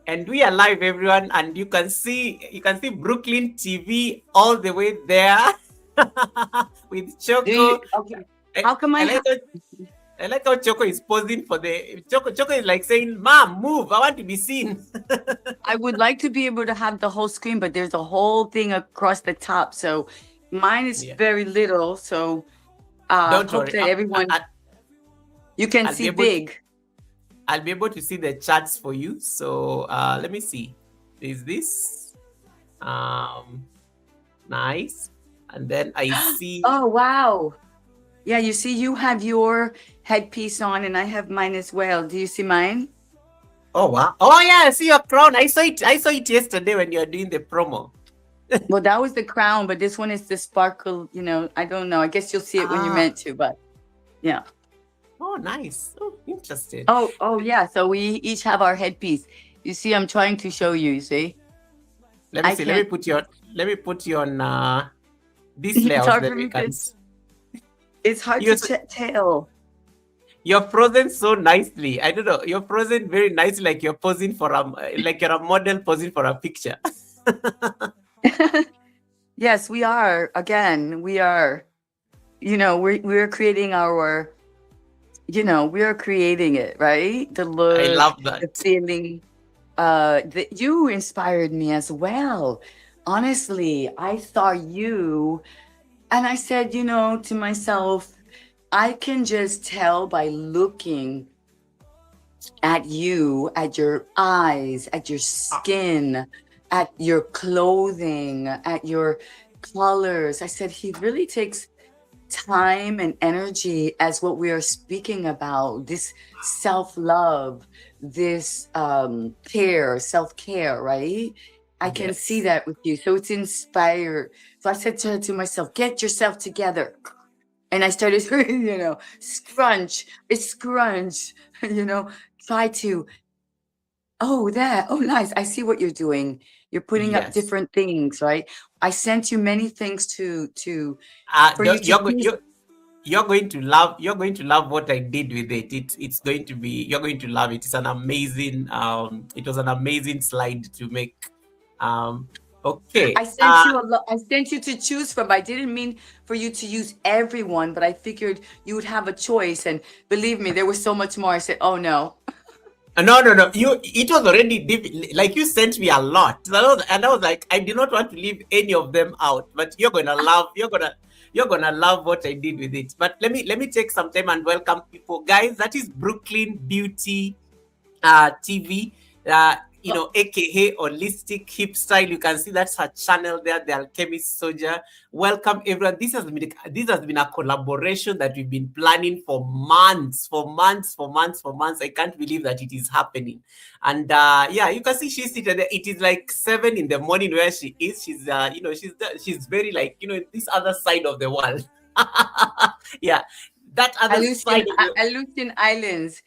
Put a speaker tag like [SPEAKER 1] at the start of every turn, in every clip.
[SPEAKER 1] And we are live, everyone, and you can see Brooklyn TV all the way there with
[SPEAKER 2] Do you?
[SPEAKER 1] Choco.
[SPEAKER 2] Okay.
[SPEAKER 1] I,
[SPEAKER 2] How come
[SPEAKER 1] I
[SPEAKER 2] I
[SPEAKER 1] like
[SPEAKER 2] have?
[SPEAKER 1] how I like how Choco is posing for the Choco is like saying, "Mom, move! I want to be seen."
[SPEAKER 2] I would like to be able to have the whole screen, but there's a whole thing across the top. So mine is
[SPEAKER 1] Yeah,
[SPEAKER 2] very little. So
[SPEAKER 1] don't
[SPEAKER 2] hope
[SPEAKER 1] worry.
[SPEAKER 2] that everyone you can
[SPEAKER 1] I'll be
[SPEAKER 2] see
[SPEAKER 1] able to
[SPEAKER 2] big.
[SPEAKER 1] I'll be able to see the charts for you. So let me see. Is this nice? And then I see.
[SPEAKER 2] Oh wow. Yeah, you see, you have your headpiece on, and I have mine as well. Do you see mine?
[SPEAKER 1] Oh wow! Oh yeah, I see your crown. I saw it. I saw it yesterday when you were doing the promo.
[SPEAKER 2] Well, that was the crown, but this one is the sparkle. I don't know. I guess you'll see it when you're
[SPEAKER 1] Ah,
[SPEAKER 2] meant to, but yeah.
[SPEAKER 1] oh nice. Oh, interesting.
[SPEAKER 2] Oh yeah. So we each have our headpiece. You see, I'm trying to show you. You see,
[SPEAKER 1] Let me
[SPEAKER 2] I
[SPEAKER 1] see. Let me
[SPEAKER 2] can't.
[SPEAKER 1] put you on. Let me put you on this
[SPEAKER 2] It's
[SPEAKER 1] layout.
[SPEAKER 2] hard
[SPEAKER 1] Then
[SPEAKER 2] for
[SPEAKER 1] we
[SPEAKER 2] me
[SPEAKER 1] can.
[SPEAKER 2] to. It's hard
[SPEAKER 1] You're
[SPEAKER 2] to
[SPEAKER 1] s-
[SPEAKER 2] tell.
[SPEAKER 1] you're frozen so nicely. I don't know. You're frozen very nicely, like you're posing for like you're a model posing for a picture.
[SPEAKER 2] Yes, we are. Again, we are. We're creating our. We are creating it, right? The
[SPEAKER 1] I
[SPEAKER 2] look,
[SPEAKER 1] love that.
[SPEAKER 2] the feeling. That you inspired me as well. Honestly, I saw you, and I said, to myself, I can just tell by looking at you, at your eyes, at your
[SPEAKER 1] Ah,
[SPEAKER 2] skin, at your clothing, at your colors. I said, he really takes time and energy as what we are speaking about, this self-love, this care, self-care, right? I can see
[SPEAKER 1] yes.
[SPEAKER 2] that with you. So it's inspired. So I said to myself, get yourself together. And I started, scrunch, scrunch, you know, try to, oh, nice. I see what you're doing. You're putting up
[SPEAKER 1] Yes.
[SPEAKER 2] different things, right? I sent you many things for you
[SPEAKER 1] Don't-
[SPEAKER 2] to
[SPEAKER 1] you're go-
[SPEAKER 2] choose.
[SPEAKER 1] you're going to love what I did with it. It's going to be you're going to love it. It's an amazing it was an amazing slide to make. Um okay.
[SPEAKER 2] I sent you to choose from. I didn't mean for you to use everyone, but I figured you would have a choice. And believe me, there was so much more. I said, oh no.
[SPEAKER 1] No. You it was already like you sent me a lot. And I was like, I did not want to leave any of them out, but you're gonna love what I did with it. But let me take some time and welcome people. Guys, that is Brooklyn Beauty TV, aka Holistic Hip Style. You can see that's her channel there, the Alchemist Soldier. Welcome everyone. This has been a collaboration that we've been planning for months, for months. I can't believe that it is happening. And yeah, you can see she's seated there. It is like 7 in the morning where she is. She's very like this other side of the world. Yeah, that other side of the
[SPEAKER 2] Aleutian Islands.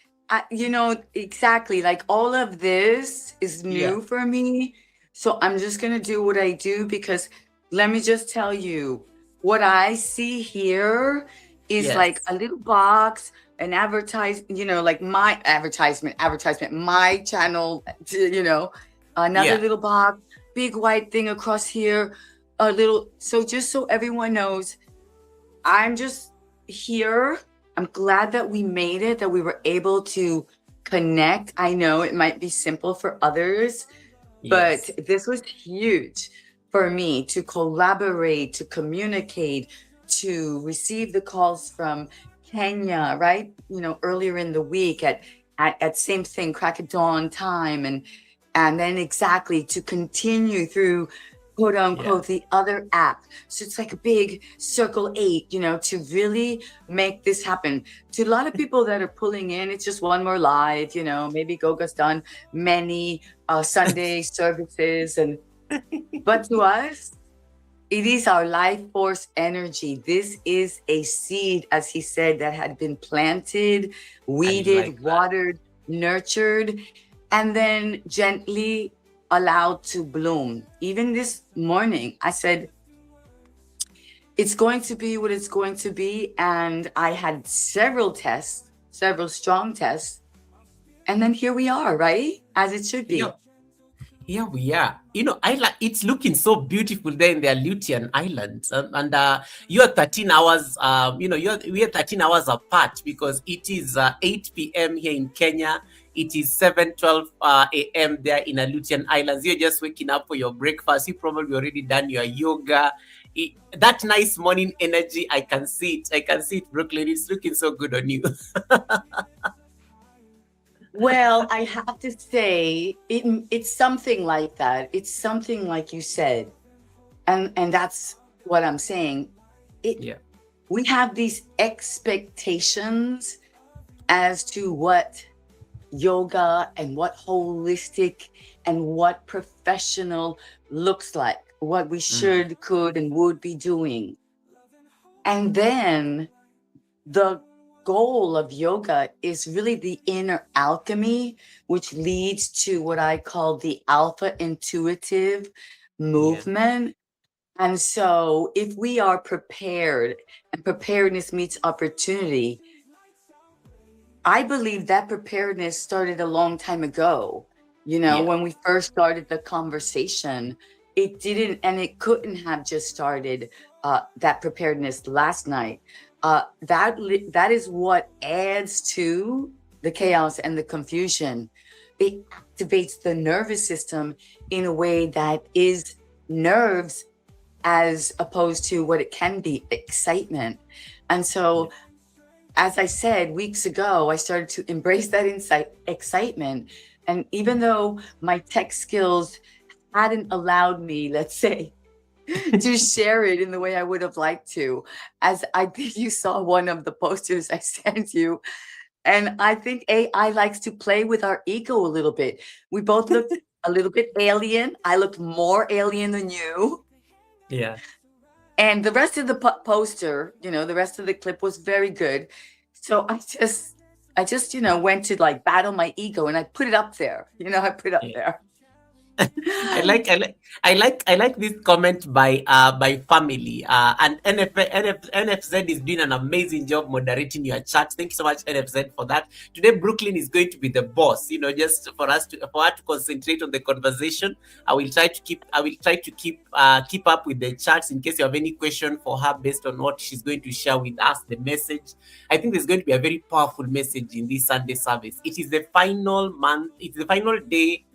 [SPEAKER 2] Exactly. Like all of this is
[SPEAKER 1] yeah.
[SPEAKER 2] new for me. So I'm just going to do what I do because let me just tell you what I see here is like
[SPEAKER 1] Yes.
[SPEAKER 2] a little box, an like my advertisement, my channel, another
[SPEAKER 1] Yeah.
[SPEAKER 2] little box, big white thing across here, a little. So just so everyone knows, I'm just here. I'm glad that we made it, that we were able to connect. I know it might be simple for others, but
[SPEAKER 1] Yes.
[SPEAKER 2] this was huge for me to collaborate, to communicate, to receive the calls from Kenya, right? Earlier in the week at same thing, crack of dawn time, and then exactly to continue through quote
[SPEAKER 1] Yeah.
[SPEAKER 2] unquote the other app. So it's like a big circle eight, to really make this happen. To a lot of people that are pulling in, it's just one more live, maybe Goga's done many Sunday services, but to us, it is our life force energy. This is a seed, as he said, that had been planted,
[SPEAKER 1] I like
[SPEAKER 2] weeded,
[SPEAKER 1] that.
[SPEAKER 2] watered, nurtured, and then gently allowed to bloom. Even this morning, I said, it's going to be what it's going to be. And I had several tests, several strong tests. And then here we are, right? As it should
[SPEAKER 1] You're
[SPEAKER 2] be.
[SPEAKER 1] Here we are. I like it's looking so beautiful there in the Aleutian Islands, and you're 13 hours. We are 13 hours apart because it is 8 p.m. here in Kenya. It is 7:12 a.m. there in Aleutian Islands. You're just waking up for your breakfast. You probably already done your yoga. That nice morning energy, I can see it. I can see it, Brooklyn. It's looking so good on you.
[SPEAKER 2] Well, I have to say, it's something like that. It's something like you said, and that's what I'm saying.
[SPEAKER 1] Yeah.
[SPEAKER 2] We have these expectations as to what yoga and what holistic and what professional looks like, what we should, could, and would be doing. And then the goal of yoga is really the inner alchemy, which leads to what I call the alpha intuitive
[SPEAKER 1] Yeah.
[SPEAKER 2] movement. And so, if we are prepared and preparedness meets opportunity, I believe that preparedness started a long time ago.
[SPEAKER 1] Yeah.
[SPEAKER 2] When we first started the conversation, it didn't and it couldn't have just started that preparedness last night. That is what adds to the chaos and the confusion. It activates the nervous system in a way that is nerves as opposed to what it can be, excitement. And so, as I said weeks ago, I started to embrace that excitement. And even though my tech skills hadn't allowed me, let's say, to share it in the way I would have liked to, as I think you saw one of the posters I sent you. And I think AI likes to play with our ego a little bit. We both looked a little bit alien. I looked more alien than you.
[SPEAKER 1] Yeah.
[SPEAKER 2] And the rest of the poster, the rest of the clip was very good. So I just went to like battle my ego and I put it up there. I put it up
[SPEAKER 1] Yeah.
[SPEAKER 2] there.
[SPEAKER 1] I like this comment by family and NFZ is doing an amazing job moderating your chat. Thank you so much, NFZ, for that. Today Brooklyn is going to be the boss, just for her to concentrate on the conversation. I will try to keep up with the chats in case you have any question for her based on what she's going to share with us, the message. I think there's going to be a very powerful message in this Sunday service. It is the final month, it's the final day.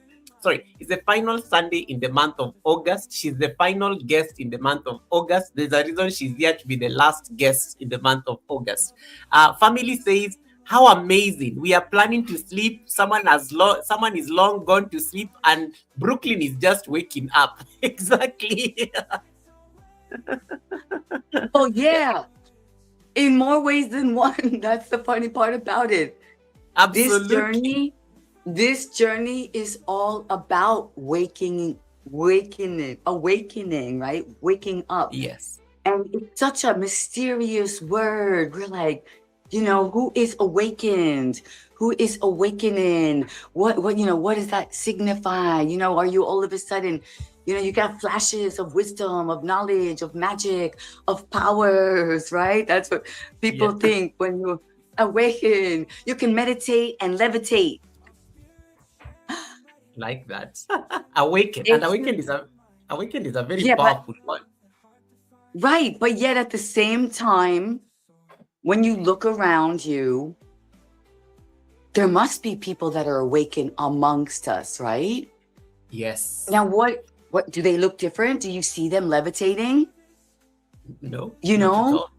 [SPEAKER 1] Sorry, it's the final Sunday in the month of August. She's the final guest in the month of August. There's a reason she's here to be the last guest in the month of August. Family says, "How amazing! We are planning to sleep. Someone is long gone to sleep, and Brooklyn is just waking up." Exactly.
[SPEAKER 2] Oh yeah, in more ways than one. That's the funny part about it.
[SPEAKER 1] Absolutely.
[SPEAKER 2] This journey is all about awakening, right? Waking up.
[SPEAKER 1] Yes.
[SPEAKER 2] And it's such a mysterious word. We're like, who is awakened? Who is awakening? What does that signify? Are you all of a sudden, you got flashes of wisdom, of knowledge, of magic, of powers, right? That's what people think when you awaken. You can meditate and levitate.
[SPEAKER 1] Like that. Awaken. And
[SPEAKER 2] It's
[SPEAKER 1] awaken is a very
[SPEAKER 2] yeah, but
[SPEAKER 1] powerful one.
[SPEAKER 2] right, but yet at the same time, when you look around you, there must be people that are awakened amongst us, right?
[SPEAKER 1] Yes.
[SPEAKER 2] Now, what do they look different? Do you see them levitating?
[SPEAKER 1] No,
[SPEAKER 2] You
[SPEAKER 1] not at
[SPEAKER 2] know?
[SPEAKER 1] all.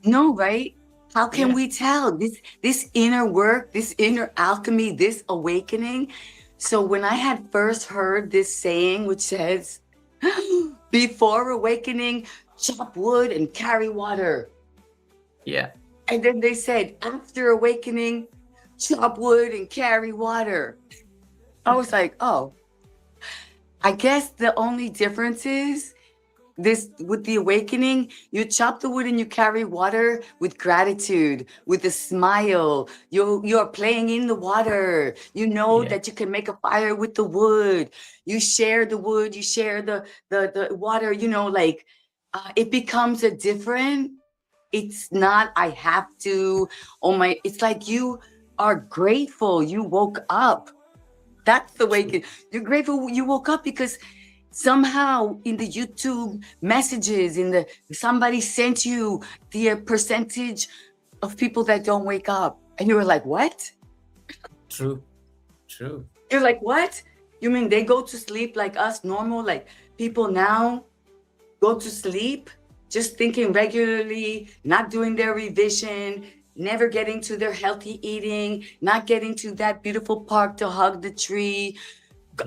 [SPEAKER 2] No, right? How can
[SPEAKER 1] Yeah.
[SPEAKER 2] we tell this inner work, this inner alchemy, this awakening? So when I had first heard this saying, which says, before awakening, chop wood and carry water.
[SPEAKER 1] Yeah.
[SPEAKER 2] And then they said, after awakening, chop wood and carry water. I was like, oh, I guess the only difference is this with the awakening, you chop the wood and you carry water with gratitude, with a smile. You're playing in the water. You know
[SPEAKER 1] Yeah.
[SPEAKER 2] that you can make a fire with the wood. You share the wood, you share the water, it becomes a different. It's not I have to, oh my, it's like you are grateful you woke up. That's the way you're grateful you woke up because somehow in the YouTube messages, somebody sent you the percentage of people that don't wake up, and you were like, "What?"
[SPEAKER 1] True. True.
[SPEAKER 2] You're like, "What? You mean they go to sleep like us, normal, like people now go to sleep, just thinking regularly, not doing their revision, never getting to their healthy eating, not getting to that beautiful park to hug the tree.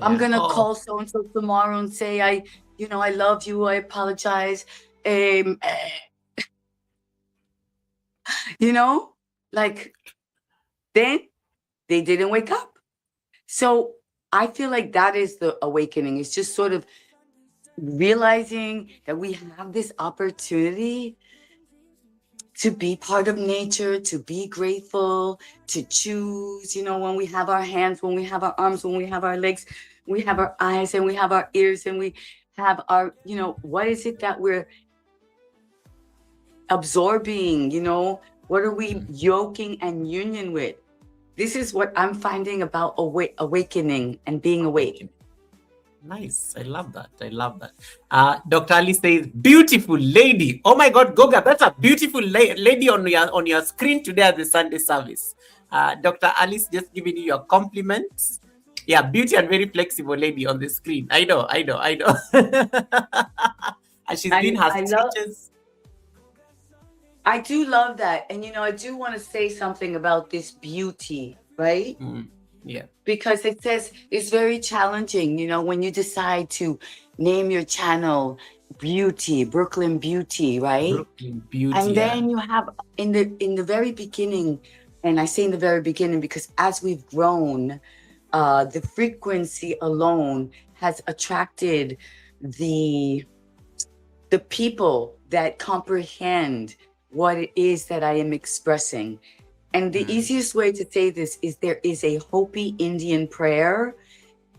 [SPEAKER 2] I'm
[SPEAKER 1] Yeah.
[SPEAKER 2] gonna
[SPEAKER 1] Oh,
[SPEAKER 2] call so and so tomorrow and say I love you. I apologize. Um, eh, you know, like then they didn't wake up. So I feel like that is the awakening. It's just sort of realizing that we have this opportunity to be part of nature, to be grateful, to choose, when we have our hands, when we have our arms, when we have our legs, we have our eyes and we have our ears and we have our, what is it that we're absorbing, what are we yoking and union with? This is what I'm finding about awakening and being awake.
[SPEAKER 1] Nice. I love that. I love that. Dr. Ali says, beautiful lady. Oh my God, Goga, that's a beautiful lady on your screen today at the Sunday service. Dr. Alice just giving you your compliments. Yeah, beauty and very flexible lady on the screen. I know. And she's doing her stitches.
[SPEAKER 2] I do love that. And, I do want to say something about this beauty, right?
[SPEAKER 1] Yeah.
[SPEAKER 2] Because it says it's very challenging, when you decide to name your channel Beauty, Brooklyn Beauty, right?
[SPEAKER 1] Brooklyn Beauty.
[SPEAKER 2] And then you have in the very beginning, and I say in the very beginning because as we've grown, the frequency alone has attracted the people that comprehend what it is that I am expressing. And the easiest way to say this is there is a Hopi Indian prayer,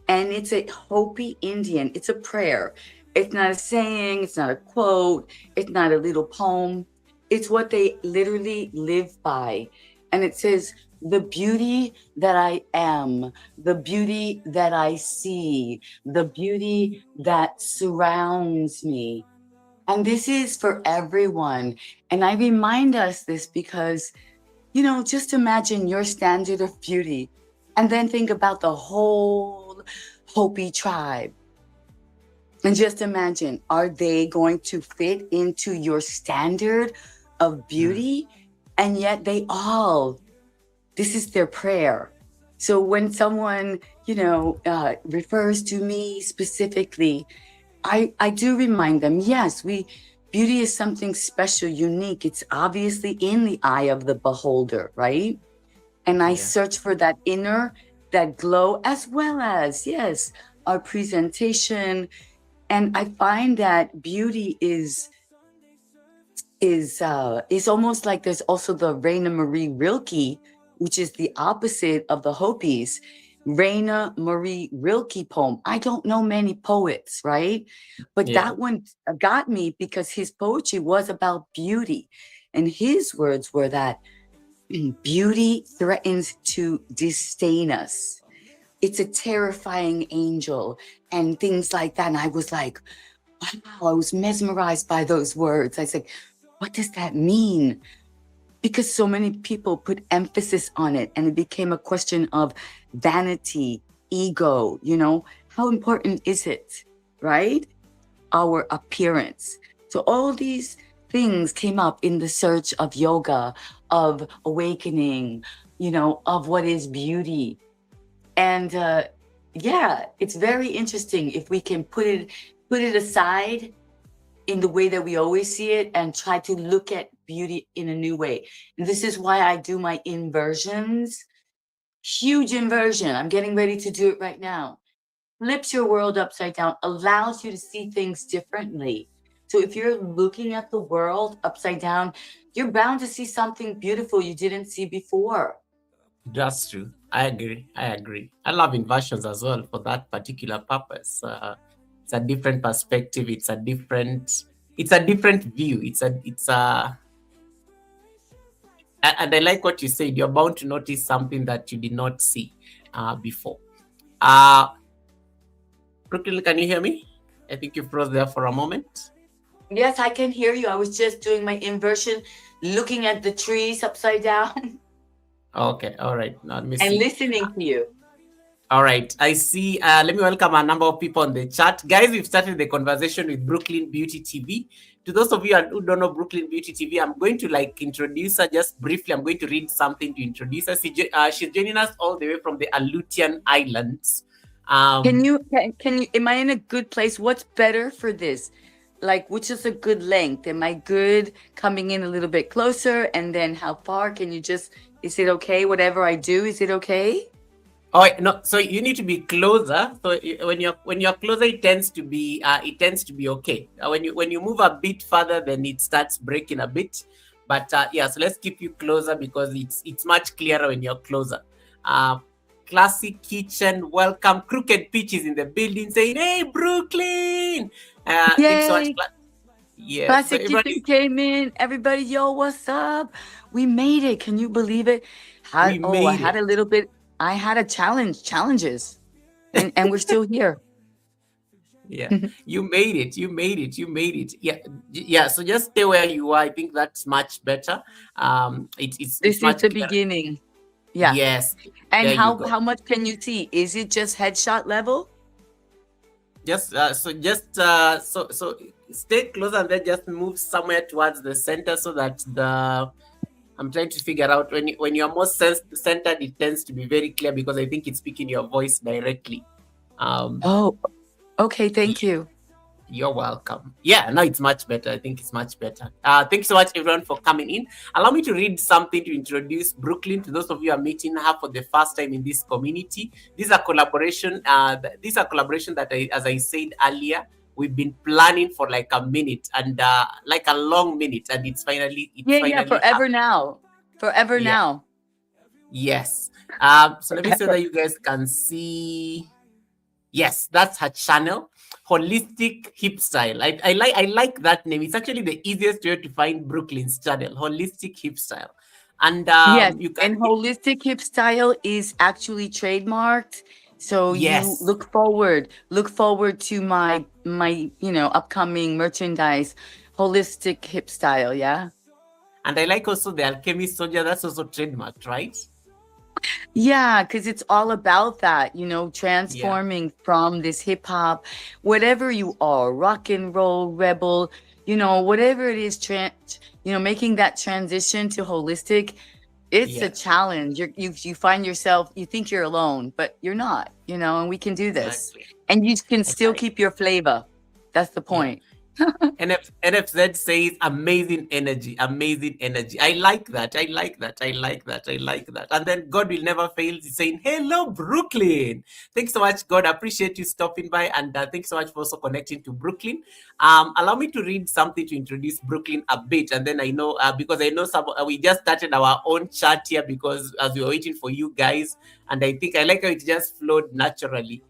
[SPEAKER 2] and it's a Hopi Indian. It's a prayer. It's not a saying. It's not a quote. It's not a little poem. It's what they literally live by. And it says, the beauty that I am, the beauty that I see, the beauty that surrounds me. And this is for everyone. And I remind us this because just imagine your standard of beauty and then think about the whole Hopi tribe. And just imagine, are they going to fit into your standard of beauty? And yet this is their prayer. So when someone, refers to me specifically, I do remind them, yes, beauty is something special, unique. It's obviously in the eye of the beholder, right? And I search for that that glow, as well as, yes, our presentation. And I find that beauty is almost like there's also the Raina Marie Rilke, which is the opposite of the Hopis. Raina Marie Rilke poem. I don't know many poets, right? But that one got me because his poetry was about beauty. And his words were that beauty threatens to disdain us. It's a terrifying angel and things like that. And I was like, wow, I was mesmerized by those words. I said, what does that mean? Because so many people put emphasis on it and it became a question of vanity, ego, how important is it, right? Our appearance. So all these things came up in the search of yoga, of awakening, of what is beauty. And it's very interesting if we can put it aside in the way that we always see it and try to look at beauty in a new way. And this is why I do my inversions. Huge inversion. I'm getting ready to do it right now. Flips your world upside down, allows you to see things differently. So if you're looking at the world upside down, you're bound to see something beautiful you didn't see before.
[SPEAKER 1] That's true. I agree. I love inversions as well for that particular purpose. It's a different perspective. It's a different view. And I like what you said. You're bound to notice something that you did not see before. Uh, Brooklyn, can you hear me? I think you froze there for a moment.
[SPEAKER 2] Yes, I can hear you. I was just doing my inversion, looking at the trees upside down
[SPEAKER 1] Okay, all right. Now let me
[SPEAKER 2] and
[SPEAKER 1] see.
[SPEAKER 2] listening to you.
[SPEAKER 1] All right, I see. Let me welcome a number of people on the chat. Guys, we've started the conversation with Brooklyn Beauty TV. To those of you who don't know Brooklyn Beauty TV, I'm going to introduce her just briefly. I'm going to read something to introduce her. She's joining us all the way from the Aleutian Islands.
[SPEAKER 2] Can you am I in a good place? What's better for this? Like, which is a good length? Am I good coming in a little bit closer? And then how far can you just, is it okay? Whatever I do, is it okay?
[SPEAKER 1] Oh no! So you need to be closer. So when you're closer, it tends to be okay. When you move a bit further, then it starts breaking a bit. But yeah, so let's keep you closer because it's much clearer when you're closer. Classic Kitchen, welcome. Crooked Peaches in the building saying, "Hey, Brooklyn!" Thanks so much.
[SPEAKER 2] Yay!
[SPEAKER 1] Yes, so
[SPEAKER 2] Classic Kitchen
[SPEAKER 1] everybody,
[SPEAKER 2] came in. Everybody, yo, what's up? We made it. Can you believe it?
[SPEAKER 1] we
[SPEAKER 2] I
[SPEAKER 1] made
[SPEAKER 2] had
[SPEAKER 1] it.
[SPEAKER 2] a little bit, I had a challenges. And we're still here.
[SPEAKER 1] Yeah, you made it. You made it. You made it. Yeah, yeah. So just stay where you are. I think that's much better. It's
[SPEAKER 2] This is
[SPEAKER 1] much
[SPEAKER 2] the
[SPEAKER 1] clearer.
[SPEAKER 2] beginning. Yeah.
[SPEAKER 1] Yes,
[SPEAKER 2] And
[SPEAKER 1] there you
[SPEAKER 2] how
[SPEAKER 1] go.
[SPEAKER 2] how much can you see? Is it just headshot level?
[SPEAKER 1] So stay close and then just move somewhere towards the center so that I'm trying to figure out when you're more centered, it tends to be very clear because I think it's speaking your voice directly.
[SPEAKER 2] Oh, okay. Thank
[SPEAKER 1] Yeah.
[SPEAKER 2] you.
[SPEAKER 1] You're welcome. Yeah, now it's much better. I think it's much better. Thanks so much, everyone, for coming in. Allow me to read something to introduce Brooklyn to those of you who are meeting her for the first time in this community. These are collaboration. These are collaboration that, as I said earlier, we've been planning for like a minute and like a long minute, and it's
[SPEAKER 2] Yeah.
[SPEAKER 1] finally
[SPEAKER 2] Forever
[SPEAKER 1] happened.
[SPEAKER 2] now. Forever
[SPEAKER 1] Yeah.
[SPEAKER 2] now.
[SPEAKER 1] Yes. So let me see
[SPEAKER 2] Forever.
[SPEAKER 1] that you guys can see. Yes, that's her channel, Holistic Hip Style. I like that name. It's actually the easiest way to find Brooklyn's channel, Holistic Hip Style. And
[SPEAKER 2] Yes.
[SPEAKER 1] you can
[SPEAKER 2] And holistic hip style is actually trademarked. So you
[SPEAKER 1] yes.
[SPEAKER 2] look forward to my upcoming merchandise, holistic hip style. Yeah.
[SPEAKER 1] And I like also the Alchemist Soldier. That's also trademarked, right?
[SPEAKER 2] Yeah, because it's all about that,
[SPEAKER 1] Yeah.
[SPEAKER 2] transforming from this hip hop, whatever you are, rock and roll, rebel, whatever it is, making that transition to holistic, it's a
[SPEAKER 1] Yeah.
[SPEAKER 2] challenge. You find yourself, you think you're alone, but you're not, and we can do this.
[SPEAKER 1] Exactly.
[SPEAKER 2] And you can
[SPEAKER 1] I
[SPEAKER 2] still
[SPEAKER 1] like.
[SPEAKER 2] keep your flavor. That's the
[SPEAKER 1] Yeah.
[SPEAKER 2] point.
[SPEAKER 1] NFZ says amazing energy, amazing energy. I like that. I like that. I like that. I like that. And then God will never fail. He's saying, hello, Brooklyn. Thanks so much, God. I appreciate you stopping by. And thanks so much for also connecting to Brooklyn. Allow me to read something to introduce Brooklyn a bit. And then I know, because I know we just started our own chat here because as we were waiting for you guys. And I think I like how it just flowed naturally.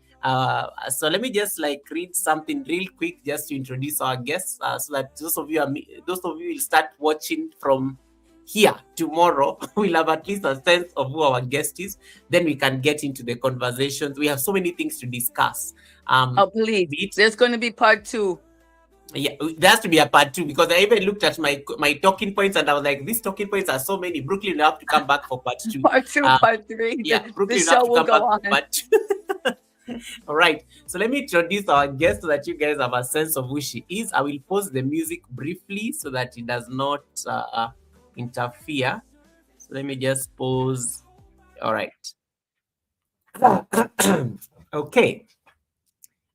[SPEAKER 1] So let me just read something real quick just to introduce our guests, so that those of you will start watching from here tomorrow. We'll have at least a sense of who our guest is. Then we can get into the conversations. We have so many things to discuss.
[SPEAKER 2] Oh, please.
[SPEAKER 1] Be it,
[SPEAKER 2] There's going to be part two.
[SPEAKER 1] yeah, there has to be a part two because I even looked at my talking points and I was like, these talking points are so many. Brooklyn will have to come back for part two.
[SPEAKER 2] Part two, part three.
[SPEAKER 1] Yeah,
[SPEAKER 2] The
[SPEAKER 1] Brooklyn will have
[SPEAKER 2] show
[SPEAKER 1] to
[SPEAKER 2] will
[SPEAKER 1] come back
[SPEAKER 2] go
[SPEAKER 1] for
[SPEAKER 2] on.
[SPEAKER 1] part two. All right, so let me introduce our guest so that you guys have a sense of who she is. I will pause the music briefly so that it does not interfere. So let me just pause. All right. Okay.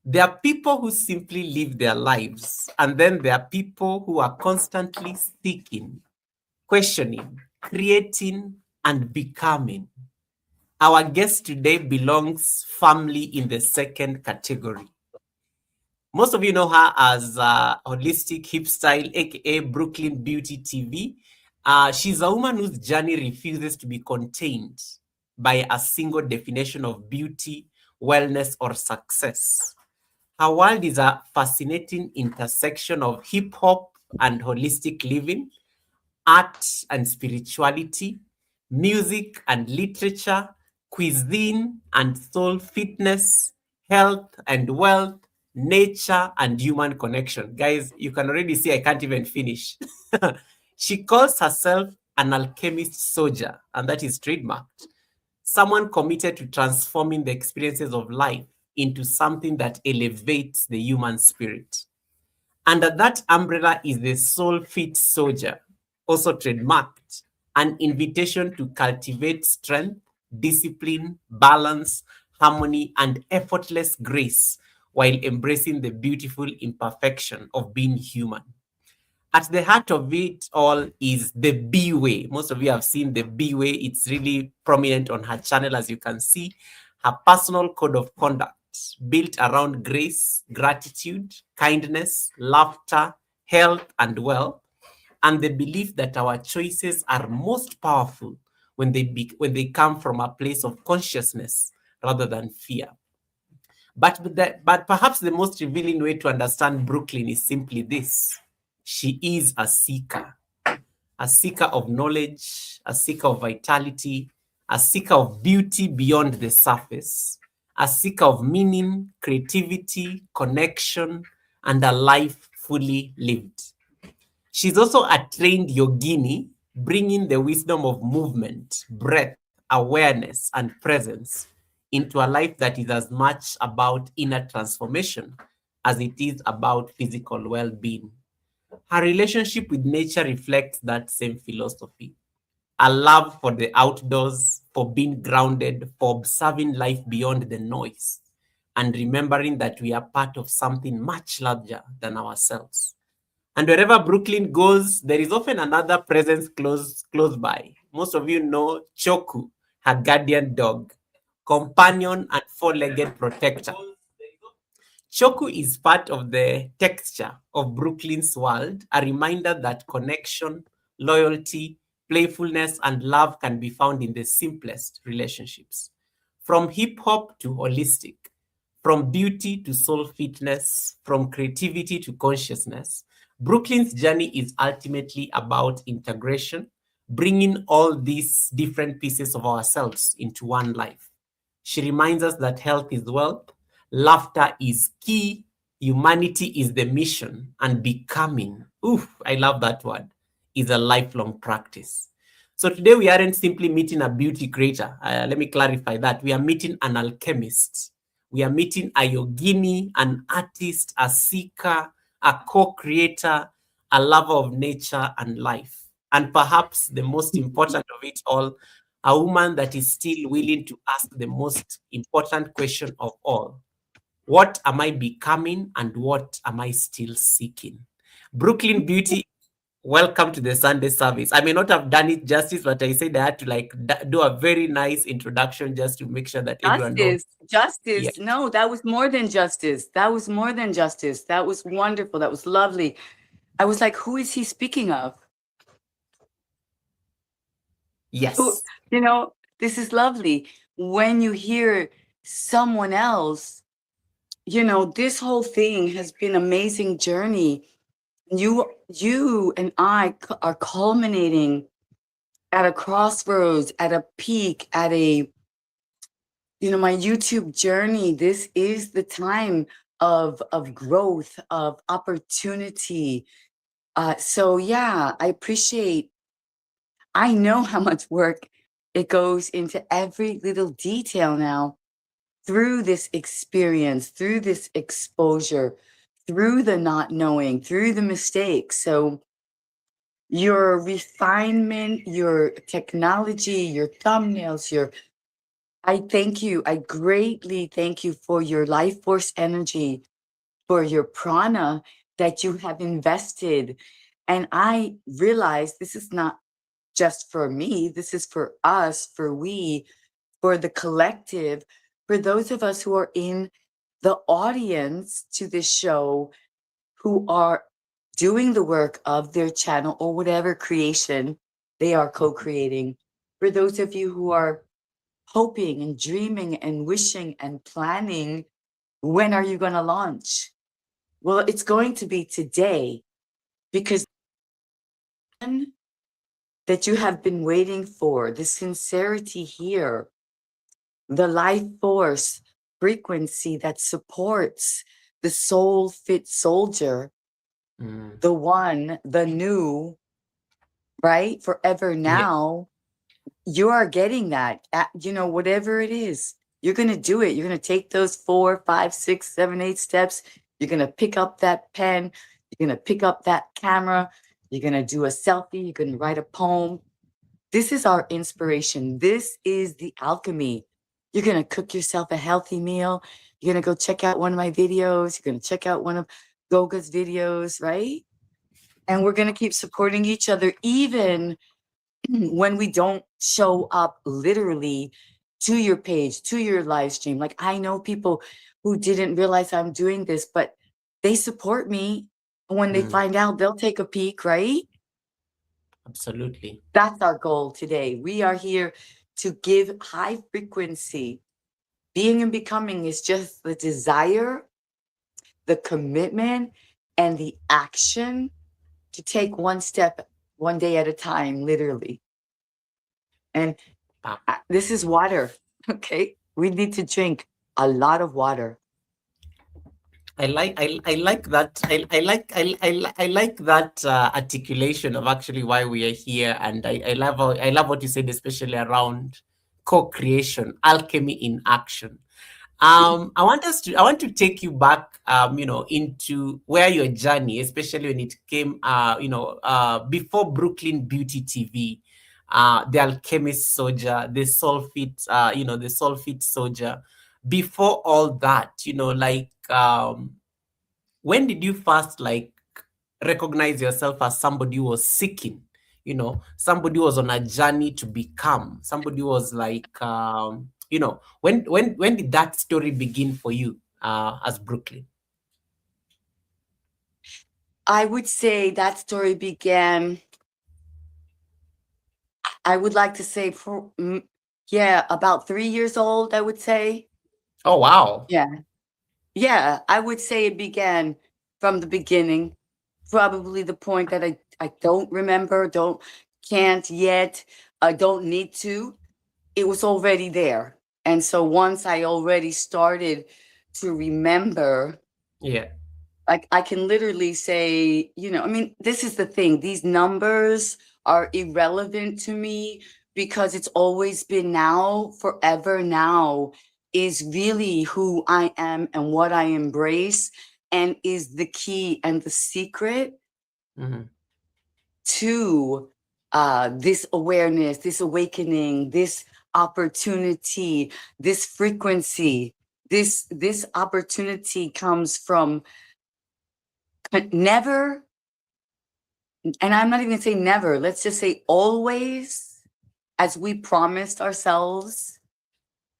[SPEAKER 1] There are people who simply live their lives, and then there are people who are constantly seeking, questioning, creating, and becoming. Our guest today belongs firmly in the second category. Most of you know her as Holistic Hip Style, aka Brooklyn Beauty TV. She's a woman whose journey refuses to be contained by a single definition of beauty, wellness, or success. Her world is a fascinating intersection of hip hop and holistic living, art and spirituality, music and literature, cuisine and soul, fitness, health and wealth, nature and human connection. Guys, you can already see I can't even finish. She calls herself an alchemist soldier, and that is trademarked. Someone committed to transforming the experiences of life into something that elevates the human spirit. Under that umbrella is the soul fit soldier, also trademarked, an invitation to cultivate strength, discipline, balance, harmony, and effortless grace while embracing the beautiful imperfection of being human. At the heart of it all is the B way. Most of you have seen the B way. It's really prominent on her channel, as you can see. Her personal code of conduct built around grace, gratitude, kindness, laughter, health, and wealth, and the belief that our choices are most powerful when they come from a place of consciousness rather than fear. But perhaps the most revealing way to understand Brooklyn is simply this: she is a seeker of knowledge, a seeker of vitality, a seeker of beauty beyond the surface, a seeker of meaning, creativity, connection, and a life fully lived. She's also a trained yogini, bringing the wisdom of movement, breath, awareness, and presence into a life that is as much about inner transformation as it is about physical well being. Her relationship with nature reflects that same philosophy: a love for the outdoors, for being grounded, for observing life beyond the noise, and remembering that we are part of something much larger than ourselves. And wherever Brooklyn goes, there is often another presence close by. Most of you know Choku, her guardian dog, companion, and four-legged protector. Choku is part of the texture of Brooklyn's world, a reminder that connection, loyalty, playfulness, and love can be found in the simplest relationships. From hip hop to holistic, from beauty to soul fitness, from creativity to consciousness, Brooklyn's journey is ultimately about integration, bringing all these different pieces of ourselves into one life. She reminds us that health is wealth, laughter is key, humanity is the mission, and becoming, oof, I love that word, is a lifelong practice. So today we aren't simply meeting a beauty creator. Let me clarify that. We are meeting an alchemist. We are meeting a yogini, an artist, a seeker, a co-creator, a lover of nature and life. And perhaps the most important of it all, a woman that is still willing to ask the most important question of all: what am I becoming and what am I still seeking? Brooklyn Beauty, welcome to the Sunday service. I may not have done it justice, but I said I had to do a very nice introduction just to make sure that everyone knows.
[SPEAKER 2] Justice,
[SPEAKER 1] Yeah.
[SPEAKER 2] justice. No, that was more than justice. That was more than justice. That was wonderful. That was lovely. I was like, who is he speaking of? Who,
[SPEAKER 1] Yes.
[SPEAKER 2] this is lovely. When you hear someone else, this whole thing has been amazing journey. You and I are culminating at a crossroads, at a peak, at my YouTube journey. This is the time of growth, of opportunity. So yeah, I know how much work it goes into every little detail now through this experience, through this exposure, through the not knowing, through the mistakes. So your refinement, your technology, your thumbnails, I thank you. I greatly thank you for your life force energy, for your prana that you have invested. And I realize this is not just for me, this is for us, for the collective, for those of us who are in the audience to this show, who are doing the work of their channel or whatever creation they are co-creating. For those of you who are hoping and dreaming and wishing and planning, when are you going to launch? Well, it's going to be today, because that you have been waiting for, the sincerity here, the life force frequency that supports the soul fit soldier,
[SPEAKER 1] Mm.
[SPEAKER 2] the one, the new, right? Forever
[SPEAKER 1] Yeah.
[SPEAKER 2] now, you are getting that. You know, whatever it is, you're going to do it. You're going to take those 4, 5, 6, 7, 8 steps. You're going to pick up that pen. You're going to pick up that camera. You're going to do a selfie. You're going to write a poem. This is our inspiration. This is the alchemy. You're going to cook yourself a healthy meal. You're going to go check out one of my videos. You're going to check out one of Goga's videos, right? And we're going to keep supporting each other, even when we don't show up literally to your page, to your live stream. Like, I know people who didn't realize I'm doing this, but they support me. When they
[SPEAKER 1] Mm.
[SPEAKER 2] find out, they'll take a peek, right?
[SPEAKER 1] Absolutely.
[SPEAKER 2] That's our goal today. We are here to give high frequency. Being and becoming is just the desire, the commitment, and the action to take one step, one day at a time, literally. And
[SPEAKER 1] Ah.
[SPEAKER 2] this is water. Okay. We need to drink a lot of water.
[SPEAKER 1] I like that I like that articulation of actually why we are here, and I love what you said, especially around co-creation, alchemy in action. I want to take you back, into where your journey, especially when it came, before Brooklyn Beauty TV, the Alchemist Soldier, the the Soulfit Soldier. Before all that, when did you first recognize yourself as somebody who was seeking, somebody who was on a journey to become, somebody who was when did that story begin for you, as Brooklyn?
[SPEAKER 2] I would say that story began, I would like to say, yeah, about 3 years old, I would say.
[SPEAKER 1] Oh, wow.
[SPEAKER 2] Yeah. Yeah. I would say it began from the beginning, probably the point that I don't remember, can't yet, I don't need to. It was already there. And so once I already started to remember,
[SPEAKER 1] Yeah.
[SPEAKER 2] I can literally say, I mean, this is the thing. These numbers are irrelevant to me because it's always been now, forever now is really who I am and what I embrace, and is the key and the secret
[SPEAKER 1] Mm-hmm.
[SPEAKER 2] to this awareness, this awakening, this opportunity, this frequency. This opportunity comes from never, and I'm not even gonna say never, let's just say always, as we promised ourselves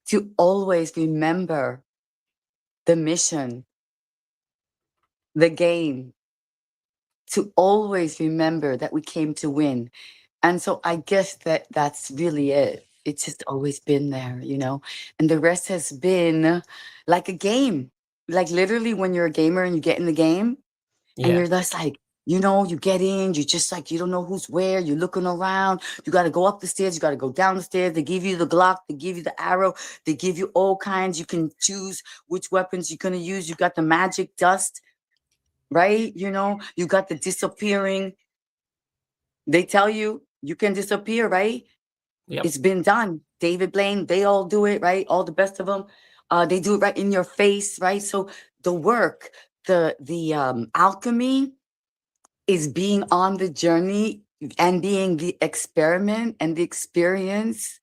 [SPEAKER 2] to always remember the mission, the game, to always remember that we came to win. And so I guess that's really it. It's just always been there, and the rest has been like a game. Like literally when you're a gamer and you get in the game, and
[SPEAKER 1] Yeah.
[SPEAKER 2] you're just like, you get in, you just like, you don't know who's where, you're looking around, you got to go up the stairs, you got to go down the stairs, they give you the Glock, they give you the arrow, they give you all kinds, you can choose which weapons you're going to use, you got the magic dust, right? You got the disappearing, they tell you can disappear, right?
[SPEAKER 1] Yep.
[SPEAKER 2] It's been done. David Blaine, they all do it, right? All the best of them. They do it right in your face, right? So the work, the alchemy is being on the journey and being the experiment and the experience.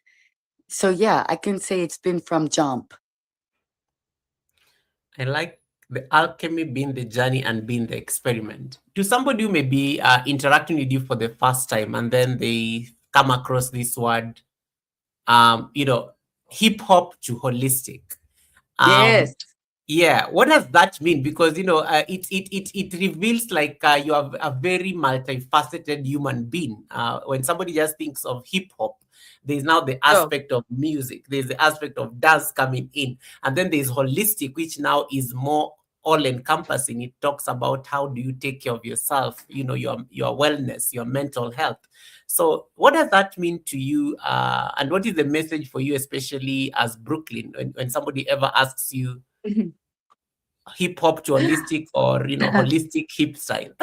[SPEAKER 2] So yeah, I can say it's been from jump.
[SPEAKER 1] I like the alchemy being the journey and being the experiment. To somebody who may be interacting with you for the first time, and then they come across this word, um, you know, hip hop to holistic.
[SPEAKER 2] Yes.
[SPEAKER 1] Um, yeah, what does that mean? Because it reveals you are a very multifaceted human being. When somebody just thinks of hip hop, there's now the
[SPEAKER 2] So
[SPEAKER 1] aspect of music, there's the aspect of dance coming in, and then there's holistic, which now is more. all encompassing. It talks about how do you take care of yourself, your wellness, your mental health. So what does that mean to you? And what is the message for you, especially as Brooklyn, when somebody ever asks you hip hop to holistic, or holistic hip style?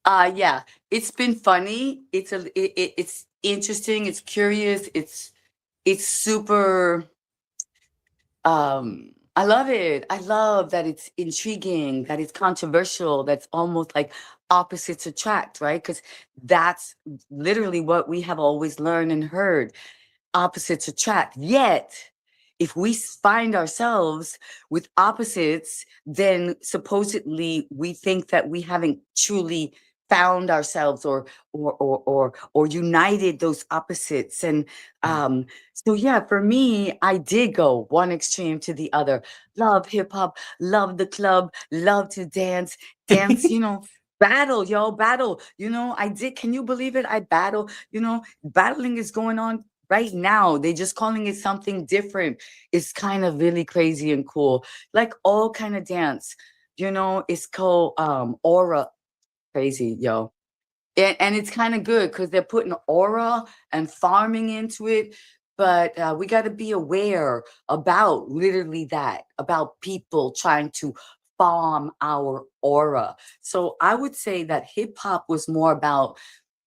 [SPEAKER 2] Yeah, it's been funny. It's interesting. It's curious. It's super. I love it. I love that it's intriguing, that it's controversial, that's almost like opposites attract, right? Because that's literally what we have always learned and heard. Opposites attract. Yet, if we find ourselves with opposites, then supposedly we think that we haven't truly found ourselves or united those opposites. And so yeah, for me, I did go one extreme to the other. Love hip hop, love the club, love to dance, dance, battle, yo, battle. I did. Can you believe it? I battle, battling is going on right now. They just calling it something different. It's kind of really crazy and cool. Like all kind of dance, it's called aura. Crazy, yo. And it's kind of good because they're putting aura and farming into it. But we got to be aware about literally that, about people trying to farm our aura. So I would say that hip hop was more about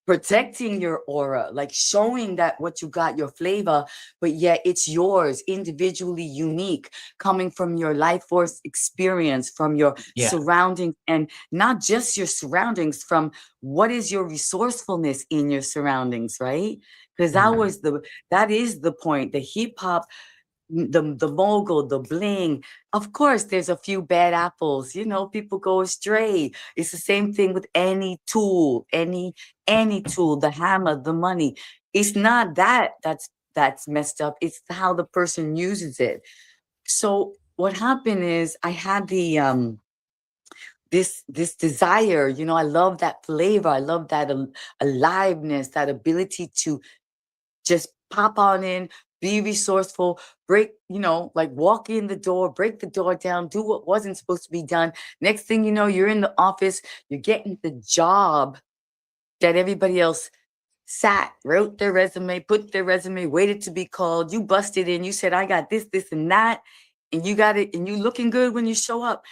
[SPEAKER 2] protecting your aura, like showing that what you got, your flavor, but yet it's yours, individually unique, coming from your life force experience, from your
[SPEAKER 1] Yeah.
[SPEAKER 2] surroundings, and not just your surroundings, from what is your resourcefulness in your surroundings, right? Because that is the point. The hip hop, the mogul, the bling. Of course, there's a few bad apples. People go astray. It's the same thing with any tool, any tool, the hammer, the money. It's not that's messed up. It's how the person uses it. So what happened is I had the this desire. I love that flavor. I love that aliveness, that ability to just pop on in, be resourceful, break, like walk in the door, break the door down, do what wasn't supposed to be done. Next thing you know, you're in the office, you're getting the job that everybody else sat, wrote their resume, put their resume, waited to be called. You busted in, you said, I got this, and that, and you got it, and you looking good when you show up.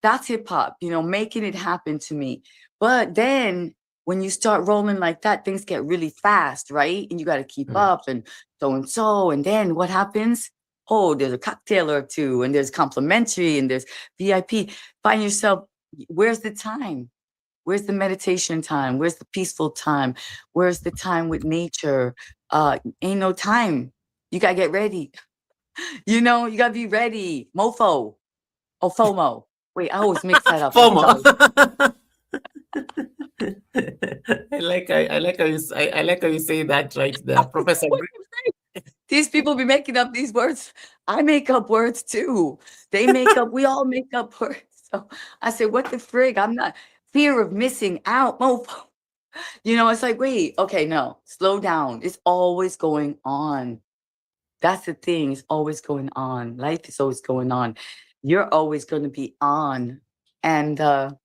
[SPEAKER 2] That's hip hop, making it happen to me. But then when you start rolling like that, things get really fast, right? And you got to keep up and so and so. And then what happens? Oh, there's a cocktail or two, and there's complimentary, and there's VIP. Find yourself, where's the time? Where's the meditation time? Where's the peaceful time? Where's the time with nature? Ain't no time. You got to get ready. You got to be ready. Mofo. Oh, FOMO. Wait, I always mix that up. I'm
[SPEAKER 1] FOMO.
[SPEAKER 2] sorry.
[SPEAKER 1] I like how you say that right there, Professor.
[SPEAKER 2] These people be making up these words. I make up words too. They make up, we all make up words. So I said, what the frig? I'm not fear of missing out. Mofo. It's like, wait, okay, no, slow down. It's always going on. That's the thing. It's always going on. Life is always going on. You're always going to be on. And so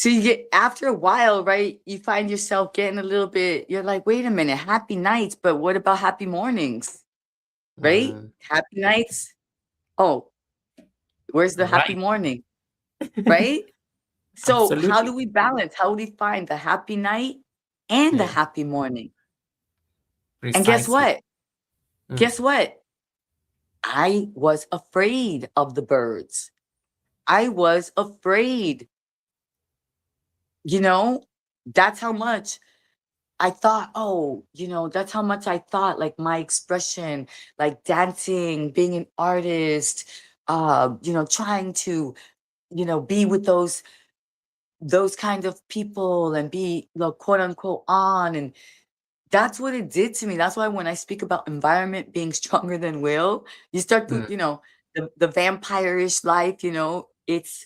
[SPEAKER 2] you get, after a while, right, you find yourself getting a little bit, you're like, wait a minute, happy nights, but what about happy mornings? Right? Happy nights. Oh, where's the happy
[SPEAKER 1] Right.
[SPEAKER 2] morning? Right? So how do
[SPEAKER 1] Absolutely.
[SPEAKER 2] we balance? How do we find the happy night and the
[SPEAKER 1] Yeah.
[SPEAKER 2] happy morning? And guess
[SPEAKER 1] Precisely.
[SPEAKER 2] what? Guess what? I was afraid of the birds. I was afraid. That's how much I thought, oh, that's how much I thought, like my expression, like dancing, being an artist, trying to, be with those kind of people and be, quote unquote on. And that's what it did to me. That's why when I speak about environment being stronger than will, you start to, the vampire-ish life, it's,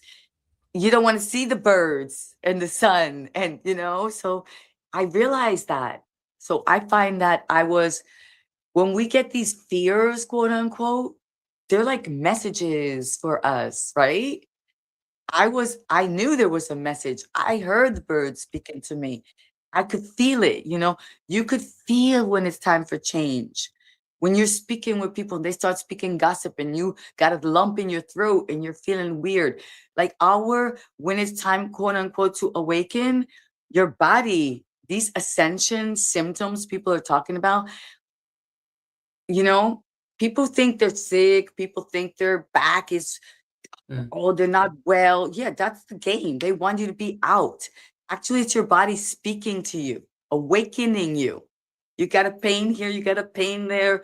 [SPEAKER 2] you don't want to see the birds and the sun. And, so I realized that. So I find that when we get these fears, quote unquote, they're like messages for us, right? I knew there was a message. I heard the birds speaking to me. I could feel it, you know. You could feel when it's time for change. When you're speaking with people and they start speaking gossip and you got a lump in your throat and you're feeling weird. Like when it's time, quote unquote, to awaken, your body, these ascension symptoms people are talking about, you know, people think they're sick, people think their back is,
[SPEAKER 1] Mm.
[SPEAKER 2] oh, they're not well. Yeah, that's the game. They want you to be out. Actually, it's your body speaking to you, awakening you. You got a pain here, you got a pain there.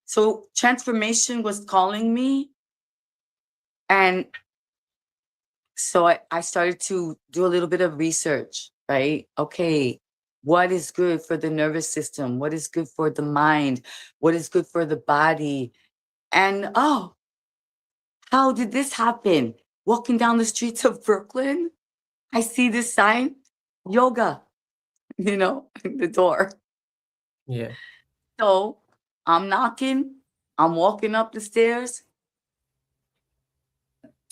[SPEAKER 2] So transformation was calling me. And so I started to do a little bit of research, right? Okay, what is good for the nervous system? What is good for the mind? What is good for the body? And oh, how did this happen? Walking down the streets of Brooklyn, I see this sign, yoga, in the door.
[SPEAKER 1] Yeah.
[SPEAKER 2] So I'm knocking, I'm walking up the stairs,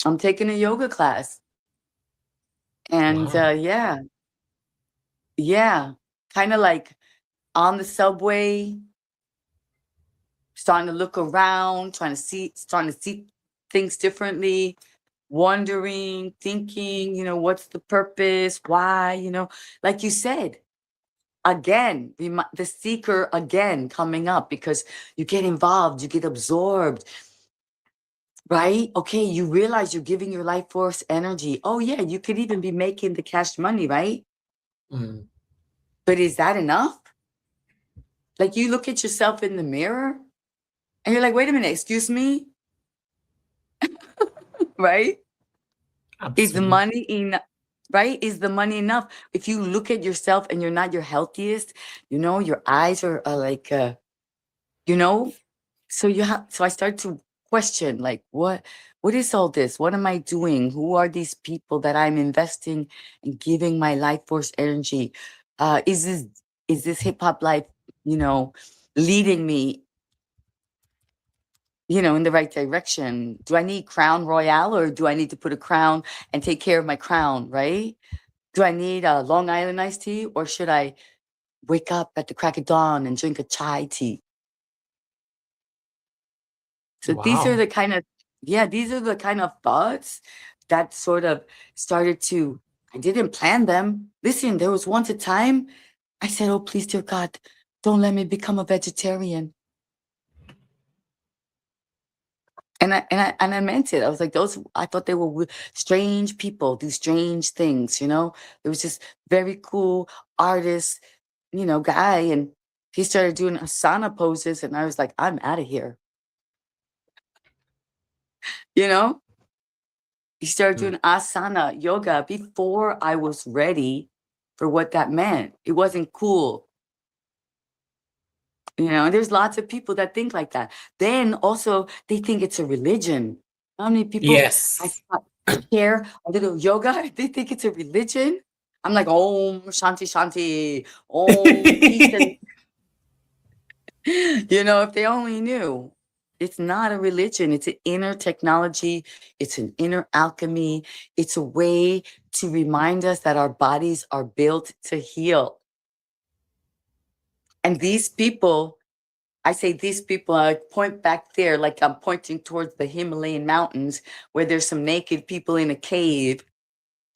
[SPEAKER 2] I'm taking a yoga class. And
[SPEAKER 1] Wow.
[SPEAKER 2] yeah, kind of like on the subway, starting to look around, starting to see things differently, wondering, thinking, what's the purpose? Why? Like you said, again, the seeker again coming up because you get involved, you get absorbed, right? Okay, you realize you're giving your life force energy. Oh, yeah, you could even be making the cash money, right?
[SPEAKER 1] Mm.
[SPEAKER 2] But is that enough? Like you look at yourself in the mirror and you're like, wait a minute, excuse me, right? Is the
[SPEAKER 1] Absolutely.
[SPEAKER 2] money enough? Right? Is the money enough? If you look at yourself and you're not your healthiest, your eyes are like, you know, so I start to question, like, what is all this? What am I doing? Who are these people that I'm investing and giving my life force energy? Is this hip hop life, you know, leading me, in the right direction? Do I need Crown Royale or do I need to put a crown and take care of my crown, right? Do I need a Long Island iced tea or should I wake up at the crack of dawn and drink a chai tea? So
[SPEAKER 1] Wow.
[SPEAKER 2] these are the kind of thoughts that sort of started to, I didn't plan them. Listen, there was once a time I said, oh, please, dear God, don't let me become a vegetarian. And I meant it. I was like, I thought they were strange people, do strange things, There was this very cool artist, guy, and he started doing asana poses, and I was like, I'm out of here, you know? He started
[SPEAKER 1] Mm.
[SPEAKER 2] doing asana yoga before I was ready for what that meant. It wasn't cool. And there's lots of people that think like that. Then also they think it's a religion. How many people I
[SPEAKER 1] Yes.
[SPEAKER 2] saw share a little yoga? They think it's a religion. I'm like, Om Shanti Shanti, Om Peace and if they only knew. It's not a religion. It's an inner technology. It's an inner alchemy. It's a way to remind us that our bodies are built to heal. And these people, I say these people, I point back there like I'm pointing towards the Himalayan mountains where there's some naked people in a cave.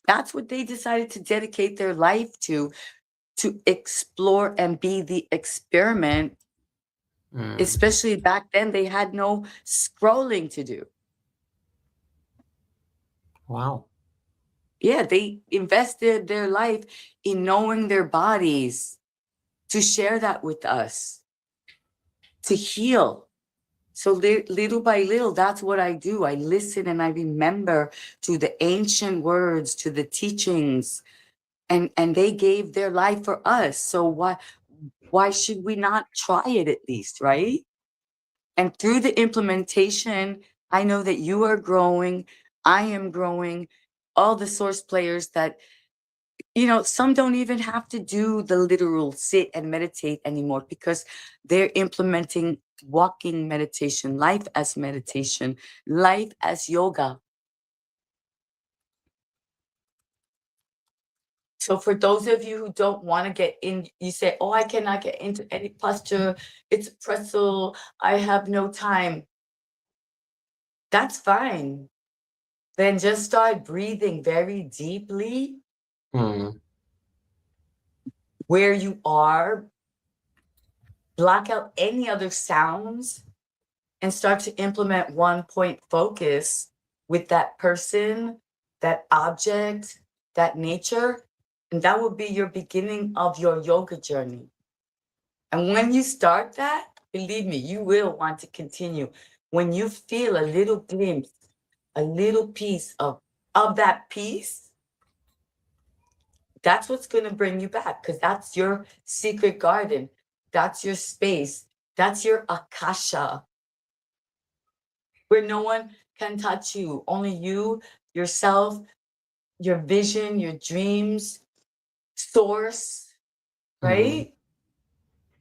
[SPEAKER 2] That's what they decided to dedicate their life to explore and be the experiment.
[SPEAKER 1] Mm.
[SPEAKER 2] Especially back then, they had no scrolling to do.
[SPEAKER 1] Wow.
[SPEAKER 2] Yeah, they invested their life in knowing their bodies to share that with us, to heal. So little by little, that's what I do. I listen and I remember to the ancient words, to the teachings, and they gave their life for us. So why should we not try it at least, right? And through the implementation, I know that you are growing, I am growing, all the source players that Some don't even have to do the literal sit and meditate anymore because they're implementing walking meditation, life as meditation, life as yoga. So for those of you who don't want to get in, you say, oh, I cannot get into any posture. It's a pretzel. I have no time. That's fine. Then just start breathing very deeply
[SPEAKER 1] Mm.
[SPEAKER 2] where you are. Block out any other sounds and start to implement one point focus with that person, that object, that nature. And that will be your beginning of your yoga journey. And when you start that, believe me, you will want to continue. When you feel a little glimpse, a little piece of that piece, that's what's going to bring you back because that's your secret garden. That's your space. That's your akasha where no one can touch you. Only you, yourself, your vision, your dreams, source,
[SPEAKER 1] Mm.
[SPEAKER 2] right?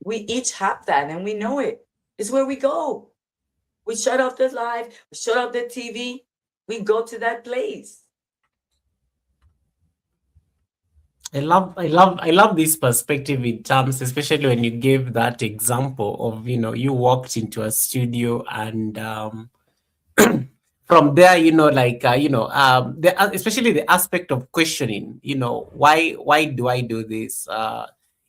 [SPEAKER 2] We each have that and we know it. It's where we go. We shut off the live, we shut off the TV, we go to that place.
[SPEAKER 1] I love this perspective in terms, especially when you gave that example of, you walked into a studio and from there, like, especially the aspect of questioning, why do I do this?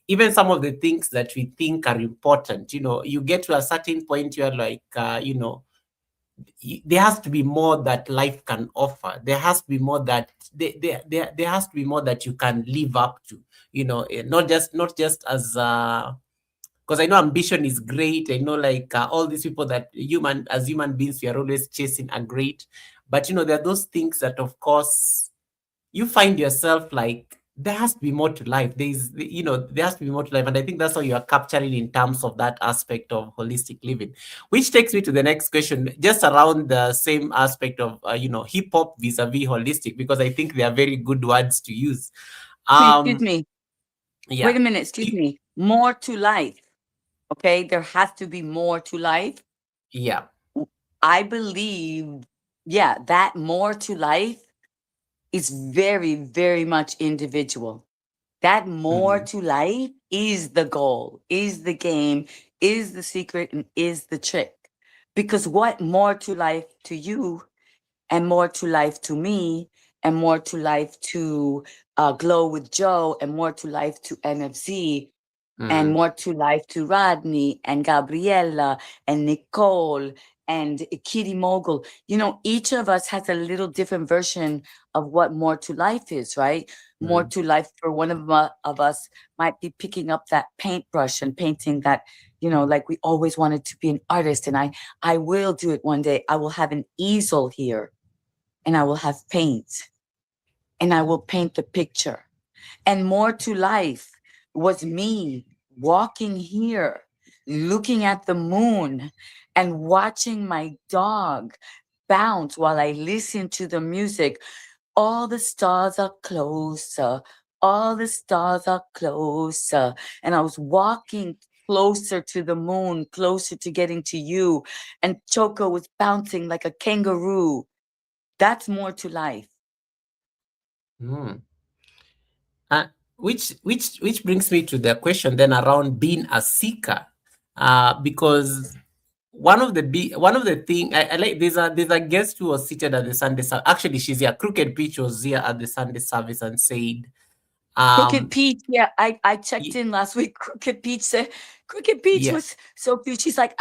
[SPEAKER 1] Even some of the things that we think are important, you get to a certain point, you're like, there has to be more that life can offer. There has to be more that there has to be more that you can live up to, not just as because I know ambition is great. I know, like, all these people that as human beings, we are always chasing are great. But there are those things that, of course, you find yourself like there has to be more to life. There has to be more to life. And I think that's how you are capturing in terms of that aspect of holistic living. Which takes me to the next question, just around the same aspect of, hip hop vis-a-vis holistic, because I think they are very good words to use.
[SPEAKER 2] Excuse
[SPEAKER 1] Um,
[SPEAKER 2] me.
[SPEAKER 1] yeah.
[SPEAKER 2] Wait a minute. Excuse me. More to life. Okay. There has to be more to life.
[SPEAKER 1] Yeah.
[SPEAKER 2] I believe, yeah, that more to life is very, very much individual. That more
[SPEAKER 1] Mm,
[SPEAKER 2] to life is the goal, is the game, is the secret, and is the trick. Because what more to life to you, and more to life to me, and more to life to Glow with Joe, and more to life to NFZ, and
[SPEAKER 1] mm,
[SPEAKER 2] more to life to Rodney and Gabriella and Nicole and Kitty Mogul. Each of us has a little different version of what more to life is, right? More
[SPEAKER 1] mm,
[SPEAKER 2] to life for one of us might be picking up that paintbrush and painting that, like we always wanted to be an artist. And I will do it one day. I will have an easel here and I will have paint and I will paint the picture. And more to life was me walking here, looking at the moon and watching my dog bounce while I listened to the music. All the stars are closer. All the stars are closer. And I was walking closer to the moon, closer to getting to you. And Choco was bouncing like a kangaroo. That's more to life.
[SPEAKER 1] mm. Uh, which brings me to the question then around being a seeker, because one of the thing I like, there's a guest who was seated at the Sunday service. Actually, she's here. Crooked Peach was here at the Sunday service and said,
[SPEAKER 2] Crooked
[SPEAKER 1] um,
[SPEAKER 2] Peach, yeah, I checked
[SPEAKER 1] y-
[SPEAKER 2] in last week. Crooked Peach said, Crooked Peach
[SPEAKER 1] yeah,
[SPEAKER 2] was so cute. She's like,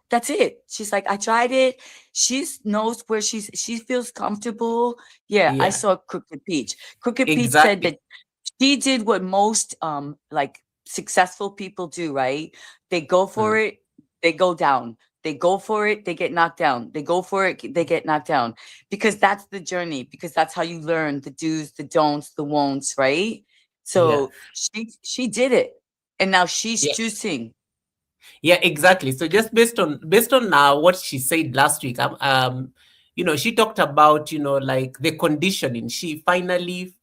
[SPEAKER 2] that's it. She's like, I tried it. She knows where she feels comfortable. Yeah, I
[SPEAKER 1] yeah,
[SPEAKER 2] saw Crooked Peach. Crooked Peach said
[SPEAKER 1] exactly.
[SPEAKER 2] that she did what most like successful people do, right? They go for
[SPEAKER 1] Mm,
[SPEAKER 2] it, they go down. They go for it, they get knocked down. They go for it, they get knocked down. Because that's the journey, because that's how you learn the do's, the don'ts, the won'ts, right?
[SPEAKER 1] yeah,
[SPEAKER 2] So she did it. And now she's
[SPEAKER 1] yeah.
[SPEAKER 2] choosing.
[SPEAKER 1] Yeah, exactly. So just based on what she said last week, she talked about, like the conditioning. She finally,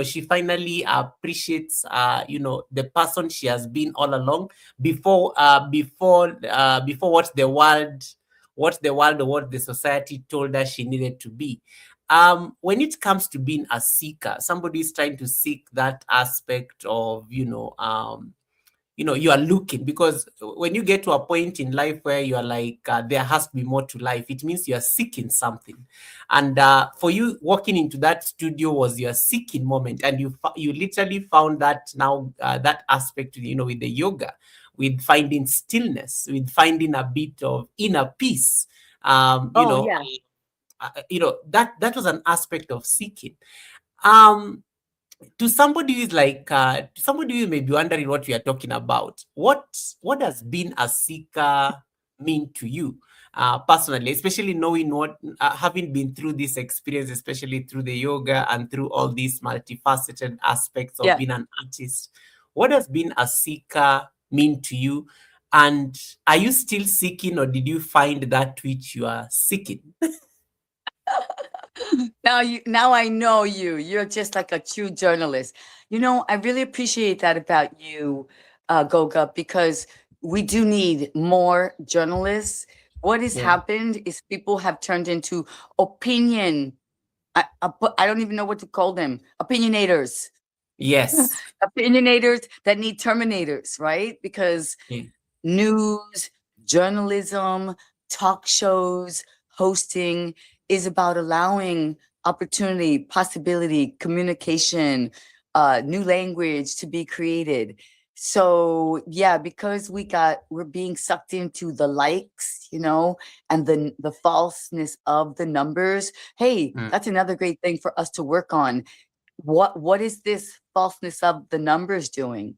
[SPEAKER 1] she finally appreciates, the person she has been all along, before what the society told her she needed to be. When it comes to being a seeker, somebody is trying to seek that aspect of, you are looking, because when you get to a point in life where you are like, there has to be more to life, it means you are seeking something. And for you, walking into that studio was your seeking moment, and you literally found that now, that aspect, with the yoga, with finding stillness, with finding a bit of inner peace.
[SPEAKER 2] Oh yeah.
[SPEAKER 1] That was an aspect of seeking. um to somebody who is like, to somebody who may be wondering what we are talking about, what does being a seeker mean to you, personally, especially knowing what, having been through this experience, especially through the yoga and through all these multifaceted aspects of
[SPEAKER 2] Yeah.
[SPEAKER 1] being an artist? What does being a seeker mean to you? And are you still seeking, or did you find that which you are seeking?
[SPEAKER 2] Now I know you. You're just like a true journalist. I really appreciate that about you, Goga, because we do need more journalists. What has
[SPEAKER 1] Yeah.
[SPEAKER 2] happened is people have turned into opinion. I don't even know what to call them. Opinionators.
[SPEAKER 1] Yes.
[SPEAKER 2] Opinionators that need terminators, right? Because
[SPEAKER 1] Yeah.
[SPEAKER 2] news, journalism, talk shows, hosting is about allowing opportunity, possibility, communication, new language to be created. So yeah, because we're being sucked into the likes, and the falseness of the numbers. Hey,
[SPEAKER 1] Mm.
[SPEAKER 2] that's another great thing for us to work on. What is this falseness of the numbers doing?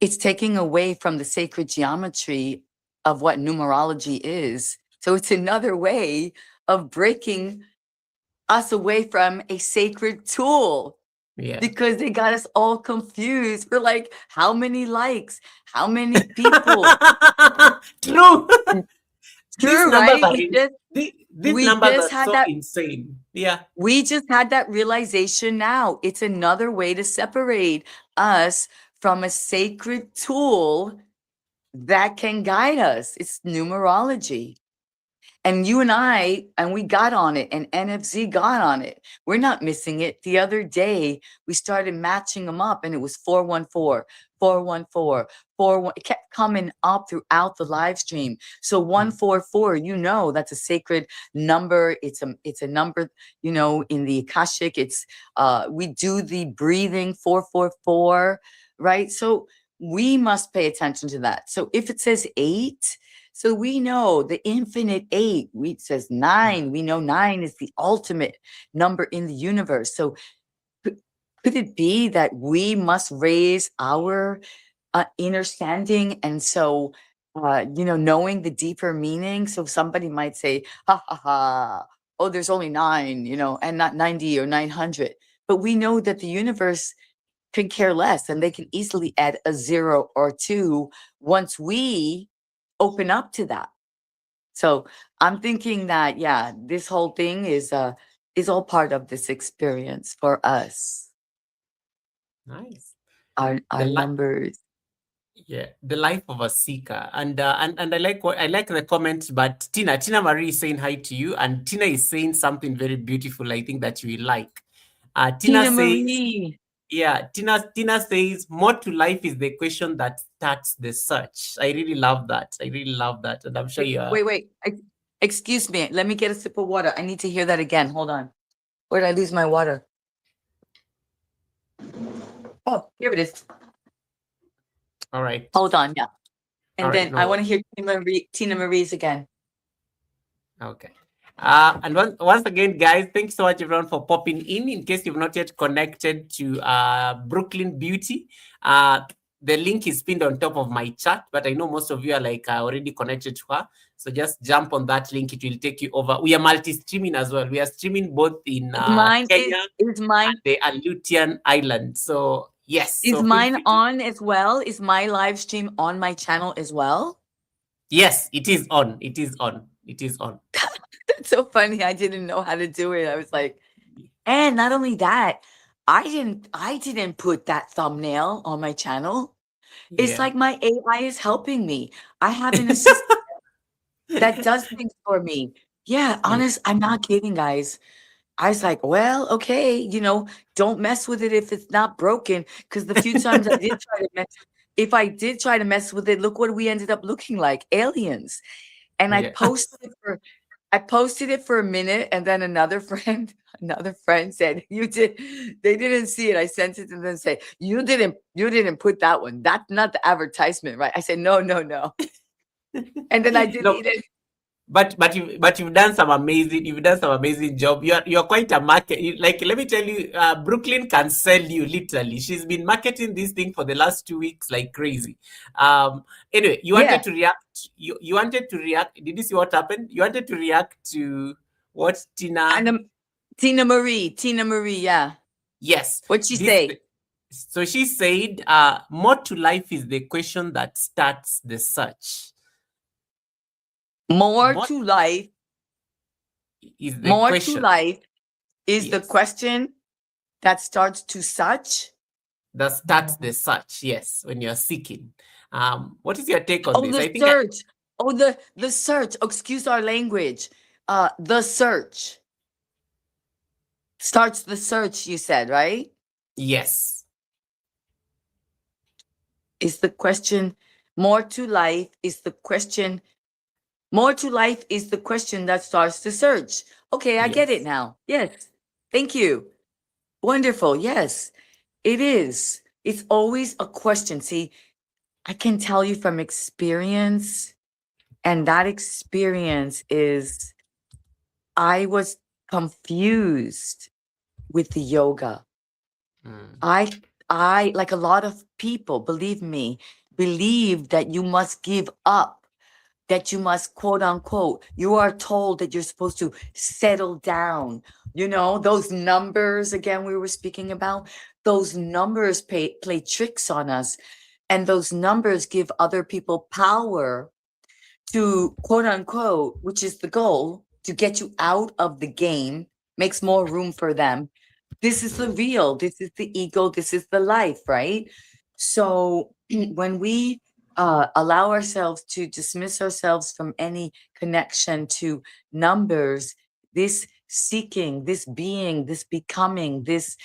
[SPEAKER 2] It's taking away from the sacred geometry of what numerology is. So it's another way of breaking us away from a sacred tool,
[SPEAKER 1] Yeah.
[SPEAKER 2] because they got us all confused. We're like, how many likes? How many people?
[SPEAKER 1] True. These
[SPEAKER 2] True,
[SPEAKER 1] numbers
[SPEAKER 2] right?
[SPEAKER 1] are these
[SPEAKER 2] We
[SPEAKER 1] numbers
[SPEAKER 2] just
[SPEAKER 1] are
[SPEAKER 2] had
[SPEAKER 1] so
[SPEAKER 2] that
[SPEAKER 1] insane. Yeah.
[SPEAKER 2] we just had that realization now. It's another way to separate us from a sacred tool that can guide us. It's numerology. And you and we got on it, and NFZ got on it. We're not missing it. The other day, we started matching them up, and it was 414, 414, 41. It kept coming up throughout the live stream. So 144, that's a sacred number. It's a number, in the Akashic. It's we do the breathing 444, right? So we must pay attention to that. So if it says 8, so we know the infinite 8. It says 9. We know 9 is the ultimate number in the universe. So could it be that we must raise our understanding? And so, knowing the deeper meaning. So somebody might say, ha ha ha, oh, there's only 9, and not 90 or 900. But we know that the universe can care less, and they can easily add a 0 or 2 once we open up to that. So I'm thinking that, yeah, this whole thing is all part of this experience for us.
[SPEAKER 1] Nice. The
[SPEAKER 2] Our numbers.
[SPEAKER 1] Yeah, the life of a seeker. And I like the comment, but Tina Marie is saying hi to you, and Tina is saying something very beautiful, I think, that you will like. Tina
[SPEAKER 2] Tina
[SPEAKER 1] says,
[SPEAKER 2] Marie.
[SPEAKER 1] yeah, Tina says, more to life is the question that starts the search. I really love that. I really love that. And I'm sure
[SPEAKER 2] Wait,
[SPEAKER 1] you are.
[SPEAKER 2] wait, wait. Excuse me. Let me get a sip of water. I need to hear that again. Hold on. Where did I lose my water? Oh, here it is.
[SPEAKER 1] All right.
[SPEAKER 2] Hold on. Yeah.
[SPEAKER 1] All
[SPEAKER 2] And
[SPEAKER 1] right.
[SPEAKER 2] then I
[SPEAKER 1] No.
[SPEAKER 2] want to hear Tina Marie's again.
[SPEAKER 1] Okay. And once again, guys, thanks so much, everyone, for popping in. In case you've not yet connected to Brooklyn Beauty, the link is pinned on top of my chat, but I know most of you are like already connected to her. So just jump on that link. It will take you over. We are multi-streaming as well. We are streaming both in Kenya
[SPEAKER 2] Is mine
[SPEAKER 1] and the Aleutian Island. So yes,
[SPEAKER 2] is
[SPEAKER 1] so feel
[SPEAKER 2] mine
[SPEAKER 1] free to.
[SPEAKER 2] on as well? Is my live stream on my channel as well?
[SPEAKER 1] Yes, it is on. It is on. It is on.
[SPEAKER 2] That's so funny. I didn't know how to do it. I was like, and not only that, I didn't put that thumbnail on my channel. It's
[SPEAKER 1] Yeah.
[SPEAKER 2] like my AI is helping me. I have an assistant that does things for me. Yeah,
[SPEAKER 1] Yeah.
[SPEAKER 2] honest, I'm not kidding, guys. I was like, well, okay, don't mess with it if it's not broken. Because the few times I did try to mess, if I did try to mess with it, look what we ended up looking like, aliens. And
[SPEAKER 1] Yeah.
[SPEAKER 2] I posted it for a minute, and then another friend said, they didn't see it. I sent it and then say, you didn't put that one. That's not the advertisement, right? I said, no, no, no. And then I
[SPEAKER 1] No,
[SPEAKER 2] deleted.
[SPEAKER 1] but you've done some amazing job. You're quite a market. Like, let me tell you, Brooklyn can sell you literally. She's been marketing this thing for the last 2 weeks like crazy. Anyway, you
[SPEAKER 2] Yeah.
[SPEAKER 1] wanted to react. You wanted to react. Did you see what happened? You wanted to react to what
[SPEAKER 2] And
[SPEAKER 1] Tina?
[SPEAKER 2] Tina Marie, yeah.
[SPEAKER 1] Yes,
[SPEAKER 2] What'd she
[SPEAKER 1] this.
[SPEAKER 2] say?
[SPEAKER 1] So she said, "More to life is the question that starts the search.
[SPEAKER 2] More
[SPEAKER 1] More
[SPEAKER 2] to life,
[SPEAKER 1] is the
[SPEAKER 2] more to
[SPEAKER 1] question."
[SPEAKER 2] life is the
[SPEAKER 1] Yes.
[SPEAKER 2] question that starts to such.
[SPEAKER 1] That starts the search, yes, when you're seeking. What is your take on
[SPEAKER 2] Oh,
[SPEAKER 1] this?
[SPEAKER 2] the
[SPEAKER 1] I think
[SPEAKER 2] search. Oh, the search. Oh, excuse our language. The search starts the search, you said, right?
[SPEAKER 1] yes.
[SPEAKER 2] Is the question more to life is the question more to life is the question that starts the search. Okay, I get it
[SPEAKER 1] Yes.
[SPEAKER 2] now. Yes. Thank you. Wonderful. Yes, it is. It's always a question. See, I can tell you from experience, and that experience is I was confused with the yoga.
[SPEAKER 1] Mm,
[SPEAKER 2] I like a lot of people, believe me, believe that you must give up, that you must quote unquote, you are told that you're supposed to settle down. Those numbers again we were speaking about, those numbers play tricks on us, and those numbers give other people power to quote unquote, which is the goal, to get you out of the game, makes more room for them. This is the
[SPEAKER 1] mm,
[SPEAKER 2] real, this is the ego, this is the life, right? So when we allow ourselves to dismiss ourselves from any connection to numbers, this seeking, this being, this becoming, this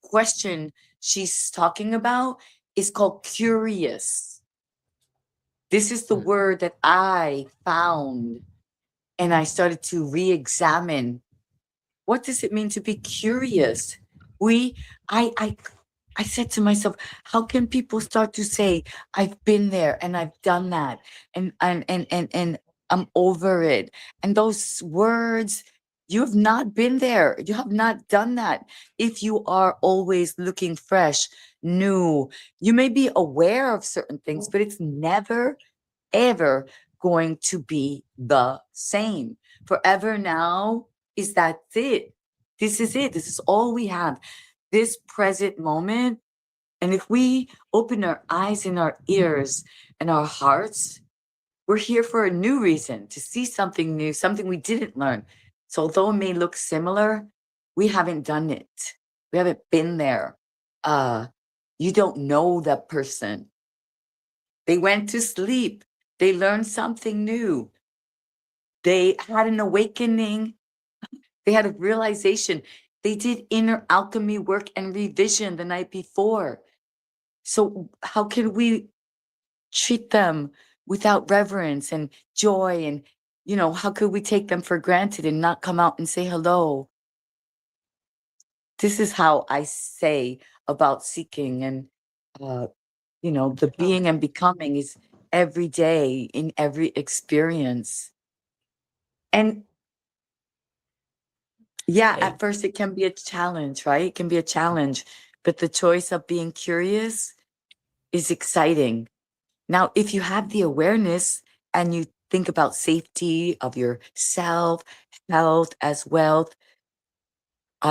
[SPEAKER 2] question she's talking about is called curious. This is the
[SPEAKER 1] mm,
[SPEAKER 2] word that I found, and I started to re-examine, what does it mean to be curious? We I said to myself, how can people start to say, I've been there and I've done that, and I'm over it. And those words, you have not been there. You have not done that. If you are always looking fresh, new, you may be aware of certain things, but it's never ever going to be the same. Forever now is that it. This is it. This is all we have. This present moment. And if we open our eyes and our ears and our hearts, we're here for a new reason, to see something new, something we didn't learn. So although it may look similar, we haven't done it. We haven't been there. Uh, you don't know that person. They went to sleep. They learned something new. They had an awakening. They had a realization. They did inner alchemy work and revision the night before. So, how can we treat them without reverence and joy? And, how could we take them for granted and not come out and say hello? This is how I say about seeking, and, uh, the
[SPEAKER 1] oh,
[SPEAKER 2] being and becoming is every day in every experience. And yeah,
[SPEAKER 1] I,
[SPEAKER 2] at first it can be a challenge, right? It can be a challenge, but the choice of being curious is exciting. Now, if you have the awareness and you think about safety of yourself, health as wealth,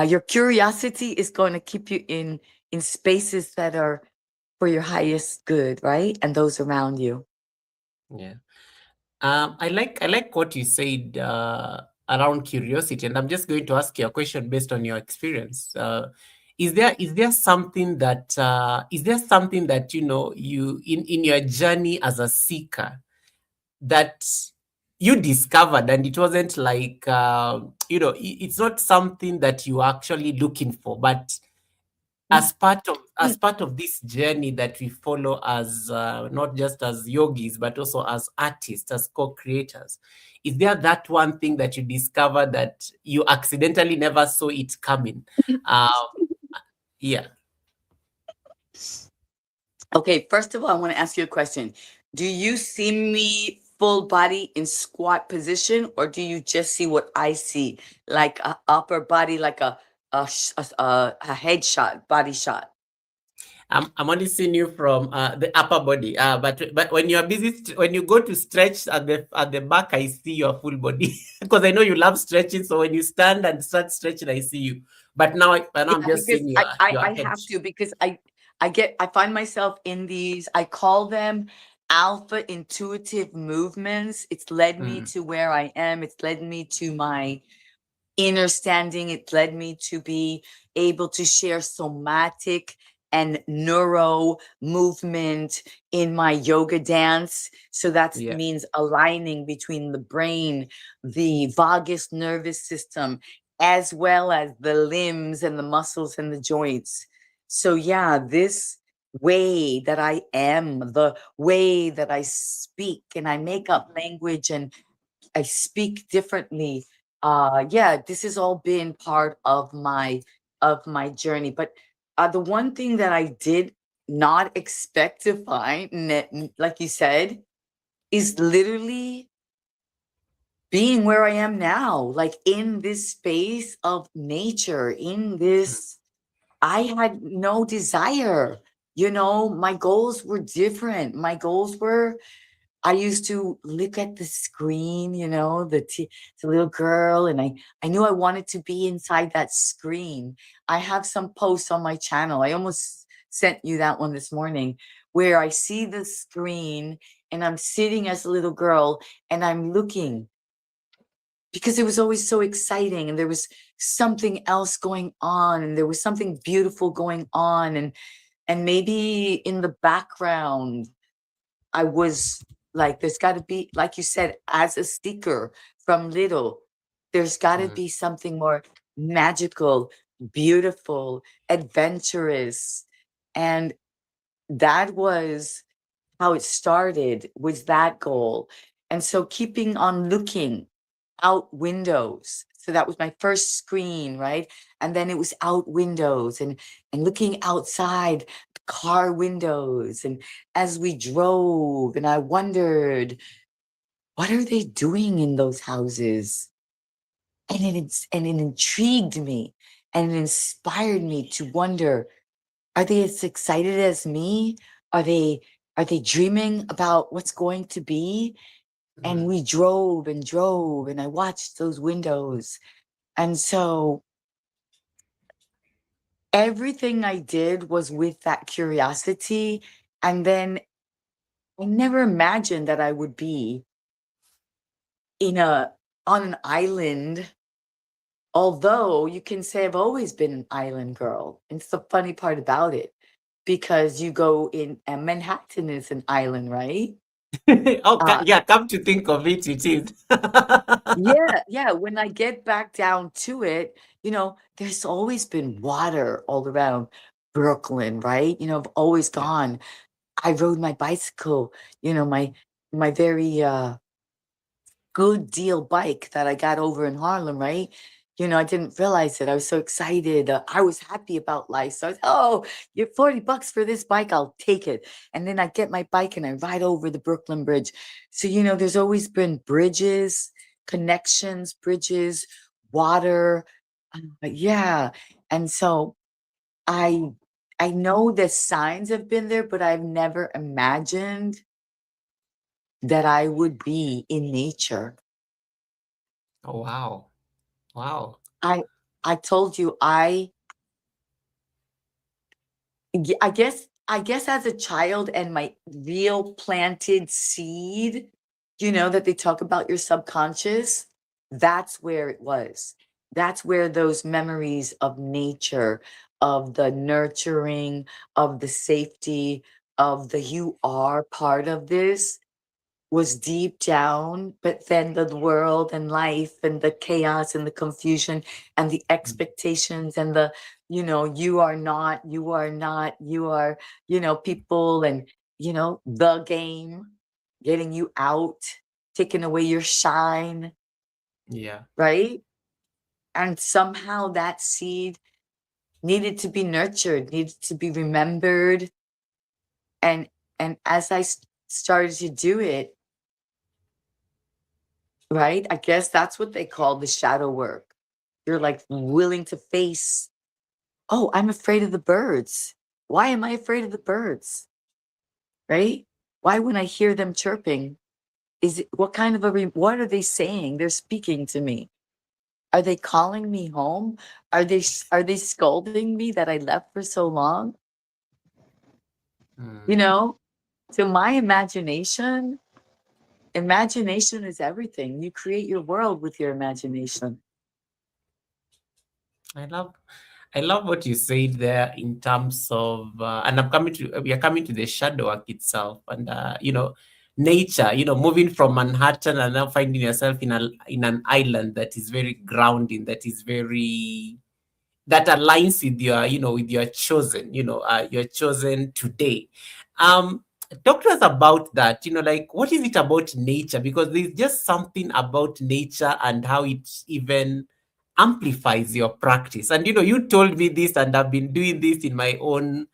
[SPEAKER 2] your curiosity is going to keep you in spaces that are for your highest good, right? And those around you.
[SPEAKER 1] yeah. I like what you said around curiosity, and I'm just going to ask you a question based on your experience. Is there something that you know, you in your journey as a seeker, that you discovered, and it wasn't like you know, it's not something that you are actually looking for, but as part of this journey that we follow as not just as yogis but also as artists, as co-creators, is there that one thing that you discover that you accidentally never saw it coming? uh, yeah.
[SPEAKER 2] Okay, first of all, I want to ask you a question. Do you see me full body in squat position, or do you just see what I see, like a upper body, like a head shot, body shot?
[SPEAKER 1] I'm only seeing you from the upper body, but when you are busy, when you go to stretch at the back, I see your full body because I know you love stretching. So when you stand and start stretching, I see you. But now I'm
[SPEAKER 2] Yeah,
[SPEAKER 1] just
[SPEAKER 2] because
[SPEAKER 1] seeing your
[SPEAKER 2] I
[SPEAKER 1] head.
[SPEAKER 2] have to, because I find myself in these, I call them alpha intuitive movements. It's led me
[SPEAKER 1] Mm,
[SPEAKER 2] to where I am. It's led me to my inner standing. It led me to be able to share somatic and neuro movement in my yoga dance. So that
[SPEAKER 1] yeah.
[SPEAKER 2] means aligning between the brain, the vagus nervous system, as well as the limbs and the muscles and the joints. So yeah, this way that I am, the way that I speak, and I make up language and I speak differently. Yeah, this has all been part of my journey. But the one thing that I did not expect to find, like you said, is literally being where I am now, like in this space of nature, in
[SPEAKER 1] Mm,
[SPEAKER 2] this, I had no desire. You know, my goals were different. My goals were, I used to look at the screen, you know, the little girl, and I knew I wanted to be inside that screen. I have some posts on my channel. I almost sent you that one this morning, where I see the screen and I'm sitting as a little girl and I'm looking, because it was always so exciting and there was something else going on and there was something beautiful going on, and maybe in the background I was like, there's got to be, like you said, as a seeker from little, there's got to
[SPEAKER 1] mm,
[SPEAKER 2] be something more magical, beautiful, adventurous. And that was how it started, was that goal. And so keeping on looking out windows. So that was my first screen, right? And then it was out windows and looking outside car windows. And as we drove, and I wondered, what are they doing in those houses? And it intrigued me and it inspired me to wonder, are they as excited as me? Are they are they dreaming about what's going to be? And
[SPEAKER 1] mm.
[SPEAKER 2] we drove and drove, and I watched those windows. And so everything I did was with that curiosity. And then I never imagined that I would be in a on an island. Although you can say I've always been an island girl. It's the funny part about it, because you go in, and Manhattan is an island, right? Uh,
[SPEAKER 1] Yeah, come to think of it, it is.
[SPEAKER 2] yeah, yeah. When I get back down to it, there's always been water all around Brooklyn, right? I've always
[SPEAKER 1] Yeah.
[SPEAKER 2] gone. I rode my bicycle, my very good deal bike that I got over in Harlem, right? I didn't realize it. I was so excited. I was happy about life. So I was, oh, you're $40 for this bike. I'll take it. And then I get my bike and I ride over the Brooklyn Bridge. So, there's always been bridges, connections, bridges, water. Yeah. And so I I know the signs have been there, but I've never imagined that I would be in nature.
[SPEAKER 1] Oh, wow. Wow.
[SPEAKER 2] I I told you I guess as a child, and my real planted seed, that they talk about your subconscious. That's where it was. That's where those memories of nature, of the nurturing, of the safety, of the you are part of this was deep down, but then the world and life and the chaos and the confusion and the expectations and the, you are not, you are not, you are, people and, the game getting you out, taking away your shine,
[SPEAKER 1] Yeah.
[SPEAKER 2] right? And somehow that seed needed to be nurtured, needed to be remembered. And as I started to do it, right? I guess that's what they call the shadow work. You're like willing to face, oh, I'm afraid of the birds. Why am I afraid of the birds? Right? Why when I hear them chirping, is it what kind of what are they saying? They're speaking to me. Are they calling me home? Are they scolding me that I left for so long? You
[SPEAKER 1] Mm.
[SPEAKER 2] know, to my imagination is everything. You create your world with your imagination.
[SPEAKER 1] I love I love what you said there in terms of, and we are coming to the shadow work itself, and nature. Moving from Manhattan and now finding yourself in an island that is very grounding, that aligns with your chosen, your chosen today. Um, Talk to us about that. Like, what is it about nature? Because there's just something about nature and how it even amplifies your practice. And you told me this, and I've been doing this in my own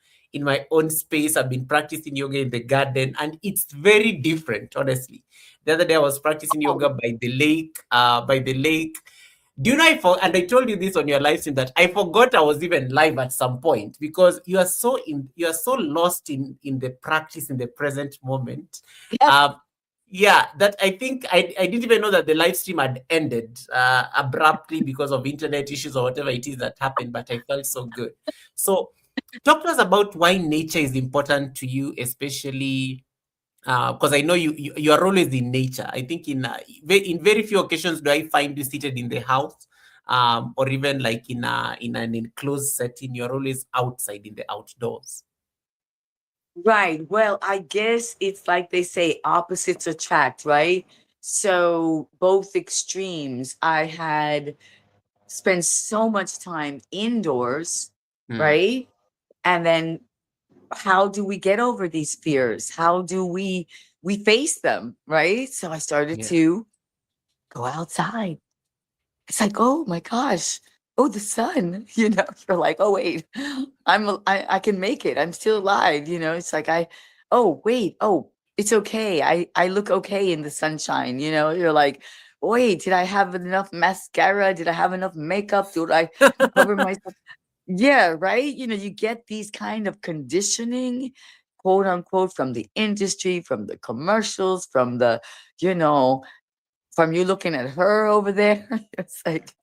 [SPEAKER 1] space. I've been practicing yoga in the garden, and it's very different, honestly. The other day I was practicing yoga
[SPEAKER 2] Oh,
[SPEAKER 1] by the lake. Do you know and I told you this on your live stream that I forgot I was even live at some point, because you are so lost in the practice in the present moment.
[SPEAKER 2] yes.
[SPEAKER 1] Um, yeah, that I think I didn't even know that the live stream had ended abruptly because of internet issues or whatever it is that happened, but I felt so good. So talk to us about why nature is important to you, especially because I know you are always in nature. I think in very few occasions do I find you seated in the house, or even like in an enclosed setting. You are always outside in the outdoors.
[SPEAKER 2] Right. Well, I guess it's like they say opposites attract, right? So both extremes. I had spent so much time indoors,
[SPEAKER 1] Mm,
[SPEAKER 2] right? And then how do we get over these fears? How do we face them, right? So I started
[SPEAKER 1] yeah.
[SPEAKER 2] to go outside. It's like, oh my gosh, oh the sun, you're like, oh wait, I can make it. I'm still alive, It's like oh wait, oh it's okay. I look okay in the sunshine, You're like, wait, did I have enough mascara? Did I have enough makeup? Did I cover myself? Yeah, right. You get these kind of conditioning, quote unquote, from the industry, from the commercials, you know, from you looking at her over there. It's like,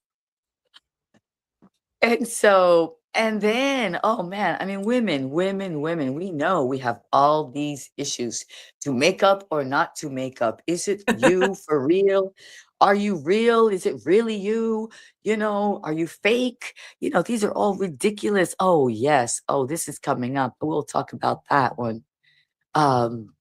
[SPEAKER 2] and so, and then, oh man, I mean, women, we know we have all these issues to make up or not to make up. Is it you for real? Are you real? Is it really you? Are you fake? These are all ridiculous. Oh, yes. Oh, this is coming up. We'll talk about that one. Um,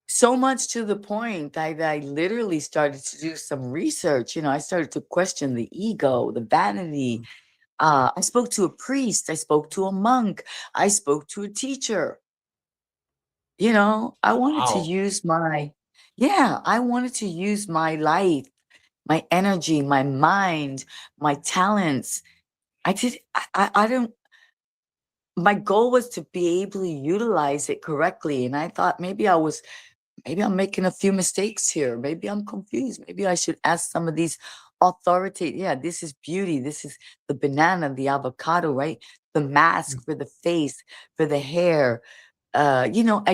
[SPEAKER 2] so much to the point that I literally started to do some research. I started to question the ego, the vanity, I spoke to a priest, I spoke to a monk, I spoke to a teacher. I wanted to
[SPEAKER 1] Wow.
[SPEAKER 2] use I wanted to use my life, my energy, my mind, my talents. I don't, my goal was to be able to utilize it correctly. And I thought maybe I'm making a few mistakes here. Maybe I'm confused. Maybe I should ask some of these authority. Yeah, this is beauty. This is the banana, the avocado, right? The mask for the face, for the hair. I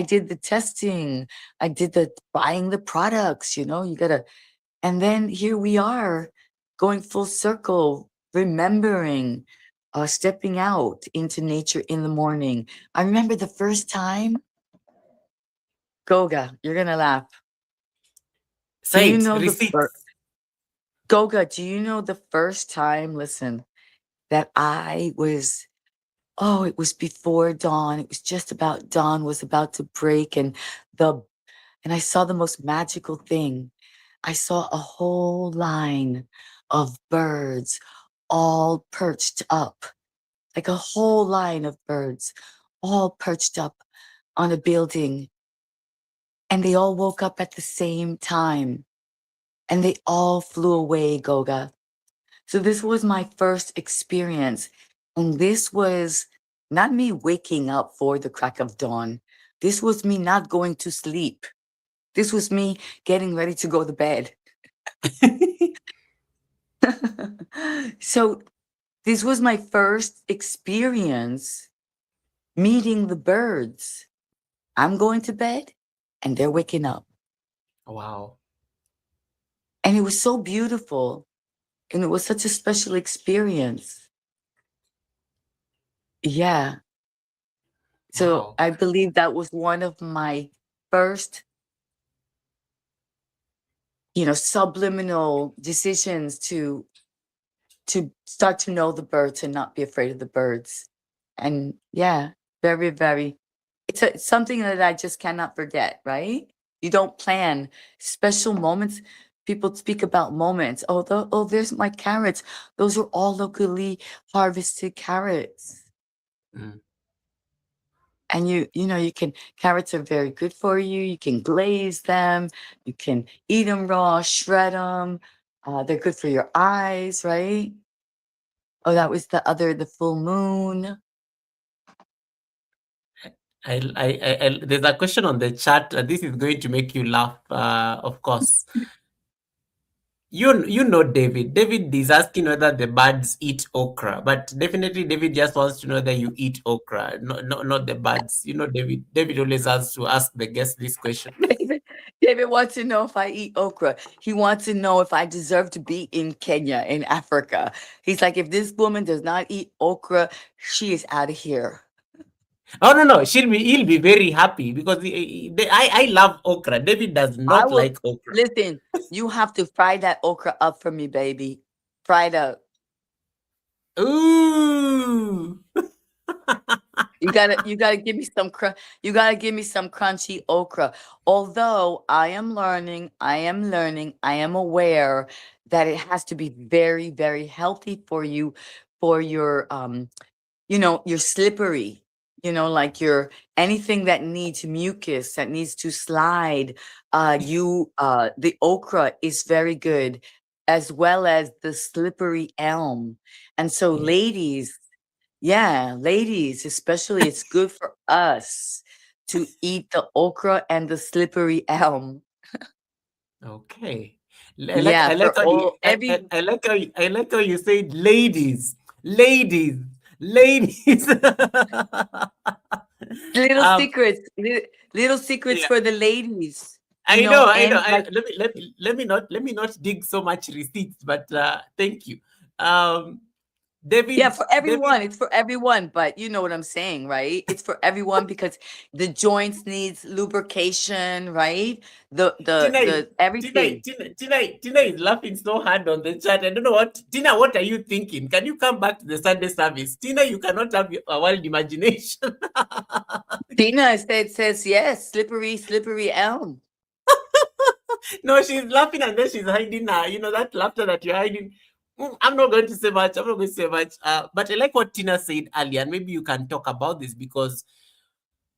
[SPEAKER 2] did the testing. I did the buying the products, you gotta, and then here we are going full circle, remembering, stepping out into nature in the morning. I remember the first time, Goga, you're gonna laugh. Do
[SPEAKER 1] Say
[SPEAKER 2] you
[SPEAKER 1] it.
[SPEAKER 2] know the bird?
[SPEAKER 1] Receipts.
[SPEAKER 2] Goga, do you know the first time, listen, that it was before dawn. It was just about dawn was about to break the and I saw the most magical thing. I saw a whole line of birds all perched up, like a whole line of birds all perched up on a building. And they all woke up at the same time and they all flew away, Goga. So this was my first experience. And this was not me waking up for the crack of dawn. This was me not going to sleep. This was me getting ready to go to bed. So this was my first experience meeting the birds. I'm going to bed and they're waking up.
[SPEAKER 1] Wow.
[SPEAKER 2] And it was so beautiful. And it was such a special experience. Yeah. So
[SPEAKER 1] Wow.
[SPEAKER 2] I believe that was one of my first, subliminal decisions to start to know the birds and not be afraid of the birds. And yeah, very, very, it's something that I just cannot forget, right? You don't plan special moments. People speak about moments. Oh, there's my carrots. Those are all locally harvested carrots.
[SPEAKER 1] Mm.
[SPEAKER 2] And you can, carrots are very good for you. You can glaze them. You can eat them raw, shred them. They're good for your eyes, right? Oh, that was the full moon.
[SPEAKER 1] There's a question on the chat. This is going to make you laugh, of course. You know David. David is asking whether the birds eat okra, but definitely David just wants to know that you eat okra, not the birds. You know, David. David always has to ask the guest this question.
[SPEAKER 2] David wants to know if I eat okra. He wants to know if I deserve to be in Kenya, in Africa. He's like, if this woman does not eat okra, she is out of here.
[SPEAKER 1] Oh no, he'll be very happy because I love okra. David does
[SPEAKER 2] I
[SPEAKER 1] not
[SPEAKER 2] will
[SPEAKER 1] like okra.
[SPEAKER 2] listen. You have to fry that okra up for me, baby. Fry it up.
[SPEAKER 1] Ooh.
[SPEAKER 2] You gotta give me some you gotta give me some crunchy okra. Although I am learning, I am aware that it has to be very, very healthy for you, for your you're slippery, like your anything that needs mucus, that needs to slide. The okra is very good, as well as the slippery elm. And so
[SPEAKER 1] Yeah.
[SPEAKER 2] ladies, yeah, ladies, especially, it's good for us to eat the okra and the slippery elm.
[SPEAKER 1] Okay.
[SPEAKER 2] Yeah,
[SPEAKER 1] I like
[SPEAKER 2] for
[SPEAKER 1] how you
[SPEAKER 2] all every
[SPEAKER 1] I like how you said ladies, ladies, ladies.
[SPEAKER 2] little
[SPEAKER 1] um
[SPEAKER 2] secrets, little secrets
[SPEAKER 1] yeah,
[SPEAKER 2] for the ladies,
[SPEAKER 1] I know,
[SPEAKER 2] and like,
[SPEAKER 1] let me not dig so much receipts, but thank you.
[SPEAKER 2] yeah,
[SPEAKER 1] David
[SPEAKER 2] for
[SPEAKER 1] David
[SPEAKER 2] everyone. It's for everyone, but you know what I'm saying, right? It's for everyone because the joints needs lubrication, right?
[SPEAKER 1] Tina is
[SPEAKER 2] Everything.
[SPEAKER 1] Tina is laughing so hard on the chat. I don't know what Tina, what are you thinking? Can you come back to the Sunday service? Tina, you cannot have a wild imagination.
[SPEAKER 2] Tina says yes, slippery, slippery elm.
[SPEAKER 1] No, she's laughing and then she's hiding her. You know that laughter that you're hiding. I'm not going to say much. I'm not going to say much. But I like what Tina said earlier, and maybe you can talk about this because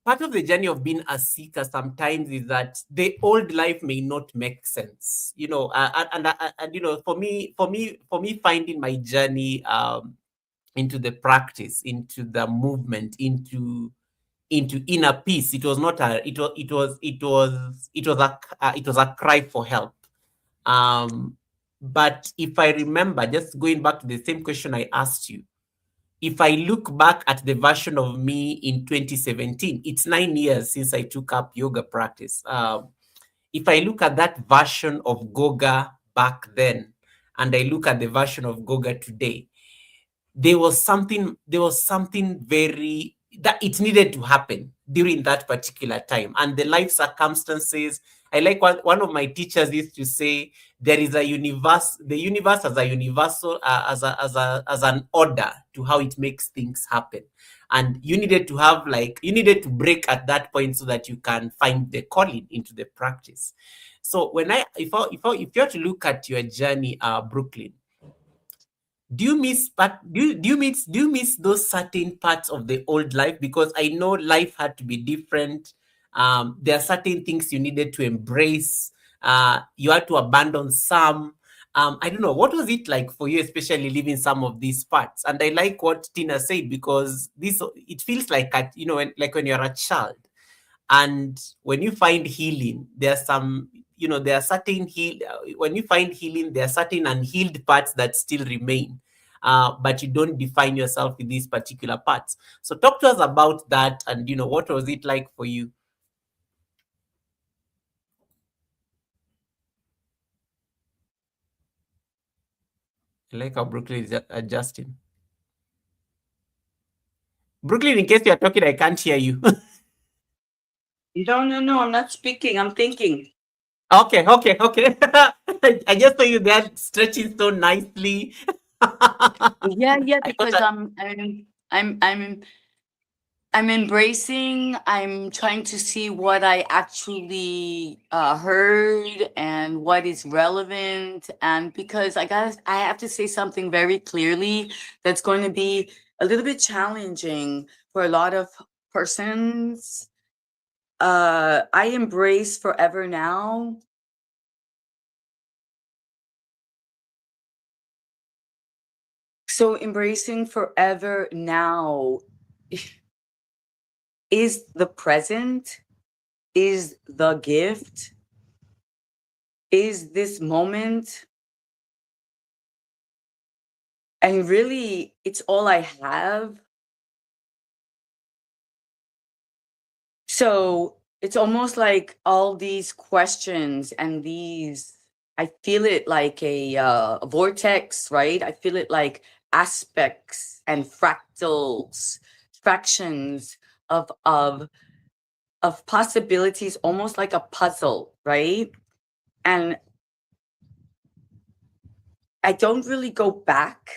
[SPEAKER 1] part of the journey of being a seeker sometimes is that the old life may not make sense. You know, and you know, for me, finding my journey into the practice, into the movement, into inner peace. It was not a. It was a cry for help. But if I remember, just going back to the same question I asked you, if I look back at the version of me in 2017, it's 9 years since I took up yoga practice. If I look at that version of Goga back then, and I look at the version of Goga today, there was something very that it needed to happen during that particular time, and the life circumstances I like one of my teachers used to say, there is a universe, the universe as a universal, as an order to how it makes things happen. And you needed to have, like, you needed to break at that point so that you can find the calling into the practice. So when if you have to look at your journey, Brooklyn, do you miss but do you miss those certain parts of the old life? Because I know life had to be different. There are certain things you needed to embrace. You had to abandon some. I don't know, what was it like for you, especially living some of these parts? And I like what Tina said, because this, it feels like like when you're a child, and when you find healing, there's some, there are certain when you find healing, there are certain unhealed parts that still remain, but you don't define yourself with these particular parts. So talk to us about that, and what was it like for you? I like how Brooklyn is adjusting. Brooklyn, in case you're talking, I can't hear you.
[SPEAKER 2] No, I'm not speaking. I'm thinking.
[SPEAKER 1] Okay, okay, okay. I just saw you there stretching so nicely.
[SPEAKER 2] Yeah,
[SPEAKER 1] I thought
[SPEAKER 2] because I'm embracing, I'm trying to see what I actually heard and what is relevant. And because I have to say something very clearly that's going to be a little bit challenging for a lot of persons. I embrace forever now. So embracing forever now is the present, is the gift, is this moment. And really, it's all I have. So it's almost like all these questions and I feel it like a vortex, right? I feel it like aspects and fractals, fractions of of of possibilities, almost like a puzzle, right? And I don't really go back,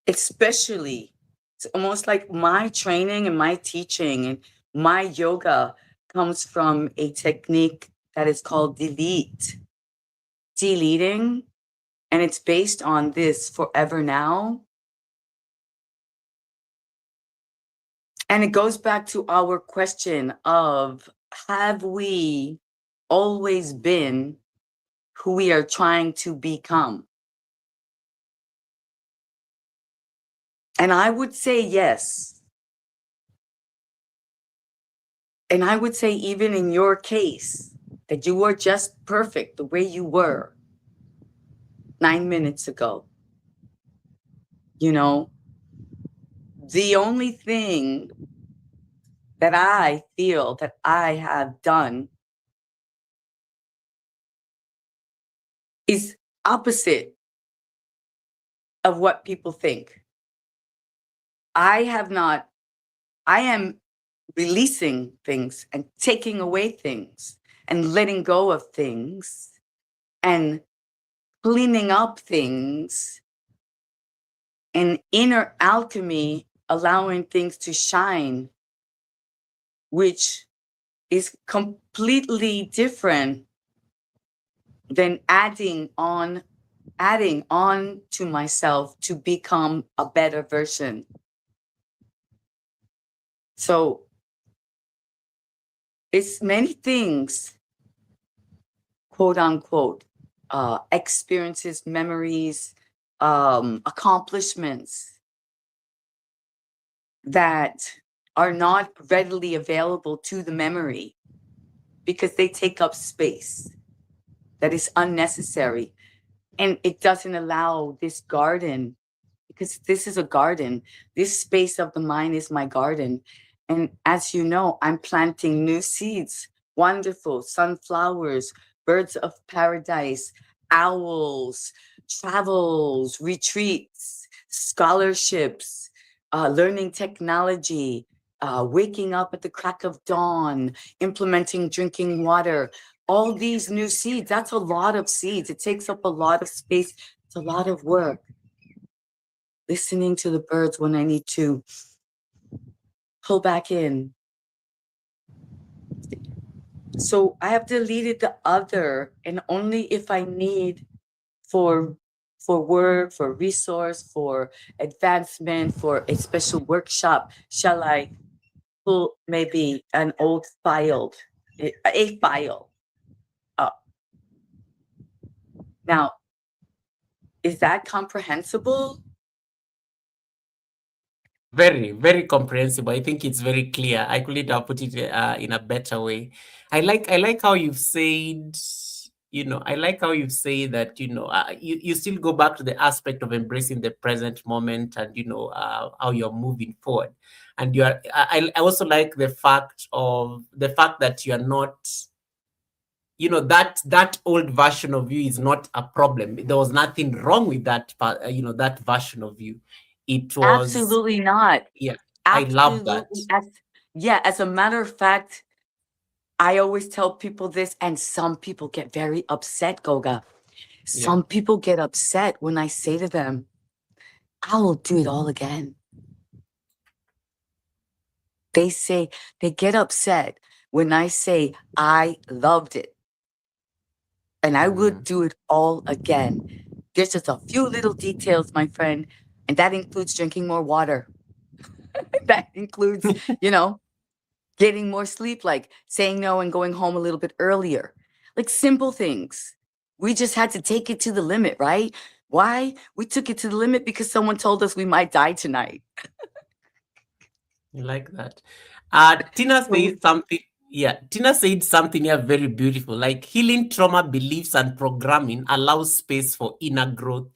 [SPEAKER 2] especially it's almost like my training and my teaching and my yoga comes from a technique that is called deleting, and it's based on this forever now. And it goes back to our question of, have we always been who we are trying to become? And I would say yes. And I would say, even in your case, that you were just perfect the way you were 9 minutes ago. You know, the only thing that I feel that I have done is opposite of what people think. I have not, I am releasing things and taking away things and letting go of things and cleaning up things and inner alchemy, allowing things to shine, which is completely different than adding on to myself to become a better version. So it's many things, quote unquote, experiences, memories, accomplishments that are not readily available to the memory because they take up space that is unnecessary. And it doesn't allow this garden, because this is a garden. This space of the mind is my garden. And as you know, I'm planting new seeds, wonderful sunflowers, birds of paradise, owls, travels, retreats, scholarships, learning technology, waking up at the crack of dawn, implementing drinking water, all these new seeds. That's a lot of seeds. It takes up a lot of space. It's a lot of work. Listening to the birds when I need to pull back in. So I have deleted the other, and only if I need for work, for resource, for advancement, for a special workshop, shall I pull maybe an old file, a file up. Now, is that comprehensible?
[SPEAKER 1] Very, very comprehensible. I think it's very clear. I couldn't have put it in a better way. I like how you've said, I like how you've said that, you still go back to the aspect of embracing the present moment and, how you're moving forward. And I also like the fact that you're not, that old version of you is not a problem. There was nothing wrong with that version of you. It was,
[SPEAKER 2] Absolutely not.
[SPEAKER 1] yeah, I love that.
[SPEAKER 2] Absolutely. As a matter of fact, I always tell people this, and some people get very upset, Goga. Some people get upset when I say to them, I will do it all again. They get upset when I say I loved it and I would do it all again. There's just a few little details, my friend, and that includes drinking more water. That includes, getting more sleep, like saying no and going home a little bit earlier. Like simple things. We just had to take it to the limit, right? Why? We took it to the limit because someone told us we might die tonight.
[SPEAKER 1] You like that. Tina said something. Yeah, Tina said something here very beautiful. Like healing trauma beliefs and programming allows space for inner growth.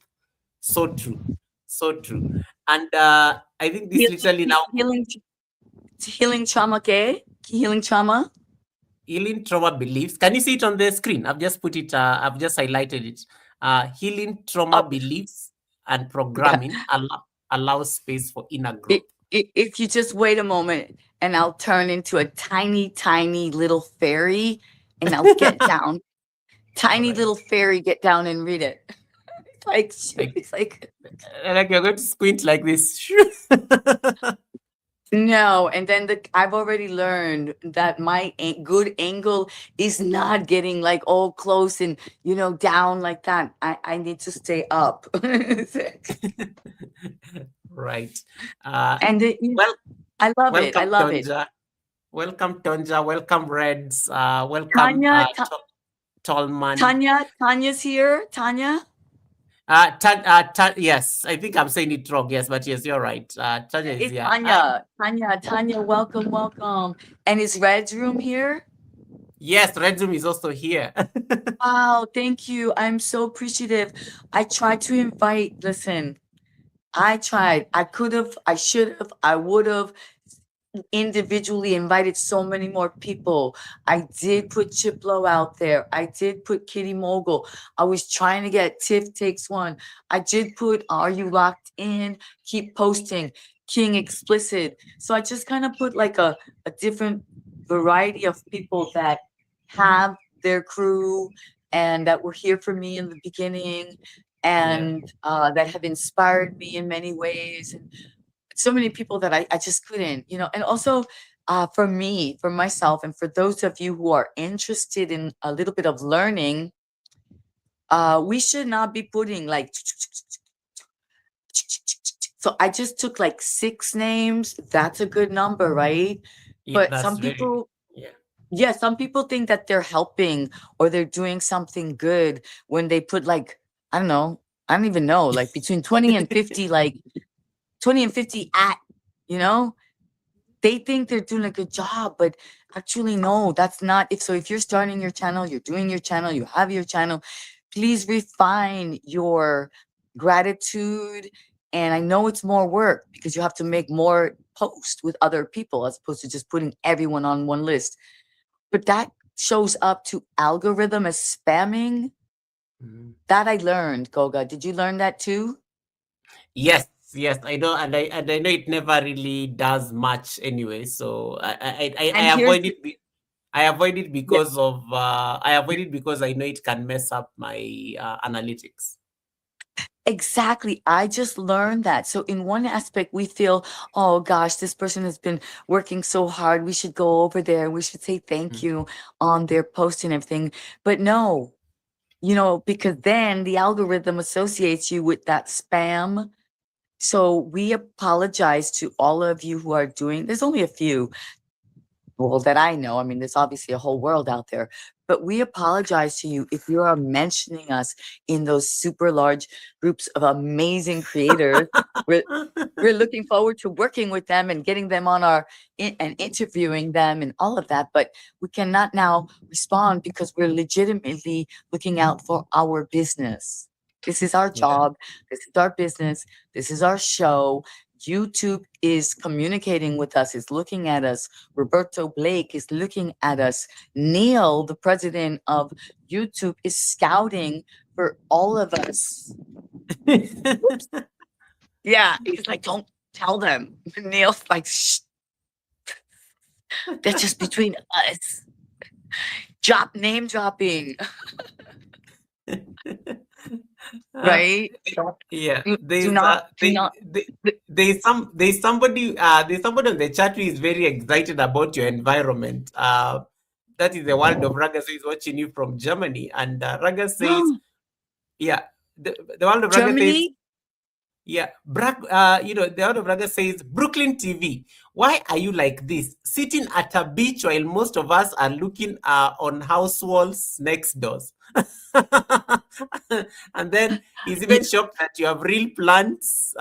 [SPEAKER 1] So true. So true. And I think this literally now
[SPEAKER 2] Healing trauma, okay? Healing trauma.
[SPEAKER 1] healing trauma beliefs. Can you see it on the screen? I've just put it, I've just highlighted it. Healing trauma beliefs and programming allows space for inner growth.
[SPEAKER 2] If you just wait a moment and I'll turn into a tiny, tiny little fairy and I'll get down. Tiny little fairy, get down and read it. It's like
[SPEAKER 1] you're going to squint like this.
[SPEAKER 2] No, and then I've already learned that my good angle is not getting like all close and down like that. I need to stay up.
[SPEAKER 1] Right.
[SPEAKER 2] And I love it. I love it.
[SPEAKER 1] Welcome, Tonja. Welcome, Reds. Welcome,
[SPEAKER 2] Tanya,
[SPEAKER 1] Tallman.
[SPEAKER 2] Tanya's here. Tanya.
[SPEAKER 1] Yes, I think I'm saying it wrong. Yes, but yes, you're right. Tanya is here.
[SPEAKER 2] Tanya, welcome. And is Red's room here?
[SPEAKER 1] Yes, Red's room is also here.
[SPEAKER 2] Wow, thank you. I'm so appreciative. I tried to invite, listen, I tried. I could have, I should have, I would have individually invited so many more people. I did put Chiplo out there. I did put Kitty Mogul. I was trying to get Tiff Takes One. I did put Are You Locked In? Keep Posting. King Explicit. So I just kind of put like a different variety of people that have their crew and that were here for me in the beginning and that have inspired me in many ways. And so many people that I just couldn't, and also for me, for myself, and for those of you who are interested in a little bit of learning, we should not be putting like, so I just took like 6 names. That's a good number, right? But some people, some people think that they're helping or they're doing something good when they put like, I don't even know, like between 20 and 50, like 20 and 50 at, they think they're doing a good job, but actually, no, that's not. If you're starting your channel, you're doing your channel, you have your channel, please refine your gratitude. And I know it's more work because you have to make more posts with other people as opposed to just putting everyone on one list. But that shows up to algorithm as spamming. That I learned, Goga. Did you learn that too?
[SPEAKER 1] Yes, yes, I know, and I know it never really does much anyway. So I
[SPEAKER 2] And here's
[SPEAKER 1] avoid it. I avoid it
[SPEAKER 2] yeah,
[SPEAKER 1] because of I avoid it because I know it can mess up my analytics.
[SPEAKER 2] exactly. I just learned that. So in one aspect, we feel, oh gosh, this person has been working so hard. We should go over there. We should say thank
[SPEAKER 1] Mm.
[SPEAKER 2] you on their post and everything. But no, because then the algorithm associates you with that spam. So we apologize to all of you who are doing, there's only a few, well, that I know. I mean, there's obviously a whole world out there, but we apologize to you if you are mentioning us in those super large groups of amazing creators. We're we're looking forward to working with them and getting them on and interviewing them and all of that. But we cannot now respond because we're legitimately looking out for our business. This is our
[SPEAKER 1] Yeah.
[SPEAKER 2] job. This is our business. This is our show. YouTube is communicating with us, is looking at us. Roberto Blake is looking at us. Neil, the president of YouTube, is scouting for all of us. Yeah, he's like, don't tell them. Neil's like, shh, that's just between us. Name dropping,
[SPEAKER 1] Uh,
[SPEAKER 2] right?
[SPEAKER 1] yeah,
[SPEAKER 2] Do not, do not.
[SPEAKER 1] there's somebody on the chat who is very excited about your environment. That is the world of Raga says watching you from Germany, and Raga says, yeah, the world of Raga says,
[SPEAKER 2] Germany?
[SPEAKER 1] yeah, the world of Raga says, Brooklyn TV, why are you like this, sitting at a beach while most of us are looking on house walls next doors? And then he's
[SPEAKER 2] Yeah,
[SPEAKER 1] even shocked that you have real plants.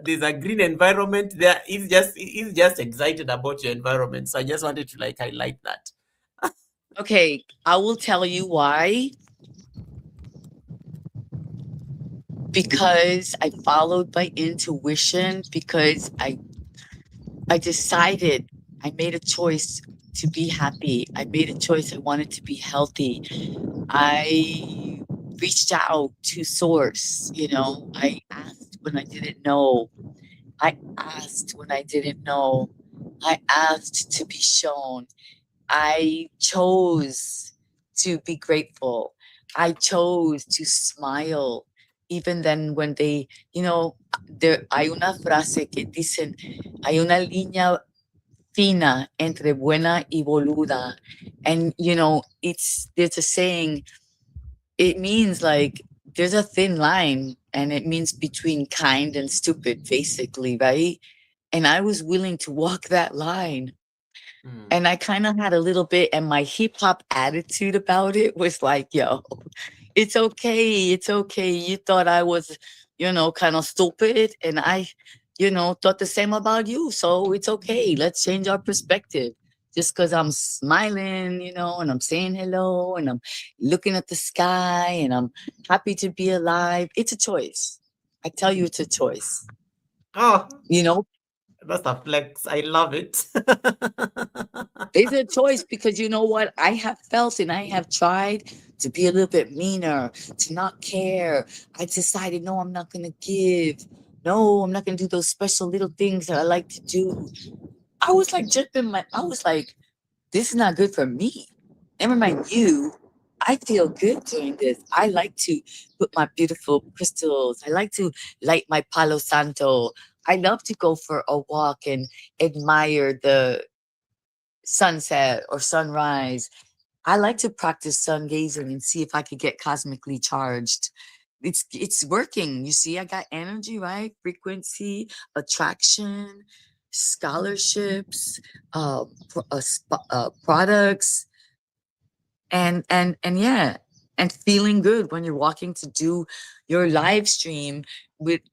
[SPEAKER 1] There's a green environment there. He's just excited about your environment. So I just wanted to like highlight that.
[SPEAKER 2] okay, I will tell you why. Because I followed my intuition, because I decided, I made a choice to be happy. I made a choice I wanted to be healthy. I reached out to source, I asked when I didn't know. I asked when I didn't know. I asked to be shown. I chose to be grateful. I chose to smile. Even then when there hay una frase que dicen, hay una línea fina entre buena y boluda. And there's a saying, it means like there's a thin line, and it means between kind and stupid, basically, right? And I was willing to walk that line.
[SPEAKER 1] Mm.
[SPEAKER 2] And I kind of had a little bit, and my hip hop attitude about it was like, yo, it's okay. It's okay. You thought I was, kind of stupid. And I, thought the same about you. So it's okay. Let's change our perspective. Just because I'm smiling, and I'm saying hello, and I'm looking at the sky, and I'm happy to be alive. It's a choice. I tell you, it's a choice.
[SPEAKER 1] Oh,
[SPEAKER 2] You know,
[SPEAKER 1] that's a flex. I love it.
[SPEAKER 2] It's a choice because you know what? I have felt and I have tried to be a little bit meaner, to not care. I decided, no, I'm not going to give. No, I'm not going to do those special little things that I like to do. I was like, I was like, this is not good for me. Never mind you. I feel good doing this. I like to put my beautiful crystals. I like to light my Palo Santo. I love to go for a walk and admire the sunset or sunrise. I like to practice sun gazing and see if I could get cosmically charged. It's working. You see, I got energy, right? Frequency, attraction, scholarships, products, and yeah, and feeling good when you're walking to do your live stream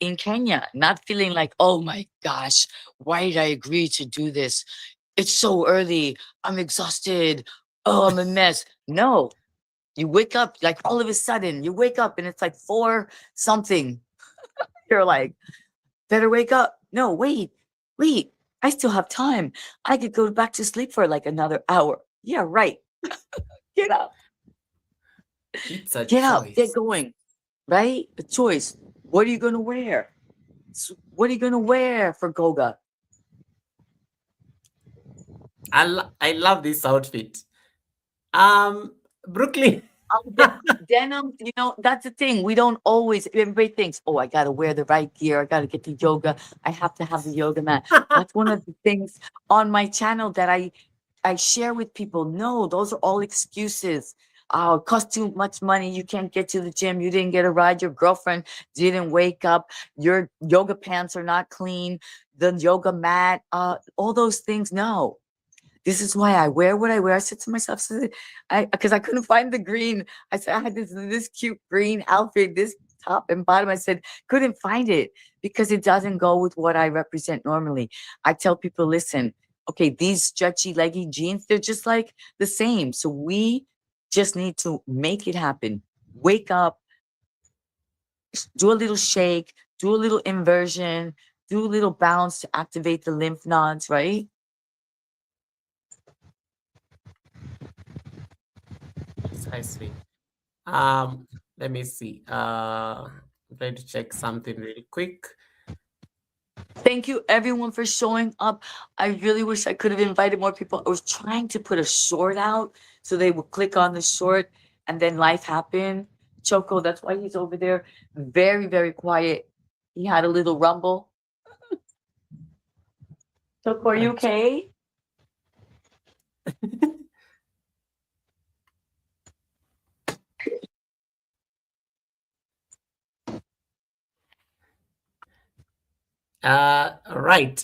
[SPEAKER 2] in Kenya, not feeling like, oh my gosh, why did I agree to do this? It's so early. I'm exhausted. Oh, I'm a mess. No, you wake up like all of a sudden, you wake up and it's like four something. You're like, better wake up. No, wait. I still have time. I could go back to sleep for like another hour. Yeah, right. Get up.
[SPEAKER 1] It's a
[SPEAKER 2] Get up. Get
[SPEAKER 1] choice.
[SPEAKER 2] going. Right? The choice. What are you going to wear? So what are you gonna wear for Goga?
[SPEAKER 1] I love this outfit. Brooklyn.
[SPEAKER 2] Denim, that's the thing. We don't always, everybody thinks, oh, I got to wear the right gear. I got to get to yoga. I have to have the yoga mat. That's one of the things on my channel that I share with people. No, those are all excuses. Oh, it costs too much money. You can't get to the gym. You didn't get a ride. Your girlfriend didn't wake up. Your yoga pants are not clean. The yoga mat, all those things. No, this is why I wear what I wear. I said to myself, because I couldn't find the green. I said, I had this cute green outfit, this top and bottom. I said, couldn't find it because it doesn't go with what I represent normally. I tell people, listen, okay, these stretchy, leggy jeans, they're just like the same. So we just need to make it happen. Wake up, do a little shake, do a little inversion, do a little bounce to activate the lymph nodes, right?
[SPEAKER 1] Precisely. Let me see. I'm trying to check something really quick.
[SPEAKER 2] Thank you everyone for showing up. I really wish I could have invited more people. I was trying to put a short out so they would click on the short and then life happened. Choco, that's why he's over there. Very, very quiet. He had a little rumble. Choco, are you okay?
[SPEAKER 1] Right.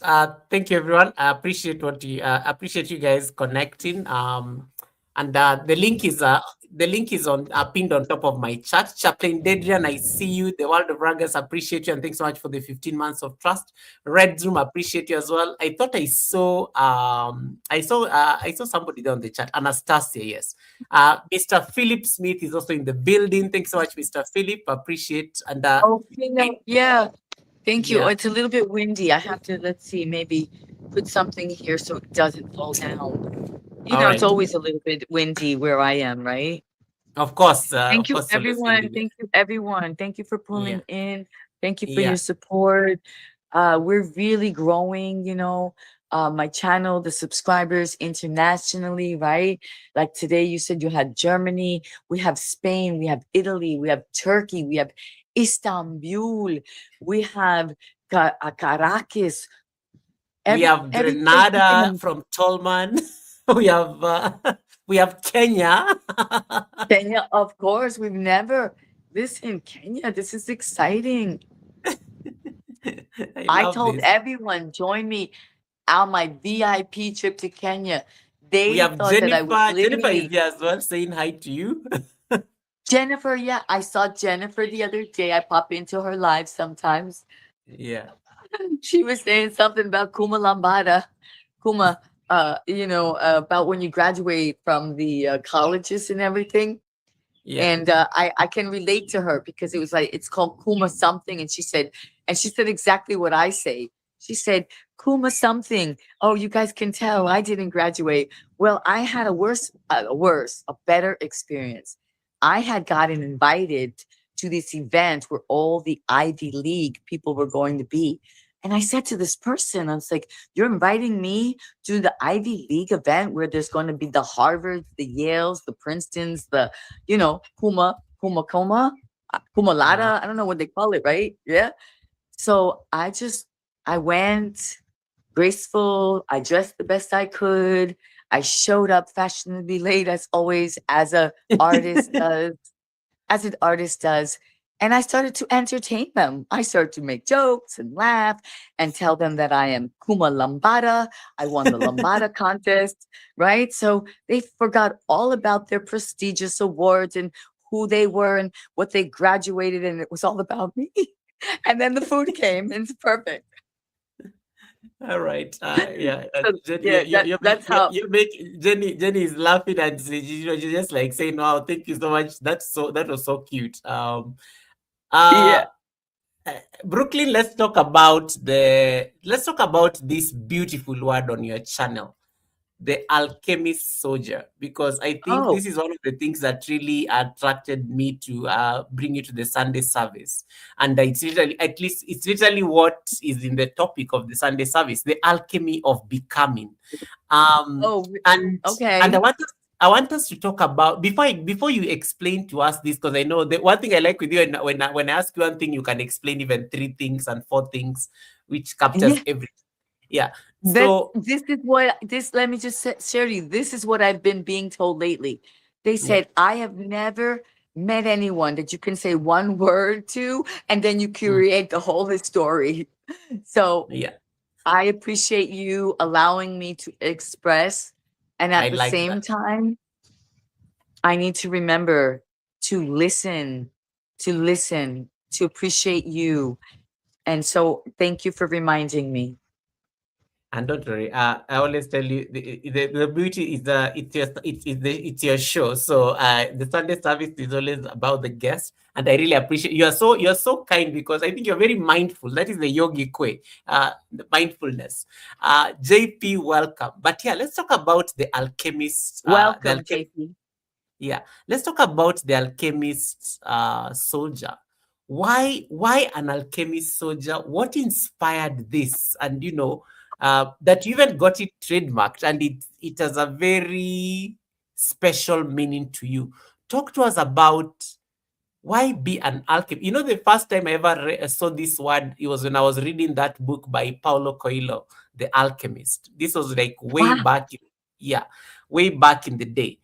[SPEAKER 1] Thank you, everyone. I appreciate appreciate you guys connecting. And the link is on pinned on top of my chat. Chaplain Dedrian, I see you. The World of Ragas appreciate you, and thanks so much for the 15 months of trust. Red Zoom appreciate you as well. I thought I saw somebody there on the chat. Anastasia, yes. Mr. Philip Smith is also in the building. Thanks so much, Mr. Philip. Appreciate and
[SPEAKER 2] Yeah. Thank you.
[SPEAKER 1] yeah.
[SPEAKER 2] Oh, it's a little bit windy. I have to, let's see, maybe put something here so it doesn't fall down.
[SPEAKER 1] All
[SPEAKER 2] It's
[SPEAKER 1] right.
[SPEAKER 2] always a little bit windy where I am, right?
[SPEAKER 1] Of course,
[SPEAKER 2] Thank you,
[SPEAKER 1] always
[SPEAKER 2] everyone.
[SPEAKER 1] windy there.
[SPEAKER 2] Thank you, everyone. Thank you for
[SPEAKER 1] Yeah,
[SPEAKER 2] pulling in. Thank you for
[SPEAKER 1] yeah,
[SPEAKER 2] your support. We're really growing, my channel, the subscribers internationally, right? Like today, you said you had Germany, we have Spain, we have Italy, we have Turkey, we have Istanbul, we have Caracas,
[SPEAKER 1] we have
[SPEAKER 2] every place you
[SPEAKER 1] Grenada
[SPEAKER 2] can.
[SPEAKER 1] from Tolman. we have we have Kenya.
[SPEAKER 2] Kenya, of course, we've never. Listen, Kenya, this is exciting.
[SPEAKER 1] I
[SPEAKER 2] I
[SPEAKER 1] love
[SPEAKER 2] told
[SPEAKER 1] this.
[SPEAKER 2] everyone, join me on my VIP trip to Kenya.
[SPEAKER 1] We
[SPEAKER 2] They
[SPEAKER 1] have
[SPEAKER 2] thought that I was
[SPEAKER 1] Jennifer.
[SPEAKER 2] leaving
[SPEAKER 1] Jennifer is
[SPEAKER 2] me.
[SPEAKER 1] there as well, saying hi to you.
[SPEAKER 2] Jennifer, yeah, I saw Jennifer the other day. I pop into her live sometimes.
[SPEAKER 1] yeah,
[SPEAKER 2] She was saying something about Kuma Lambada, Kuma, about when you graduate from the colleges and everything.
[SPEAKER 1] yeah,
[SPEAKER 2] And I can relate to her because it was like it's called Kuma something, and she said exactly what I say. She said Kuma something. Oh, you guys can tell I didn't graduate. Well, I had a better experience. I had gotten invited to this event where all the Ivy League people were going to be. And I said to this person, I was like, you're inviting me to the Ivy League event where there's going to be the Harvards, the Yales, the Princetons, the Kuma
[SPEAKER 1] uh,
[SPEAKER 2] Lada. I don't know what they call it, right? Yeah. So I went graceful. I dressed the best I could. I showed up fashionably late as always, artist does, as an artist does. And I started to entertain them. I started to make jokes and laugh and tell them that I am Kuma Lambada. I won the Lambada contest, right? So they forgot all about their prestigious awards and who they were and what they graduated, and it was all about me. And then the food came, and it's perfect.
[SPEAKER 1] all right. Yeah,
[SPEAKER 2] So
[SPEAKER 1] Jenny,
[SPEAKER 2] yeah, that's how.
[SPEAKER 1] you make Jenny. Jenny is laughing and she's just like saying, "Wow, thank you so much. That was so cute." Uh,
[SPEAKER 2] Yeah.
[SPEAKER 1] Brooklyn, let's talk about this beautiful word on your channel. the Alchemist Soldier, because I think
[SPEAKER 2] Oh,
[SPEAKER 1] this is one of the things that really attracted me to bring you to the Sunday service. And it's literally, at least it's literally what is in the topic of the Sunday service, the alchemy of becoming. Um,
[SPEAKER 2] oh,
[SPEAKER 1] and
[SPEAKER 2] okay.
[SPEAKER 1] I want us to talk about before you explain to us this, because I know the one thing I like with you, and when I ask you one thing, you can explain even three things and four things, which captures
[SPEAKER 2] Yeah,
[SPEAKER 1] everything. Yeah.
[SPEAKER 2] that
[SPEAKER 1] So
[SPEAKER 2] this is what this. Let me just share you. This is what I've been being told lately. They
[SPEAKER 1] yeah,
[SPEAKER 2] said I have never met anyone that you can say one word to, and then you
[SPEAKER 1] mm,
[SPEAKER 2] create the whole story. So
[SPEAKER 1] yeah,
[SPEAKER 2] I appreciate you allowing me to express, and
[SPEAKER 1] I
[SPEAKER 2] at the
[SPEAKER 1] like
[SPEAKER 2] same
[SPEAKER 1] that.
[SPEAKER 2] time, I need to remember to listen, to appreciate you. And so thank you for reminding me.
[SPEAKER 1] And don't worry, I always tell you the beauty is it's your show. So the Sunday service is always about the guest, and I really appreciate you're so kind, because I think you're very mindful. That is the yogi way, the mindfulness. JP, welcome. But yeah, let's talk about the alchemist.
[SPEAKER 2] Welcome, JP.
[SPEAKER 1] Yeah, let's talk about the alchemist soldier. Why an alchemist soldier? What inspired this? And that you even got it trademarked, and it has a very special meaning to you. Talk to us about why be an alchemist. The first time I ever saw this word, it was when I was reading that book by Paulo Coelho, The Alchemist. This was like
[SPEAKER 2] Wow.
[SPEAKER 1] yeah, way back in the day.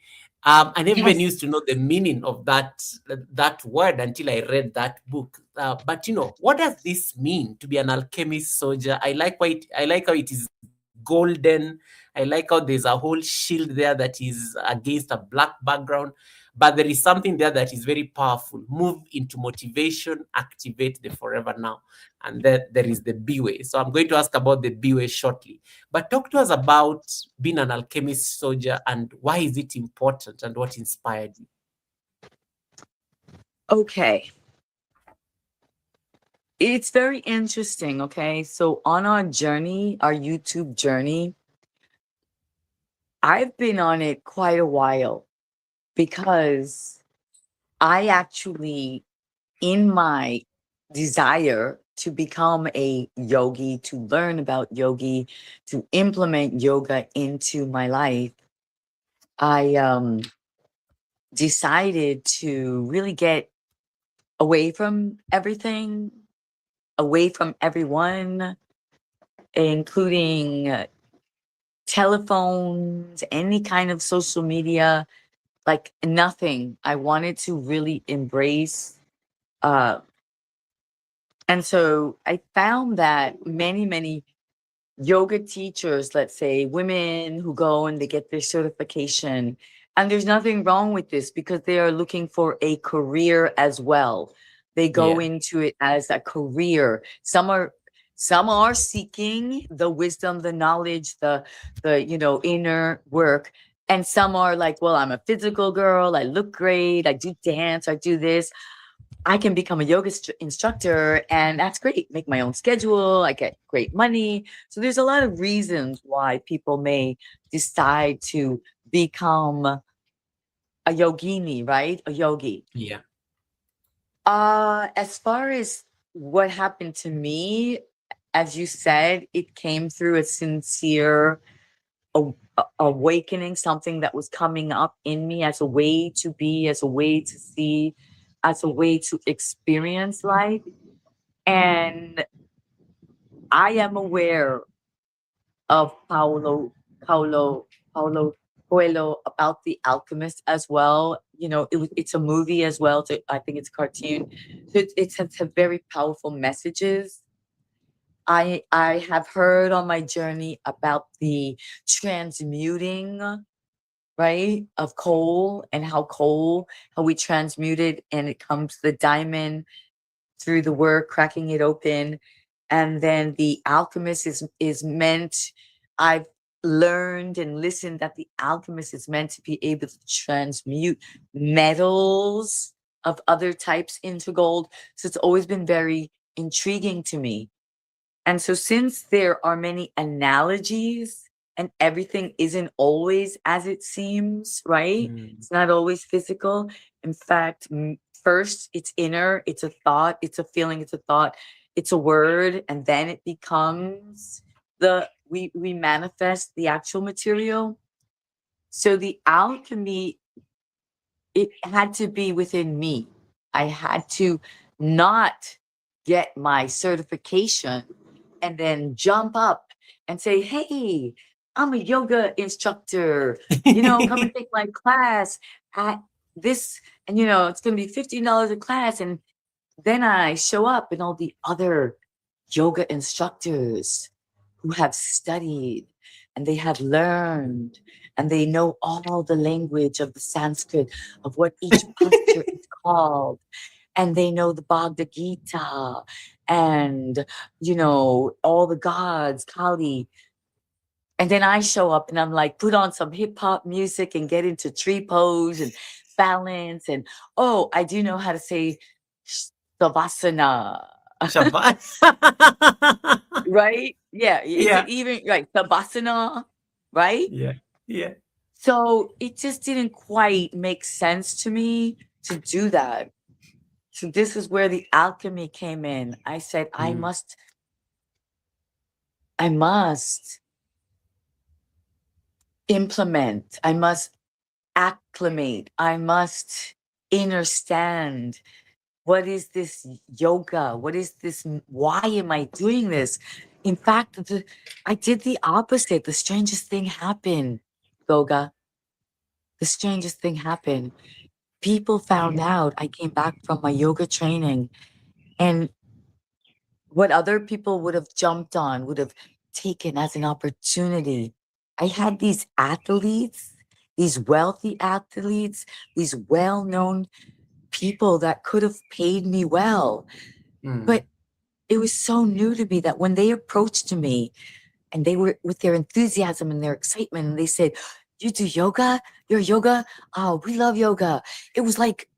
[SPEAKER 1] I never even
[SPEAKER 2] Yes.
[SPEAKER 1] used to know the meaning of that word until I read that book. But what does this mean to be an alchemist soldier? I like how it is golden. I like how there's a whole shield there that is against a black background. But there is something there that is very powerful. Move into motivation, activate the forever now. And then there is the B way. So I'm going to ask about the B way shortly. But talk to us about being an alchemist soldier, and why is it important, and what inspired you?
[SPEAKER 2] Okay. It's very interesting. Okay. So, on our journey, our YouTube journey, I've been on it quite a while because I actually, in my desire to become a yogi, to learn about yogi, to implement yoga into my life, I decided to really get away from everything, away from everyone, including telephones, any kind of social media, like nothing. I wanted to really embrace. Uh, and so I found that many yoga teachers, let's say women who go and they get their certification, and there's nothing wrong with this because they are looking for a career as well. They go
[SPEAKER 1] Yeah.
[SPEAKER 2] into it as a career. Some are seeking the wisdom, the knowledge, the inner work. And some are like, well, I'm a physical girl. I look great. I do dance. I do this. I can become a yoga instructor, and that's great. Make my own schedule. I get great money. So there's a lot of reasons why people may decide to become a yogini, right? A yogi.
[SPEAKER 1] Yeah.
[SPEAKER 2] As far as what happened to me, as you said, it came through a sincere awakening, something that was coming up in me as a way to be, as a way to see, as a way to experience life. And I am aware of Paulo Coelho about the Alchemist as well. It's a movie as well. I think it's a cartoon. So it has very powerful messages. I have heard on my journey about the transmuting, right, of coal, and how we transmute it and it comes the diamond through the work, cracking it open. And then the alchemist is meant, I've learned and listened that the alchemist is meant to be able to transmute metals of other types into gold. So it's always been very intriguing to me. And so since there are many analogies and everything isn't always as it seems, right?
[SPEAKER 1] Mm.
[SPEAKER 2] It's not always physical. In fact, first it's inner, it's a thought, it's a feeling, it's a thought, it's a word, and then it becomes we manifest the actual material. So the alchemy, it had to be within me. I had to not get my certification and then jump up and say, "Hey, I'm a yoga instructor. Come and take my class at this, and it's going to be $15 a class." And then I show up, and all the other yoga instructors who have studied and they have learned and they know all the language of the Sanskrit of what each posture is called, and they know the Bhagavad Gita and all the gods, Kali. And then I show up and I'm like, put on some hip hop music and get into tree pose and balance. And oh, I do know how to say Savasana.
[SPEAKER 1] Shabbat.
[SPEAKER 2] Right? Yeah, it's
[SPEAKER 1] Yeah.
[SPEAKER 2] even right, Savasana, right?
[SPEAKER 1] Yeah. Yeah.
[SPEAKER 2] So it just didn't quite make sense to me to do that. So this is where the alchemy came in. I said,
[SPEAKER 1] Mm.
[SPEAKER 2] I must implement, I must acclimate, I must understand what is this yoga? What is this? Why am I doing this? In fact, I did the opposite. The strangest thing happened, Goga. The strangest thing happened. People found out I came back from my yoga training, and what other people would have jumped on, would have taken as an opportunity. I had these athletes, these wealthy athletes, these well known people that could have paid me well.
[SPEAKER 1] Mm.
[SPEAKER 2] But it was so new to me that when they approached me and they were with their enthusiasm and their excitement, and they said, "You do yoga? You're yoga? Oh, we love yoga." It was like,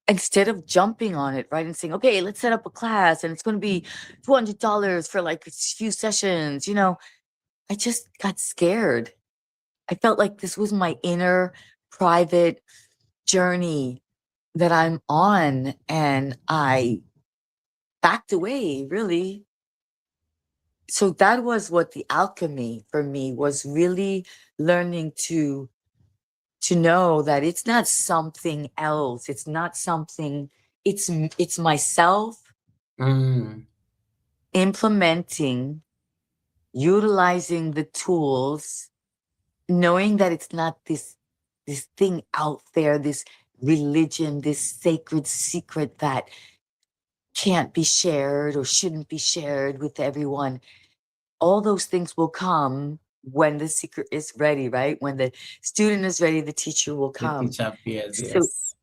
[SPEAKER 2] instead of jumping on it, right, and saying, "Okay, let's set up a class and it's going to be $200 for like a few sessions," I just got scared. I felt like this was my inner private journey that I'm on, and I backed away, really. So that was what the alchemy for me was, really learning to know that it's not something else, it's not something, it's myself
[SPEAKER 1] Mm.
[SPEAKER 2] implementing, utilizing the tools, knowing that it's not this thing out there, this religion, this sacred secret that can't be shared or shouldn't be shared with everyone. All those things will come when the secret is ready, right? When the student is ready, the teacher will
[SPEAKER 1] The
[SPEAKER 2] come.
[SPEAKER 1] teacher appears,
[SPEAKER 2] So,
[SPEAKER 1] yes.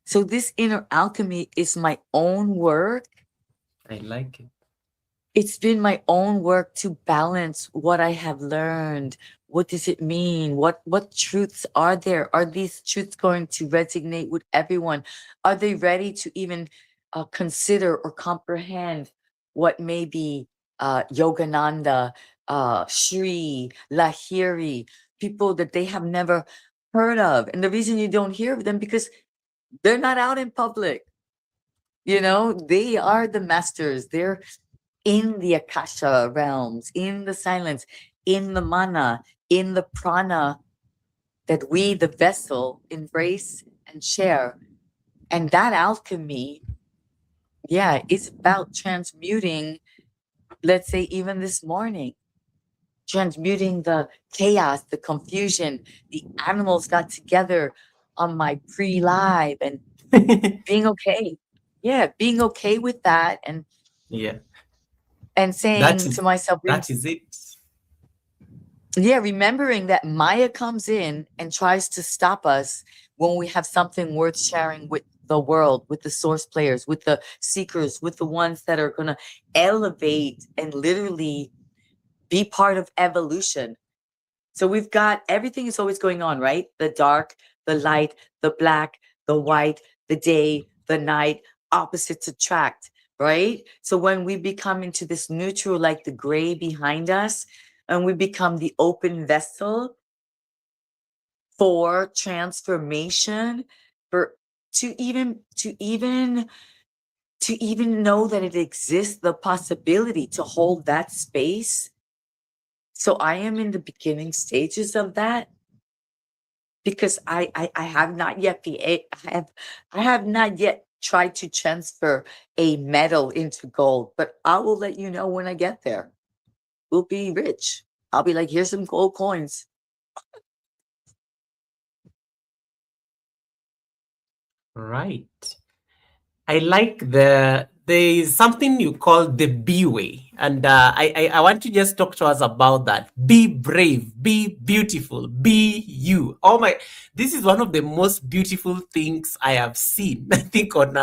[SPEAKER 2] so this inner alchemy is my own work.
[SPEAKER 1] I like it.
[SPEAKER 2] It's been my own work to balance what I have learned. What does it mean? What truths are there? Are these truths going to resonate with everyone? Are they ready to even consider or comprehend what may be Yogananda, Shri, Lahiri, people that they have never heard of? And the reason you don't hear of them, because they're not out in public. They are the masters. They're in the Akasha realms, in the silence, in the mana, in the prana that we, the vessel, embrace and share. And that alchemy, yeah, is about transmuting, let's say, even this morning, transmuting the chaos, the confusion. The animals got together on my pre live and being okay. Yeah, being okay with that,
[SPEAKER 1] Yeah.
[SPEAKER 2] and
[SPEAKER 1] That
[SPEAKER 2] saying to
[SPEAKER 1] is
[SPEAKER 2] myself,
[SPEAKER 1] that is it.
[SPEAKER 2] yeah, remembering that Maya comes in and tries to stop us when we have something worth sharing with the world, with the source players, with the seekers, with the ones that are going to elevate and literally be part of evolution. So we've got, everything is always going on, right? The dark, the light, the black, the white, the day, the night, opposites attract, right? So when we become into this neutral, like the gray behind us, and we become the open vessel for transformation, for to even know that it exists, the possibility to hold that space. So I am in the beginning stages of that, because I have not yet I have not yet tried to transfer a metal into gold, but I will let you know when I get there. We'll be rich. I'll be like, here's some gold coins.
[SPEAKER 1] Right. I like there is something you call the B way, and I want to just talk to us about that. Be brave, be beautiful, be you. Oh my! This is one of the most beautiful things I have seen. I think on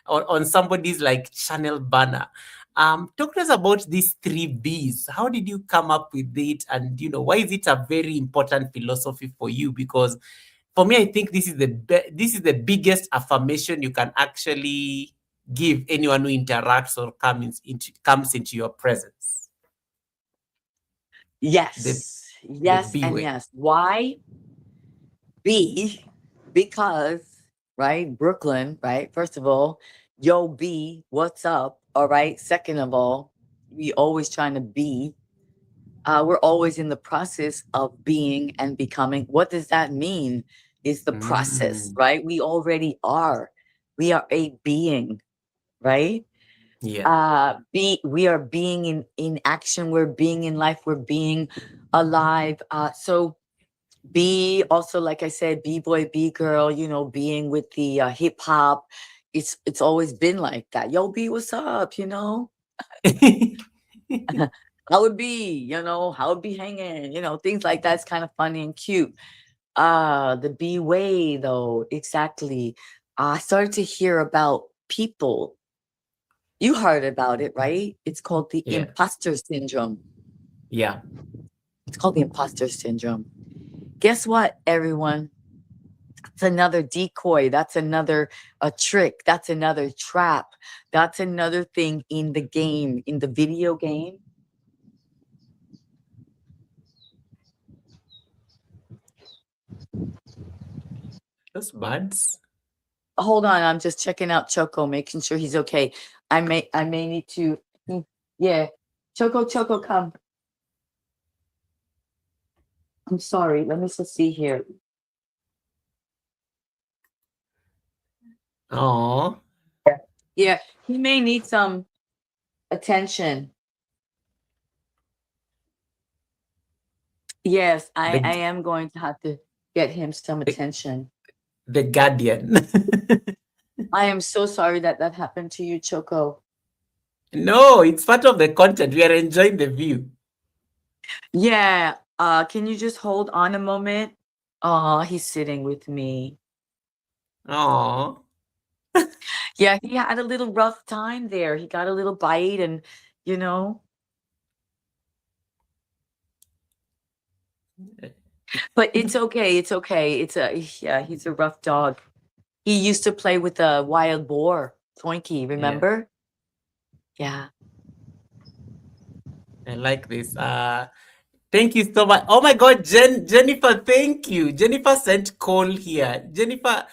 [SPEAKER 1] on somebody's like channel banner. Talk to us about these three B's. How did you come up with it, and why is it a very important philosophy for you? Because for me, I think this is the biggest affirmation you can actually give anyone who interacts or comes into your presence. The
[SPEAKER 2] Yes,
[SPEAKER 1] the
[SPEAKER 2] yes,
[SPEAKER 1] B
[SPEAKER 2] and
[SPEAKER 1] way.
[SPEAKER 2] yes. Why? B, because, right, Brooklyn, right? First of all, yo, B, what's up? All right. Second of all, we always trying to be. We're always in the process of being and becoming. What does that mean? Is the process,
[SPEAKER 1] Mm,
[SPEAKER 2] right? We already are. We are a being, right?
[SPEAKER 1] yeah.
[SPEAKER 2] We are being in action. We're being in life. We're being alive. So be also, like I said, b-boy, b-girl, being with the hip hop. It's always been like that. Yo, B, what's up? How it be, how it be hanging, things like that's kind of funny and cute. The B way though, exactly. I started to hear about people. You heard about it, right? It's called the
[SPEAKER 1] Yeah.
[SPEAKER 2] imposter syndrome.
[SPEAKER 1] Yeah.
[SPEAKER 2] It's called the imposter syndrome. Guess what, everyone? That's another decoy. That's another a trick. That's another trap. That's another thing in the game, in the video game.
[SPEAKER 1] Those buds.
[SPEAKER 2] Hold on, I'm just checking out Choco, making sure he's okay. I may need to. Yeah, Choco, come. I'm sorry. Let me just see here.
[SPEAKER 1] Oh,
[SPEAKER 2] Yeah, he may need some attention. Yes, I
[SPEAKER 1] the
[SPEAKER 2] am going to have to get him some
[SPEAKER 1] the,
[SPEAKER 2] attention.
[SPEAKER 1] the guardian.
[SPEAKER 2] I am so sorry that that happened to you, Choco.
[SPEAKER 1] No, it's part of the content. We are enjoying the view.
[SPEAKER 2] Yeah, can you just hold on a moment? Oh, he's sitting with me.
[SPEAKER 1] Oh.
[SPEAKER 2] Yeah, he had a little rough time there. He got a little bite and, you know, but it's okay. It's okay. Yeah, he's a rough dog. He used to play with a wild boar, Twinkie,
[SPEAKER 1] Yeah.
[SPEAKER 2] remember? Yeah.
[SPEAKER 1] I like this. Thank you so much. Oh my God, Jennifer, thank you. Jennifer sent Cole here. Jennifer,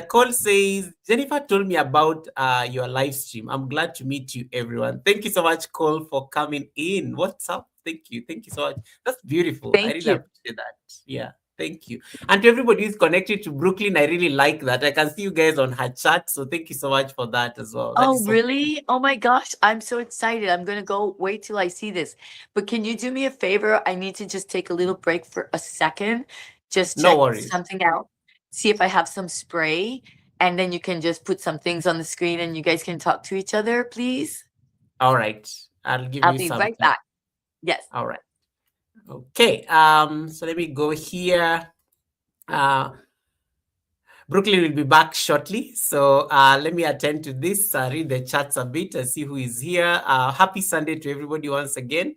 [SPEAKER 1] Cole says, Jennifer told me about your live stream. I'm glad to meet you, everyone. Thank you so much, Cole, for coming in. What's up? Thank you. Thank you so much. That's beautiful. I
[SPEAKER 2] Thank
[SPEAKER 1] really
[SPEAKER 2] you.
[SPEAKER 1] appreciate that. Yeah. Thank you. And to everybody who's connected to Brooklyn, I really like that. I can see you guys on her chat. So thank you so much for that as well. That
[SPEAKER 2] Oh,
[SPEAKER 1] is so
[SPEAKER 2] really? Oh my gosh, I'm so excited. I'm gonna go wait till I see this. But can you do me a favor? I need to just take a little break for a second, just
[SPEAKER 1] no
[SPEAKER 2] check
[SPEAKER 1] worries.
[SPEAKER 2] something out, see if I have some spray, and then you can just put some things on the screen and you guys can talk to each other, please.
[SPEAKER 1] All right. I'll give
[SPEAKER 2] I'll
[SPEAKER 1] you
[SPEAKER 2] be
[SPEAKER 1] some
[SPEAKER 2] right
[SPEAKER 1] time.
[SPEAKER 2] back. Yes.
[SPEAKER 1] All right. Okay. So let me go here. Uh, Brooklyn will be back shortly. So let me attend to this, read the chats a bit and see who is here. Happy Sunday to everybody once again.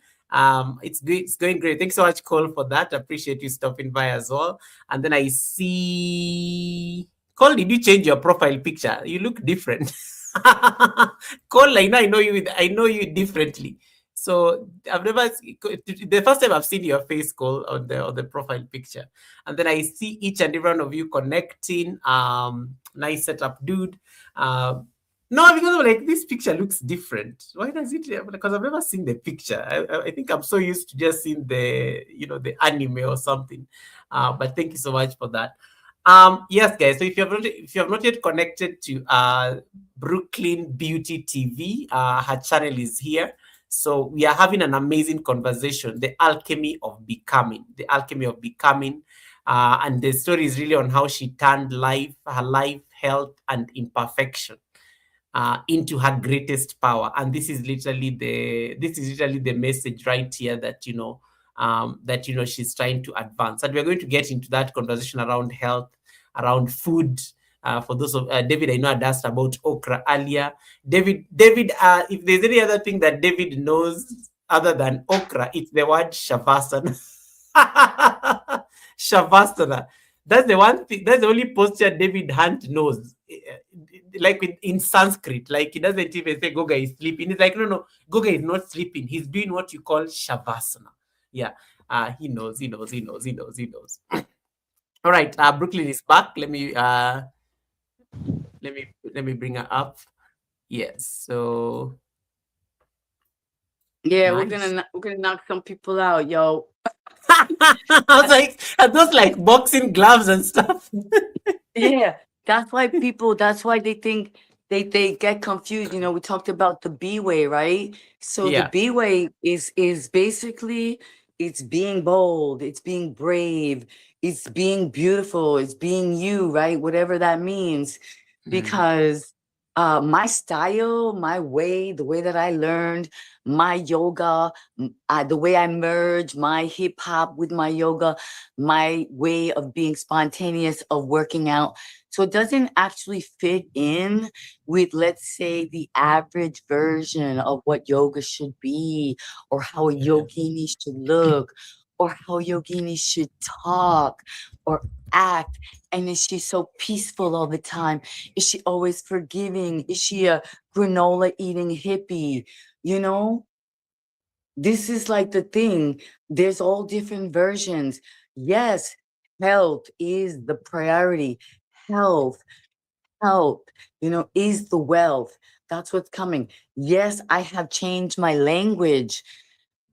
[SPEAKER 1] It's good. It's going great. Thanks so much, Cole, for that. Appreciate you stopping by as well. And then I see Cole, did you change your profile picture? You look different. Cole, I know you differently. So I've never the first time I've seen your face call on the profile picture, and then I see each and every one of you connecting. Nice setup, dude. No, because I'm like, this picture looks different. Why does it? Because I've never seen the picture. I think I'm so used to just seeing the the anime or something. But thank you so much for that. Yes, guys. So if you have not yet connected to Brooklyn Beauty TV, her channel is here. So we are having an amazing conversation, the alchemy of becoming, the alchemy of becoming. And the story is really on how she turned her life, health, and imperfection into her greatest power. And this is literally the message right here that she's trying to advance. And we're going to get into that conversation around health, around food. For those of David, I know I'd asked about okra earlier. David, if there's any other thing that David knows other than okra, it's the word shavasana. Shavasana. That's the one thing. That's the only posture David Hunt knows. Like in Sanskrit, like he doesn't even say Goga is sleeping. He's like, no, Goga is not sleeping. He's doing what you call shavasana. Yeah. He knows, he knows, he knows, he knows, he knows. All right. Brooklyn is back. Let me bring her up. Yes. So
[SPEAKER 2] Yeah,
[SPEAKER 1] nice.
[SPEAKER 2] we're gonna knock some people out, yo.
[SPEAKER 1] I was like, are those like boxing gloves and stuff?
[SPEAKER 2] Yeah, that's why they think they get confused. We talked about the B way, right? So the
[SPEAKER 1] Yeah.
[SPEAKER 2] B way is basically it's being bold, it's being brave, it's being beautiful, it's being you, right? Whatever that means.
[SPEAKER 1] Mm,
[SPEAKER 2] Because my style, my way, the way that I learned, my yoga, the way I merge my hip hop with my yoga, my way of being spontaneous, of working out. So it doesn't actually fit in with, let's say, the average version of what yoga should be, or how a
[SPEAKER 1] yeah.
[SPEAKER 2] yogini should look, or how yogini should talk or act. And is she so peaceful all the time? Is she always forgiving? Is she a granola eating hippie? You know, this is like the thing. There's all different versions. Yes, health is the priority. Health, health, is the wealth. That's what's coming. Yes, I have changed my language.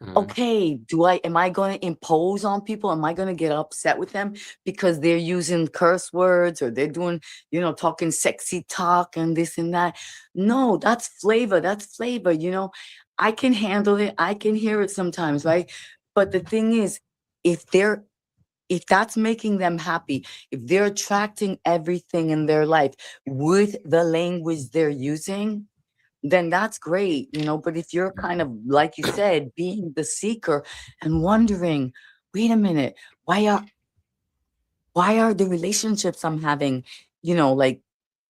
[SPEAKER 1] Mm,
[SPEAKER 2] Okay, am I going to impose on people? Am I going to get upset with them because they're using curse words, or they're doing, talking sexy talk and this and that? No, that's flavor. That's flavor. I can handle it. I can hear it sometimes, right? But the thing is, if they're if that's making them happy, if they're attracting everything in their life with the language they're using, then that's great. But if you're kind of, like you said, being the seeker and wondering, wait a minute, why are the relationships I'm having, like,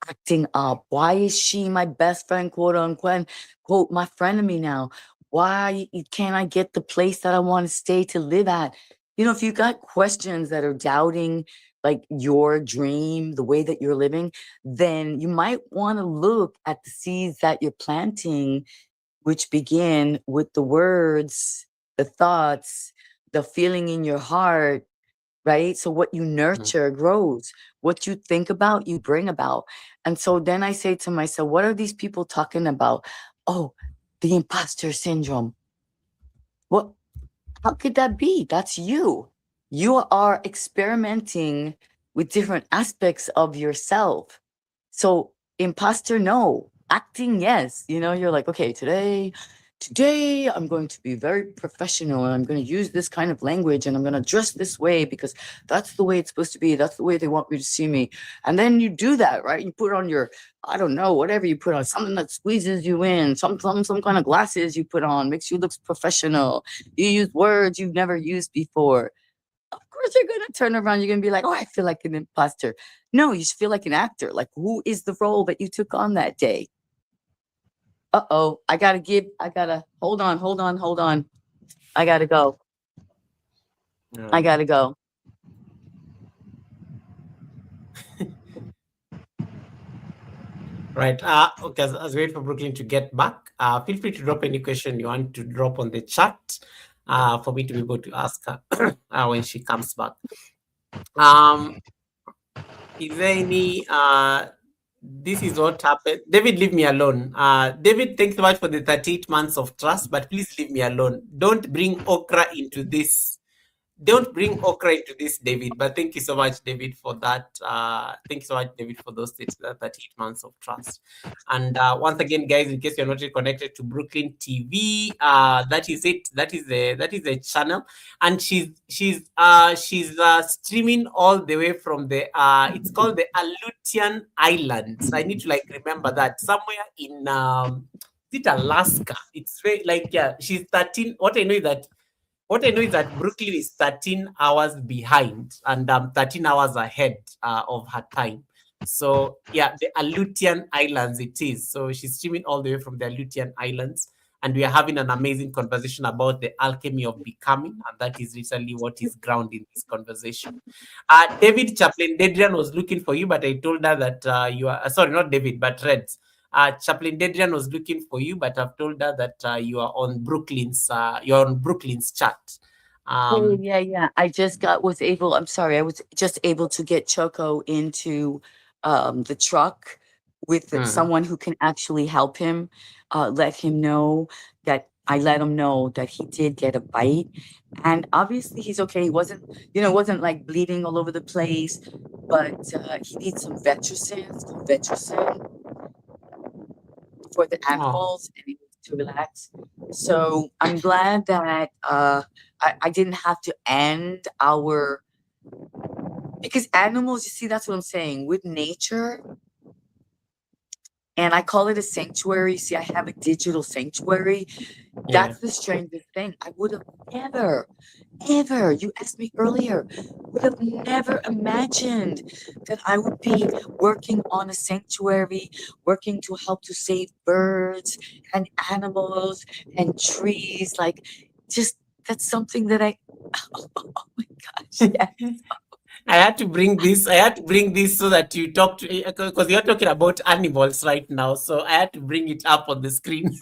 [SPEAKER 2] acting up? Why is she my best friend, quote unquote, quote, my frenemy now? Why can't I get the place that I want to stay to live at? If you got questions that are doubting like your dream, the way that you're living, then you might want to look at the seeds that you're planting, which begin with the words, the thoughts, the feeling in your heart, right? So what you
[SPEAKER 1] mm,
[SPEAKER 2] nurture grows. What you think about, you bring about. And so then I say to myself, what are these people talking about? Oh, the imposter syndrome. What? How could that be? That's you. You are experimenting with different aspects of yourself. So imposter, no. Acting, yes. You're like, okay, today I'm going to be very professional, and I'm going to use this kind of language, and I'm going to dress this way because that's the way it's supposed to be. That's the way they want me to see me. And then you do that, right? You put on your, I don't know, whatever you put on, something that squeezes you in, some kind of glasses you put on, makes you look professional. You use words you've never used before. Of course you're gonna turn around, you're gonna be like, oh, I feel like an imposter. No, you should feel like an actor. Like, who is the role that you took on that day? Uh-oh, I gotta hold on. I gotta go. I
[SPEAKER 1] yeah.
[SPEAKER 2] gotta go.
[SPEAKER 1] Right. Okay. As we wait for Brooklyn to get back, feel free to drop any question you want to drop on the chat, for me to be able to ask her when she comes back. Um, is there any this is what happened. David, leave me alone. David, thanks so much for the 38 months of trust, but please leave me alone. Don't bring okra into this. Don't bring okra into this, David. But thank you so much, David, for that. Thank you so much, David, for those 38 months of trust. And once again, guys, in case you're not connected to Brooklyn TV, that is it. That is the channel, and she's streaming all the way from the it's called the Aleutian Islands. I need to like remember that somewhere in is it Alaska? It's very like yeah. She's 13. What I know is that Brooklyn is 13 hours behind and 13 hours ahead of her time. So yeah, the Aleutian Islands it is. So she's streaming all the way from the Aleutian Islands, and we are having an amazing conversation about the alchemy of becoming, and that is recently what is grounding this conversation. David Chaplain Dedrian was looking for you, but I told her that you are sorry, not David, but Reds. Chaplain Dedrian was looking for you, but I've told her that you are on Brooklyn's chat.
[SPEAKER 2] Oh,
[SPEAKER 1] Um,
[SPEAKER 2] yeah. I'm sorry, I was just able to get Choco into the truck with
[SPEAKER 1] hmm,
[SPEAKER 2] someone who can actually help him, let him know that I let him know that he did get a bite. And obviously he's okay. He wasn't like bleeding all over the place, but he needs some Vetricin. It's called Vetricin for the
[SPEAKER 1] oh,
[SPEAKER 2] animals and he needs to relax. So I'm glad that I didn't have to end our because animals, you see, that's what I'm saying. With nature, and I call it a sanctuary. See, I have a digital sanctuary.
[SPEAKER 1] yeah.
[SPEAKER 2] That's the strangest thing. I would have never, ever, you asked me earlier, would have never imagined that I would be working on a sanctuary, working to help to save birds and animals and trees. Like, just that's something that oh my gosh, yeah.
[SPEAKER 1] I had to bring this so that you talk to because you're talking about animals right now. So I had to bring it up on the screen.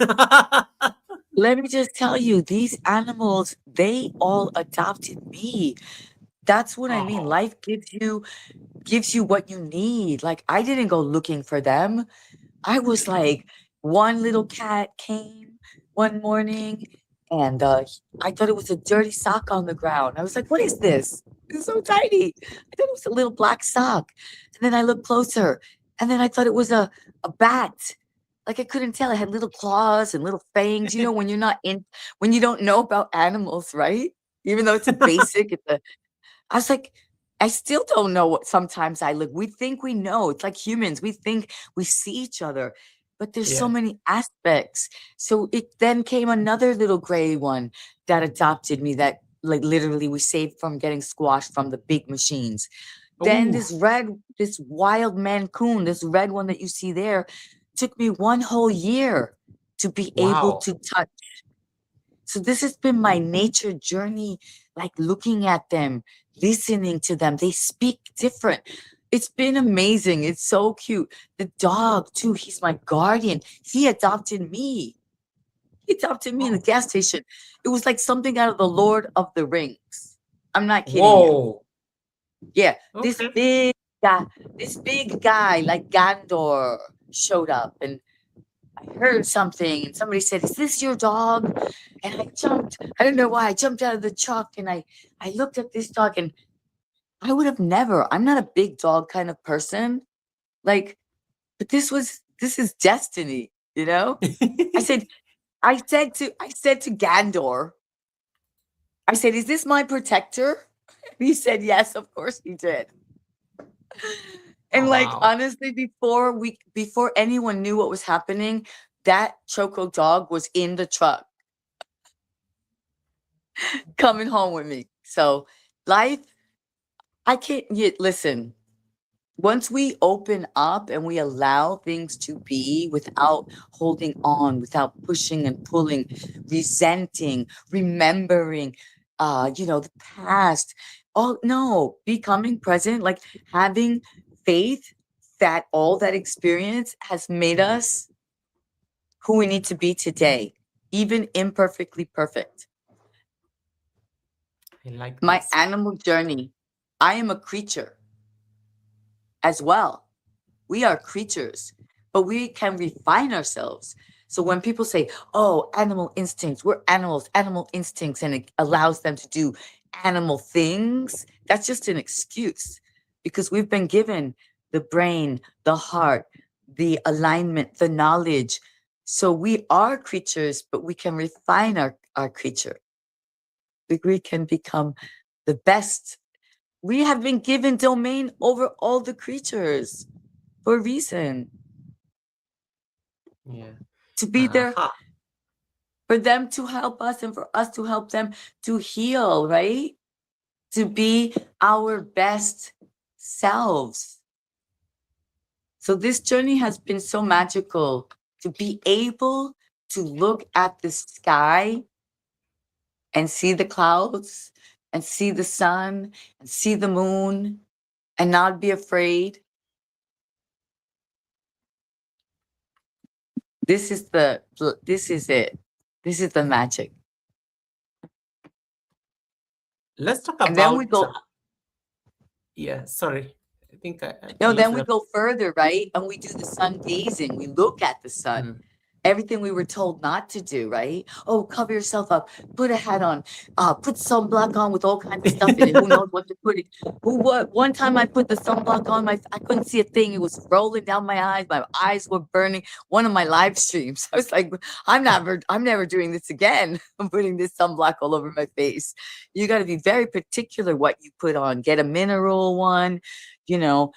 [SPEAKER 2] Let me just tell you, these animals, they all adopted me. That's what I mean.
[SPEAKER 1] Oh,
[SPEAKER 2] Life gives you what you need. Like I didn't go looking for them. I was like, one little cat came one morning and I thought it was a dirty sock on the ground. I was like, what is this? It's so tiny. I thought it was a little black sock. And then I looked closer and then I thought it was a bat. Like I couldn't tell. It had little claws and little fangs. When you don't know about animals, right? Even though it's a basic, I was like, I still don't know what sometimes I look. We think we know. It's like humans. We think we see each other, but there's so
[SPEAKER 1] yeah.
[SPEAKER 2] many aspects. So it then came another little gray one that adopted me that like literally we saved from getting squashed from the big machines. Then
[SPEAKER 1] Oh,
[SPEAKER 2] this wild Mancoon, this red one that you see there, took me one whole year to be able
[SPEAKER 1] wow.
[SPEAKER 2] to touch. So this has been my nature journey, like looking at them, listening to them. They speak different. It's been amazing. It's so cute. The dog, too, he's my guardian. He adopted me. He adopted me in the
[SPEAKER 1] Oh,
[SPEAKER 2] gas station. It was like something out of the Lord of the Rings. I'm not kidding you.
[SPEAKER 1] whoa.
[SPEAKER 2] Yeah,
[SPEAKER 1] Okay.
[SPEAKER 2] guy, this big guy like Gandor showed up and I heard something and somebody said, "Is this your dog?" And I jumped. I don't know why. I jumped out of the truck and I looked at this dog and I would have never. I'm not a big dog kind of person. Like, but this is destiny, you know? I said I said to Gandor, I said, "Is this my protector?" And he said, "Yes, of course he did."
[SPEAKER 1] Oh,
[SPEAKER 2] And like
[SPEAKER 1] wow.
[SPEAKER 2] honestly, before anyone knew what was happening, that Choco dog was in the truck coming home with me. So life, I can't yet listen. Once we open up and we allow things to be without holding on, without pushing and pulling, resenting, remembering, the past. Oh no, becoming present, like having faith. that all that experience has made us who we need to be today, even imperfectly perfect.
[SPEAKER 1] I like
[SPEAKER 2] My
[SPEAKER 1] this.
[SPEAKER 2] animal journey, I am a creature as well. We are creatures, but we can refine ourselves. So when people say, oh, animal instincts, we're animals, animal instincts, and it allows them to do animal things, that's just an excuse because we've been given the brain, the heart, the alignment, the knowledge. So we are creatures, but we can refine our creature. We can become the best. We have been given domain over all the creatures for a reason.
[SPEAKER 1] Yeah.
[SPEAKER 2] To be there
[SPEAKER 1] Aha.
[SPEAKER 2] for them to help us and for us to help them to heal, right? To be our best selves. So this journey has been so magical to be able to look at the sky and see the clouds and see the sun and see the moon and not be afraid. This is it. This is the magic.
[SPEAKER 1] Let's talk
[SPEAKER 2] And then we
[SPEAKER 1] about.
[SPEAKER 2] go,
[SPEAKER 1] Yeah. Sorry. I think I
[SPEAKER 2] no,
[SPEAKER 1] lost
[SPEAKER 2] then we
[SPEAKER 1] that.
[SPEAKER 2] go further, right? And we do the sun gazing. We look at the sun.
[SPEAKER 1] Mm.
[SPEAKER 2] Everything we were told not to do, right? Oh, cover yourself up, put a hat on, put sunblock on with all kinds of stuff in it. Who knows what to put it? What? One time I put the sunblock on, I couldn't see a thing. It was rolling down my eyes. My eyes were burning. One of my live streams, I was like, I'm never doing this again. I'm putting this sunblock all over my face. You got to be very particular what you put on. Get a mineral one, you know.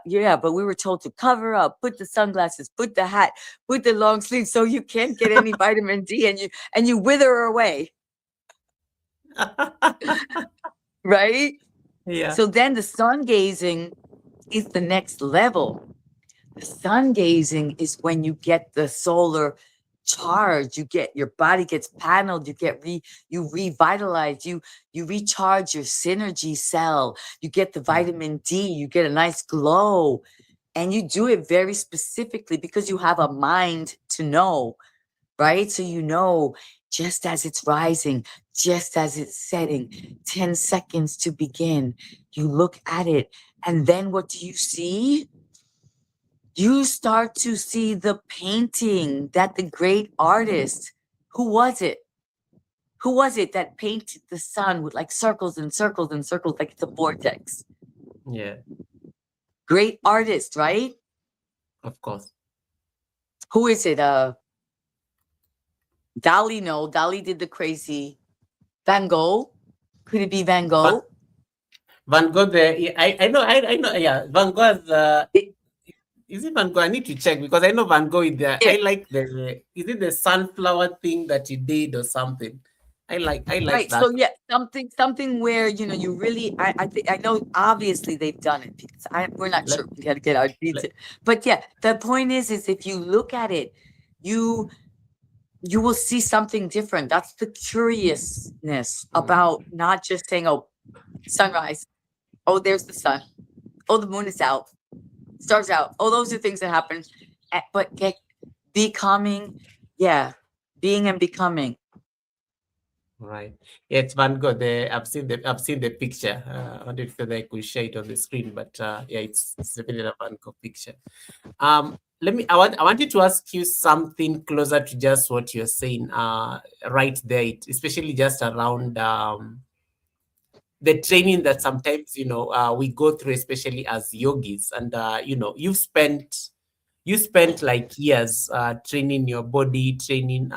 [SPEAKER 2] Yeah, but we were told to cover up, put the sunglasses, put the hat, put the long sleeves so you can't get any vitamin D and you wither away, right?
[SPEAKER 1] Yeah.
[SPEAKER 2] So then the sun gazing is the next level. The sun gazing is when you get the solar charge, you get your body gets paneled, you revitalize, you recharge your synergy cell, you get the vitamin D, you get a nice glow. And you do it very specifically because you have a mind to know, right? So you know, just as it's rising, just as it's setting, 10 seconds to begin, you look at it. And then what do you see? You start to see the painting that the great artist, who was it? Who was it that painted the sun with like circles and circles and circles like it's a vortex?
[SPEAKER 1] Yeah.
[SPEAKER 2] Great artist, right?
[SPEAKER 1] Of course.
[SPEAKER 2] Who is it? Dali, no. Dali did the crazy. Van Gogh? Could it be Van
[SPEAKER 1] Van,
[SPEAKER 2] Gogh?
[SPEAKER 1] Van Gogh. I know. I know. Yeah. Van Gogh.
[SPEAKER 2] It,
[SPEAKER 1] Is it Van Gogh? I need to check because I know Van Gogh is there. I
[SPEAKER 2] it,
[SPEAKER 1] like the. Is it the sunflower thing that he did or something? I like
[SPEAKER 2] right.
[SPEAKER 1] that.
[SPEAKER 2] So yeah, something where you really I think I know obviously they've done it because we're not
[SPEAKER 1] Let,
[SPEAKER 2] sure. We gotta get our
[SPEAKER 1] let,
[SPEAKER 2] detail. But yeah, the point is if you look at it, you you will see something different. That's the curiousness about not just saying, oh, sunrise. Oh, there's the sun. Oh, the moon is out. Stars out. Oh, those are things that happen. But get becoming, yeah, being and becoming.
[SPEAKER 1] Right. Yeah, it's Van Gogh. I've seen the picture. I wanted to feel I could share it on the screen, but yeah, it's definitely a Van Gogh picture. I wanted to ask you something closer to just what you're saying. Right there, especially just around the training that sometimes we go through, especially as yogis, and you spent like years training your body, training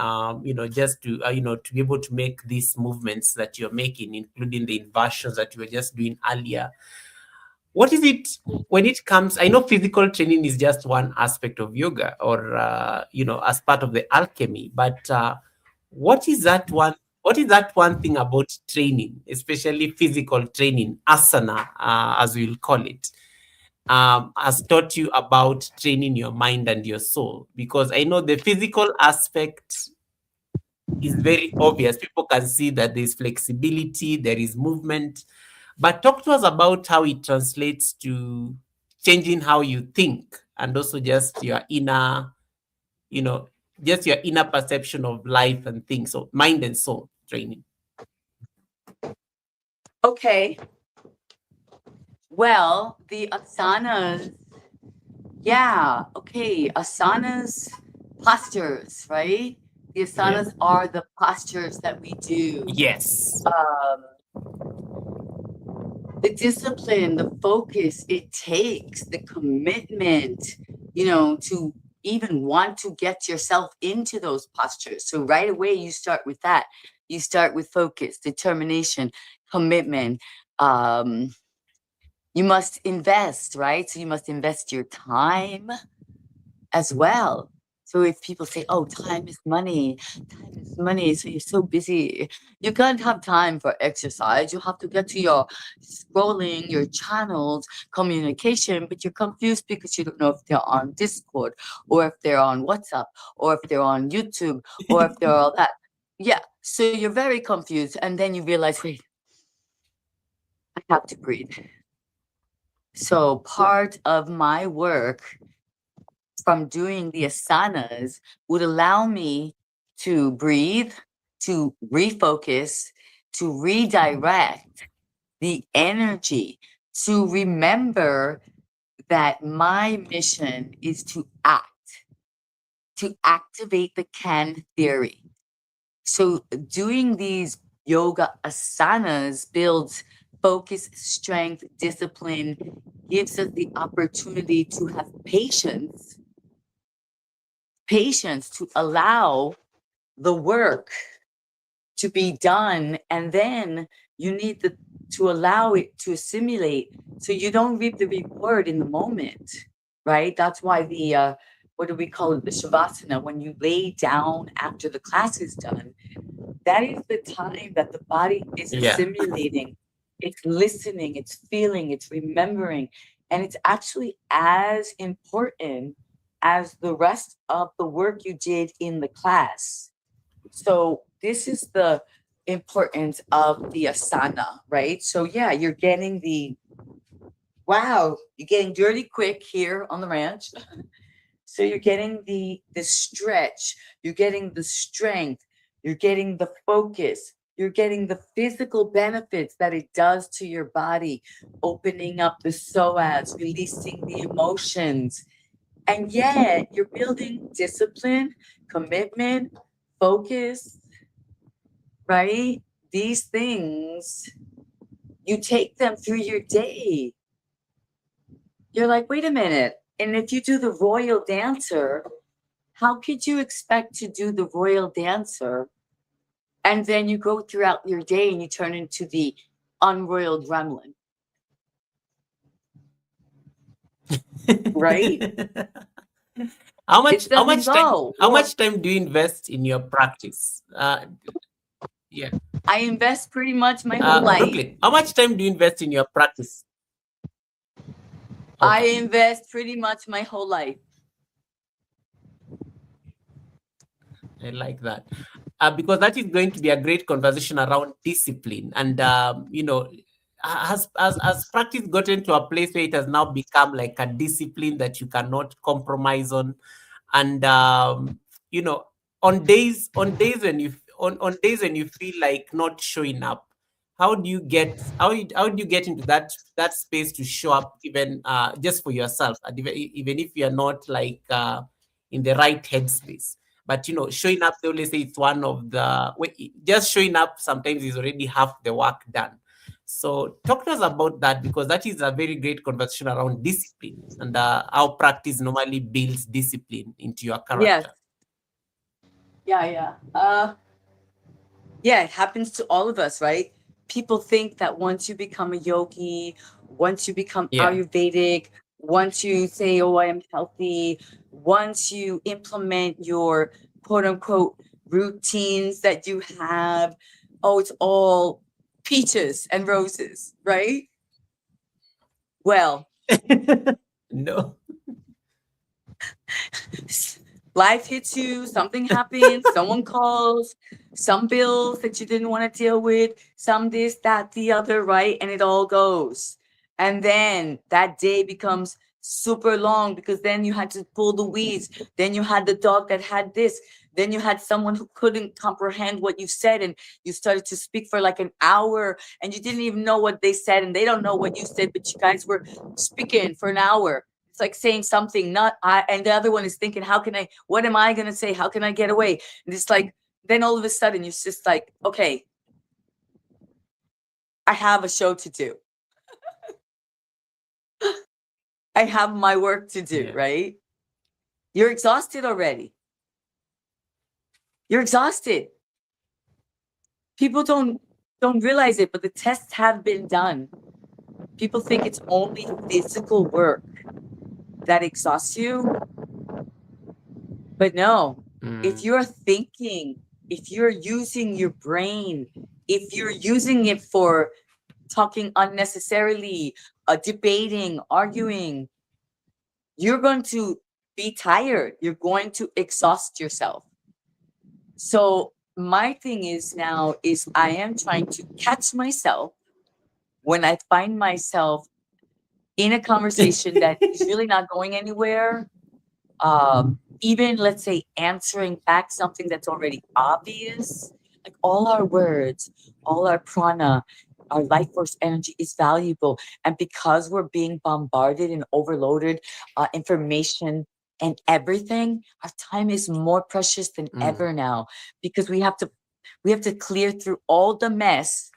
[SPEAKER 1] just to to be able to make these movements that you're making, including the inversions that you were just doing earlier. What is it when it comes? I know physical training is just one aspect of yoga, or as part of the alchemy, but what is that one? What is that one thing about training, especially physical training, asana, as we'll call it, has taught you about training your mind and your soul? Because I know the physical aspect is very obvious. People can see that there's flexibility, there is movement. But talk to us about how it translates to changing how you think, and also just your inner, just your inner perception of life and things. So mind and soul training.
[SPEAKER 2] Okay. Well, the asanas, yeah, okay. Asanas, postures, right? The asanas are the postures that we do.
[SPEAKER 1] Yes.
[SPEAKER 2] The discipline, the focus it takes, the commitment, to even want to get yourself into those postures. So right away, you start with that. You start with focus, determination, commitment. You must invest, right? So you must invest your time as well. So if people say, oh, time is money, so you're so busy, you can't have time for exercise. You have to get to your scrolling, your channels, communication, but you're confused because you don't know if they're on Discord or if they're on WhatsApp or if they're on YouTube or if they're all that. Yeah, so you're very confused. And then you realize, wait, I have to breathe. So part of my work from doing the asanas would allow me to breathe, to refocus, to redirect the energy, to remember that my mission is to act, to activate the can theory. So doing these yoga asanas builds focus, strength, discipline, gives us the opportunity to have patience to allow the work to be done, and then you need to allow it to assimilate so you don't reap the reward in the moment, right? That's why the what do we call it, the shavasana, when you lay down after the class is done, that is the time that the body is assimilating. It's listening, it's feeling, it's remembering, and it's actually as important as the rest of the work you did in the class. So this is the importance of the asana, right? So yeah, you're getting you're getting dirty quick here on the ranch. So you're getting the stretch, you're getting the strength, you're getting the focus, you're getting the physical benefits that it does to your body, opening up the psoas, releasing the emotions. And yet you're building discipline, commitment, focus, right? These things, you take them through your day. You're like, wait a minute. And if you do the royal dancer, how could you expect to do the royal dancer? And then you go throughout your day and you turn into the unroyal gremlin. Right?
[SPEAKER 1] How much
[SPEAKER 2] Go.
[SPEAKER 1] time do you invest in your practice? Yeah.
[SPEAKER 2] I invest pretty much my whole life.
[SPEAKER 1] Brooklyn, how much time do you invest in your practice?
[SPEAKER 2] I invest pretty much my whole life.
[SPEAKER 1] I like that. Because that is going to be a great conversation around discipline. And, has practice gotten to a place where it has now become like a discipline that you cannot compromise on? And, on days when you feel like not showing up, how do you get into that space to show up, even just for yourself, and even if you're not like in the right headspace? But showing up, they always say it's one of the just showing up sometimes is already half the work done. So talk to us about that, because that is a very great conversation around discipline and how practice normally builds discipline into your character.
[SPEAKER 2] Yeah. Yeah, it happens to all of us, right? People think that once you become a yogi, once you become Ayurvedic, once you say, oh, I am healthy, once you implement your quote unquote routines that you have, oh, it's all peaches and roses, right? Well,
[SPEAKER 1] no.
[SPEAKER 2] Life hits you, something happens, someone calls, some bills that you didn't want to deal with, some this, that, the other, right? And it all goes. And then that day becomes super long, because then you had to pull the weeds. Then you had the dog that had this. Then you had someone who couldn't comprehend what you said, and you started to speak for like an hour, and you didn't even know what they said, and they don't know what you said, but you guys were speaking for an hour. It's like saying something, not I, and the other one is thinking, what am I going to say? How can I get away? And it's like, then all of a sudden you're just like, okay, I have a show to do. I have my work to do, right? You're exhausted already. You're exhausted. People don't realize it, but the tests have been done. People think it's only physical work that exhausts you. But no, if you're thinking, if you're using your brain, if you're using it for talking unnecessarily, debating, arguing, you're going to be tired. You're going to exhaust yourself. So my thing is now is I am trying to catch myself when I find myself in a conversation that is really not going anywhere. Even let's say answering back something that's already obvious. Like all our words, all our prana, our life force energy is valuable. And because we're being bombarded and overloaded information and everything, our time is more precious than ever now, because we have to clear through all the mess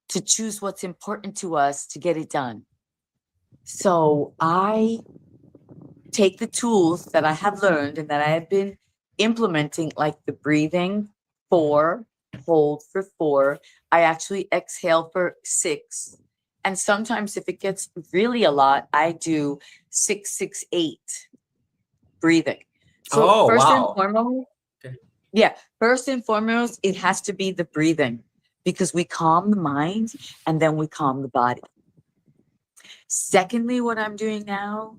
[SPEAKER 2] to choose what's important to us to get it done. So I take the tools that I have learned and that I have been implementing, like the breathing 4, hold for 4. I actually exhale for 6. And sometimes if it gets really a lot, I do 6, 6, 8 breathing. So first and foremost, first and foremost, it has to be the breathing, because we calm the mind and then we calm the body. Secondly, what I'm doing now,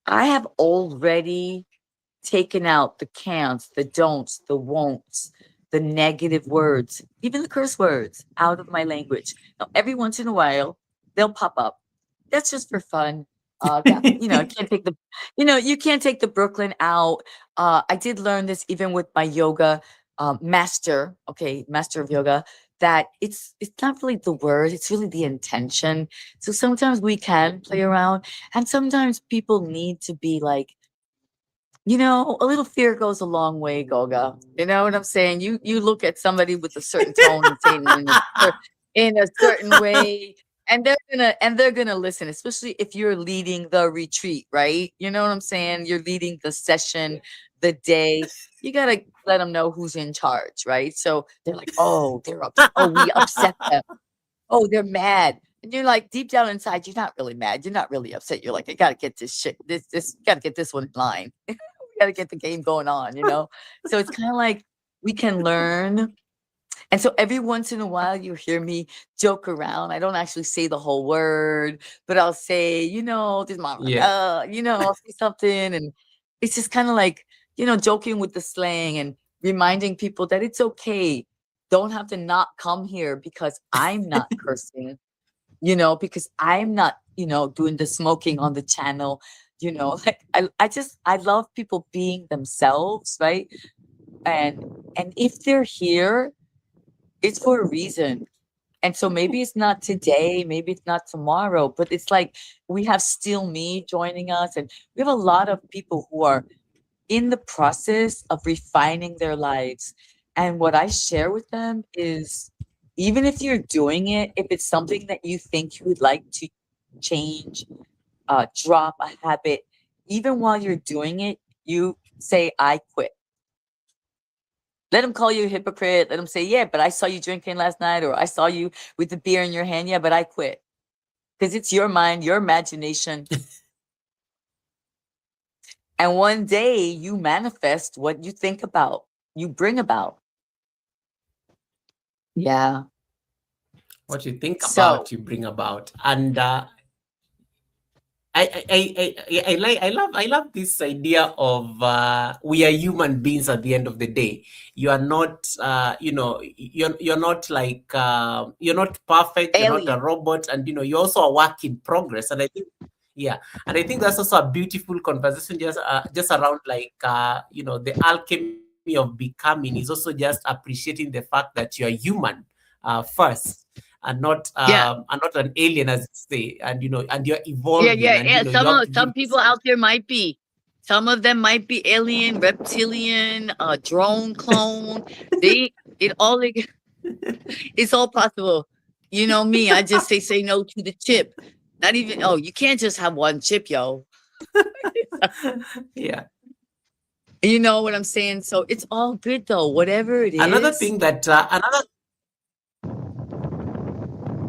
[SPEAKER 2] I have already taken out the can'ts, the don'ts, the won'ts, the negative words, even the curse words out of my language. Now, every once in a while, they'll pop up. That's just for fun. You can't take you can't take the Brooklyn out. I did learn this even with my yoga master, master of yoga, that it's not really the word, it's really the intention. So sometimes we can play around, and sometimes people need to be like, a little fear goes a long way, Goga. You know what I'm saying? You look at somebody with a certain tone and say in a certain way, and they're gonna listen, especially if you're leading the retreat, right? You know what I'm saying? You're leading the session, the day. You gotta let them know who's in charge, right? So they're like, oh, they're upset. Oh, we upset them. Oh, they're mad. And you're like, deep down inside, you're not really mad. You're not really upset. You're like, I gotta get gotta get this one in line. Got to get the game going on, So it's kind of like we can learn. And so every once in a while, you hear me joke around. I don't actually say the whole word, but I'll say, this mom, I'll say something. And it's just kind of like, joking with the slang and reminding people that it's okay. Don't have to not come here because I'm not cursing, because I'm not, doing the smoking on the channel. Like I love people being themselves, right? And if they're here, it's for a reason. And so maybe it's not today, maybe it's not tomorrow, but it's like we have Still Me joining us, and we have a lot of people who are in the process of refining their lives. And what I share with them is, even if you're doing it, if it's something that you think you would like to change, drop a habit, even while you're doing it, you say, I quit. Let them call you a hypocrite. Let them say, yeah, but I saw you drinking last night, or I saw you with the beer in your hand. Yeah, but I quit. Because it's your mind, your imagination. And one day you manifest what you think about, you bring about. Yeah.
[SPEAKER 1] What you think about, you bring about. And I love this idea of we are human beings at the end of the day. You are not you're not like you're not perfect, you're not a
[SPEAKER 2] Alien.
[SPEAKER 1] robot, and you're also a work in progress. And I think yeah, and I think that's also a beautiful conversation just around like the alchemy of becoming is also just appreciating the fact that you are human first,
[SPEAKER 2] Yeah.
[SPEAKER 1] and not an alien, as you say, and and you're
[SPEAKER 2] Yeah,
[SPEAKER 1] evolving,
[SPEAKER 2] yeah,
[SPEAKER 1] and
[SPEAKER 2] yeah.
[SPEAKER 1] you have to give
[SPEAKER 2] Some people
[SPEAKER 1] yourself.
[SPEAKER 2] out there might be. Some of them might be alien, reptilian, drone clone. They it all it's all possible. You know me, I just say no to the chip. Not even you can't just have one chip, yo.
[SPEAKER 1] Yeah.
[SPEAKER 2] You know what I'm saying? So it's all good though. Whatever it
[SPEAKER 1] Another
[SPEAKER 2] is,
[SPEAKER 1] thing that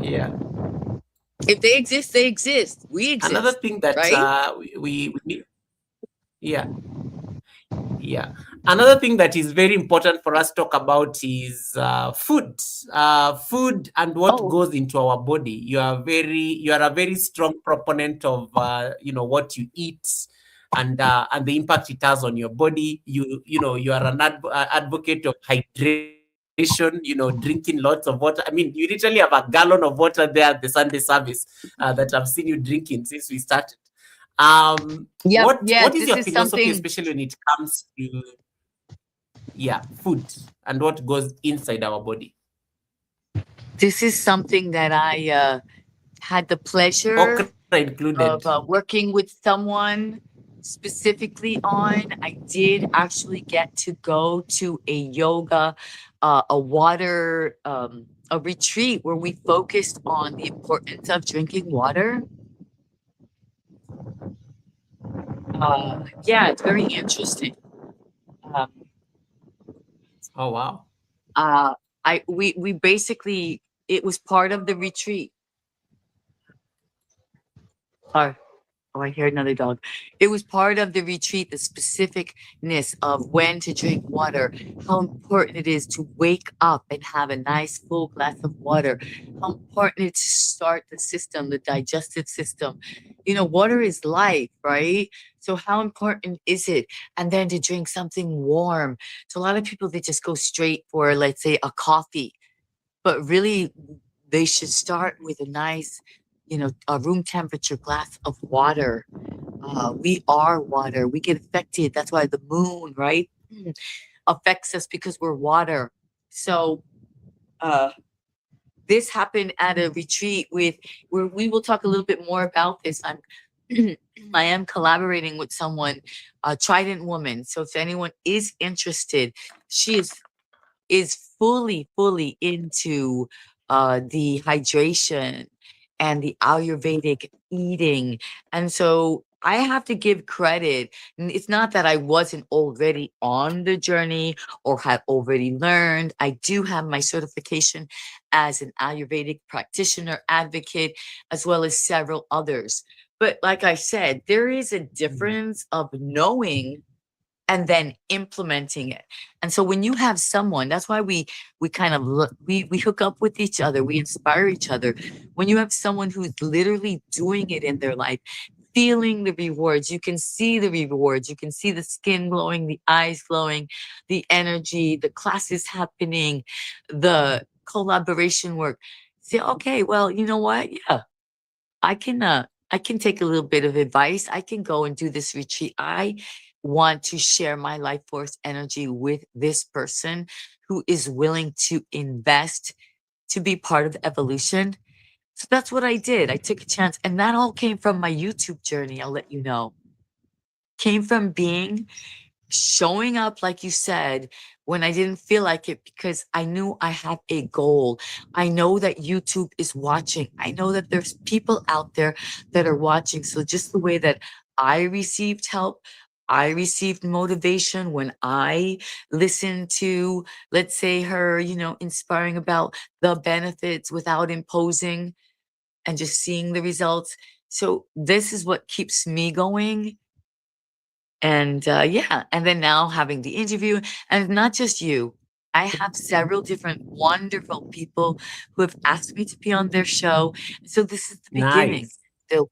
[SPEAKER 1] yeah,
[SPEAKER 2] if they exist, they exist. We
[SPEAKER 1] another
[SPEAKER 2] exist,
[SPEAKER 1] thing that
[SPEAKER 2] right?
[SPEAKER 1] we need, yeah, yeah. Another thing that is very important for us to talk about is food and what
[SPEAKER 2] Oh,
[SPEAKER 1] goes into our body. You are a very strong proponent of what you eat, and the impact it has on your body. You are an advocate of hydration. Drinking lots of water. I mean, you literally have a gallon of water there at the Sunday service that I've seen you drinking since we started.
[SPEAKER 2] yep,
[SPEAKER 1] What
[SPEAKER 2] yeah.
[SPEAKER 1] is your
[SPEAKER 2] This is
[SPEAKER 1] philosophy,
[SPEAKER 2] something.
[SPEAKER 1] especially when it comes to food and what goes inside our body?
[SPEAKER 2] This is something that I had the pleasure
[SPEAKER 1] Okra included.
[SPEAKER 2] of working with someone specifically on. I did actually get to go to a yoga, a water, a retreat where we focused on the importance of drinking water. Yeah, it's very interesting. Um,
[SPEAKER 1] Oh wow.
[SPEAKER 2] uh, we basically it was part of the retreat. Sorry. Oh, I hear another dog. It was part of the retreat, the specificness of when to drink water, how important it is to wake up and have a nice full glass of water, how important it is to start the system, the digestive system. You know, water is life, right? So, how important is it? And then to drink something warm. So, a lot of people, they just go straight for, let's say, a coffee, but really they should start with a nice, a room temperature glass of water. We are water. We get affected. That's why the moon, right, affects us because we're water. So uh, this happened at a retreat with where we will talk a little bit more about this. I am collaborating with someone, a Trident woman. So if anyone is interested, she is fully into the hydration and the Ayurvedic eating. And so I have to give credit. It's not that I wasn't already on the journey or had already learned. I do have my certification as an Ayurvedic practitioner, advocate, as well as several others. But like I said, there is a difference of knowing and then implementing it. And so when you have someone, that's why we kind of look, we hook up with each other, we inspire each other. When you have someone who's literally doing it in their life, feeling the rewards, you can see the rewards, you can see the skin glowing, the eyes glowing, the energy, the classes happening, the collaboration work. Say, okay, well, you know what? Yeah, I can take a little bit of advice. I can go and do this retreat. I want to share my life force energy with this person who is willing to invest to be part of the evolution. So that's what I did. I took a chance, and that all came from my YouTube journey. I'll let you know. Came from being showing up, like you said, when I didn't feel like it because I knew I had a goal. I know that YouTube is watching. I know that there's people out there that are watching. So just the way that I received help, I received motivation when I listened to, let's say, her, inspiring about the benefits without imposing and just seeing the results. So this is what keeps me going. And yeah, and then now having the interview, and not just you. I have several different wonderful people who have asked me to be on their show. So this is the beginning.
[SPEAKER 1] Nice.
[SPEAKER 2] So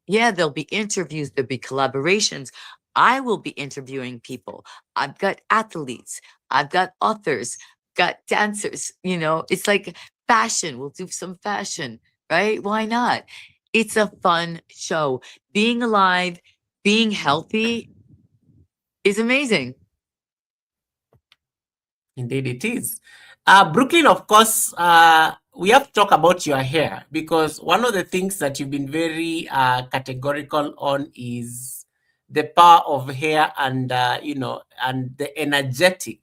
[SPEAKER 2] Yeah, there'll be interviews, there'll be collaborations. I will be interviewing people. I've got athletes, I've got authors, got dancers, it's like fashion. We'll do some fashion, right? Why not? It's a fun show. Being alive, being healthy is amazing.
[SPEAKER 1] Indeed, it is. Brooklyn, of course, we have to talk about your hair because one of the things that you've been very categorical on is the power of hair and, and the energetic.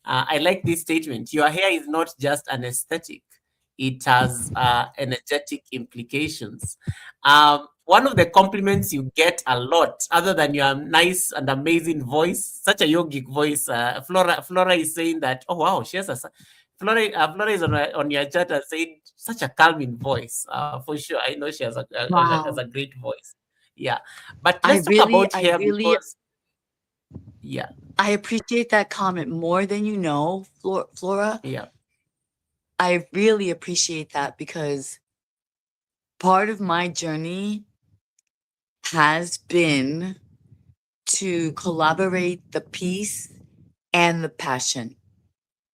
[SPEAKER 1] I like this statement. Your hair is not just an aesthetic, it has energetic implications. One of the compliments you get a lot, other than your nice and amazing voice, such a yogic voice, Flora is saying that, oh wow, she has a Flora is on your chat and saying such a calming voice. For sure, I know she has a
[SPEAKER 2] Wow.
[SPEAKER 1] great voice. Yeah, but
[SPEAKER 2] I
[SPEAKER 1] let's talk
[SPEAKER 2] really,
[SPEAKER 1] about
[SPEAKER 2] I
[SPEAKER 1] hair
[SPEAKER 2] really,
[SPEAKER 1] because yeah,
[SPEAKER 2] I appreciate that comment more than you know, Flora.
[SPEAKER 1] yeah.
[SPEAKER 2] I really appreciate that because part of my journey has been to collaborate the peace and the passion.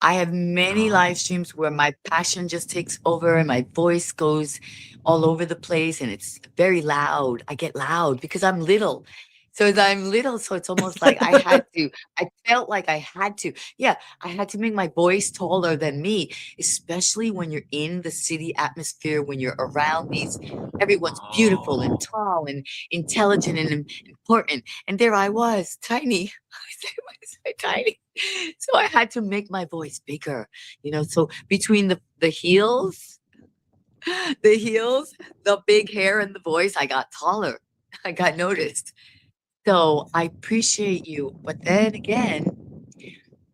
[SPEAKER 2] I have many live
[SPEAKER 1] Oh.
[SPEAKER 2] streams where my passion just takes over and my voice goes all over the place and it's very loud. I get loud because I'm little. So as I'm little, so it's almost like I felt like I had to. Yeah, I had to make my voice taller than me, especially when you're in the city atmosphere, when you're around these, everyone's beautiful and
[SPEAKER 1] Oh.
[SPEAKER 2] tall and intelligent and important. And there I was, tiny. I was so tiny. So I had to make my voice bigger, so between the heels, the heels, the big hair and the voice, I got taller. I got noticed. So I appreciate you. But then again,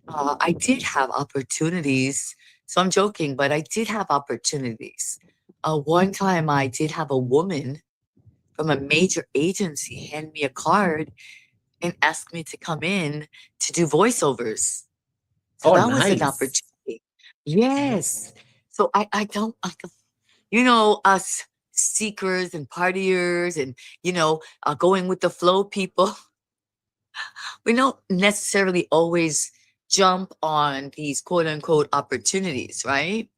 [SPEAKER 2] I did have opportunities. So I'm joking, but I did have opportunities. One time I did have a woman from a major agency hand me a card and ask me to come in to do voiceovers. So
[SPEAKER 1] Oh,
[SPEAKER 2] that was an
[SPEAKER 1] nice.
[SPEAKER 2] opportunity. Yes. So us seekers and partiers and, going with the flow people, we don't necessarily always jump on these quote unquote opportunities, right?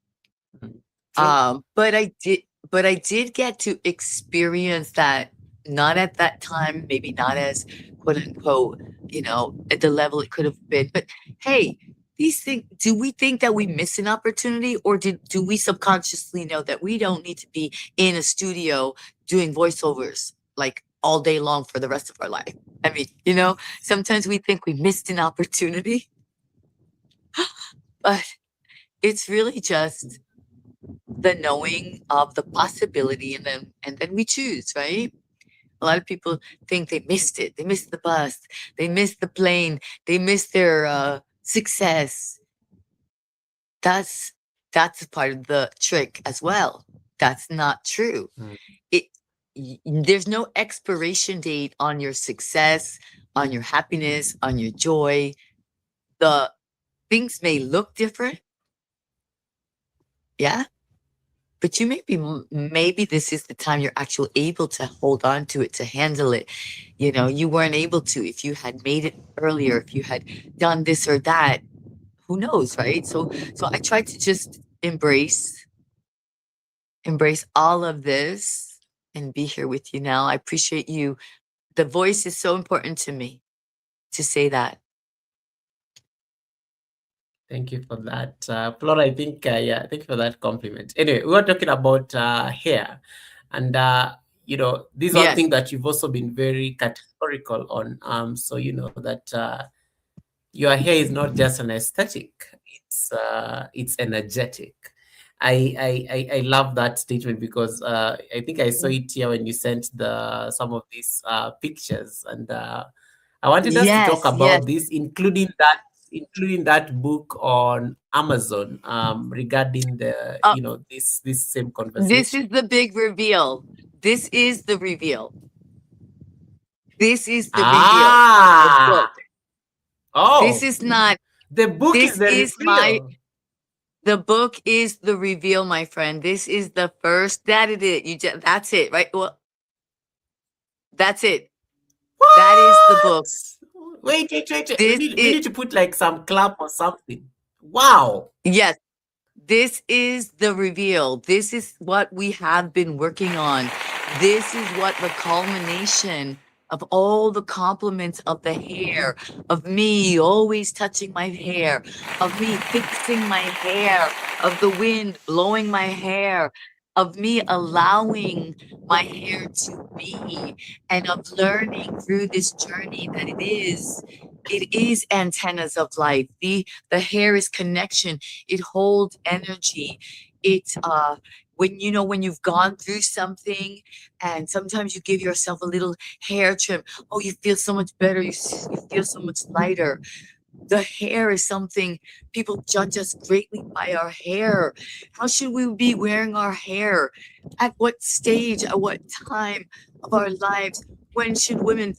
[SPEAKER 1] Mm. True.
[SPEAKER 2] Um, but I did, but I did get to experience that, not at that time, maybe not as quote unquote, at the level it could have been. But hey, these things, do we think that we miss an opportunity, or do we subconsciously know that we don't need to be in a studio doing voiceovers like all day long for the rest of our life? I mean, sometimes we think we missed an opportunity, but it's really just the knowing of the possibility, and then we choose, right? A lot of people think they missed it, they missed the bus, they missed the plane, they missed their success. That's a part of the trick as well. That's not true.
[SPEAKER 1] Mm.
[SPEAKER 2] it there's no expiration date on your success, on your happiness, on your joy. The things may look different, yeah, but maybe this is the time you're actually able to hold on to it, to handle it. You weren't able to if you had made it earlier, if you had done this or that. Who knows, right? So I try to just embrace all of this and be here with you now. I appreciate you. The voice is so important to me, to say that.
[SPEAKER 1] Thank you for that, Flora. I think, yeah, thank you for that compliment. Anyway, we were talking about hair, and this one
[SPEAKER 2] Yes.
[SPEAKER 1] thing that you've also been very categorical on. So you know that your hair is not just an aesthetic; it's energetic. I love that statement because I think I saw it here when you sent the some of these pictures, and I wanted us to talk
[SPEAKER 2] Yes, yes.
[SPEAKER 1] about this, including that book on Amazon regarding the
[SPEAKER 2] uh,
[SPEAKER 1] this same
[SPEAKER 2] this
[SPEAKER 1] conversation.
[SPEAKER 2] is the big reveal. This is the reveal. This is the reveal. The
[SPEAKER 1] Ah,
[SPEAKER 2] book. This
[SPEAKER 1] oh,
[SPEAKER 2] is not,
[SPEAKER 1] the book is
[SPEAKER 2] this
[SPEAKER 1] the
[SPEAKER 2] is my,
[SPEAKER 1] reveal.
[SPEAKER 2] the book is the reveal, my friend. This is the first, that it is. That's it, right? Well, That's it. That is the book.
[SPEAKER 1] What? Wait. We
[SPEAKER 2] This
[SPEAKER 1] need we
[SPEAKER 2] is
[SPEAKER 1] need to put like some clap or something. Wow.
[SPEAKER 2] yes. This is the reveal. This is what we have been working on. This is what the culmination of all the compliments of the hair, of me always touching my hair, of me fixing my hair, of the wind blowing my hair, of me allowing my hair to be, and of learning through this journey that it is antennas of life. The hair is connection. It holds energy. It when you've gone through something and sometimes you give yourself a little hair trim, oh, you feel so much better. You feel so much lighter. The hair is something people judge us greatly by our hair. How should we be wearing our hair? At what stage, at what time of our lives? When should women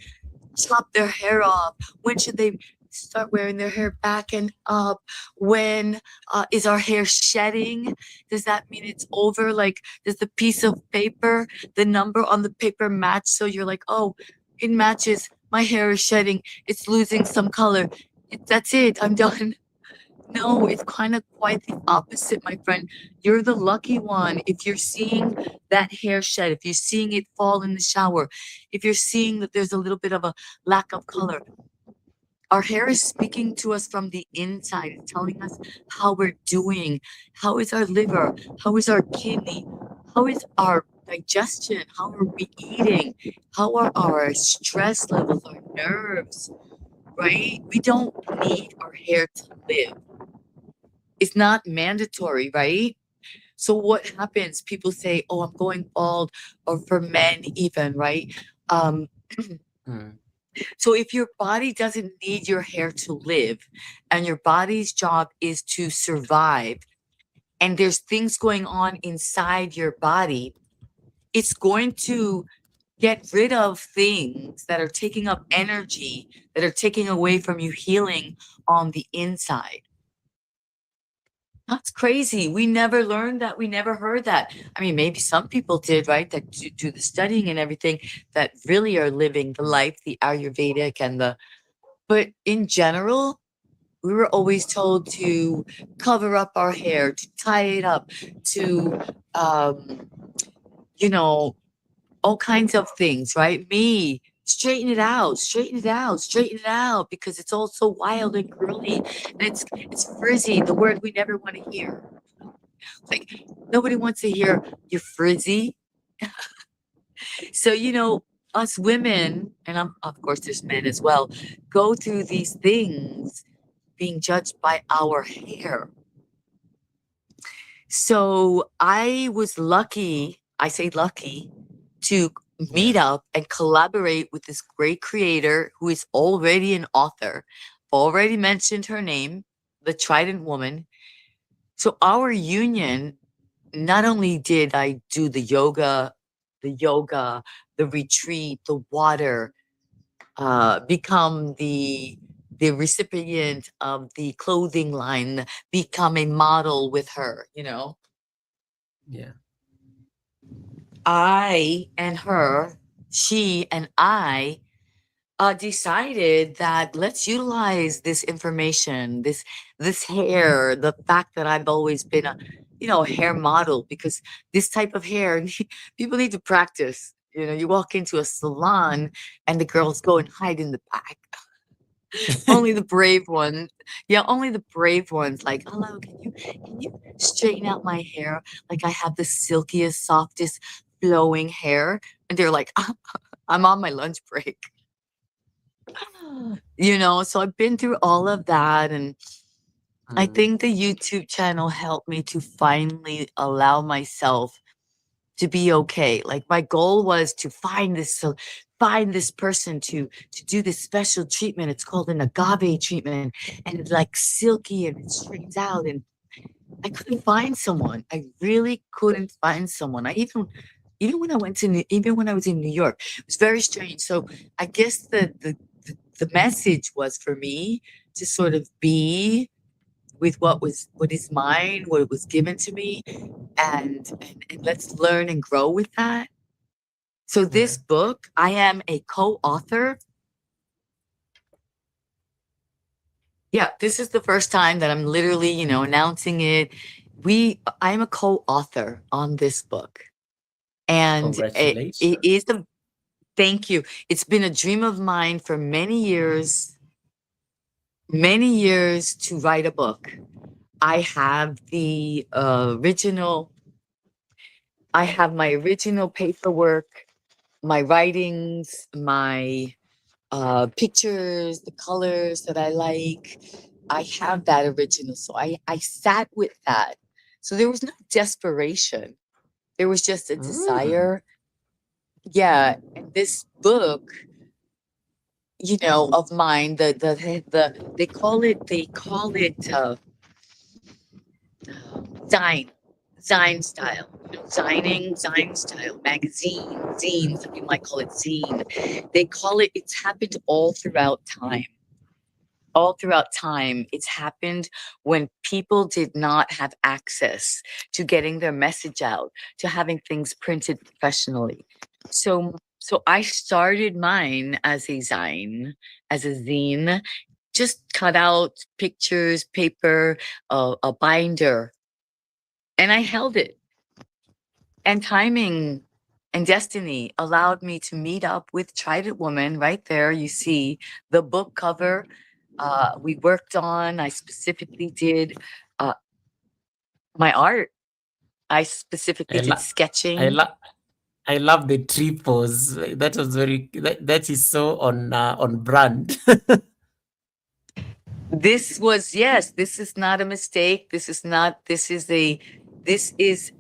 [SPEAKER 2] chop their hair off? When should they start wearing their hair back and up? When is our hair shedding? Does that mean it's over? Like, does the piece of paper, the number on the paper match? So you're like, oh, it matches. My hair is shedding. It's losing some color. That's it. I'm done. No, it's kind of quite the opposite, my friend. You're the lucky one. If you're seeing that hair shed, if you're seeing it fall in the shower, if you're seeing that there's a little bit of a lack of color, our hair is speaking to us from the inside. It's telling us how we're doing. How is our liver? How is our kidney? How is our digestion? How are we eating? How are our stress levels, our nerves, right? We don't need our hair to live. It's not mandatory, right? So what happens? People say, "Oh, I'm going bald," or for men even, right? Um,
[SPEAKER 1] Hmm.
[SPEAKER 2] so if your body doesn't need your hair to live, and your body's job is to survive, and there's things going on inside your body, it's going to get rid of things that are taking up energy, that are taking away from you healing on the inside. That's crazy. We never learned that. We never heard that. I mean, maybe some people did, right? That do the studying and everything that really are living the life, the Ayurvedic and but in general, we were always told to cover up our hair, to tie it up, to, um, you know, all kinds of things, right? Me, straighten it out, straighten it out, straighten it out, because it's all so wild and curly and it's frizzy, the word we never want to hear. Like nobody wants to hear you're frizzy. So, us women, and of course there's men as well, go through these things being judged by our hair. So I was lucky, I say lucky, to meet
[SPEAKER 1] Yeah.
[SPEAKER 2] up and collaborate with this great creator who is already an author. Already mentioned her name, the Trident Woman. So our union, not only did I do the yoga, the retreat, the water, become the recipient of the clothing line, become a model with her.
[SPEAKER 1] Yeah.
[SPEAKER 2] I and her, she and I, decided that let's utilize this information, this hair, the fact that I've always been a hair model, because this type of hair, people need to practice. You walk into a salon and the girls go and hide in the back. Only the brave ones. Yeah, only the brave ones. Like, hello, can you straighten out my hair? Like I have the silkiest, softest, flowing hair. And they're like, I'm on my lunch break. So I've been through all of that. And I
[SPEAKER 1] Hmm.
[SPEAKER 2] think the YouTube channel helped me to finally allow myself to be okay. Like my goal was to find this person to do this special treatment. It's called an agave treatment, and it's like silky and it straightens out. And I couldn't find someone. I really couldn't find someone. I even when I went to even when I was in New York, it was very strange. So I guess the message was for me to sort of be with what is mine, what was given to me, and let's learn and grow with that. So this
[SPEAKER 1] Mm.
[SPEAKER 2] book, I am a co-author. Yeah, this is the first time that I'm literally, announcing it. I'm a co-author on this book. And it is
[SPEAKER 1] Congratulations.
[SPEAKER 2] a thank you. It's been a dream of mine for many years to write a book. I have the original, I have my original paperwork, my writings, my pictures, the colors that I like. I have that original. So I sat with that. So there was no desperation. There was just a
[SPEAKER 1] Mm.
[SPEAKER 2] desire. Yeah. And this book, of mine, they call it Zine, Zine style. Zine style, magazine, zine. Some people might call it zine. They call it. It's happened all throughout time. All throughout time, it's happened when people did not have access to getting their message out, to having things printed professionally. So I started mine as a zine, as a zine, just cut out pictures, paper, a binder, and I held it. And timing and destiny allowed me to meet up with Trident Woman right there. You see the book cover we worked on. I specifically did uh, my art. I specifically
[SPEAKER 1] I
[SPEAKER 2] did
[SPEAKER 1] love I
[SPEAKER 2] sketching.
[SPEAKER 1] love I love the tree pose. That was that is so on brand.
[SPEAKER 2] This was, yes, this is not a mistake. This is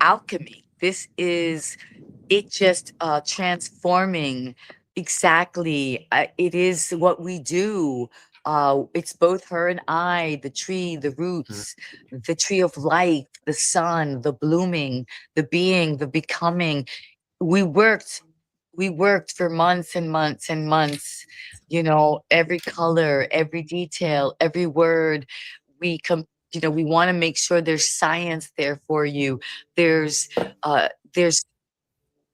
[SPEAKER 2] alchemy. This is it just transforming exactly. It is what we do. It's both her and I, the tree, the
[SPEAKER 1] Mm.
[SPEAKER 2] roots, the tree of life, the sun, the blooming, the being, the becoming. We worked we worked for months and months and months, every color, every detail, every word. We want to make sure there's science there for you. there's uh there's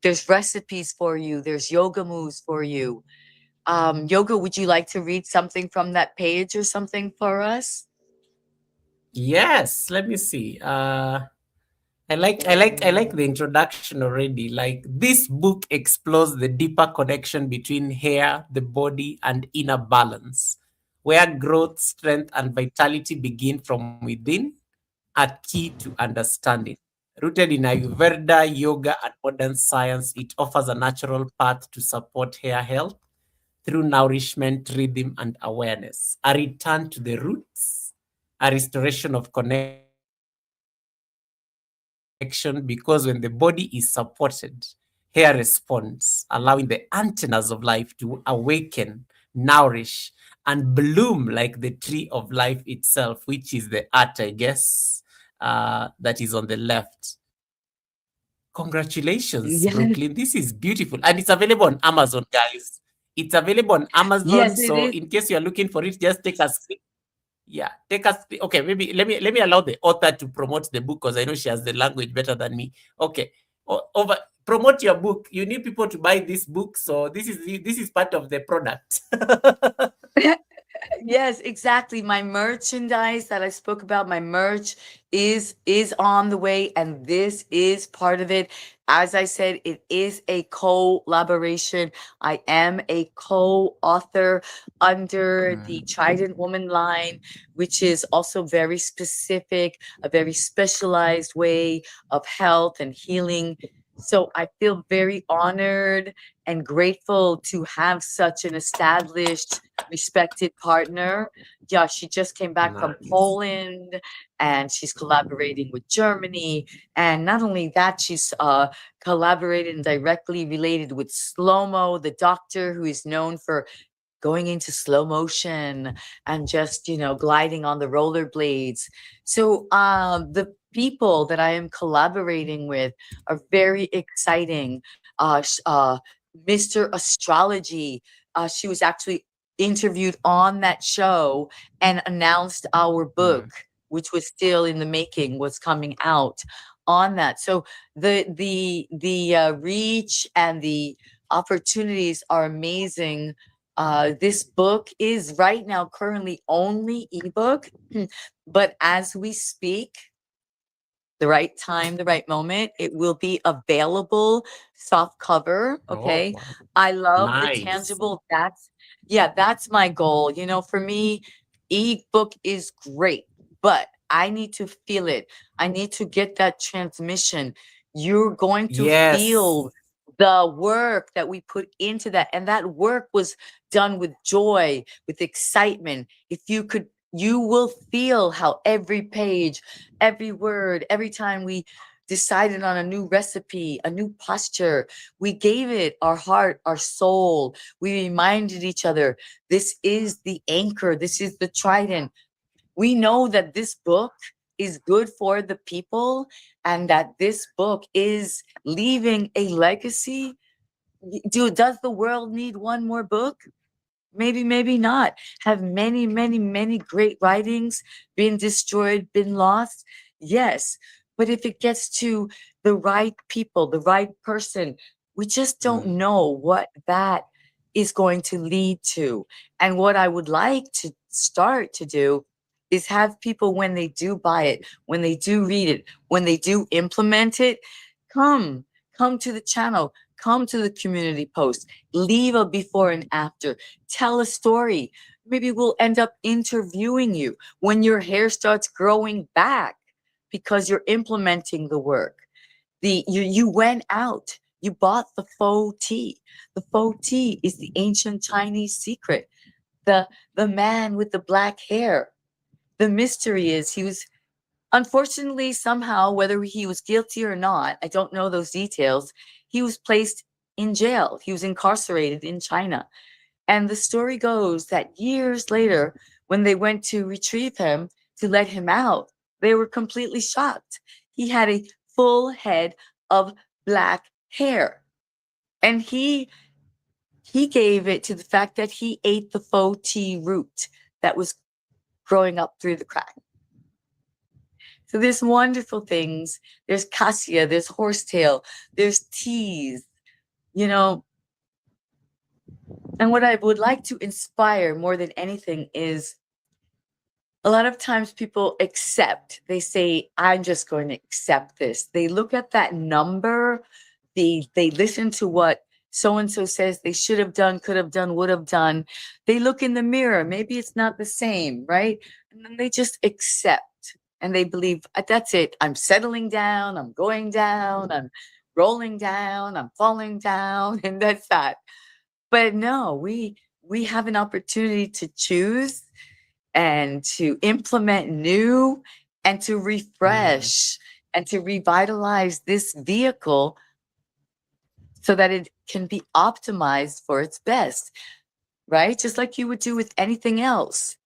[SPEAKER 2] there's recipes for you, there's yoga moves for you. Yoga, would you like to read something from that page or something for us?
[SPEAKER 1] Yes, let me see. I like the introduction already. Like this book explores the deeper connection between hair, the body, and inner balance, where growth, strength, and vitality begin from within, a key to understanding. Rooted in Ayurveda, yoga, and modern science, it offers a natural path to support hair health through nourishment, rhythm, and awareness. A return to the roots, a restoration of connection, because when the body is supported, hair responds, allowing the antennas of life to awaken, nourish, and bloom like the tree of life itself, which is the art, I guess, that is on the left. Congratulations, Brooklyn. This is
[SPEAKER 2] Yes,
[SPEAKER 1] beautiful. And it's available on Amazon, guys. It's available on Amazon. So in
[SPEAKER 2] yes,
[SPEAKER 1] case
[SPEAKER 2] it
[SPEAKER 1] you're
[SPEAKER 2] is.
[SPEAKER 1] looking for it, just take a yeah, take us. Okay, maybe let me allow the author to promote the book because I know she has the language better than me. Okay, over promote your book. You need people to buy this book, so this is part of the product.
[SPEAKER 2] Yes, exactly. My merchandise that I spoke about, my merch is on the way, and this is part of it. As I said, it is a collaboration. I am a co-author under the
[SPEAKER 1] Mm,
[SPEAKER 2] Trident Woman line, which is also very specific, a very specialized way of health and healing. So I feel very honored and grateful to have such an established, respected partner. Yeah, she just came back from
[SPEAKER 1] nice.
[SPEAKER 2] Poland and she's collaborating with Germany. And not only that, she's collaborated and directly related with Slomo, the doctor who is known for going into slow motion and just gliding on the rollerblades. So the people that I am collaborating with are very exciting. Mr. Astrology, she was actually interviewed on that show and announced our book,
[SPEAKER 1] Mm,
[SPEAKER 2] which was still in the making, was coming out on that. So the reach and the opportunities are amazing. This book is right now currently only ebook, but as we speak, the right time, the right moment, it will be available soft cover.
[SPEAKER 1] Oh,
[SPEAKER 2] Okay.
[SPEAKER 1] wow.
[SPEAKER 2] I love the
[SPEAKER 1] Nice.
[SPEAKER 2] tangible. Yeah, that's my goal. You know, for me, ebook is great, but I need to feel it. I need to get that transmission. You're going to
[SPEAKER 1] Yes.
[SPEAKER 2] feel the work that we put into that. And that work was done with joy, with excitement. If you could, you will feel how every page, every word, every time we decided on a new recipe, a new posture, we gave it our heart, our soul. We reminded each other, this is the anchor, this is the trident. We know that this book is good for the people and that this book is leaving a legacy. Does the world need one more book? Maybe, maybe not. Have many, many, many great writings been destroyed, been lost? Yes. But if it gets to the right people, the right person, we just don't
[SPEAKER 1] Mm,
[SPEAKER 2] know what that is going to lead to. And what I would like to start to do is have people, when they do buy it, when they do read it, when they do implement it, come, come to the channel, come to the community post, leave a before and after, tell a story. Maybe we'll end up interviewing you when your hair starts growing back because you're implementing the work. You went out, you bought the faux tea. The faux tea is the ancient Chinese secret. The the man with the black hair. The mystery is he was, unfortunately, somehow, whether he was guilty or not, I don't know those details, he was placed in jail. He was incarcerated in China. And the story goes that years later, when they went to retrieve him to let him out, they were completely shocked. He had a full head of black hair. And he gave it to the fact that he ate the faux tea root that was growing up through the crack. So there's wonderful things. There's cassia, there's horsetail, there's teas, you know. And what I would like to inspire more than anything is, a lot of times people accept, they say, I'm just going to accept this. They look at that number, they listen to what so and so says they should have done, could have done, would have done. They look in the mirror, maybe it's not the same, right? And then they just accept and they believe, That's it. I'm settling down, I'm going down, I'm rolling down, I'm falling down," and that's that. But no, we have an opportunity to choose and to implement new and to
[SPEAKER 1] mm.
[SPEAKER 2] refresh and to revitalize this vehicle so that it can be optimized for its best, right? Just like you would do with anything else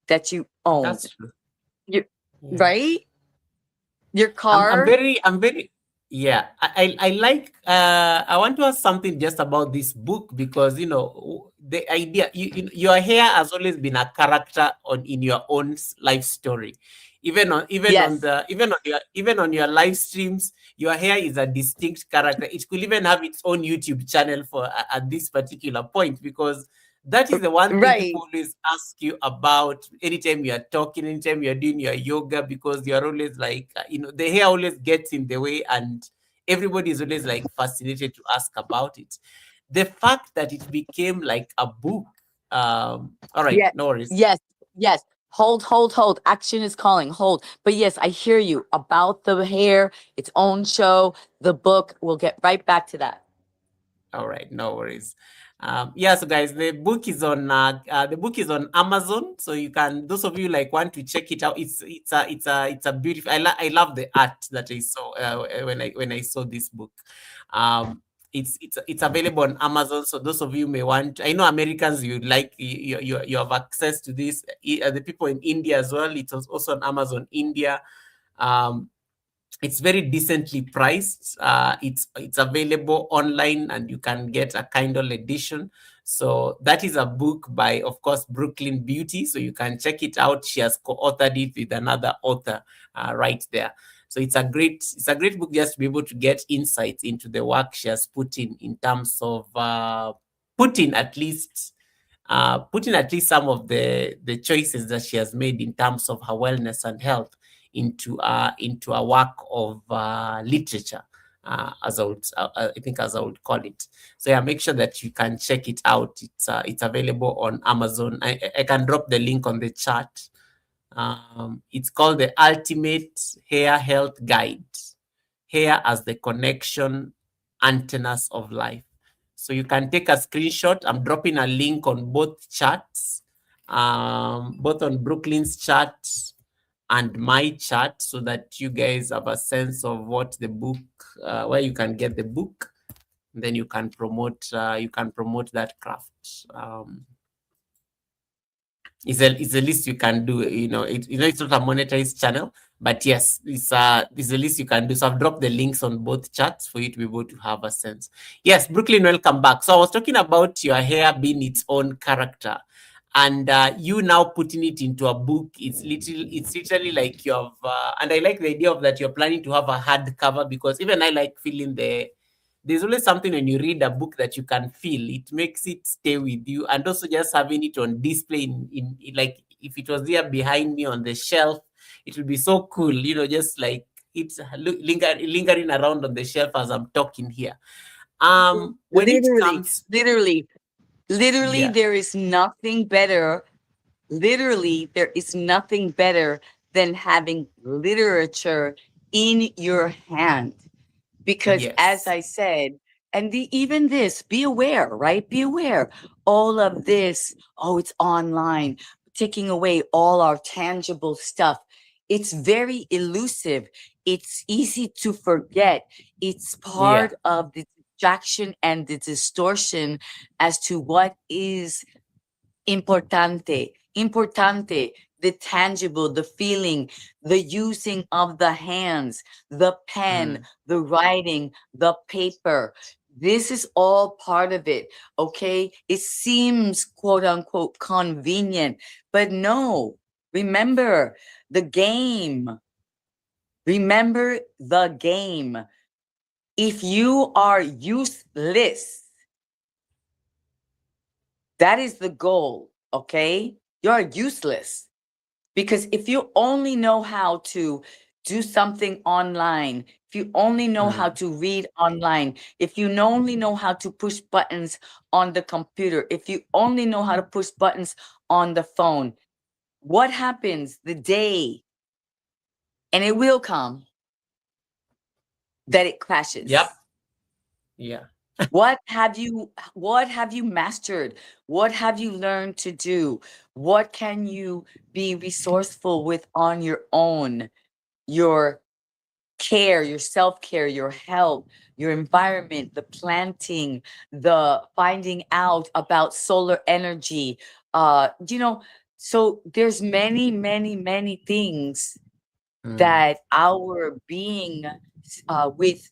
[SPEAKER 2] that you own.
[SPEAKER 1] That's true.
[SPEAKER 2] You
[SPEAKER 1] Yeah.
[SPEAKER 2] right? Your
[SPEAKER 1] I'm
[SPEAKER 2] car.
[SPEAKER 1] very, yeah. I like, I want to ask something just about this book because, the idea, your hair has always been a character in your own life story.
[SPEAKER 2] Yes.
[SPEAKER 1] Even on your live streams, your hair is a distinct character. It could even have its own YouTube channel for at this particular point, because that is the one thing
[SPEAKER 2] Right.
[SPEAKER 1] people always ask you about anytime you're talking, anytime you're doing your yoga, because you're always like, the hair always gets in the way, and everybody is always like fascinated to ask about it. The fact that it became like a book. All right,
[SPEAKER 2] Yeah.
[SPEAKER 1] no worries.
[SPEAKER 2] Yes. Yes. Hold, hold, hold. Action is calling. Hold. But yes, I hear you about the hair, its own show, the book. We'll get right back to that.
[SPEAKER 1] All right, no worries. Yeah, so guys, the book is on Amazon, so you can, those of you like want to check it out. It's a beautiful. I love the art that I saw when I saw this book. Um, it's available on Amazon, so those of you may want. I know Americans, you have access to this. The people in India as well. It was also on Amazon India. Um, it's very decently priced. It's available online, and you can get a Kindle edition. So that is a book by, of course, Brooklyn Beauty. So you can check it out. She has co-authored it with another author right there. So it's a great book just to be able to get insights into the work she has put in terms of putting at least some of the choices that she has made in terms of her wellness and health into a work of literature, I think as I would call it. So yeah, make sure that you can check it out. It's available on Amazon. I can drop the link on the chat. It's called the Ultimate Hair Health Guide. Hair as the connection antennas of life. So you can take a screenshot. I'm dropping a link on both charts, both on Brooklyn's chart and my chart, so that you guys have a sense of what the book, where you can get the book. Then you can promote that craft. It's the least you can do. It's not a monetized channel, but yes, it's the least you can do. So I've dropped the links on both charts for you to be able to have a sense. Yes, Brooklyn, welcome back. So I was talking about your hair being its own character, and you now putting it into a book. It's literally like you have, and I like the idea of that you're planning to have a hardcover, because even I like feeling there's always something when you read a book that you can feel. It makes it stay with you, and also just having it on display in like if it was there behind me on the shelf, it would be so cool. Just like it's lingering around on the shelf as I'm talking here. When it comes,
[SPEAKER 2] Literally,
[SPEAKER 1] yeah,
[SPEAKER 2] there is nothing better. Literally, there is nothing better than having literature in your hand. Because as
[SPEAKER 1] yes,
[SPEAKER 2] I said, and even this, be aware, right? Be aware. All of this, oh, it's online, taking away all our tangible stuff. It's very elusive. It's easy to forget. It's
[SPEAKER 1] yeah,
[SPEAKER 2] part of the distraction and the distortion as to what is importante. Importante, the tangible, the feeling, the using of the hands, the pen,
[SPEAKER 1] mm,
[SPEAKER 2] the writing, the paper. This is all part of it. Okay. It seems quote unquote convenient, but no. Remember the game. Remember the game. If you are useless, that is the goal. Okay. You're useless. Because if you only know how to do something online, if you only know how
[SPEAKER 1] mm,
[SPEAKER 2] to read online, if you only know how to push buttons on the computer, if you only know how to push buttons on the phone, what happens the day, and it will come, that it crashes?
[SPEAKER 1] yep, yeah,
[SPEAKER 2] What have you mastered? What have you learned to do? What can you be resourceful with on your own? Your care, your self-care, your health, your environment, the planting, the finding out about solar energy. So there's many, many, many things
[SPEAKER 1] mm.
[SPEAKER 2] that our being with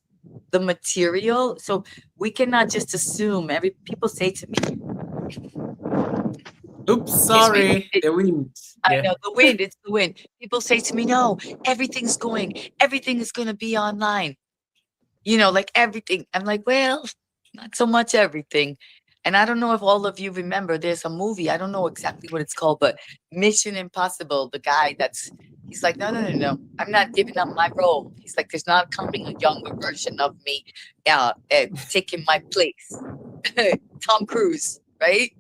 [SPEAKER 2] the material. So we cannot just assume. Every people say to me,
[SPEAKER 1] Oops,
[SPEAKER 2] it's
[SPEAKER 1] sorry, the wind.
[SPEAKER 2] I
[SPEAKER 1] Yeah.
[SPEAKER 2] know the wind, it's the wind. People say to me, no, everything is going to be online. Like everything. I'm like, well, not so much everything. And I don't know if all of you remember, there's a movie, I don't know exactly what it's called, but Mission Impossible, the guy he's like, no, no, no, no, I'm not giving up my role. He's like, there's not coming a younger version of me taking my place. Tom Cruise, right?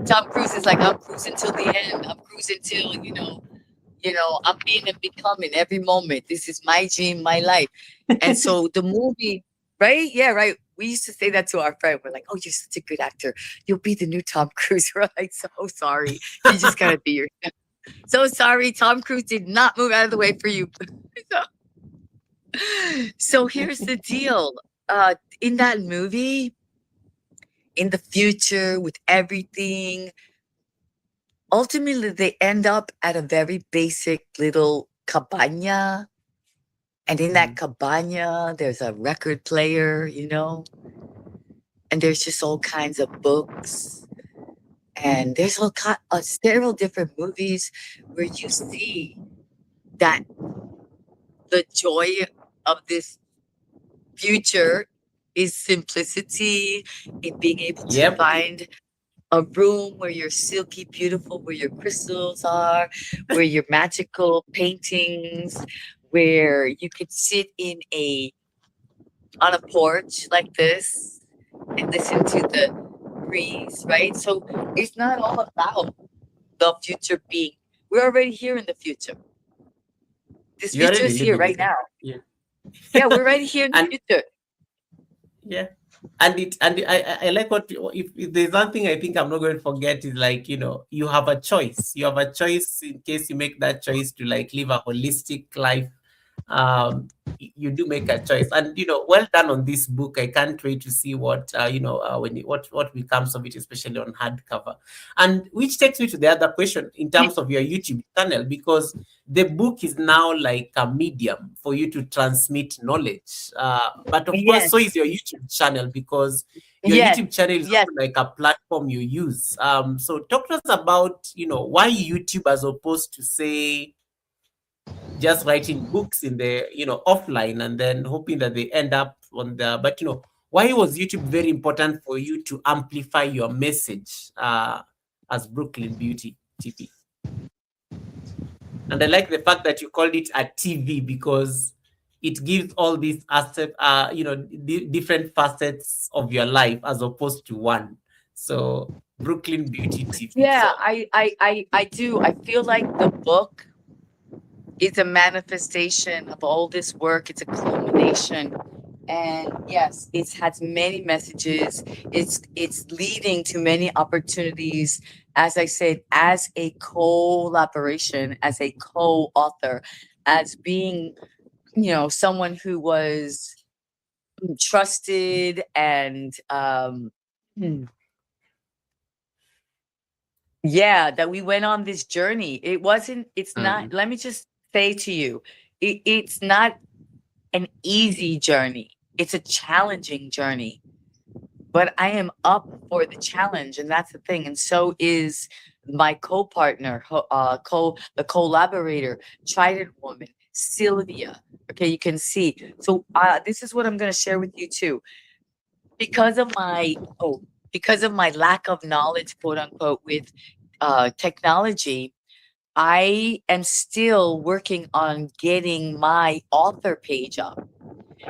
[SPEAKER 2] Tom Cruise is like, I'm cruising till the end. I'm cruising till, I'm being and becoming every moment. This is my dream, my life. And so the movie, right? Yeah, right. We used to say that to our friend. We're like, oh, you're such a good actor. You'll be the new Tom Cruise. We're like, so sorry. You just gotta be yourself. So sorry, Tom Cruise did not move out of the way for you. So here's the deal. In that movie, in the future, with everything, ultimately they end up at a very basic little cabana. And in that
[SPEAKER 1] Mhm.
[SPEAKER 2] cabana, there's a record player, and there's just all kinds of books. And there's several different movies where you see that the joy of this future is simplicity, in being able to
[SPEAKER 1] Yep.
[SPEAKER 2] find a room where you're silky beautiful, where your crystals are, where your magical paintings, where you could sit in a on a porch like this and listen to the breeze, right? So it's not all about the future being. We're already here in the future. This
[SPEAKER 1] You're
[SPEAKER 2] future
[SPEAKER 1] already
[SPEAKER 2] is here
[SPEAKER 1] living
[SPEAKER 2] right
[SPEAKER 1] it.
[SPEAKER 2] now.
[SPEAKER 1] Yeah.
[SPEAKER 2] Yeah, we're right here in the
[SPEAKER 1] And
[SPEAKER 2] future.
[SPEAKER 1] yeah, I like what if there's one thing I think I'm not going to forget is like, you have a choice. You have a choice in case you make that choice to like live a holistic life. You do make a choice, and well done on this book. I can't wait to see what what becomes of it, especially on hardcover. And which takes me to the other question in terms of your YouTube channel, because the book is now like a medium for you to transmit knowledge. But of course,
[SPEAKER 2] Yes,
[SPEAKER 1] so is your YouTube channel, because your
[SPEAKER 2] yes,
[SPEAKER 1] YouTube channel is
[SPEAKER 2] yes.
[SPEAKER 1] also like a platform you use. So talk to us about, why YouTube as opposed to say just writing books in the offline and then hoping that they end up on the but why was YouTube very important for you to amplify your message as Brooklyn Beauty TV? And I like the fact that you called it a TV, because it gives all these aspects, different facets of your life as opposed to one. So Brooklyn Beauty TV.
[SPEAKER 2] Yeah,
[SPEAKER 1] So
[SPEAKER 2] I do. I feel like the book is a manifestation of all this work. It's a culmination. And yes, it has many messages. It's leading to many opportunities. As I said, as a collaboration, as a co-author, as being, someone who was trusted and hmm, yeah, that we went on this journey. It's not,
[SPEAKER 1] mm,
[SPEAKER 2] let me just say to you, it's not an easy journey. It's a challenging journey, but I am up for the challenge, and that's the thing. And so is my co-partner, the collaborator, Trident Woman, Sylvia. Okay, you can see. So this is what I'm going to share with you too. Because of my because of my lack of knowledge, quote unquote, with technology, I am still working on getting my author page up.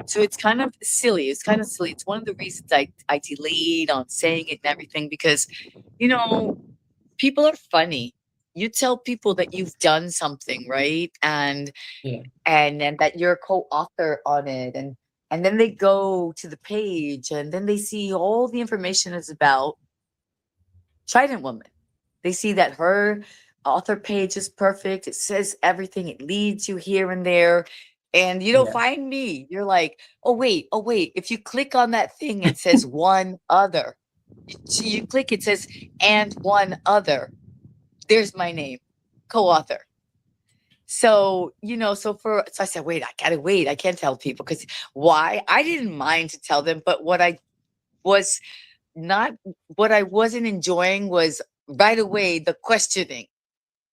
[SPEAKER 2] So it's kind of silly. It's kind of silly. It's one of the reasons I delayed on saying it and everything because, you know, people are funny. You tell people that you've done something, right?
[SPEAKER 1] yeah,
[SPEAKER 2] And that you're a co-author on it, and then they go to the page and then they see all the information is about Trident Woman. They see that her author page is perfect. It says everything. It leads you here and there. And you don't
[SPEAKER 1] yeah,
[SPEAKER 2] find me. You're like, oh wait. If you click on that thing, it says one other. So you click, it says and one other. There's my name, co-author. So, so I said, wait, I gotta wait. I can't tell people because why? I didn't mind to tell them, but was not what I wasn't enjoying was right away the questioning.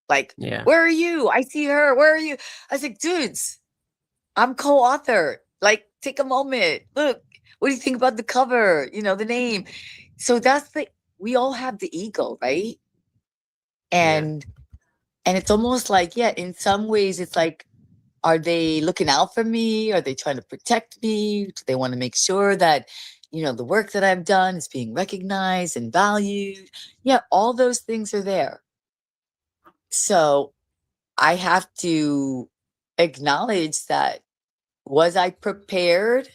[SPEAKER 2] Like,
[SPEAKER 1] yeah,
[SPEAKER 2] where are you? I see her. Where are you? I was like, dudes, I'm co-author. Like, take a moment. Look, what do you think about the cover? The name. So we all have the ego, right?
[SPEAKER 1] yeah,
[SPEAKER 2] And it's almost like, yeah, in some ways it's like, are they looking out for me? Are they trying to protect me? Do they want to make sure that, the work that I've done is being recognized and valued? Yeah, all those things are there. So I have to acknowledge that, was I prepared?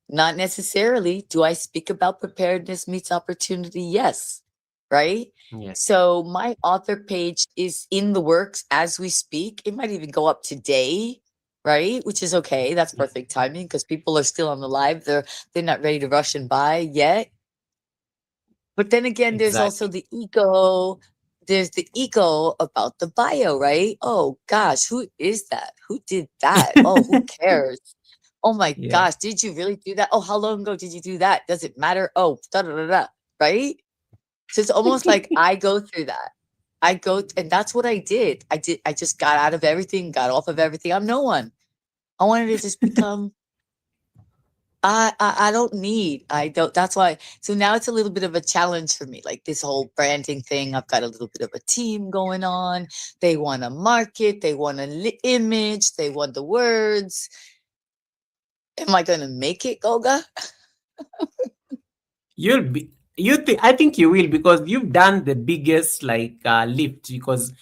[SPEAKER 2] Not necessarily. Do I speak about preparedness meets opportunity? Yes. Right.
[SPEAKER 1] yeah,
[SPEAKER 2] So my author page is in the works as we speak. It might even go up today. Right. Which is okay. That's
[SPEAKER 1] yeah.
[SPEAKER 2] perfect timing because people are still on the live. They're not ready to rush and buy yet. But then again, there's also
[SPEAKER 1] Exactly.
[SPEAKER 2] the ego. There's the ego about the bio, right? Oh gosh, who is that? Who did that? Oh, who cares? Oh my
[SPEAKER 1] Yeah.
[SPEAKER 2] gosh, did you really do that? Oh, how long ago did you do that? Does it matter? Oh, da da da da. Right? So it's almost like I go through that. And that's what I did. I just got out of everything, got off of everything. I'm no one. I wanted to just become. I don't need. I don't. That's why. So now it's a little bit of a challenge for me. Like this whole branding thing. I've got a little bit of a team going on. They want to market. They want an image. They want the words. Am I gonna make it, Goga?
[SPEAKER 1] You'll be. You think? I think you will because you've done the biggest like lift because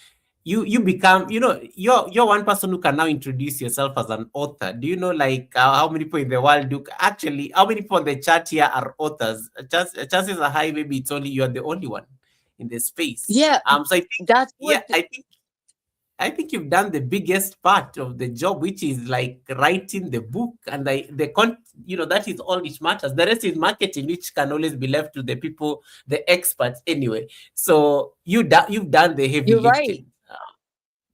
[SPEAKER 1] you become you're one person who can now introduce yourself as an author. Do you know like how many people in the world do actually how many people on the chat here are authors? Chances are high maybe it's only you're the only one in the space.
[SPEAKER 2] Yeah,
[SPEAKER 1] So I think
[SPEAKER 2] that's
[SPEAKER 1] yeah,
[SPEAKER 2] what.
[SPEAKER 1] I think you've done the biggest part of the job, which is like writing the book and that is all which matters. The rest is marketing, which can always be left to the people, the experts anyway. So you've done the heavy
[SPEAKER 2] You're right.
[SPEAKER 1] lifting.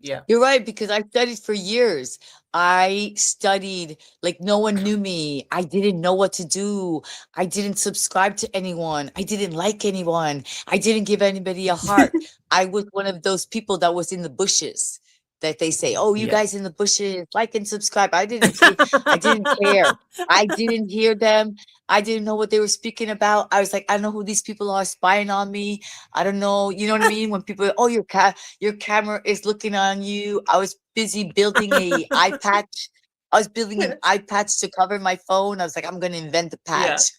[SPEAKER 1] Yeah.
[SPEAKER 2] You're right, because I studied for years. I studied like no one knew me. I didn't know what to do. I didn't subscribe to anyone. I didn't like anyone. I didn't give anybody a heart. I was one of those people that was in the bushes that they say, "Oh, you
[SPEAKER 1] Yeah.
[SPEAKER 2] guys in the bushes, like and subscribe." I didn't care. I didn't hear them. I didn't know what they were speaking about. I was like, I don't know who these people are spying on me. I don't know. You know what I mean? When people, oh, your camera is looking on you. I was busy building a eye patch. I was building an eye patch to cover my phone. I was like, I'm gonna invent a
[SPEAKER 1] Yeah.
[SPEAKER 2] patch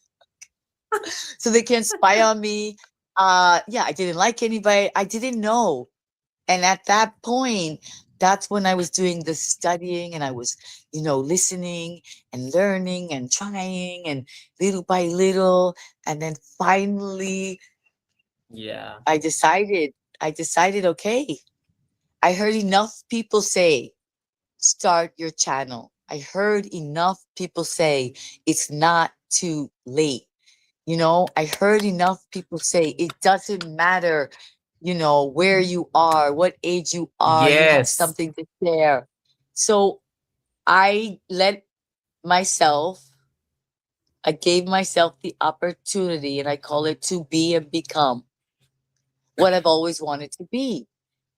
[SPEAKER 2] so they can't spy on me. Yeah, I didn't like anybody. I didn't know. And at that point, that's when I was doing the studying and I was, listening and learning and trying and little by little. And then finally
[SPEAKER 1] Yeah.
[SPEAKER 2] I decided, okay, I heard enough people say, start your channel. I heard enough people say it's not too late. I heard enough people say it doesn't matter, where you are, what age you are, you have
[SPEAKER 1] Yes.
[SPEAKER 2] something to share. So I let myself, I gave myself the opportunity, and I call it to be and become what I've always wanted to be.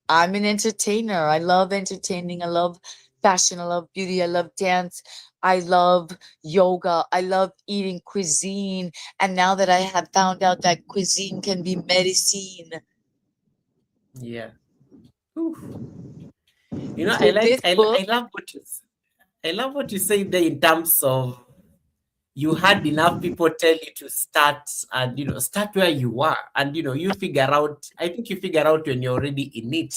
[SPEAKER 2] I'm an entertainer. I love entertaining. I love fashion. I love beauty. I love dance. I love yoga. I love eating cuisine. And now that I have found out that cuisine can be medicine.
[SPEAKER 1] Yeah. Oof. I
[SPEAKER 2] So
[SPEAKER 1] like
[SPEAKER 2] this book,
[SPEAKER 1] I love what you say there in terms of you had enough people tell you to start and start where you are and you figure out. I think you figure out when you're already in it.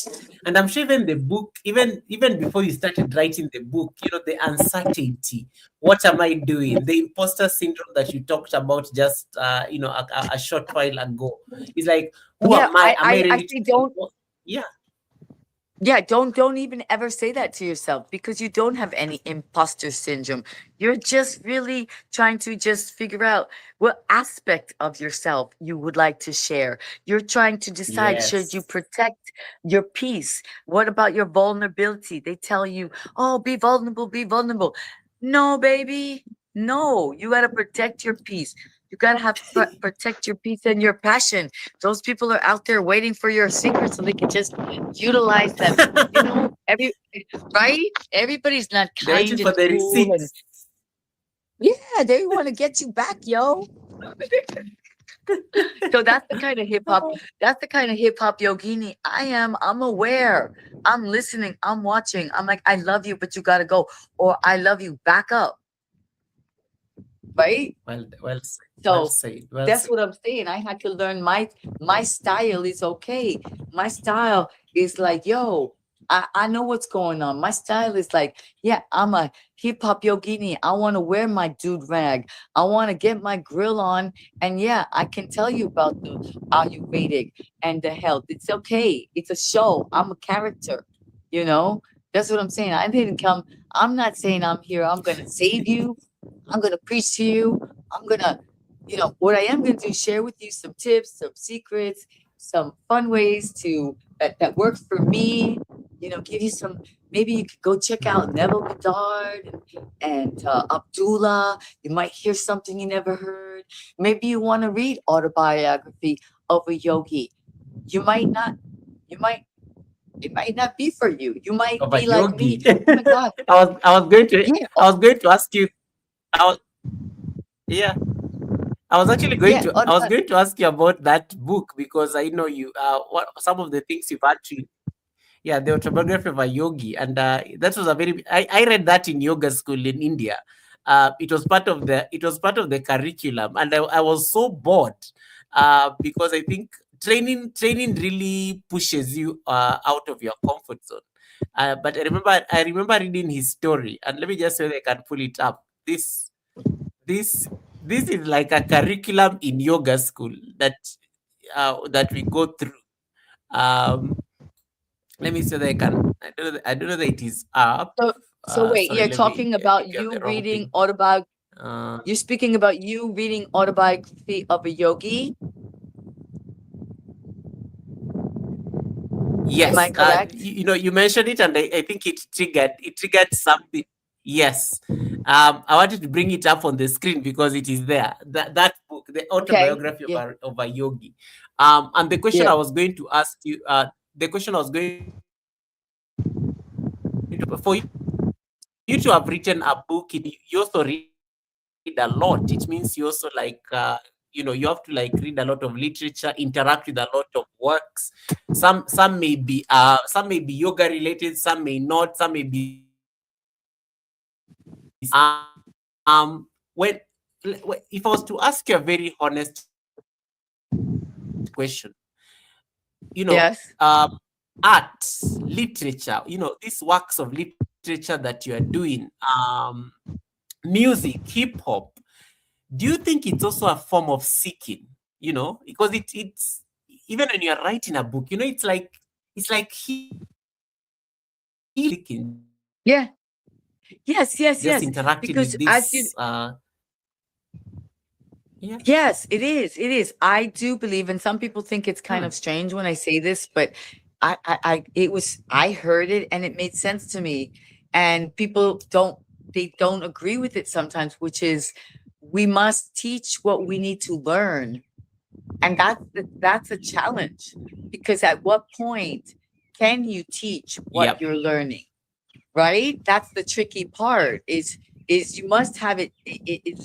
[SPEAKER 1] And I'm sure even the book, even before you started writing the book, the uncertainty, what am I doing, the imposter syndrome that you talked about just a short while ago, is like, who
[SPEAKER 2] yeah,
[SPEAKER 1] am I
[SPEAKER 2] I
[SPEAKER 1] ready to
[SPEAKER 2] say
[SPEAKER 1] tell
[SPEAKER 2] don't.
[SPEAKER 1] what? Yeah.
[SPEAKER 2] Yeah, don't even ever say that to yourself because you don't have any imposter syndrome. You're just really trying to just figure out what aspect of yourself you would like to share. You're trying to decide, should you
[SPEAKER 1] Yes.
[SPEAKER 2] protect your peace? What about your vulnerability? They tell you, "Oh, be vulnerable, be vulnerable." No, baby. No, you got to protect your peace. You got to protect your peace and your passion. Those people are out there waiting for your secrets so they can just utilize them. Every right? Everybody's not
[SPEAKER 1] They're waiting
[SPEAKER 2] kind
[SPEAKER 1] for
[SPEAKER 2] and
[SPEAKER 1] the
[SPEAKER 2] cool, and
[SPEAKER 1] receipts.
[SPEAKER 2] yeah, they want to get you back, yo. So that's the kind of hip hop. That's the kind of hip hop yogini I am. I'm aware. I'm listening. I'm watching. I'm like, I love you, but you gotta go, or I love you. Back up, right?
[SPEAKER 1] Well said. Well
[SPEAKER 2] So
[SPEAKER 1] said. Well
[SPEAKER 2] that's
[SPEAKER 1] said.
[SPEAKER 2] what I'm saying. I had to learn my style is okay. My style is like, yo, I know what's going on. My style is like, yeah, I'm a hip hop yogini. I want to wear my dude rag. I want to get my grill on. And yeah, I can tell you about the Ayurvedic and the health. It's okay. It's a show. I'm a character, you know? That's what I'm saying. I didn't come, I'm not saying I'm here. I'm gonna save you. I'm gonna preach to you. I'm gonna, what I am gonna do is share with you some tips, some secrets, some fun ways that work for me. Give you some. Maybe you could go check out Neville Goddard and Abdullah. You might hear something you never heard. Maybe you want to read autobiography of a yogi. You might not. You might. It might not be for you. You might
[SPEAKER 1] Of a
[SPEAKER 2] be like me.
[SPEAKER 1] yogi.
[SPEAKER 2] Oh my God.
[SPEAKER 1] I was going to
[SPEAKER 2] Yeah.
[SPEAKER 1] I was going to ask you. I was, yeah. I was actually going
[SPEAKER 2] Yeah.
[SPEAKER 1] to I was going to ask you about that book because I know you what some of the things you've actually, yeah, the autobiography of a yogi, and that was a very I read that in yoga school in India. It was part of the curriculum, and I was so bored because I think training really pushes you out of your comfort zone. But I remember reading his story, and let me just say I can pull it up. This this is like a curriculum in yoga school that we go through. Um, Let me see that I can. I don't know that it is up.
[SPEAKER 2] So wait,
[SPEAKER 1] Sorry,
[SPEAKER 2] you're
[SPEAKER 1] let me.
[SPEAKER 2] talking
[SPEAKER 1] I
[SPEAKER 2] about
[SPEAKER 1] think you have
[SPEAKER 2] you
[SPEAKER 1] the wrong
[SPEAKER 2] reading
[SPEAKER 1] thing.
[SPEAKER 2] autobiography.
[SPEAKER 1] Uh,
[SPEAKER 2] You're speaking about you reading autobiography of a yogi. Am I
[SPEAKER 1] yes.
[SPEAKER 2] correct?
[SPEAKER 1] You mentioned it, and I think it triggered something. Yes. I wanted to bring it up on the screen because it is there. That book, the
[SPEAKER 2] Okay.
[SPEAKER 1] autobiography
[SPEAKER 2] Yeah.
[SPEAKER 1] of a yogi. And the question I
[SPEAKER 2] Yeah.
[SPEAKER 1] was going to ask you. The question I was going to for you to have written a book, you also read a lot. It means you also you have to read a lot of literature, interact with a lot of works. Some may be yoga related, some may not, some may be spiritual. When if I was to ask you a very honest question,
[SPEAKER 2] Yes.
[SPEAKER 1] art, literature, these works of literature that you are doing, music, hip hop, do you think it's also a form of seeking? Because it's even when you're writing a book, it's like healing, just
[SPEAKER 2] Yeah.
[SPEAKER 1] interacting with
[SPEAKER 2] Yes,
[SPEAKER 1] this.
[SPEAKER 2] yes, yes. Because as you
[SPEAKER 1] Yeah.
[SPEAKER 2] Yes, it is. It is. I do believe, and some people think it's kind
[SPEAKER 1] Hmm.
[SPEAKER 2] of strange when I say this, but it was, I heard it and it made sense to me. And people they don't agree with it sometimes, which is we must teach what we need to learn. And that's a challenge because at what point can you teach what
[SPEAKER 1] Yep.
[SPEAKER 2] you're learning? Right? That's the tricky part is you must have at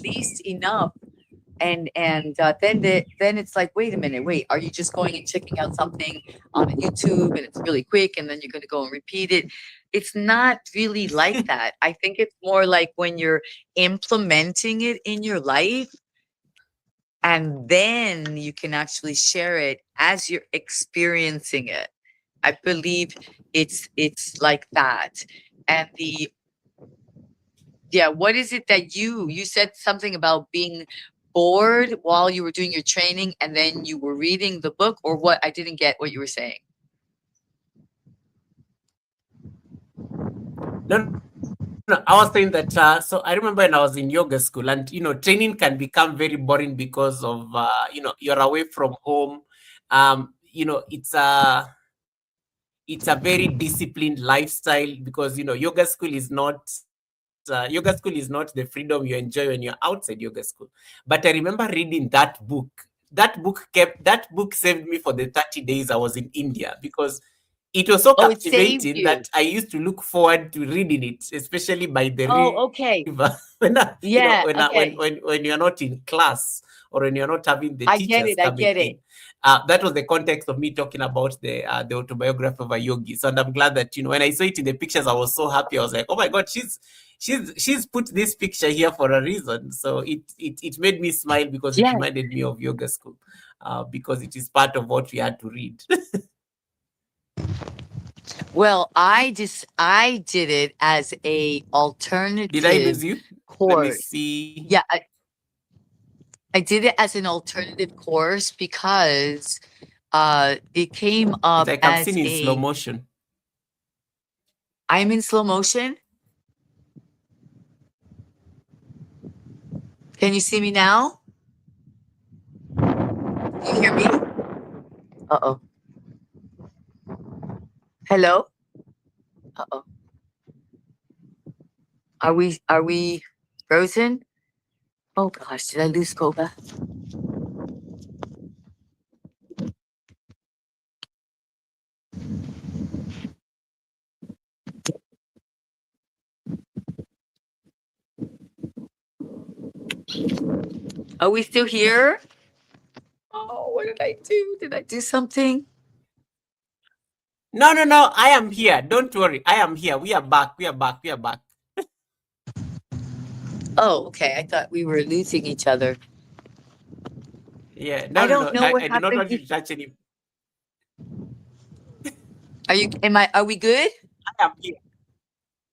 [SPEAKER 2] least enough and then it's like, wait a minute, wait, are you just going and checking out something on YouTube and it's really quick and then you're going to go and repeat it? It's not really like that. I think it's more like when you're implementing it in your life and then you can actually share it as you're experiencing it. I believe it's like that. And the Yeah, what is it that you said something about being bored while you were doing your training and then you were reading the book, or what? I didn't get what you were saying.
[SPEAKER 1] No, I was saying that. So I remember when I was in yoga school, and training can become very boring because of you're away from home. It's a very disciplined lifestyle because yoga school is not the freedom you enjoy when you're outside yoga school. But I remember reading that book. That book saved me for the 30 days I was in India because it was so
[SPEAKER 2] Oh, it saved
[SPEAKER 1] captivating
[SPEAKER 2] you.
[SPEAKER 1] that I used to look forward to reading it, especially by the
[SPEAKER 2] Oh,
[SPEAKER 1] river.
[SPEAKER 2] okay.
[SPEAKER 1] when
[SPEAKER 2] Yeah,
[SPEAKER 1] when
[SPEAKER 2] okay.
[SPEAKER 1] you're not in class or when you're not having the
[SPEAKER 2] I
[SPEAKER 1] teachers
[SPEAKER 2] get it.
[SPEAKER 1] coming
[SPEAKER 2] I
[SPEAKER 1] in.
[SPEAKER 2] get it.
[SPEAKER 1] That was the context of me talking about the autobiography of a yogi. So, and I'm glad that when I saw it in the pictures, I was so happy. I was like, oh my god, she's put this picture here for a reason. So it made me smile because it
[SPEAKER 2] Yeah.
[SPEAKER 1] reminded me of yoga school, because it is part of what we had to read.
[SPEAKER 2] Well, I did it as a
[SPEAKER 1] Did I
[SPEAKER 2] alternative
[SPEAKER 1] lose you? Let me
[SPEAKER 2] course.
[SPEAKER 1] see.
[SPEAKER 2] Yeah, I did it as an alternative course because it came
[SPEAKER 1] It's
[SPEAKER 2] up
[SPEAKER 1] like I'm
[SPEAKER 2] as
[SPEAKER 1] seeing in slow
[SPEAKER 2] a
[SPEAKER 1] motion.
[SPEAKER 2] I'm in slow motion. Can you see me now? You hear me? Uh-oh. Hello? Uh-oh. Are we frozen? Oh gosh, did I lose Koba? Are we still here? Oh, what did I do? Did I do something?
[SPEAKER 1] No, no, no. I am here. Don't worry. I am here. We are back. We are back. We are back.
[SPEAKER 2] Oh, okay. I thought we were losing each other.
[SPEAKER 1] Yeah.
[SPEAKER 2] I
[SPEAKER 1] No, no,
[SPEAKER 2] don't
[SPEAKER 1] no.
[SPEAKER 2] know
[SPEAKER 1] I,
[SPEAKER 2] what
[SPEAKER 1] I do not
[SPEAKER 2] happened.
[SPEAKER 1] want you to touch any.
[SPEAKER 2] Are we good?
[SPEAKER 1] I am here.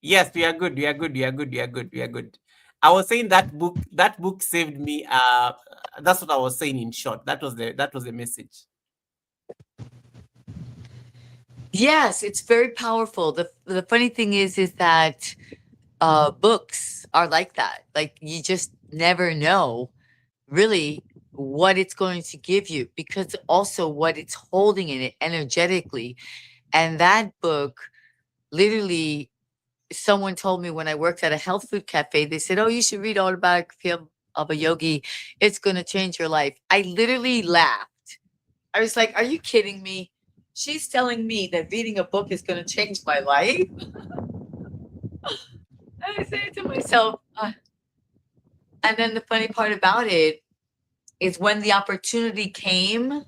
[SPEAKER 1] Yes, we are good. We are good. We are good. We are good. We are good. I was saying that book saved me. That's what I was saying in short. That was the message.
[SPEAKER 2] Yes, it's very powerful. The funny thing is that books are like that. Like you just never know really what it's going to give you because also what it's holding in it energetically. And that book literally someone told me when I worked at a health food cafe, they said, "Oh, you should read Autobiography of a Yogi. It's going to change your life." I literally laughed. I was like, "Are you kidding me? She's telling me that reading a book is going to change my life." And I said to myself, and then the funny part about it is when the opportunity came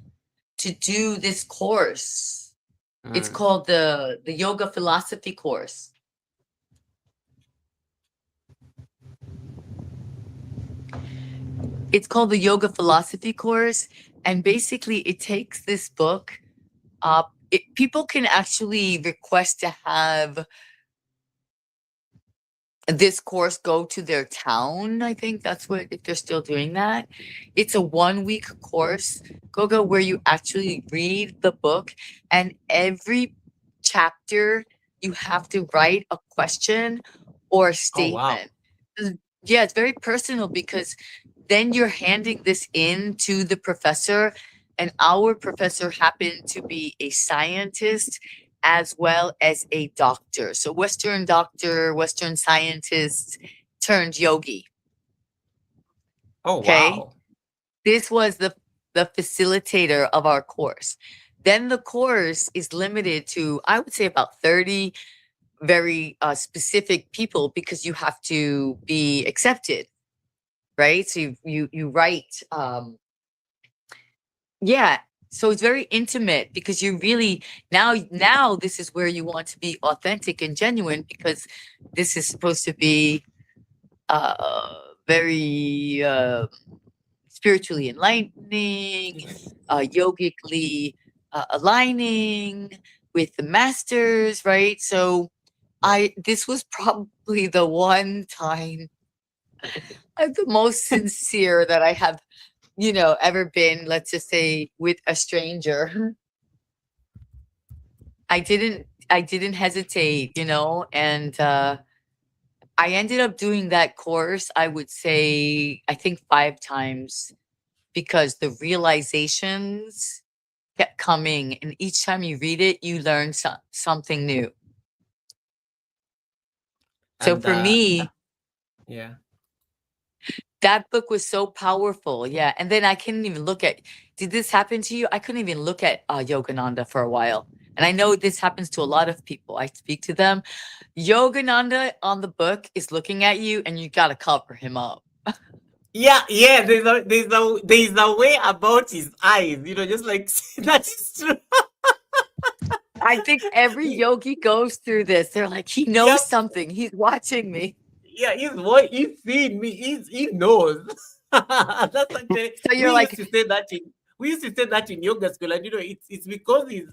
[SPEAKER 2] to do this course, it's
[SPEAKER 1] Mm.
[SPEAKER 2] called the yoga philosophy course. It's called the yoga philosophy course, and basically it takes this book. People can actually request to have this course go to their town. I think that's what, if they're still doing that. It's a 1 week course, Gogo, where you actually read the book, and every chapter you have to write a question or a
[SPEAKER 1] Oh wow.
[SPEAKER 2] statement. Yeah, it's very personal because then you're handing this in to the professor, and our professor happened to be a scientist as well as a doctor. So Western doctor, Western scientist turned yogi.
[SPEAKER 1] Oh
[SPEAKER 2] Okay.
[SPEAKER 1] wow.
[SPEAKER 2] This was the facilitator of our course. Then the course is limited to, I would say, about 30 very specific people because you have to be accepted, right? So you write, yeah. So it's very intimate because you really now this is where you want to be authentic and genuine because this is supposed to be very spiritually enlightening, yogically aligning with the masters, right? So I this was probably the one time I'm the most sincere that I have, ever been, let's just say, with a stranger. I didn't hesitate, and I ended up doing that course, I would say, I think 5 times because the realizations kept coming, and each time you read it, you learn something new. So
[SPEAKER 1] And
[SPEAKER 2] for me,
[SPEAKER 1] yeah.
[SPEAKER 2] that book was so powerful. Yeah. And then I couldn't even look at, did this happen to you? I couldn't even look at Yogananda for a while. And I know this happens to a lot of people. I speak to them. Yogananda on the book is looking at you and you got to cover him up.
[SPEAKER 1] Yeah, yeah. There's a way about his eyes, just like that is true.
[SPEAKER 2] I think every
[SPEAKER 1] He,
[SPEAKER 2] yogi goes through this. They're like, he knows
[SPEAKER 1] yep.
[SPEAKER 2] something. He's watching me.
[SPEAKER 1] Yeah, he's seen me. He knows. That's actually
[SPEAKER 2] So
[SPEAKER 1] we
[SPEAKER 2] you're
[SPEAKER 1] used
[SPEAKER 2] like,
[SPEAKER 1] to say that in we used to say that in yoga school, and it's because his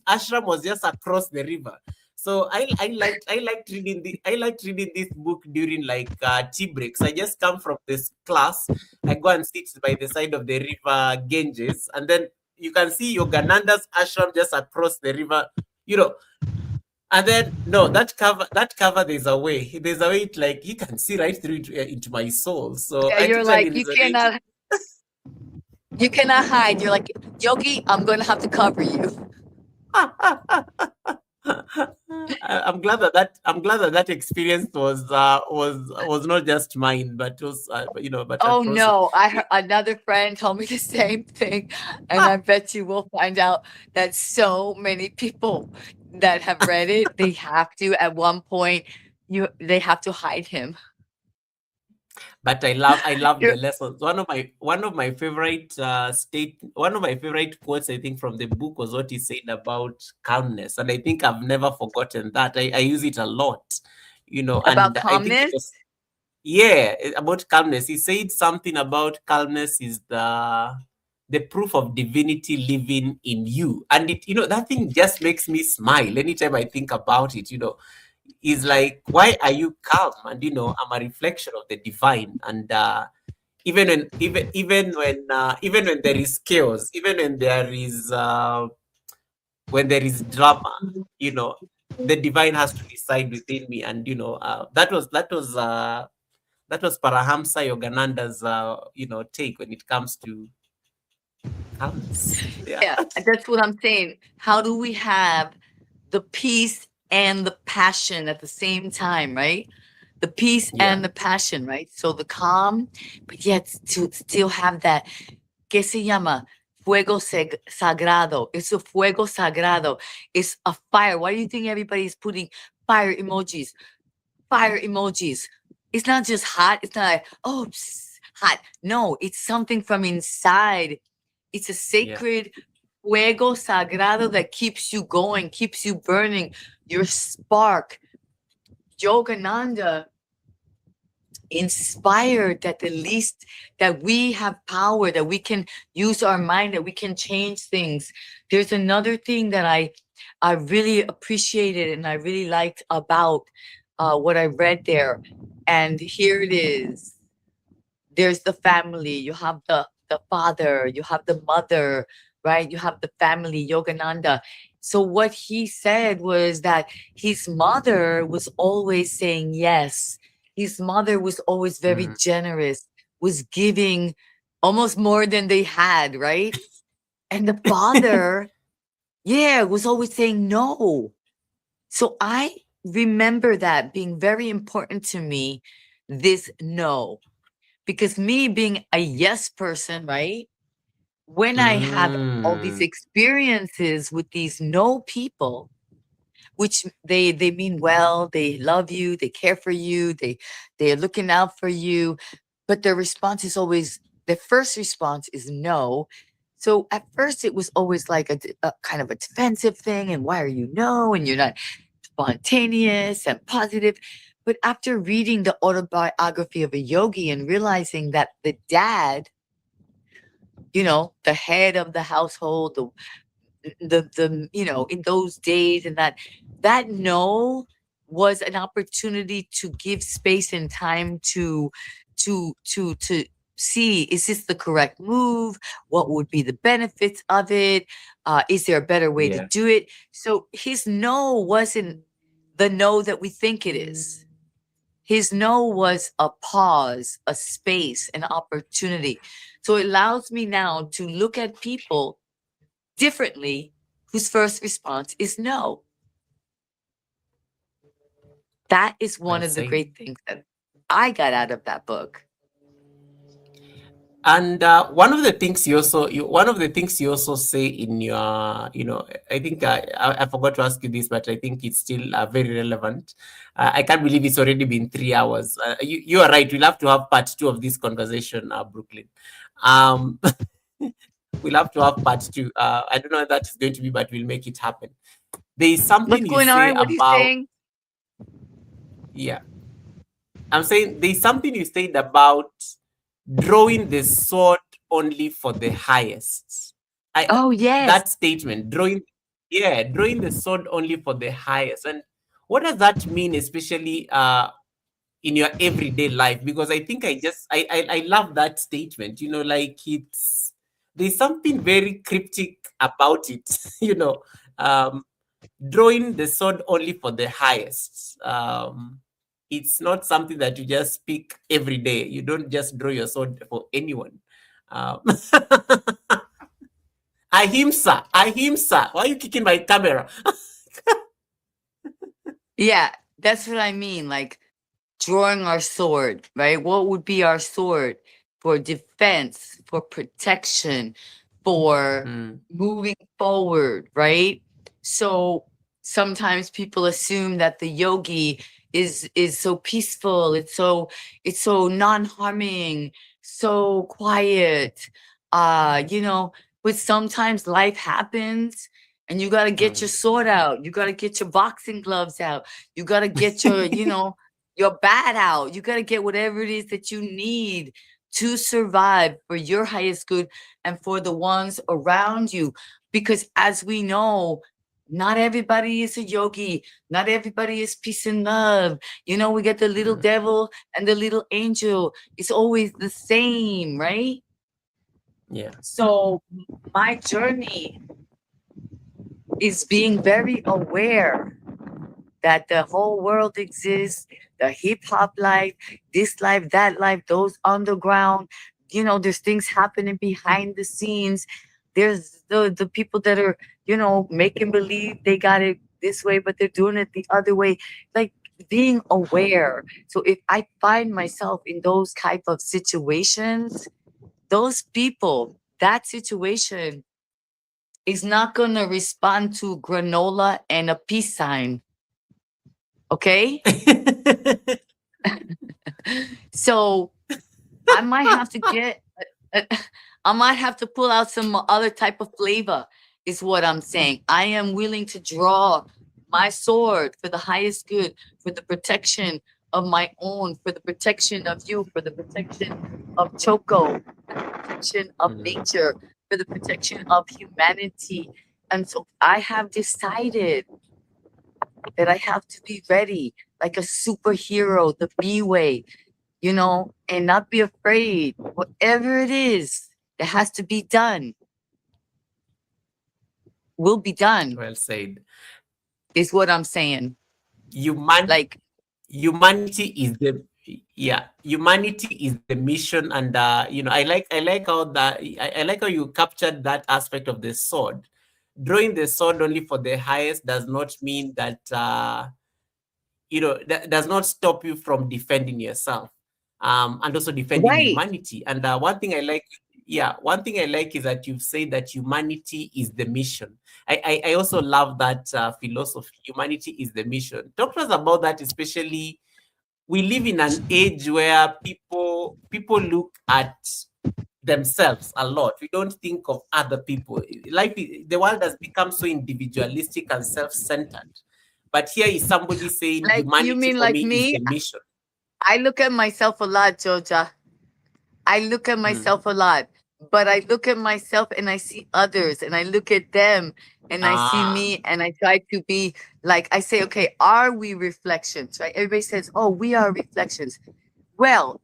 [SPEAKER 1] ashram was just across the river. So I liked reading this book during like tea breaks. I just come from this class, I go and sit by the side of the river Ganges, and then you can see Yogananda's ashram just across the river. You know, and then no, that cover there's a way it like he can see right through into my soul. So
[SPEAKER 2] yeah,
[SPEAKER 1] I
[SPEAKER 2] you're
[SPEAKER 1] totally
[SPEAKER 2] like,
[SPEAKER 1] resonate.
[SPEAKER 2] you cannot hide. You're like, Yogi, I'm going to have to cover you.
[SPEAKER 1] I'm glad that experience was not just mine, but was but
[SPEAKER 2] Oh
[SPEAKER 1] across.
[SPEAKER 2] no, another friend told me the same thing, and I bet you will find out that so many people that have read it, they have to at one point they have to hide him.
[SPEAKER 1] But I love the
[SPEAKER 2] You're
[SPEAKER 1] lessons. One of my favorite quotes, I think, from the book was what he said about calmness, and I think I've never forgotten that. I use it a lot,
[SPEAKER 2] about
[SPEAKER 1] and I think it
[SPEAKER 2] calmness.
[SPEAKER 1] was, yeah, about calmness. He said something about calmness is the proof of divinity living in you, and that thing just makes me smile anytime I think about it. Is like, why are you calm? And I'm a reflection of the divine. And even when there is chaos, even when there is drama, you know the divine has to reside within me. And that was Parahamsa Yogananda's take when it comes to calmness. Yeah.
[SPEAKER 2] Yeah, that's what I'm saying. How do we have the peace and the passion at the same time, right? The peace
[SPEAKER 1] Yeah.
[SPEAKER 2] and the passion, right? So the calm, but yet to still have that, ¿qué se llama? Sagrado. It's a fuego sagrado. It's a fire. Why do you think everybody's putting fire emojis? Fire emojis. It's not just hot. It's not like, oh, hot. No, it's something from inside. It's a
[SPEAKER 1] Yeah.
[SPEAKER 2] sacred fuego sagrado that keeps you going, keeps you burning. Your spark. Yogananda inspired that the least that we have power, that we can use our mind, that we can change things. There's another thing that I really appreciated and I really liked about what I read there. And here it is. There's the family. You have the father, you have the mother, right? You have the family, Yogananda. So what he said was that his mother was always saying yes. His mother was always very
[SPEAKER 1] Mm.
[SPEAKER 2] generous, was giving almost more than they had, right? And the father, yeah, was always saying no. So I remember that being very important to me, this no. Because me being a yes person, right? When I have all these
[SPEAKER 1] Mm.
[SPEAKER 2] experiences with these no people, which they mean well, they love you, they care for you, they're looking out for you, but their response is always, the first response is no. So at first it was always like a kind of a defensive thing, and why are you no, and you're not spontaneous and positive. But after reading the autobiography of a yogi and realizing that the dad, the head of the household, in those days, and that no was an opportunity to give space and time to see, is this the correct move? What would be the benefits of it? Is there a better way to
[SPEAKER 1] Yeah.
[SPEAKER 2] do it? So his no wasn't the no that we think it is. His no was a pause, a space, an opportunity. So it allows me now to look at people differently whose first response is no. That is one
[SPEAKER 1] Well
[SPEAKER 2] of the
[SPEAKER 1] said.
[SPEAKER 2] great things that I got out of that book.
[SPEAKER 1] And one of the things you also say in your, I think I forgot to ask you this, but I think it's still very relevant. I can't believe it's already been 3 hours. You are right. We'll have to have part two of this conversation, Brooklyn. Um, we'll have to have part two. I don't know if that is going to be, but we'll make it happen. There is
[SPEAKER 2] What's
[SPEAKER 1] something you
[SPEAKER 2] going
[SPEAKER 1] say
[SPEAKER 2] on? What are you
[SPEAKER 1] about,
[SPEAKER 2] saying?
[SPEAKER 1] yeah. I'm saying there's something you said about drawing the sword only for the highest. I
[SPEAKER 2] Oh, yes.
[SPEAKER 1] That statement, drawing the sword only for the highest. And what does that mean, especially in your everyday life? Because I think I love that statement. Like, there's something very cryptic about it. Um, drawing the sword only for the highest. It's not something that you just speak every day. You don't just draw your sword for anyone. Um, ahimsa, ahimsa. Why are you kicking my camera?
[SPEAKER 2] Yeah, that's what I mean. Like drawing our sword, right? What would be our sword for defense, for protection, for
[SPEAKER 1] Mm,
[SPEAKER 2] moving forward, right? So sometimes people assume that the yogi is so peaceful. It's so non-harming, so quiet. You know, but sometimes life happens and you got to get your sword out. You got to get your boxing gloves out. You got to get your, you know, your bat out. You got to get whatever it is that you need to survive for your highest good and for the ones around you. Because as we know, not everybody is a yogi. Not everybody is peace and love. You know, we get the little devil and the little angel. It's always the same, right?
[SPEAKER 1] Yeah.
[SPEAKER 2] So my journey is being very aware that the whole world exists, the hip hop life, this life, that life, those underground, you know, there's things happening behind the scenes. There's the people that are, you know, making believe they got it this way, but they're doing it the other way. Like being aware. So if I find myself in those type of situations, those people, that situation is not gonna respond to granola and a peace sign. Okay? So I might have to get, I might have to pull out some other type of flavor, is what I'm saying. I am willing to draw my sword for the highest good, for the protection of my own, for the protection of you, for the protection of Choco, for the protection of nature, for the protection of humanity. And so I have decided that I have to be ready, like a superhero, the B way, you know, and not be afraid. Whatever it is that has to be done will be done,
[SPEAKER 1] Well said.
[SPEAKER 2] is what I'm saying.
[SPEAKER 1] Human
[SPEAKER 2] Like,
[SPEAKER 1] Humanity is the, yeah, humanity is the mission. And you know, I like how that, I like how you captured that aspect of the sword. Drawing the sword only for the highest does not mean that you know, that does not stop you from defending yourself, and also defending
[SPEAKER 2] right.
[SPEAKER 1] humanity. And one thing I like, yeah, one thing I like is that you've said that humanity is the mission. I also love that philosophy. Humanity is the mission. Talk to us about that, especially we live in an age where people look at themselves a lot. We don't think of other people. Life, the world has become so individualistic and self-centered. But here is somebody saying
[SPEAKER 2] Like, you
[SPEAKER 1] humanity
[SPEAKER 2] mean
[SPEAKER 1] for me
[SPEAKER 2] like
[SPEAKER 1] is
[SPEAKER 2] me?
[SPEAKER 1] the mission.
[SPEAKER 2] I look at myself a lot, Georgia. I look at
[SPEAKER 1] Mm.
[SPEAKER 2] myself a lot, but I look at myself and I see others and I look at them and I see
[SPEAKER 1] Ah.
[SPEAKER 2] me and I try to be like, I say, okay, are we reflections, right? Everybody says, oh, we are reflections. Well,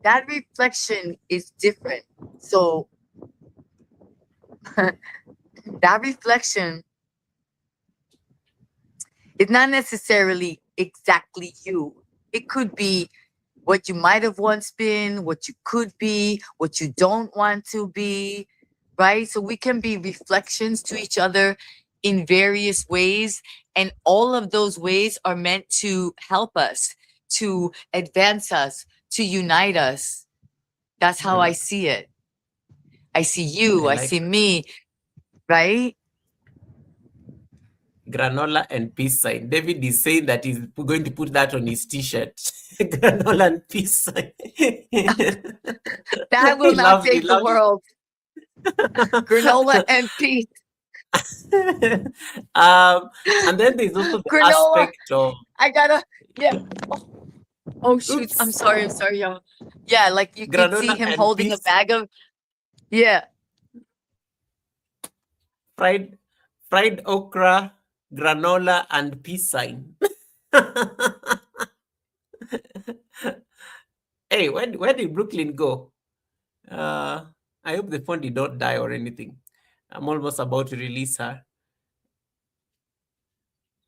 [SPEAKER 2] that reflection is different. So that reflection is not necessarily exactly you. It could be what you might have once been, what you could be, what you don't want to be, right? So we can be reflections to each other in various ways. And all of those ways are meant to help us, to advance us, to unite us. That's how I see it. I see
[SPEAKER 1] I
[SPEAKER 2] you, I
[SPEAKER 1] like
[SPEAKER 2] see me, right?
[SPEAKER 1] granola and peace sign. David is saying that he's going to put that on his t-shirt. Granola and peace sign.
[SPEAKER 2] That will
[SPEAKER 1] he
[SPEAKER 2] not
[SPEAKER 1] loves he
[SPEAKER 2] save the
[SPEAKER 1] loves
[SPEAKER 2] world. Granola and peace.
[SPEAKER 1] and then there's also the
[SPEAKER 2] Granola.
[SPEAKER 1] aspect of
[SPEAKER 2] I gotta, yeah. Oh shoot. I'm
[SPEAKER 1] oops,
[SPEAKER 2] sorry. I'm sorry, y'all. Yeah, like you could see
[SPEAKER 1] granola
[SPEAKER 2] him
[SPEAKER 1] and
[SPEAKER 2] holding a
[SPEAKER 1] peace,
[SPEAKER 2] bag of, yeah.
[SPEAKER 1] fried fried okra, granola, and peace sign. Hey, where did Brooklyn go? Uh, I hope the phone did not die or anything. I'm almost about to release her.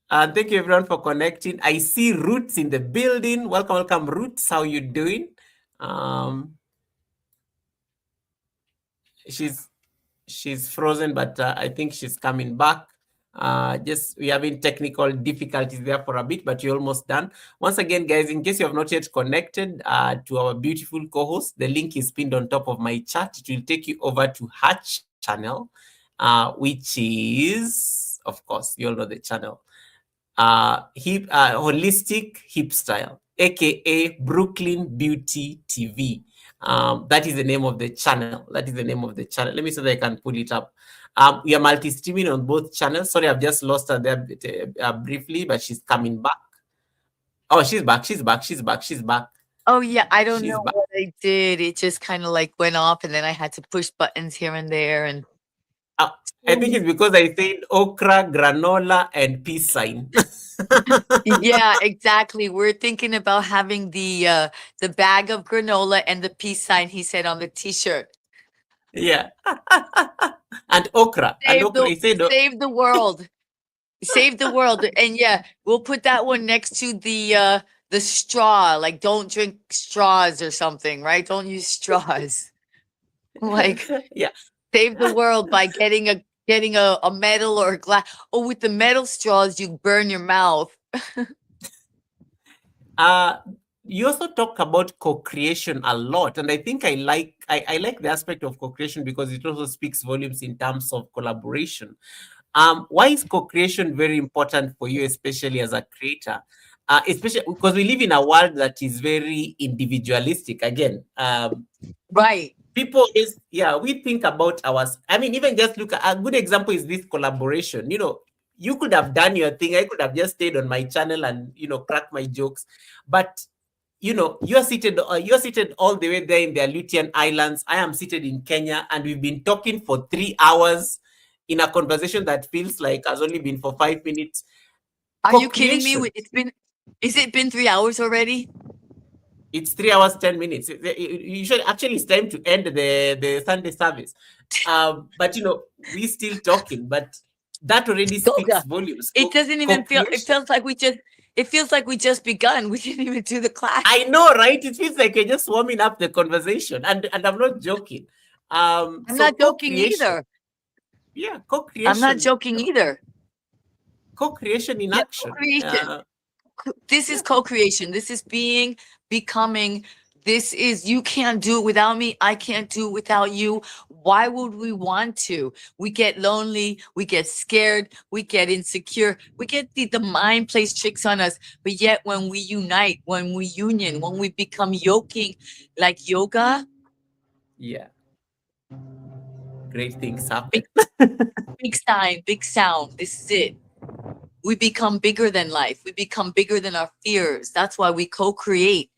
[SPEAKER 1] Thank you everyone for connecting. I see Roots in the building. Welcome, welcome, Roots. How you doing? Um, she's she's frozen, but I think she's coming back. Just we having technical difficulties there for a bit, but you're almost done. Once again, guys, in case you have not yet connected to our beautiful co-host, the link is pinned on top of my chat. It will take you over to her channel, which is, of course, you all know the channel. Holistic Hip Style, aka Brooklyn Beauty TV. That is the name of the channel. That is the name of the channel. Let me see if I can pull it up. We are multi-streaming on both channels. Sorry, I've just lost her there briefly, but she's coming back. Oh, she's back. She's back. She's back. She's back.
[SPEAKER 2] Oh yeah, I don't
[SPEAKER 1] She's
[SPEAKER 2] know
[SPEAKER 1] back.
[SPEAKER 2] what I did. It just kind of like went off, and then I had to push buttons here and there. And
[SPEAKER 1] Uh, I think it's because I said okra, granola, and peace sign.
[SPEAKER 2] yeah, exactly. We're thinking about having the bag of granola and the peace sign he said on the t-shirt.
[SPEAKER 1] Yeah. And okra. And
[SPEAKER 2] Save
[SPEAKER 1] okra.
[SPEAKER 2] the
[SPEAKER 1] He said,
[SPEAKER 2] save the world. Save the world. And yeah, we'll put that one next to the straw. Like don't drink straws or something, right? Don't use straws. Like
[SPEAKER 1] yeah.
[SPEAKER 2] save the world by getting a metal or a glass. Oh, with the metal straws, you burn your mouth.
[SPEAKER 1] Uh, you also talk about co-creation a lot, and I think I like the aspect of co-creation because it also speaks volumes in terms of collaboration. Why is co-creation very important for you, especially as a creator? Especially because we live in a world that is very individualistic. Again,
[SPEAKER 2] Right.
[SPEAKER 1] people is we think about ours. I mean, even just look at a good example is this collaboration. You could have done your thing. I could have just stayed on my channel and crack my jokes, but you're seated all the way there in the Aleutian Islands. I am seated in Kenya, and we've been talking for 3 hours in a conversation that feels like has only been for 5 minutes.
[SPEAKER 2] Are you kidding me?
[SPEAKER 1] Co-creation.
[SPEAKER 2] Is it been 3 hours already?
[SPEAKER 1] It's 3 hours 10 minutes. You should actually, it's time to end the Sunday service. But we still talking, but that already speaks
[SPEAKER 2] Goga.
[SPEAKER 1] volumes.
[SPEAKER 2] It doesn't even feel it
[SPEAKER 1] Co-creation.
[SPEAKER 2] feels like we just begun. We didn't even do the class.
[SPEAKER 1] I know, right? It feels like you're just warming up the conversation, and I'm not joking.
[SPEAKER 2] I'm
[SPEAKER 1] So
[SPEAKER 2] not joking
[SPEAKER 1] co-creation,
[SPEAKER 2] either.
[SPEAKER 1] yeah,
[SPEAKER 2] I'm not
[SPEAKER 1] co-creation,
[SPEAKER 2] joking either.
[SPEAKER 1] co-creation in
[SPEAKER 2] Yeah,
[SPEAKER 1] action.
[SPEAKER 2] co-creation. This is
[SPEAKER 1] Yeah,
[SPEAKER 2] co-creation. This is becoming. This is you can't do it without me. I can't do it without you. Why would we want to? We get lonely, we get scared, we get insecure, we get the mind plays tricks on us. But yet when we unite, when we union, when we become yoking like yoga,
[SPEAKER 1] yeah, great things happen.
[SPEAKER 2] big big sign, big sound. This is it. We become bigger than life. We become bigger than our fears. That's why we co-create.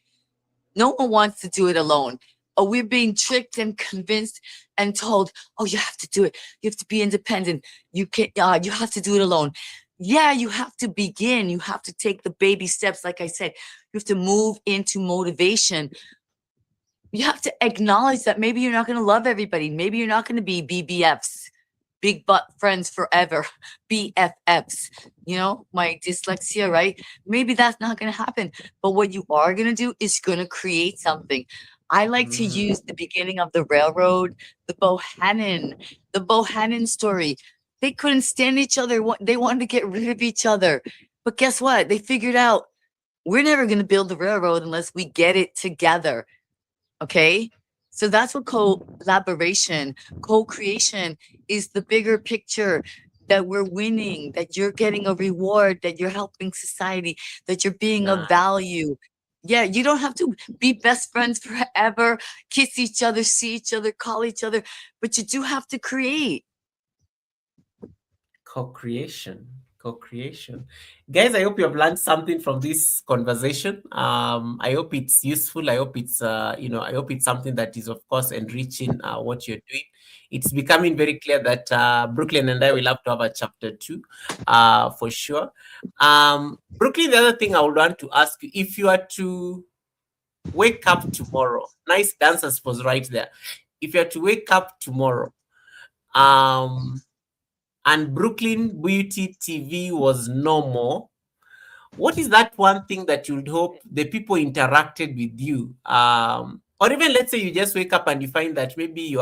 [SPEAKER 2] No one wants to do it alone. Or we're being tricked and convinced and told, "Oh, you have to do it. You have to be independent. You can. You have to do it alone." Yeah, you have to begin. You have to take the baby steps. Like I said, you have to move into motivation. You have to acknowledge that maybe you're not going to love everybody. Maybe you're not going to be BBFs, big butt friends forever, BFFs. My dyslexia, right? Maybe that's not going to happen. But what you are going to do is going to create something. I like to
[SPEAKER 1] Mm,
[SPEAKER 2] use the beginning of the railroad, the Bohannon story. They couldn't stand each other. They wanted to get rid of each other. But guess what? They figured out we're never going to build the railroad unless we get it together. Okay. So that's what collaboration, co-creation is the bigger picture that we're winning, that you're getting a reward, that you're helping society, that you're being of
[SPEAKER 1] nah,
[SPEAKER 2] value. Yeah, you don't have to be best friends forever, kiss each other, see each other, call each other, but you do have to create.
[SPEAKER 1] co-creation. Co-creation. Guys, I hope you have learned something from this conversation. I hope it's useful. I hope it's I hope it's something that is, of course, enriching what you're doing. It's becoming very clear that Brooklyn and I will have to have a chapter 2 for sure. Brooklyn, the other thing I would want to ask you, if you are to wake up tomorrow, nice dancers was right there. If you are to wake up tomorrow, um and Brooklyn Beauty TV was no more, what is that one thing that you'd hope the people interacted with you? Or even let's say you just wake up and you find that maybe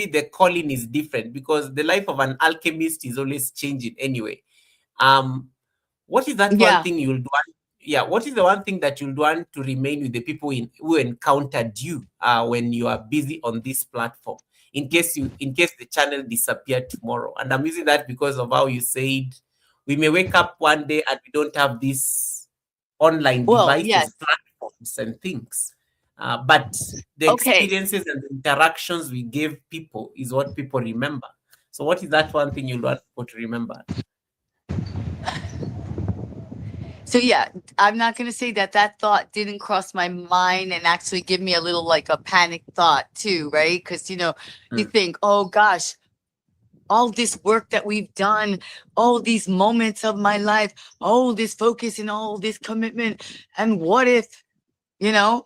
[SPEAKER 1] the calling is different because the life of an alchemist is always changing anyway. Um, what is that one
[SPEAKER 2] Yeah.
[SPEAKER 1] thing you'll do? Yeah, what is the one thing that you'll want to remain with the people who encountered you when you are busy on this platform? In case the channel disappeared tomorrow, and I'm using that because of how you said We may wake up one day and we don't have these online
[SPEAKER 2] Well,
[SPEAKER 1] devices,
[SPEAKER 2] yes.
[SPEAKER 1] platforms, and things. But the
[SPEAKER 2] Okay.
[SPEAKER 1] experiences and the interactions we give people is what people remember. So, what is that one thing you want people to remember?
[SPEAKER 2] So yeah, I'm not going to say that that thought didn't cross my mind and actually give me a little like a panic thought too, right? Because you
[SPEAKER 1] Mm.
[SPEAKER 2] think, oh gosh, all this work that we've done, all these moments of my life, all this focus and all this commitment, and what if, you know?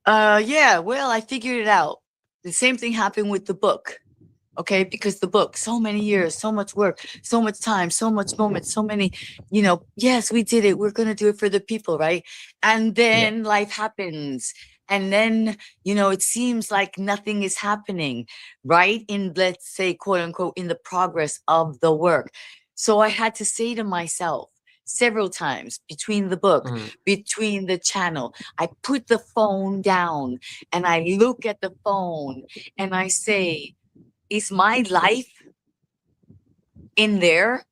[SPEAKER 2] Yeah, well, I figured it out. The same thing happened with the book. Okay, because the book, so many years, so much work, so much time, so much moments, so many, yes, we did it. We're going to do it for the people, right? And
[SPEAKER 1] Yeah.
[SPEAKER 2] then life happens. And then, it seems like nothing is happening, right? In, let's say, quote unquote, in the progress of the work. So I had to say to myself several times between the book,
[SPEAKER 1] Mm.
[SPEAKER 2] between the channel, I put the phone down and I look at the phone and I say, is my life in there?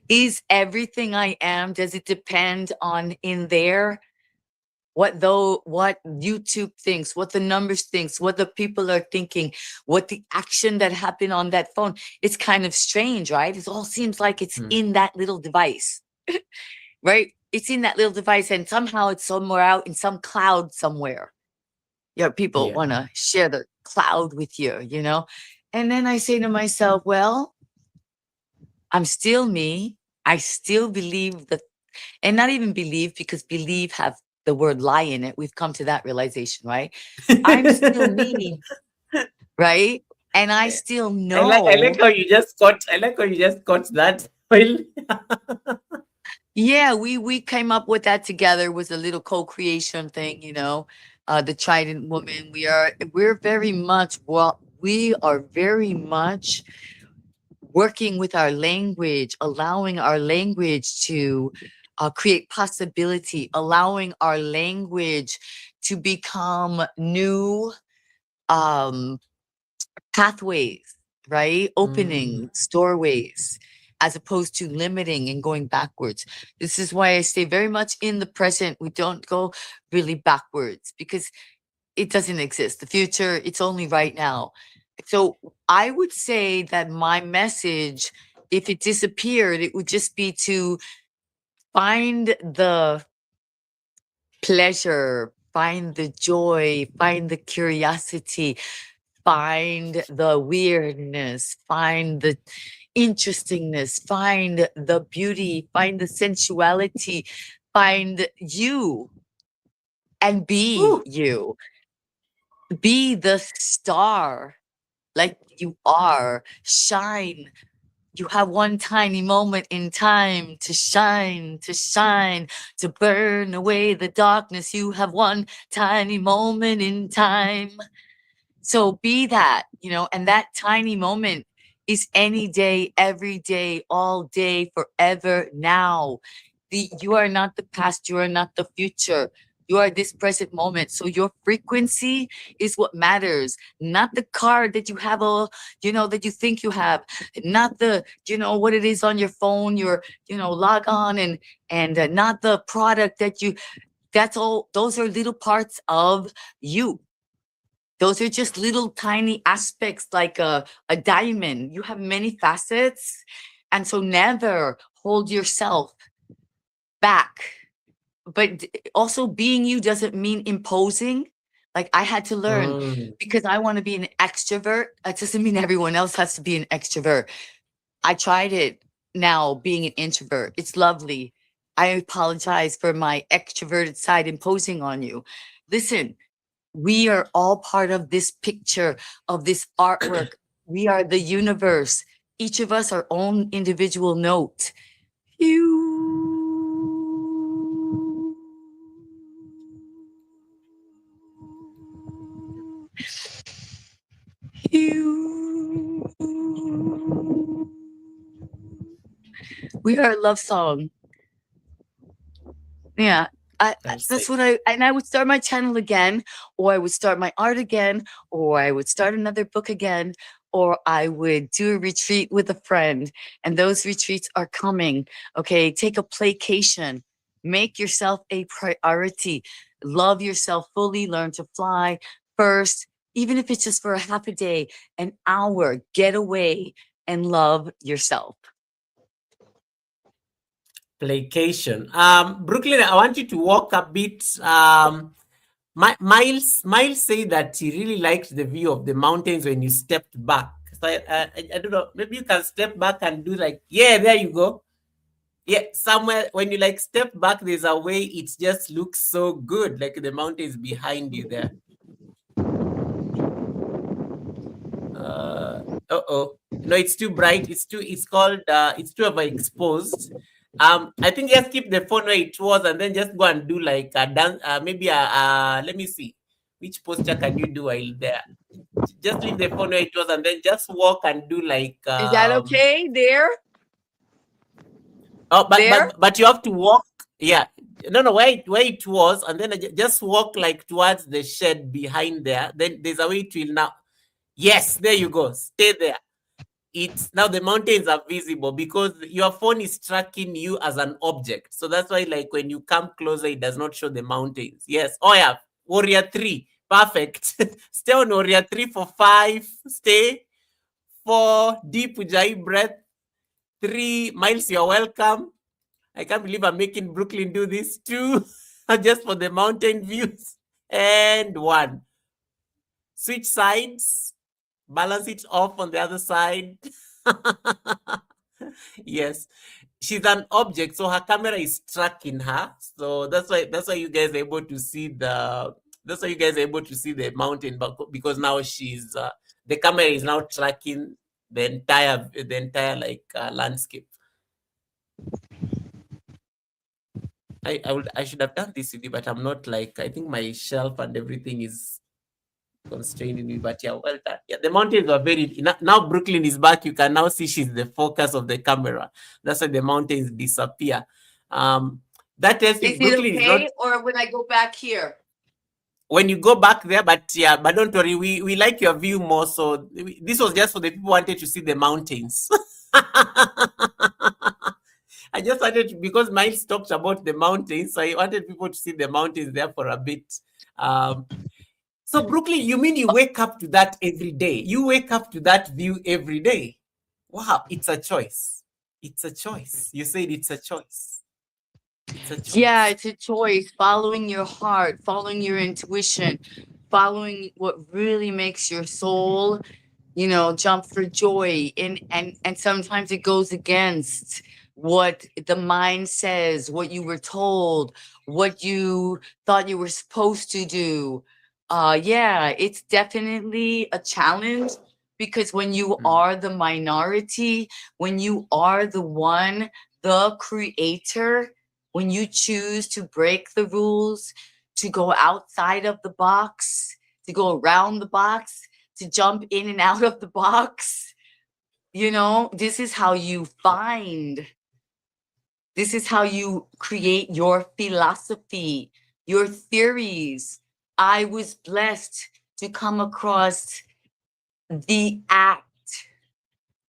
[SPEAKER 2] Is everything I am, does it depend on in there? What YouTube thinks, what the numbers thinks, what the people are thinking, what the action that happened on that phone. It's kind of strange, right? It all seems like it's
[SPEAKER 1] Mm.
[SPEAKER 2] in that little device, right? It's in that little device and somehow it's somewhere out in some cloud somewhere. People
[SPEAKER 1] Yeah.
[SPEAKER 2] want to share the cloud with you. And then I say to myself, well, I'm still me. I still believe that, and not even believe because believe have the word lie in it. We've come to that realization, right? I'm still me, right? And I still
[SPEAKER 1] I like
[SPEAKER 2] know.
[SPEAKER 1] how you just caught I like how you just caught that. Well,
[SPEAKER 2] Yeah, we came up with that together. It was a little co-creation thing. The Trident Woman. We're very much, well, we are very much working with our language, allowing our language to create possibility, allowing our language to become new um, pathways, right?
[SPEAKER 1] mm,
[SPEAKER 2] Openings, doorways, as opposed to limiting and going backwards. This is why I stay very much in the present. We don't go really backwards because it doesn't exist. The future, it's only right now. So I would say that my message, if it disappeared, it would just be to find the pleasure, find the joy, find the curiosity, find the weirdness, find the interestingness, find the beauty, find the sensuality, find you and be
[SPEAKER 1] whew,
[SPEAKER 2] you. Be the star like you are. Shine. You have one tiny moment in time to shine, to burn away the darkness. You have one tiny moment in time. So be that, and that tiny moment is any day, every day, all day, forever now. You are not the past, you are not the future. You are this present moment. So your frequency is what matters, not the card that you have that you think you have, not what it is on your phone, log on and not the product that's all. Those are little parts of you. Those are just little tiny aspects like a diamond. You have many facets. And so never hold yourself back. But also being you doesn't mean imposing. Like I had to learn
[SPEAKER 1] mm.
[SPEAKER 2] because I want to be an extrovert. That doesn't mean everyone else has to be an extrovert. I tried it now being an introvert. It's lovely. I apologize for my extroverted side imposing on you. Listen, we are all part of this picture, of this artwork. We are the universe. Each of us our own individual note. You. You. We are a love song. Yeah.
[SPEAKER 1] I'll say.
[SPEAKER 2] That's what I would start my channel again, or I would start my art again, or I would start another book again, or I would do a retreat with a friend, and those retreats are coming. Okay, take a playcation, make yourself a priority, love yourself fully, learn to fly first, even if it's just for a half a day, an hour, get away and love yourself.
[SPEAKER 1] Placation. Brooklyn, I want you to walk a bit. Miles say that he really liked the view of the mountains when you stepped back. So I don't know. Maybe you can step back and do like, yeah, there you go. Yeah, somewhere when you like step back, there's a way it just looks so good, like the mountains behind you there. Oh, no, it's too bright. It's called it's too overexposed. I think just keep the phone where it was and then just go and do like a dance, maybe let me see. Which posture can you do while there? Just leave the phone where it was and then just walk and do like
[SPEAKER 2] Is that okay there?
[SPEAKER 1] oh,
[SPEAKER 2] There?
[SPEAKER 1] but you have to walk. Yeah, no, where it was, and then just walk like towards the shed behind there. Then there's a way it will now. Yes, there you go. Stay there. It's now the mountains are visible because your phone is tracking you as an object. So that's why, like when you come closer, it does not show the mountains. Yes. Oh yeah, Warrior 3. Perfect. Stay on Warrior 3 for 5. Stay. 4. Deep Ujjayi breath. 3. Miles, you're welcome. I can't believe I'm making Brooklyn do this. 2. Just for the mountain views. And 1. Switch sides. Balance it off on the other side. Yes, she's an object, so her camera is tracking her. So that's why you guys are able to see the mountain, but because now she's the camera is now tracking the entire like landscape. I should have done this with you, but I'm not like I think my shelf and everything is constraining me, but yeah, well done. Yeah, the mountains are very now. Brooklyn is back. You can now see she's the focus of the camera. That's why the mountains disappear. That tells you
[SPEAKER 2] Is it
[SPEAKER 1] Brooklyn is not
[SPEAKER 2] okay? Or when I go back here?
[SPEAKER 1] when you go back there, but yeah, but don't worry, we like your view more. So this was just for the people who wanted to see the mountains. I just wanted to, because Miles talked about the mountains, so I wanted people to see the mountains there for a bit. So Brooklyn, you mean you wake up to that every day? You wake up to that view every day? Wow, it's a choice. It's a choice. You said it's a choice. It's a choice.
[SPEAKER 2] Yeah, it's a choice. Following your heart, following your intuition, following what really makes your soul, jump for joy. And sometimes it goes against what the mind says, what you were told, what you thought you were supposed to do. Yeah, it's definitely a challenge because when you are the minority, when you are the one, the creator, when you choose to break the rules, to go outside of the box, to go around the box, to jump in and out of the box, this is how you find, this is how you create your philosophy, your theories. I was blessed to come across the ACT.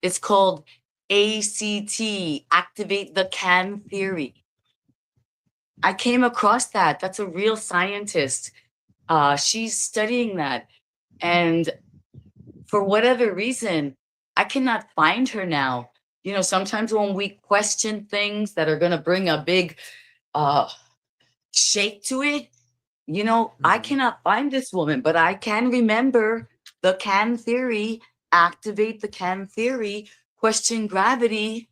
[SPEAKER 2] It's called ACT, Activate the Can Theory. I came across that. That's a real scientist. She's studying that. And for whatever reason, I cannot find her now. Sometimes when we question things that are going to bring a big shake to it, I cannot find this woman, but I can remember the can theory, activate the can theory, question gravity.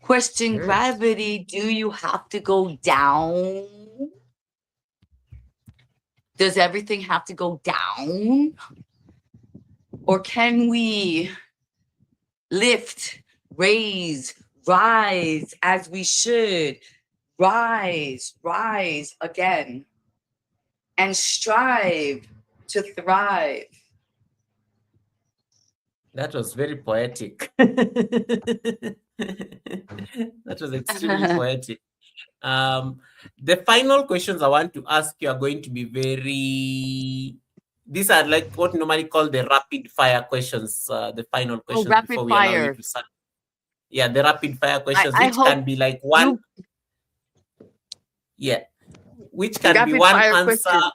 [SPEAKER 2] Question gravity, do you have to go down? Does everything have to go down? Or can we lift, raise, rise as we should? Rise again, and strive to thrive.
[SPEAKER 1] That was very poetic. That was extremely poetic. The final questions I want to ask you are going to be very These are like what we normally call the rapid fire questions, the final
[SPEAKER 2] Oh,
[SPEAKER 1] questions
[SPEAKER 2] rapid
[SPEAKER 1] before we allow you
[SPEAKER 2] fire.
[SPEAKER 1] to start. Yeah, the rapid fire questions,
[SPEAKER 2] I
[SPEAKER 1] which
[SPEAKER 2] hope
[SPEAKER 1] can be like one,
[SPEAKER 2] you
[SPEAKER 1] yeah, which can be
[SPEAKER 2] rapid
[SPEAKER 1] one
[SPEAKER 2] fire
[SPEAKER 1] answer.
[SPEAKER 2] question.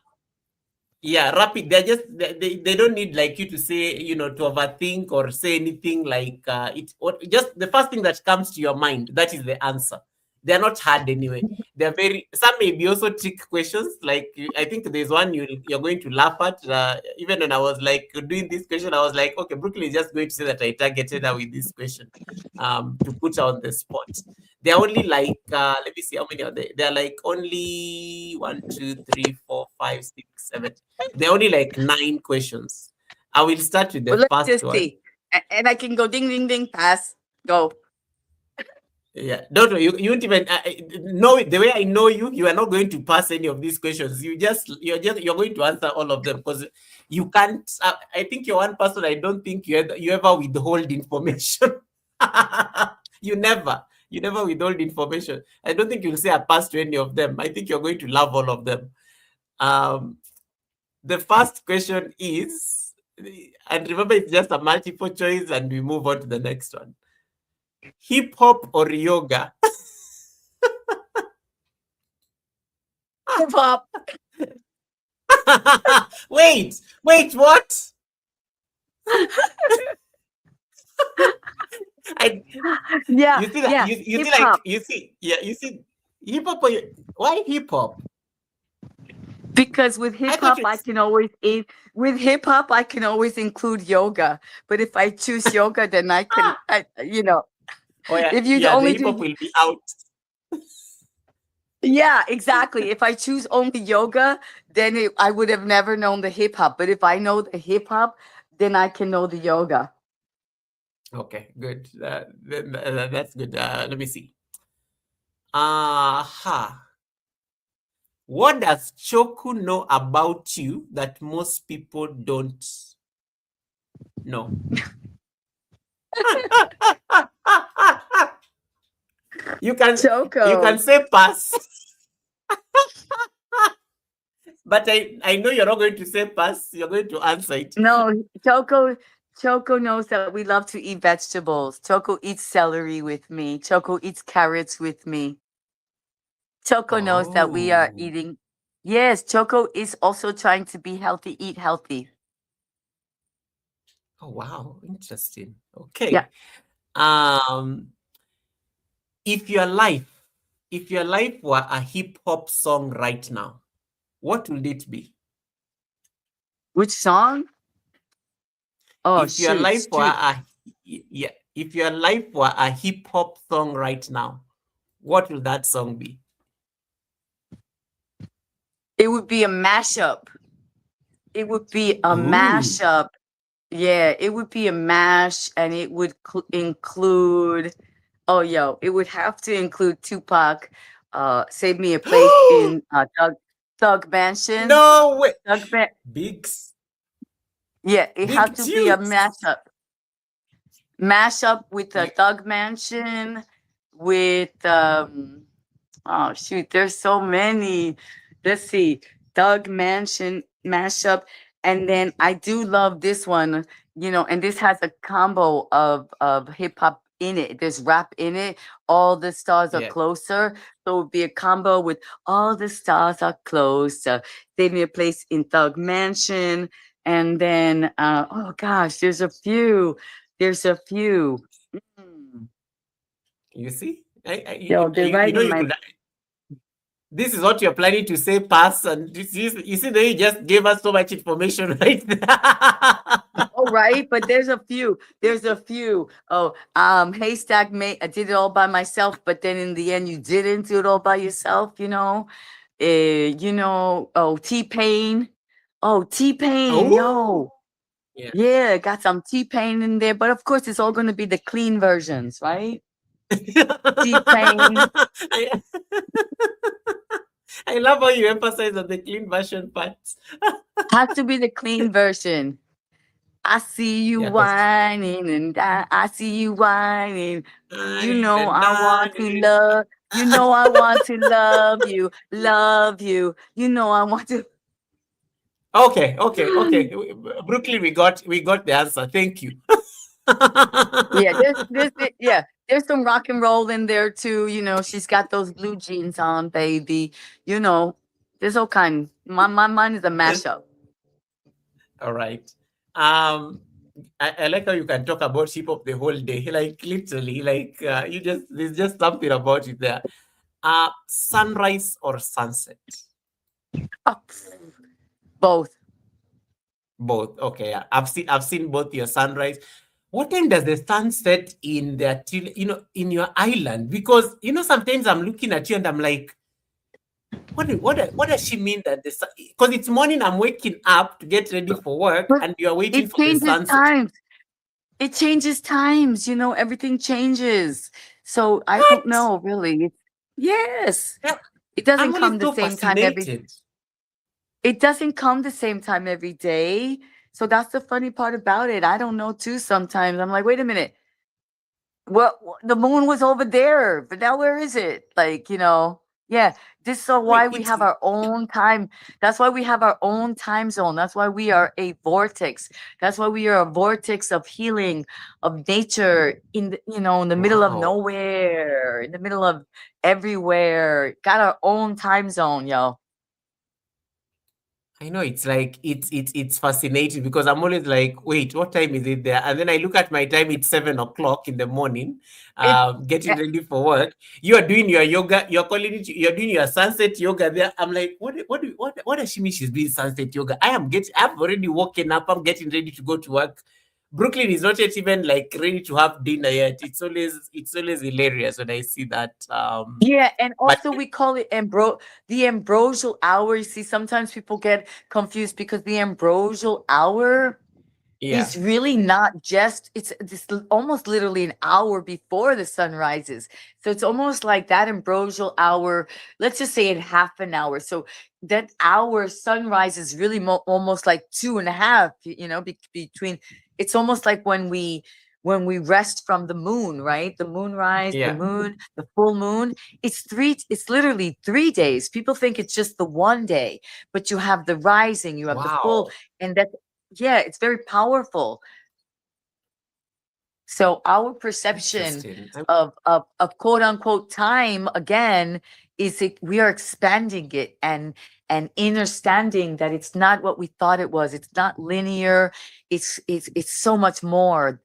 [SPEAKER 1] Yeah, rapid. They're just they don't need like you to say, to overthink or say anything like just the first thing that comes to your mind, that is the answer. They're not hard anyway. They're very, some may be also trick questions. Like I think there's one you're going to laugh at. Even when I was like doing this question, I was like, okay, Brooklyn is just going to say that I targeted her with this question, to put her on the spot. They're only like, let me see how many are they. They're like only 1, 2, 3, 4, 5, 6, 7. They're only like 9 questions. I will start with
[SPEAKER 2] Well,
[SPEAKER 1] the
[SPEAKER 2] let's
[SPEAKER 1] first
[SPEAKER 2] just
[SPEAKER 1] one.
[SPEAKER 2] see. And I can go ding, ding, ding, pass, go.
[SPEAKER 1] Yeah, don't you won't even know the way I know you. You are not going to pass any of these questions. You're going to answer all of them because you can't. I think you're one person. I don't think you ever withhold information. you never you never withhold information. I don't think you'll say I passed to any of them. I think you're going to love all of them. Um, the first question is, and remember, it's just a multiple choice, and we move on to the next one. Hip hop or yoga?
[SPEAKER 2] Hip hop.
[SPEAKER 1] wait, what? I
[SPEAKER 2] Yeah,
[SPEAKER 1] you see that
[SPEAKER 2] yeah,
[SPEAKER 1] you
[SPEAKER 2] hip
[SPEAKER 1] see like
[SPEAKER 2] hop.
[SPEAKER 1] you see yeah you see hip hop. Why hip hop?
[SPEAKER 2] Because with
[SPEAKER 1] I
[SPEAKER 2] hip
[SPEAKER 1] thought
[SPEAKER 2] hop, I
[SPEAKER 1] it's
[SPEAKER 2] can always with hip hop, I can always include yoga. But if I choose yoga, then I can,
[SPEAKER 1] oh yeah
[SPEAKER 2] if you
[SPEAKER 1] yeah the
[SPEAKER 2] only
[SPEAKER 1] hip hop
[SPEAKER 2] do,
[SPEAKER 1] will be out.
[SPEAKER 2] yeah, exactly. If I choose only yoga, then I would have never known the hip hop. But if I know the hip hop, then I can know the yoga.
[SPEAKER 1] Okay, good. That's good. Let me see. What does Choku know about you that most people don't know? you can you
[SPEAKER 2] Choco.
[SPEAKER 1] can say pass. But I know you're not going to say pass. You're going to answer it.
[SPEAKER 2] No, Choco knows that we love to eat vegetables. Choco eats celery with me. Choco eats carrots with me. Choco knows that we are
[SPEAKER 1] Oh.
[SPEAKER 2] eating. Yes, Choco is also trying to be healthy, eat healthy.
[SPEAKER 1] Oh wow, interesting.
[SPEAKER 2] Yeah.
[SPEAKER 1] Okay. Um, if your life, if your life were a hip hop song right now, what would it be?
[SPEAKER 2] Which song? Oh,
[SPEAKER 1] If your
[SPEAKER 2] shoot,
[SPEAKER 1] life were
[SPEAKER 2] shoot.
[SPEAKER 1] yeah, if your life were a hip hop song right now, what will that song be?
[SPEAKER 2] It would be a mashup. It would be a
[SPEAKER 1] Ooh.
[SPEAKER 2] mashup. Yeah, it would be a mash, and it would include. Oh, yo, it would have to include Tupac. Save me a place in Thug Mansion.
[SPEAKER 1] no way.
[SPEAKER 2] Thug Man.
[SPEAKER 1] Big
[SPEAKER 2] Yeah, it had
[SPEAKER 1] big
[SPEAKER 2] to be a
[SPEAKER 1] tunes.
[SPEAKER 2] mashup with the
[SPEAKER 1] You,
[SPEAKER 2] Thug Mansion, with oh shoot, there's so many. Let's see, Thug Mansion mashup, and then I do love this one, and this has a combo of hip hop in it. There's rap in it. All the stars are
[SPEAKER 1] yeah.
[SPEAKER 2] closer, so it would be a combo with all the stars are closer. Save me a place in Thug Mansion, and then oh gosh, there's a few. There's a few. Mm.
[SPEAKER 1] You see?
[SPEAKER 2] Yo, they're
[SPEAKER 1] You
[SPEAKER 2] right
[SPEAKER 1] know
[SPEAKER 2] in
[SPEAKER 1] you
[SPEAKER 2] my.
[SPEAKER 1] could. This is what you're planning to say, pass, and you see that you just gave us so much information right there.
[SPEAKER 2] Oh, right, but there's a few. There's a few. Oh, Haystack mate, I did it all by myself, but then in the end, you didn't do it all by yourself. Oh, T Pain. Oh, T Pain,
[SPEAKER 1] oh,
[SPEAKER 2] yo,
[SPEAKER 1] yeah.
[SPEAKER 2] yeah, got some T Pain in there, but of course, it's all going to be the clean versions, right? T Pain
[SPEAKER 1] I, I love how you emphasize on the clean version parts.
[SPEAKER 2] has to be the clean version. I see you
[SPEAKER 1] Yeah, because
[SPEAKER 2] whining and I see you whining. You
[SPEAKER 1] I
[SPEAKER 2] know
[SPEAKER 1] and
[SPEAKER 2] I
[SPEAKER 1] I.
[SPEAKER 2] want to love. You know I want to love you, love you. You know I want to.
[SPEAKER 1] Okay, okay, okay. Brooklyn, we got the answer. Thank you.
[SPEAKER 2] Yeah, yeah, there's some rock and roll in there too. You know, she's got those blue jeans on, baby. You know, there's all kind. My mine is a mashup.
[SPEAKER 1] All right. Um, I like how you can talk about hip hop the whole day, like literally, like you just there's just something about it there. Sunrise or sunset?
[SPEAKER 2] Oh, both.
[SPEAKER 1] Both. Okay, yeah. I've seen both your sunrise. What time does the sun set in the in your island? Because sometimes I'm looking at you and I'm like, what does she mean that the sun? Because it's morning, I'm waking up to get ready for work,
[SPEAKER 2] But
[SPEAKER 1] and you are waiting
[SPEAKER 2] it
[SPEAKER 1] for the
[SPEAKER 2] changes
[SPEAKER 1] sunset.
[SPEAKER 2] times. It changes times. You know, everything changes. So I don't
[SPEAKER 1] What?
[SPEAKER 2] know, really. Yes,
[SPEAKER 1] Yeah,
[SPEAKER 2] it doesn't
[SPEAKER 1] I'm
[SPEAKER 2] come
[SPEAKER 1] always
[SPEAKER 2] the
[SPEAKER 1] so
[SPEAKER 2] same time every.
[SPEAKER 1] fascinated.
[SPEAKER 2] It doesn't come the same time every day. So that's the funny part about it. I don't know too. Sometimes I'm like, wait a minute. Well, the moon was over there, but now where is it? Like, yeah, this is
[SPEAKER 1] Wait,
[SPEAKER 2] why we
[SPEAKER 1] it's
[SPEAKER 2] have our own time. That's why we have our own time zone. That's why we are a vortex. That's why we are a vortex of healing, of nature in the middle of
[SPEAKER 1] wow.
[SPEAKER 2] nowhere, in the middle of everywhere. Got our own time zone, yo.
[SPEAKER 1] I know it's like it's fascinating because I'm always like, wait, what time is it there? And then I look at my time; it's 7 o'clock in the morning.
[SPEAKER 2] It
[SPEAKER 1] Getting ready for work. You are doing your yoga. You're calling it. You're doing your sunset yoga there. I'm like, what does she mean? She's doing sunset yoga. I've already woken up. I'm getting ready to go to work. Brooklyn is not yet even like ready to have dinner yet. It's always hilarious when I see that.
[SPEAKER 2] Yeah, and
[SPEAKER 1] But
[SPEAKER 2] also we call it the ambrosial hour. You see, sometimes people get confused because the ambrosial hour
[SPEAKER 1] yeah,
[SPEAKER 2] is really not just almost literally an hour before the sun rises. So it's almost like that ambrosial hour, let's just say in half an hour. So that hour sunrise is really almost like two and a half, between. It's almost like when we rest from the moon, right? The moonrise, the
[SPEAKER 1] yeah.
[SPEAKER 2] moon, the full moon. It's literally 3 days. People think it's just the one day, but you have the rising, you have the full,
[SPEAKER 1] Wow,
[SPEAKER 2] and that, yeah, it's very powerful. So our perception
[SPEAKER 1] interesting.
[SPEAKER 2] of quote unquote time again we are expanding it and understanding that it's not what we thought it was. It's not linear. It's so much more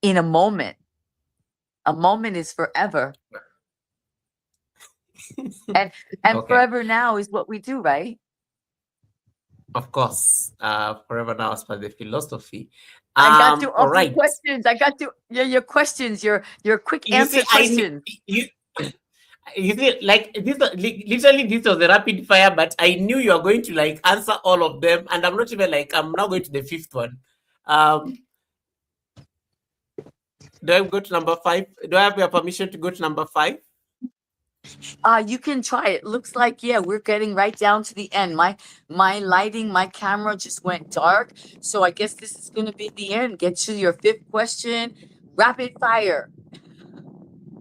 [SPEAKER 2] in a moment. A moment is forever. And
[SPEAKER 1] Okay.
[SPEAKER 2] forever now is what we do, right?
[SPEAKER 1] Of course, forever now as per the philosophy.
[SPEAKER 2] I got you
[SPEAKER 1] All
[SPEAKER 2] off your
[SPEAKER 1] right.
[SPEAKER 2] questions. I got you your questions, your quick
[SPEAKER 1] You see,
[SPEAKER 2] answer questions.
[SPEAKER 1] you see, like this, literally, this was a rapid fire, but I knew you are going to like answer all of them, and I'm not even like I'm now going to the fifth one. Um, do I go to number five? Do I have your permission to go to number five?
[SPEAKER 2] You can try it. Looks like, yeah, we're getting right down to the end. My lighting, my camera just went dark. So I guess this is gonna be the end. Get to your fifth question. Rapid fire.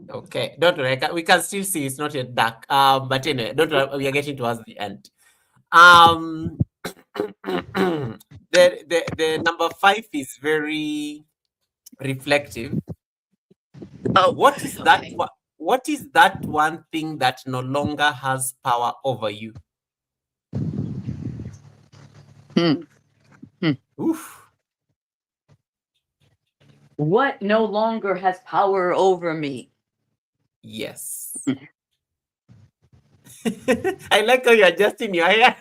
[SPEAKER 1] Okay, don't worry. We can still see it's not yet dark. But anyway, don't worry. We are getting towards the end. Um, the number five is very reflective.
[SPEAKER 2] Oh,
[SPEAKER 1] What is that?
[SPEAKER 2] okay.
[SPEAKER 1] What is that one thing that no longer has power over you?
[SPEAKER 2] Hmm. Hmm.
[SPEAKER 1] Oof.
[SPEAKER 2] What no longer has power over me?
[SPEAKER 1] Yes. I like how you're adjusting your hair.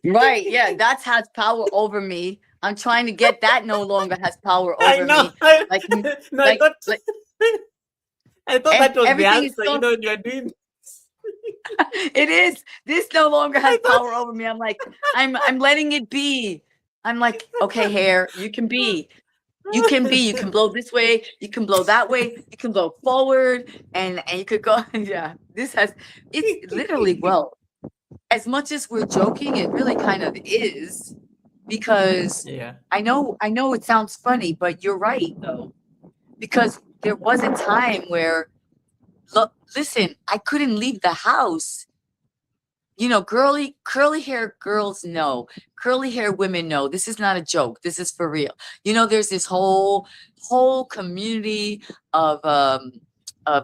[SPEAKER 2] Right, yeah, that has power over me. I'm trying to get that no longer has power
[SPEAKER 1] I
[SPEAKER 2] over
[SPEAKER 1] know.
[SPEAKER 2] me. Like,
[SPEAKER 1] No, I
[SPEAKER 2] like,
[SPEAKER 1] thought
[SPEAKER 2] like,
[SPEAKER 1] I thought that was the
[SPEAKER 2] everything is
[SPEAKER 1] answer.
[SPEAKER 2] so.
[SPEAKER 1] When you're doing.
[SPEAKER 2] It is. This no longer
[SPEAKER 1] I
[SPEAKER 2] has
[SPEAKER 1] thought.
[SPEAKER 2] power over me. I'm like, I'm letting it be. I'm like, okay, hair, you can be. You can be. You can blow this way. You can blow that way. You can blow forward, and you could go. Yeah, this has. It's literally, well, as much as we're joking, it really kind of is, because
[SPEAKER 1] Yeah.
[SPEAKER 2] I know it sounds funny, but you're right though, because there was a time where, look, listen, I couldn't leave the house you know, curly hair girls know, curly hair women know. This is not a joke. This is for real. You know, there's this whole community of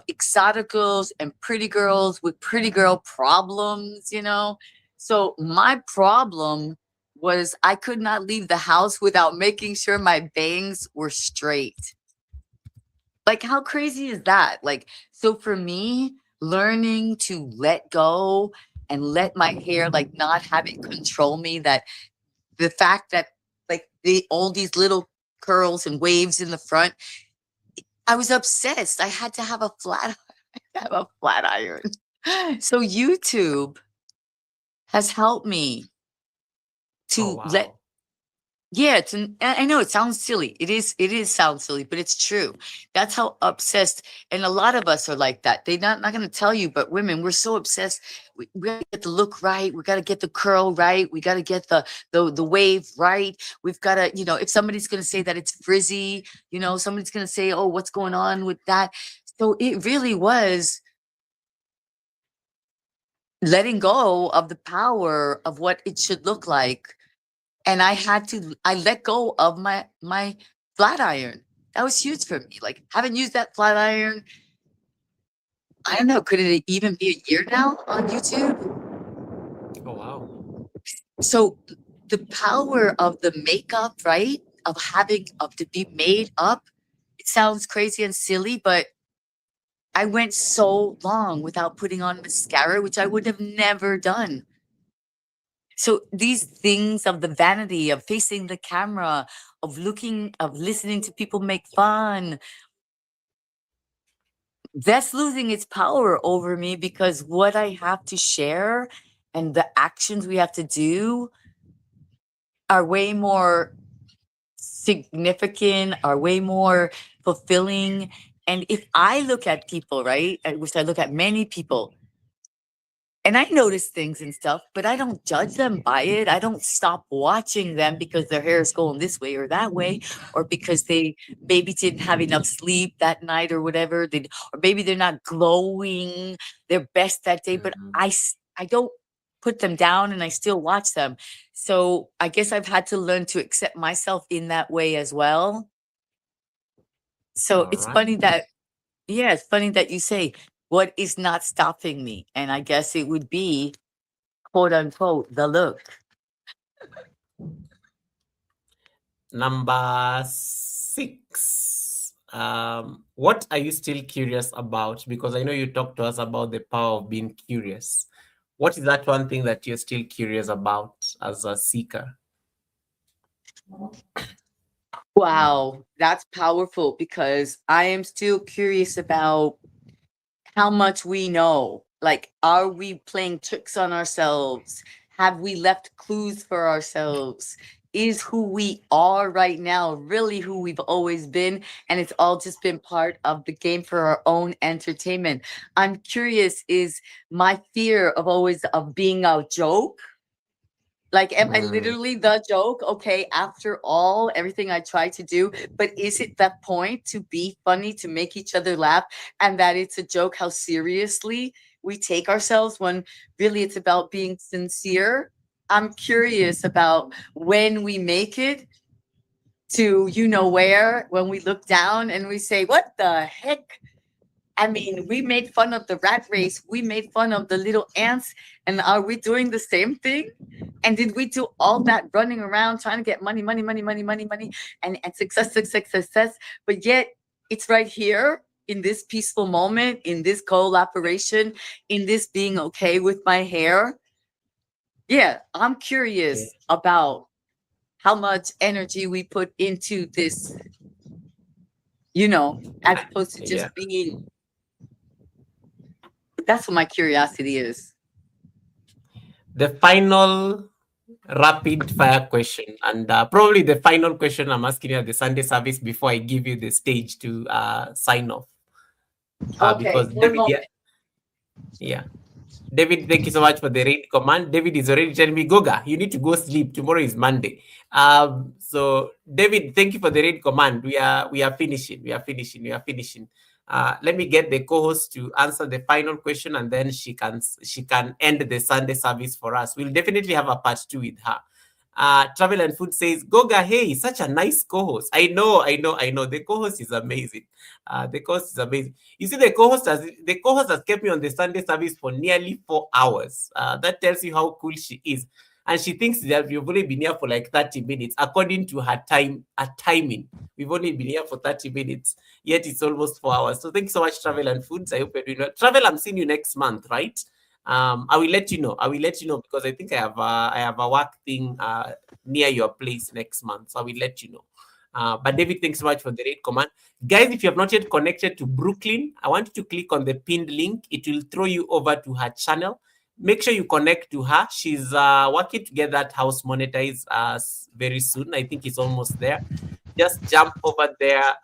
[SPEAKER 2] exotic girls and pretty girls with pretty girl problems, you know. So my problem was I could not leave the house without making sure my bangs were straight. Like, how crazy is that? Like, so for me, learning to let go and let my hair like not have it control me, that the fact that like all these little curls and waves in the front, I was obsessed. I had to have a flat have a flat iron. So YouTube has helped me
[SPEAKER 1] Oh
[SPEAKER 2] to let
[SPEAKER 1] wow.
[SPEAKER 2] yeah, I know it sounds silly. It is sounds silly, but it's true. That's how obsessed, and a lot of us are like that. They're not going to tell you, but women, we're so obsessed. We got to get the look right. We got to get the curl right. We got to get the wave right. We've got to, you know, if somebody's going to say that it's frizzy, you know, somebody's going to say, "Oh, what's going on with that?" So it really was letting go of the power of what it should look like, and I let go of my flat iron. That was huge for me. Like, haven't used that flat iron. I don't know. Could it even be a year now on YouTube?
[SPEAKER 1] Oh wow.
[SPEAKER 2] So the power of the makeup, right? Of to be made up. It sounds crazy and silly, but I went so long without putting on mascara, which I would have never done. So these things of the vanity of facing the camera, of listening to people make fun, that's losing its power over me, because what I have to share and the actions we have to do are way more significant, are way more fulfilling. And if I look at people, right, which I look at many people, and I notice things and stuff, but I don't judge them by it. I don't stop watching them because their hair is going this way or that way, or because they maybe didn't have enough sleep that night or whatever. Or maybe they're not glowing their best that day. But
[SPEAKER 1] Mhm.
[SPEAKER 2] I don't put them down, and I still watch them. So I guess I've had to learn to accept myself in that way as well. So
[SPEAKER 1] All
[SPEAKER 2] it's
[SPEAKER 1] right.
[SPEAKER 2] funny that yeah, it's funny that you say what is not stopping me, and I guess it would be quote unquote the look.
[SPEAKER 1] Number 6. What are you still curious about? Because I know you talked to us about the power of being curious. What is that one thing that you're still curious about as a seeker?
[SPEAKER 2] Wow, that's powerful, because I am still curious about how much we know. Like, are we playing tricks on ourselves? Have we left clues for ourselves? Is who we are right now really who we've always been? And it's all just been part of the game for our own entertainment. I'm curious, is my fear of always of being a joke? Like, am I
[SPEAKER 1] Mm,
[SPEAKER 2] literally the joke? Okay, after all, everything I try to do, but is it that point to be funny, to make each other laugh, and that it's a joke how seriously we take ourselves when really it's about being sincere? I'm curious about when we make it to you know where, when we look down and we say, what the heck? I mean, we made fun of the rat race, we made fun of the little ants, and are we doing the same thing? And did we do all that running around trying to get money, money, money, money, money, money, and success, success, success? But yet it's right here in this peaceful moment, in this collaboration, in this being okay with my hair. Yeah, I'm
[SPEAKER 1] yeah.
[SPEAKER 2] curious about how much energy we put into this, as opposed to
[SPEAKER 1] Yeah.
[SPEAKER 2] just being. That's what my curiosity is.
[SPEAKER 1] The final rapid fire question, and probably the final question I'm asking you at the Sunday service before I give you the stage to sign off.
[SPEAKER 2] Okay,
[SPEAKER 1] Because
[SPEAKER 2] one
[SPEAKER 1] David,
[SPEAKER 2] moment.
[SPEAKER 1] yeah. David, thank you so much for the raid command. David is already telling me, Goga, you need to go sleep. Tomorrow is Monday. So David, thank you for the raid command. We are finishing. We are finishing. Let me get the co-host to answer the final question, and then she can end the Sunday service for us. We'll definitely have a part 2 with her. Travel and Food says, Goga, hey, such a nice co-host. I know. The co-host is amazing. The co-host is amazing. You see, the co-host has kept me on the Sunday service for nearly 4 hours. That tells you how cool she is. And she thinks that we've only been here for like 30 minutes, according to her timing. We've only been here for 30 minutes, yet it's almost 4 hours. So thank you so much, Travel and Foods. I hope you're doing well. Travel, I'm seeing you next month, right? I will let you know. Because I think I have a work thing near your place next month. So I will let you know. But David, thanks so much for the raid command. Guys, if you have not yet connected to Brooklyn, I want you to click on the pinned link. It will throw you over to her channel. Make sure you connect to her. She's working to get that house monetized very soon. I think it's almost there. Just jump over there.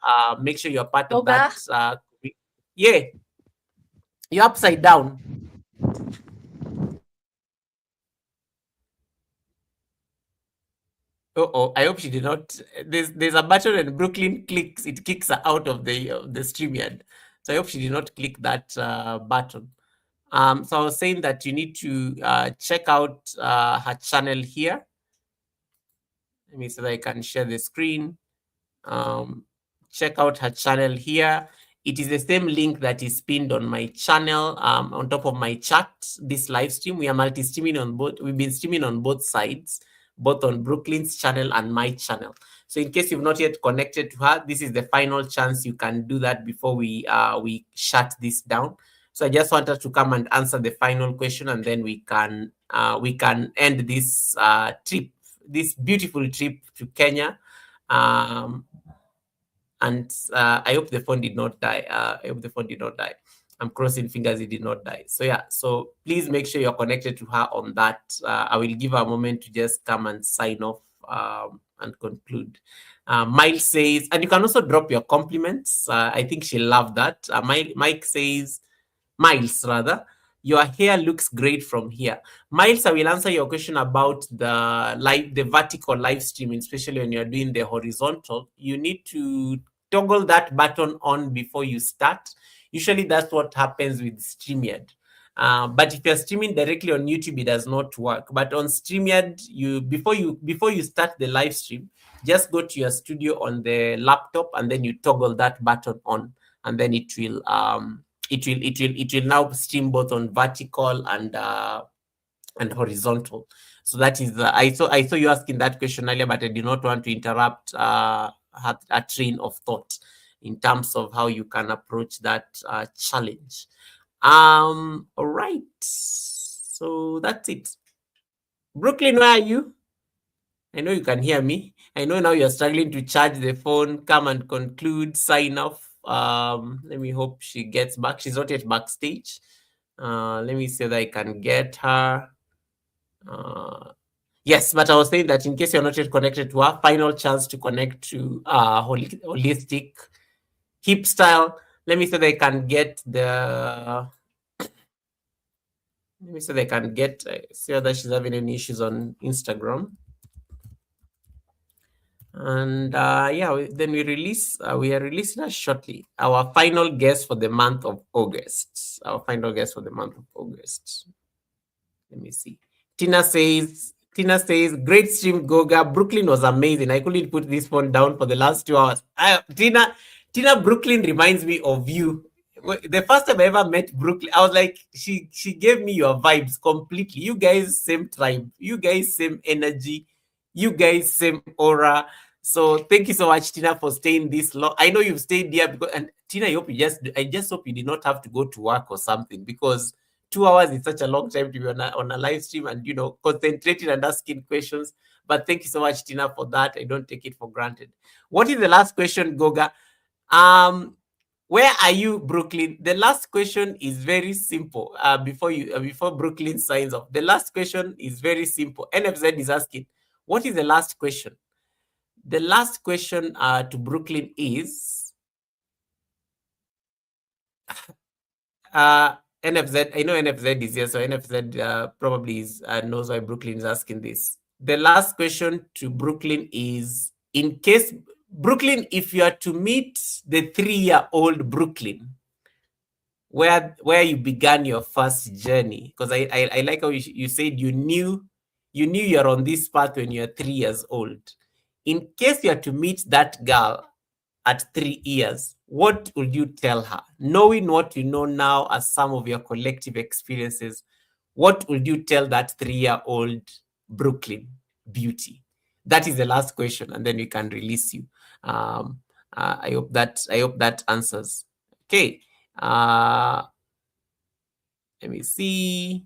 [SPEAKER 1] Make sure you're part of that. Yeah. You're upside down. I hope she did not. There's a button and Brooklyn clicks. It kicks her out of the StreamYard. So I hope she did not click that button. So I was saying that you need to check out her channel here. Let me see if I can share the screen. Check out her channel here. It is the same link that is pinned on my channel, on top of my chat, this live stream. We are multi-streaming on both. We've been streaming on both sides, both on Brooklyn's channel and my channel. So in case you've not yet connected to her, this is the final chance you can do that before we shut this down. So I just wanted to come and answer the final question, and then we can end this trip, this beautiful trip to Kenya. And I hope the phone did not die. I'm crossing fingers it did not die. So yeah, so please make sure you're connected to her on that. I will give her a moment to just come and sign off and conclude. Miles says, and you can also drop your compliments. I think she'll love that. Mike says, Miles rather, your hair looks great from here. Miles, I will answer your question about the vertical live streaming, especially when you're doing the horizontal. You need to toggle that button on before you start. Usually that's what happens with StreamYard. But if you're streaming directly on YouTube, it does not work. But on StreamYard, before you start the live stream, just go to your studio on the laptop and then you toggle that button on, and then it will now stream both on vertical and horizontal. So that is I saw you asking that question earlier, but I did not want to interrupt a train of thought in terms of how you can approach that challenge. All right, so that's it. Brooklyn, where are you? I know you can hear me. I know now you're struggling to charge the phone. Come and conclude, sign off. Let me hope she gets back. She's not yet backstage. Let me see if I can get her. Yes, but I was saying that in case you're not yet connected to her, final chance to connect to holistic hip style. Let me see if I can get the. Let me see if I can get. See whether she's having any issues on Instagram. And yeah, then we are releasing her shortly. Our final guest for the month of August. Let me see. Tina says, great stream, Goga. Brooklyn was amazing. I couldn't put this phone down for the last 2 hours. Tina, Brooklyn reminds me of you. The first time I ever met Brooklyn, I was like, she gave me your vibes completely. You guys, same tribe. You guys, same energy. You guys, same aura. So thank you so much, Tina, for staying this long. I know you've stayed there because, and Tina, I just hope you did not have to go to work or something, because 2 hours is such a long time to be on a live stream and, concentrating and asking questions. But thank you so much, Tina, for that. I don't take it for granted. What is the last question, Goga? Where are you, Brooklyn? The last question is very simple. Before Brooklyn signs off, the last question is very simple. NFZ is asking, what is the last question? The last question to Brooklyn is NFZ. I know NFZ is here, so NFZ probably knows why Brooklyn is asking this. The last question to Brooklyn is, in case Brooklyn, if you are to meet the 3-year-old Brooklyn, where you began your first journey, because I like how you said you knew you're on this path when you're 3 years old. In case you are to meet that girl at 3 years, what would you tell her? Knowing what you know now as some of your collective experiences, what would you tell that 3-year-old Brooklyn beauty? That is the last question, and then we can release you. I hope that answers. Okay. Let me see.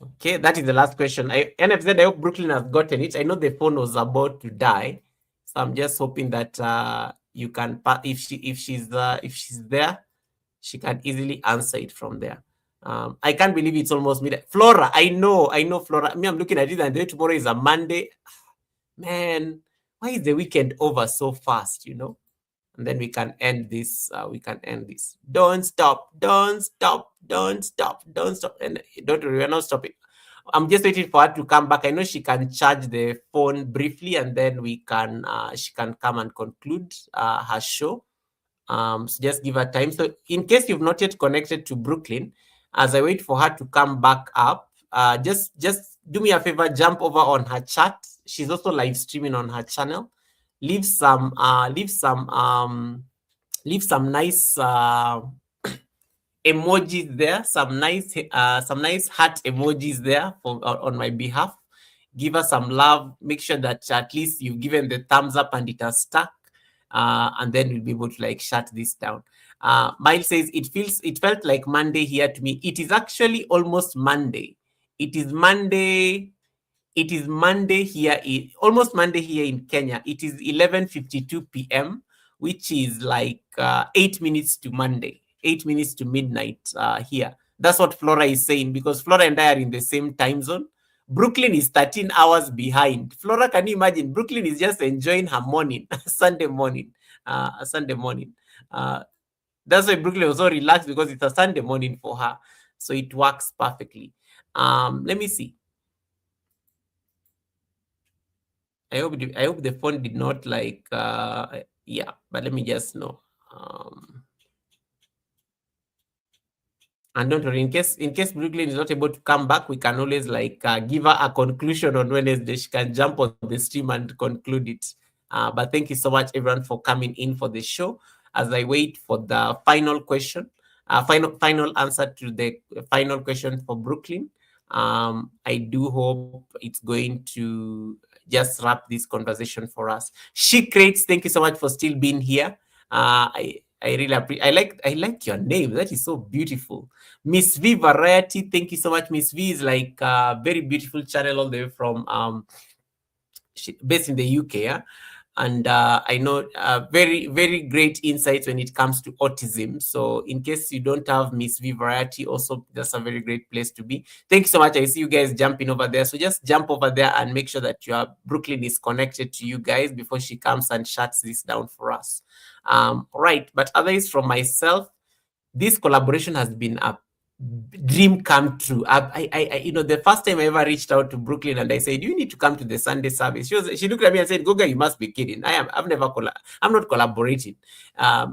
[SPEAKER 1] Okay, that is the last question. NFZ, I hope Brooklyn has gotten it. I know the phone was about to die, so I'm just hoping that you can, if she's there, she can easily answer it from there. I can't believe it's almost midnight. Flora, I know, Flora. Me, I'm looking at it, and then tomorrow is a Monday. Man, why is the weekend over so fast? And then we can end this. Don't stop, don't stop, don't stop, don't stop. And don't worry, we're not stopping. I'm just waiting for her to come back. I know she can charge the phone briefly, and then she can come and conclude her show. So just give her time. So in case you've not yet connected to Brooklyn, as I wait for her to come back up, just do me a favor, jump over on her chat. She's also live streaming on her channel. Leave some nice emojis there, some nice heart emojis there on my behalf. Give her some love. Make sure that at least you've given the thumbs up and it has stuck. And then we'll be able to shut this down. Miles says it felt like Monday here to me. It is actually almost Monday. It is Monday here, almost Monday here in Kenya. It is 11:52 p.m., which is 8 minutes to Monday, 8 minutes to midnight here. That's what Flora is saying, because Flora and I are in the same time zone. Brooklyn is 13 hours behind. Flora, can you imagine? Brooklyn is just enjoying her morning, Sunday morning. That's why Brooklyn was so relaxed, because it's a Sunday morning for her. So it works perfectly. Let me see. I hope the phone did not yeah, but let me just know. And don't worry, in case Brooklyn is not able to come back, we can always give her a conclusion on Wednesday. She can jump on the stream and conclude it. But thank you so much, everyone, for coming in for the show. As I wait for the final question, final answer to the final question for Brooklyn. I do hope it's going to just wrap this conversation for us. She Creates, thank you so much for still being here. I really appreciate. I like your name. That is so beautiful. Miss V Variety, thank you so much. Miss V is a very beautiful channel all the way from based in the UK. Yeah? And I know very, very great insights when it comes to autism. So in case you don't have Miss V Variety, also that's a very great place to be. Thank you so much. I see you guys jumping over there. So just jump over there and make sure that your Brooklyn is connected to you guys before she comes and shuts this down for us. Right. But otherwise, from myself, this collaboration has been a dream come true. The first time I ever reached out to Brooklyn and I said, "You need to come to the Sunday service." She looked at me and said, "Goga, you must be kidding. I'm not collaborating. I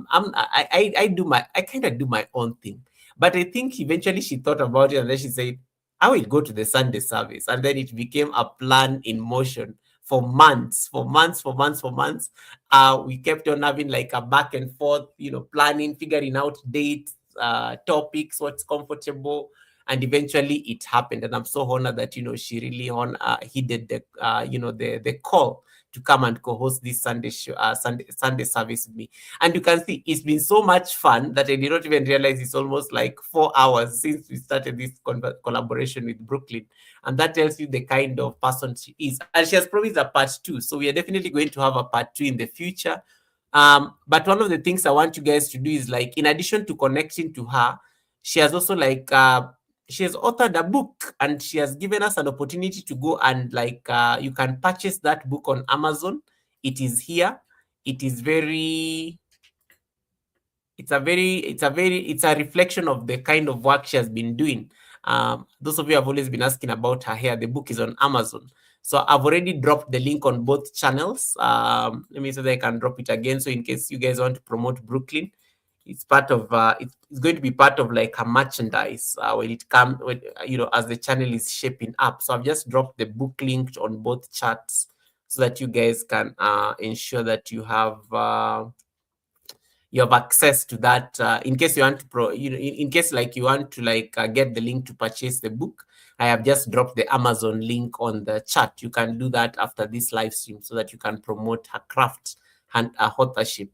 [SPEAKER 1] kind of do my own thing." But I think eventually she thought about it and then she said, "I will go to the Sunday service." And then it became a plan in motion for months. We kept on having a back and forth, planning, figuring out dates, topics, what's comfortable, and eventually it happened. And I'm so honored that she really heeded the call to come and co-host this Sunday show, Sunday service with me. And you can see it's been so much fun that I did not even realize it's almost 4 hours since we started this collaboration with Brooklyn. And that tells you the kind of person she is. And she has promised a part 2, so we are definitely going to have a part 2 in the future. But one of the things I want you guys to do is in addition to connecting to her, she has also she has authored a book, and she has given us an opportunity to go and you can purchase that book on Amazon. It is here. It is it's a reflection of the kind of work she has been doing. Those of you have always been asking about her hair. The book is on Amazon. So I've already dropped the link on both channels. Let me see if I can drop it again. So in case you guys want to promote Brooklyn, it's part of it's going to be part of like a merchandise when it comes when as the channel is shaping up. So I've just dropped the book link on both chats so that you guys can ensure that you have access to that in case you want to in case like you want to like get the link to purchase the book. I have just dropped the Amazon link on the chat. You can do that after this live stream so that you can promote her craft and her authorship.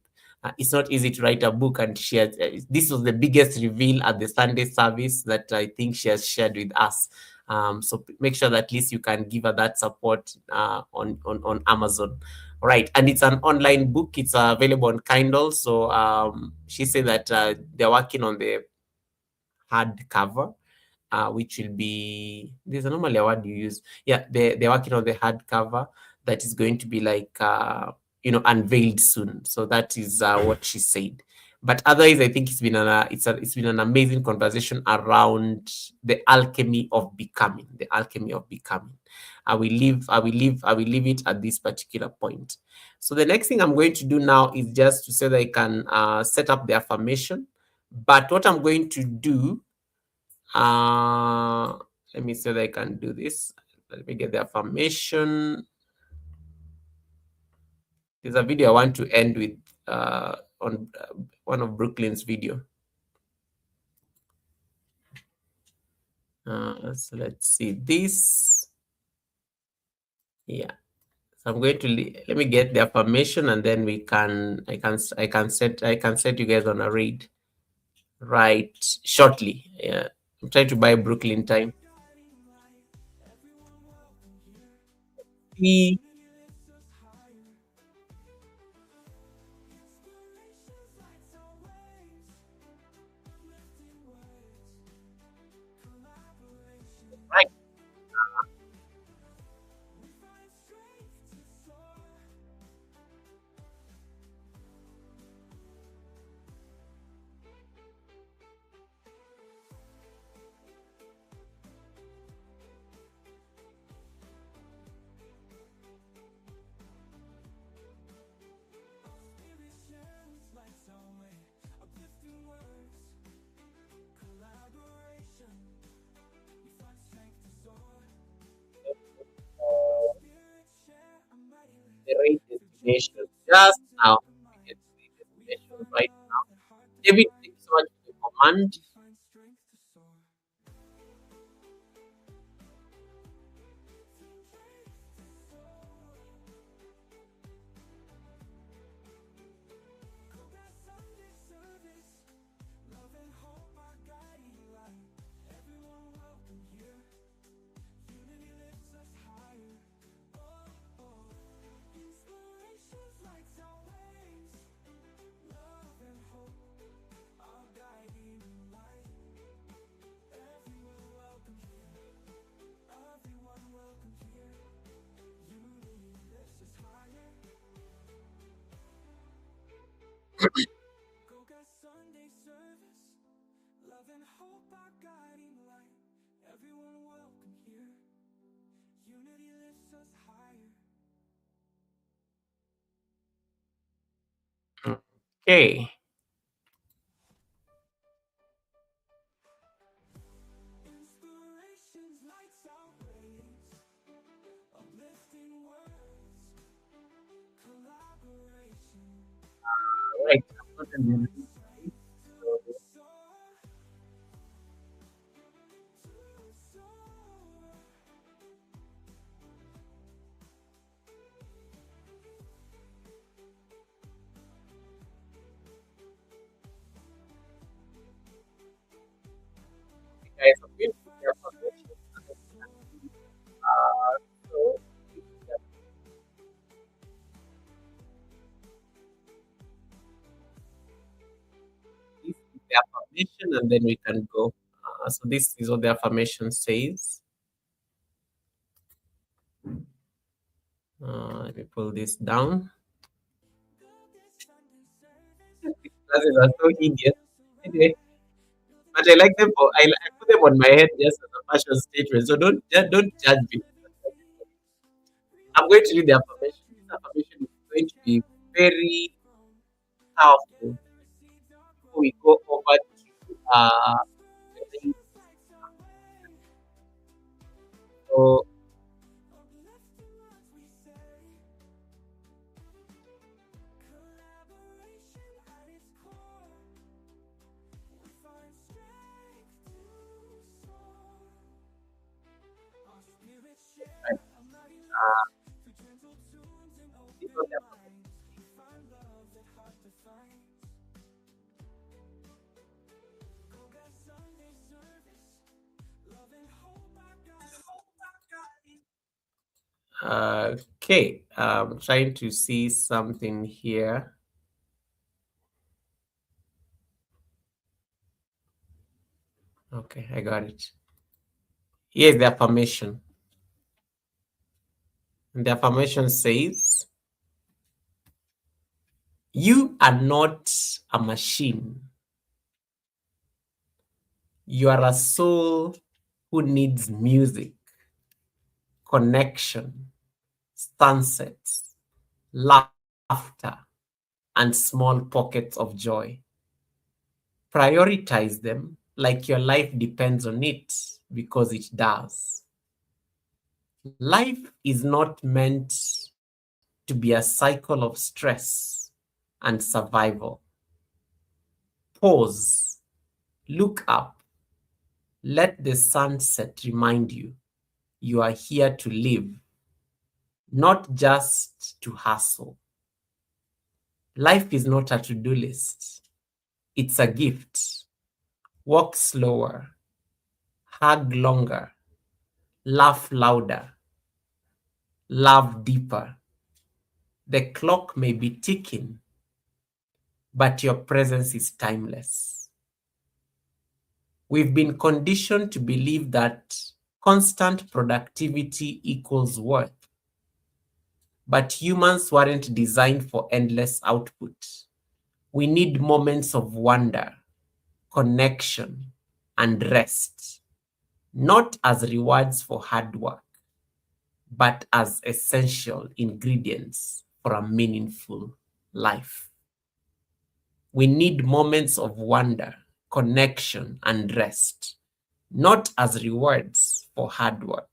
[SPEAKER 1] It's not easy to write a book, and she has, this was the biggest reveal at the Sunday service that I think she has shared with us. So make sure that at least you can give her that support on Amazon. Right, and it's an online book. It's available on Kindle. So she said that they're working on the hardcover, which will be, there's a normally a word you use. Yeah, they're working on the hardcover that is going to be like unveiled soon. So that is what she said. But otherwise, I think it's been an amazing conversation around the alchemy of becoming. The alchemy of becoming. I will leave it at this particular point. So the next thing I'm going to do now is just to say that I can set up the affirmation. But what I'm going to do, uh, let me see that I can do this. Let me get the affirmation. There's a video I want to end with on one of Brooklyn's video. So let's see this. Yeah. So I'm going to let me get the affirmation, and then I can set you guys on a read right shortly. Yeah. I'm trying to buy Brooklyn time. We right. The right destination just now. We get to the destination right now. David, thank you so much for the command. Okay. Right. I'm not in the room, right? So guys, I'm going to put the affirmation. So this is the affirmation, and then we can go. So this is what the affirmation says. Let me pull this down. These classes are so hideous. Anyway, but I like them for I put them on my head just as a fashion statement. So don't judge me. I'm going to read the affirmation. This affirmation is going to be very powerful before we go over to the link. So right, this was the affirmation. Okay, I'm trying to see something here. Okay, I got it. Here's the affirmation. And the affirmation says, "You are not a machine. You are a soul who needs music, connection, sunsets, laughter, and small pockets of joy. Prioritize them like your life depends on it, because it does. Life is not meant to be a cycle of stress and survival. Pause, look up, let the sunset remind you are here to live, not just to hustle. Life is not a to-do list. It's a gift. Walk slower, hug longer, laugh louder, love deeper. The clock may be ticking, but your presence is timeless. We've been conditioned to believe that constant productivity equals worth, but humans weren't designed for endless output. We need moments of wonder, connection, and rest, not as rewards for hard work, but as essential ingredients for a meaningful life. We need moments of wonder, connection, and rest, not as rewards for hard work,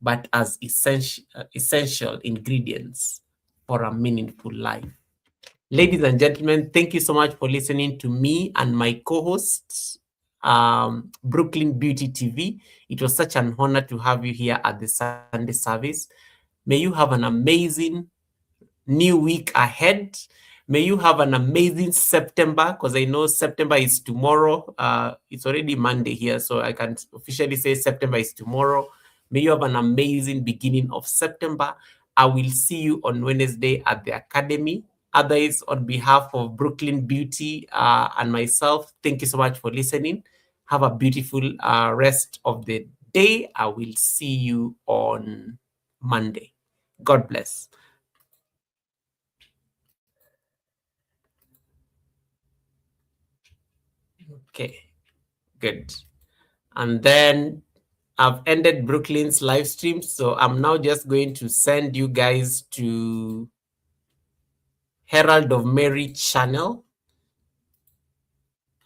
[SPEAKER 1] but as essential ingredients for a meaningful life. Ladies and gentlemen, thank you so much for listening to me and my co-hosts, Brooklyn Beauty TV. It was such an honor to have you here at the Sunday service. May you have an amazing new week ahead. May you have an amazing September, because I know September is tomorrow. It's already Monday here, so I can officially say September is tomorrow. May you have an amazing beginning of September. I will see you on Wednesday at the Academy. Others, on behalf of Brooklyn Beauty and myself, thank you so much for listening. Have a beautiful rest of the day. I will see you on Monday. God bless. Okay, good. And then I've ended Brooklyn's live stream, so I'm now just going to send you guys to Herald of Mary channel.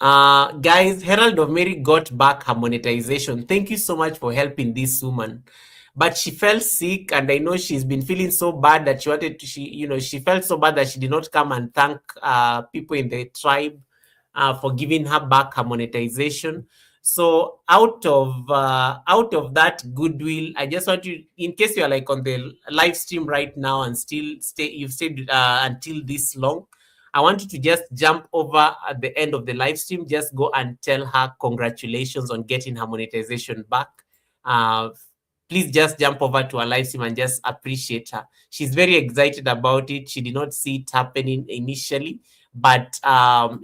[SPEAKER 1] Guys, Herald of Mary got back her monetization. Thank you so much for helping this woman. But she fell sick, and I know she's been feeling so bad that she wanted to, she felt so bad that she did not come and thank people in the tribe for giving her back her monetization. So out of that goodwill, I just want you, in case you are like on the live stream right now and you've stayed until this long, I want you to just jump over at the end of the live stream. Just go and tell her congratulations on getting her monetization back. Uh, Please just jump over to her live stream and just appreciate her. She's very excited about it. She did not see it happening initially, but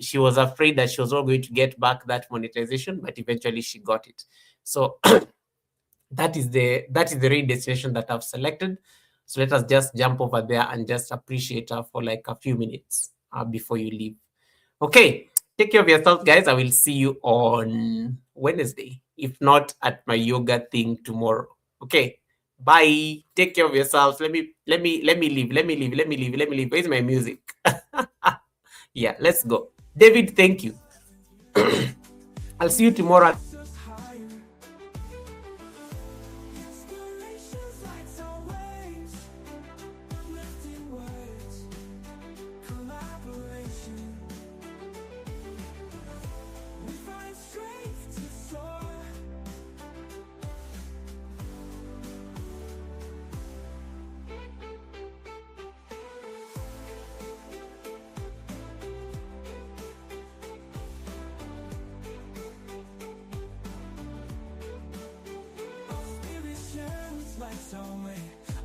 [SPEAKER 1] she was afraid that she was not going to get back that monetization, but eventually she got it. So that is the real destination that I've selected. So let us just jump over there and just appreciate her for like a few minutes before you leave. Okay, take care of yourself, guys. I will see you on Wednesday, if not at my yoga thing tomorrow. Okay, Bye. Take care of yourselves. Let me leave. Where's my music? Yeah, let's go. David, thank you. I'll see you tomorrow.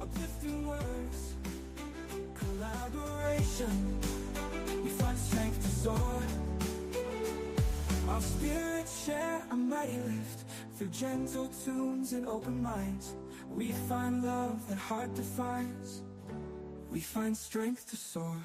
[SPEAKER 3] Uplifting words, collaboration, we find strength to soar. Our spirits share a mighty lift, through gentle tunes and open minds. We find love that heart defines, we find strength to soar.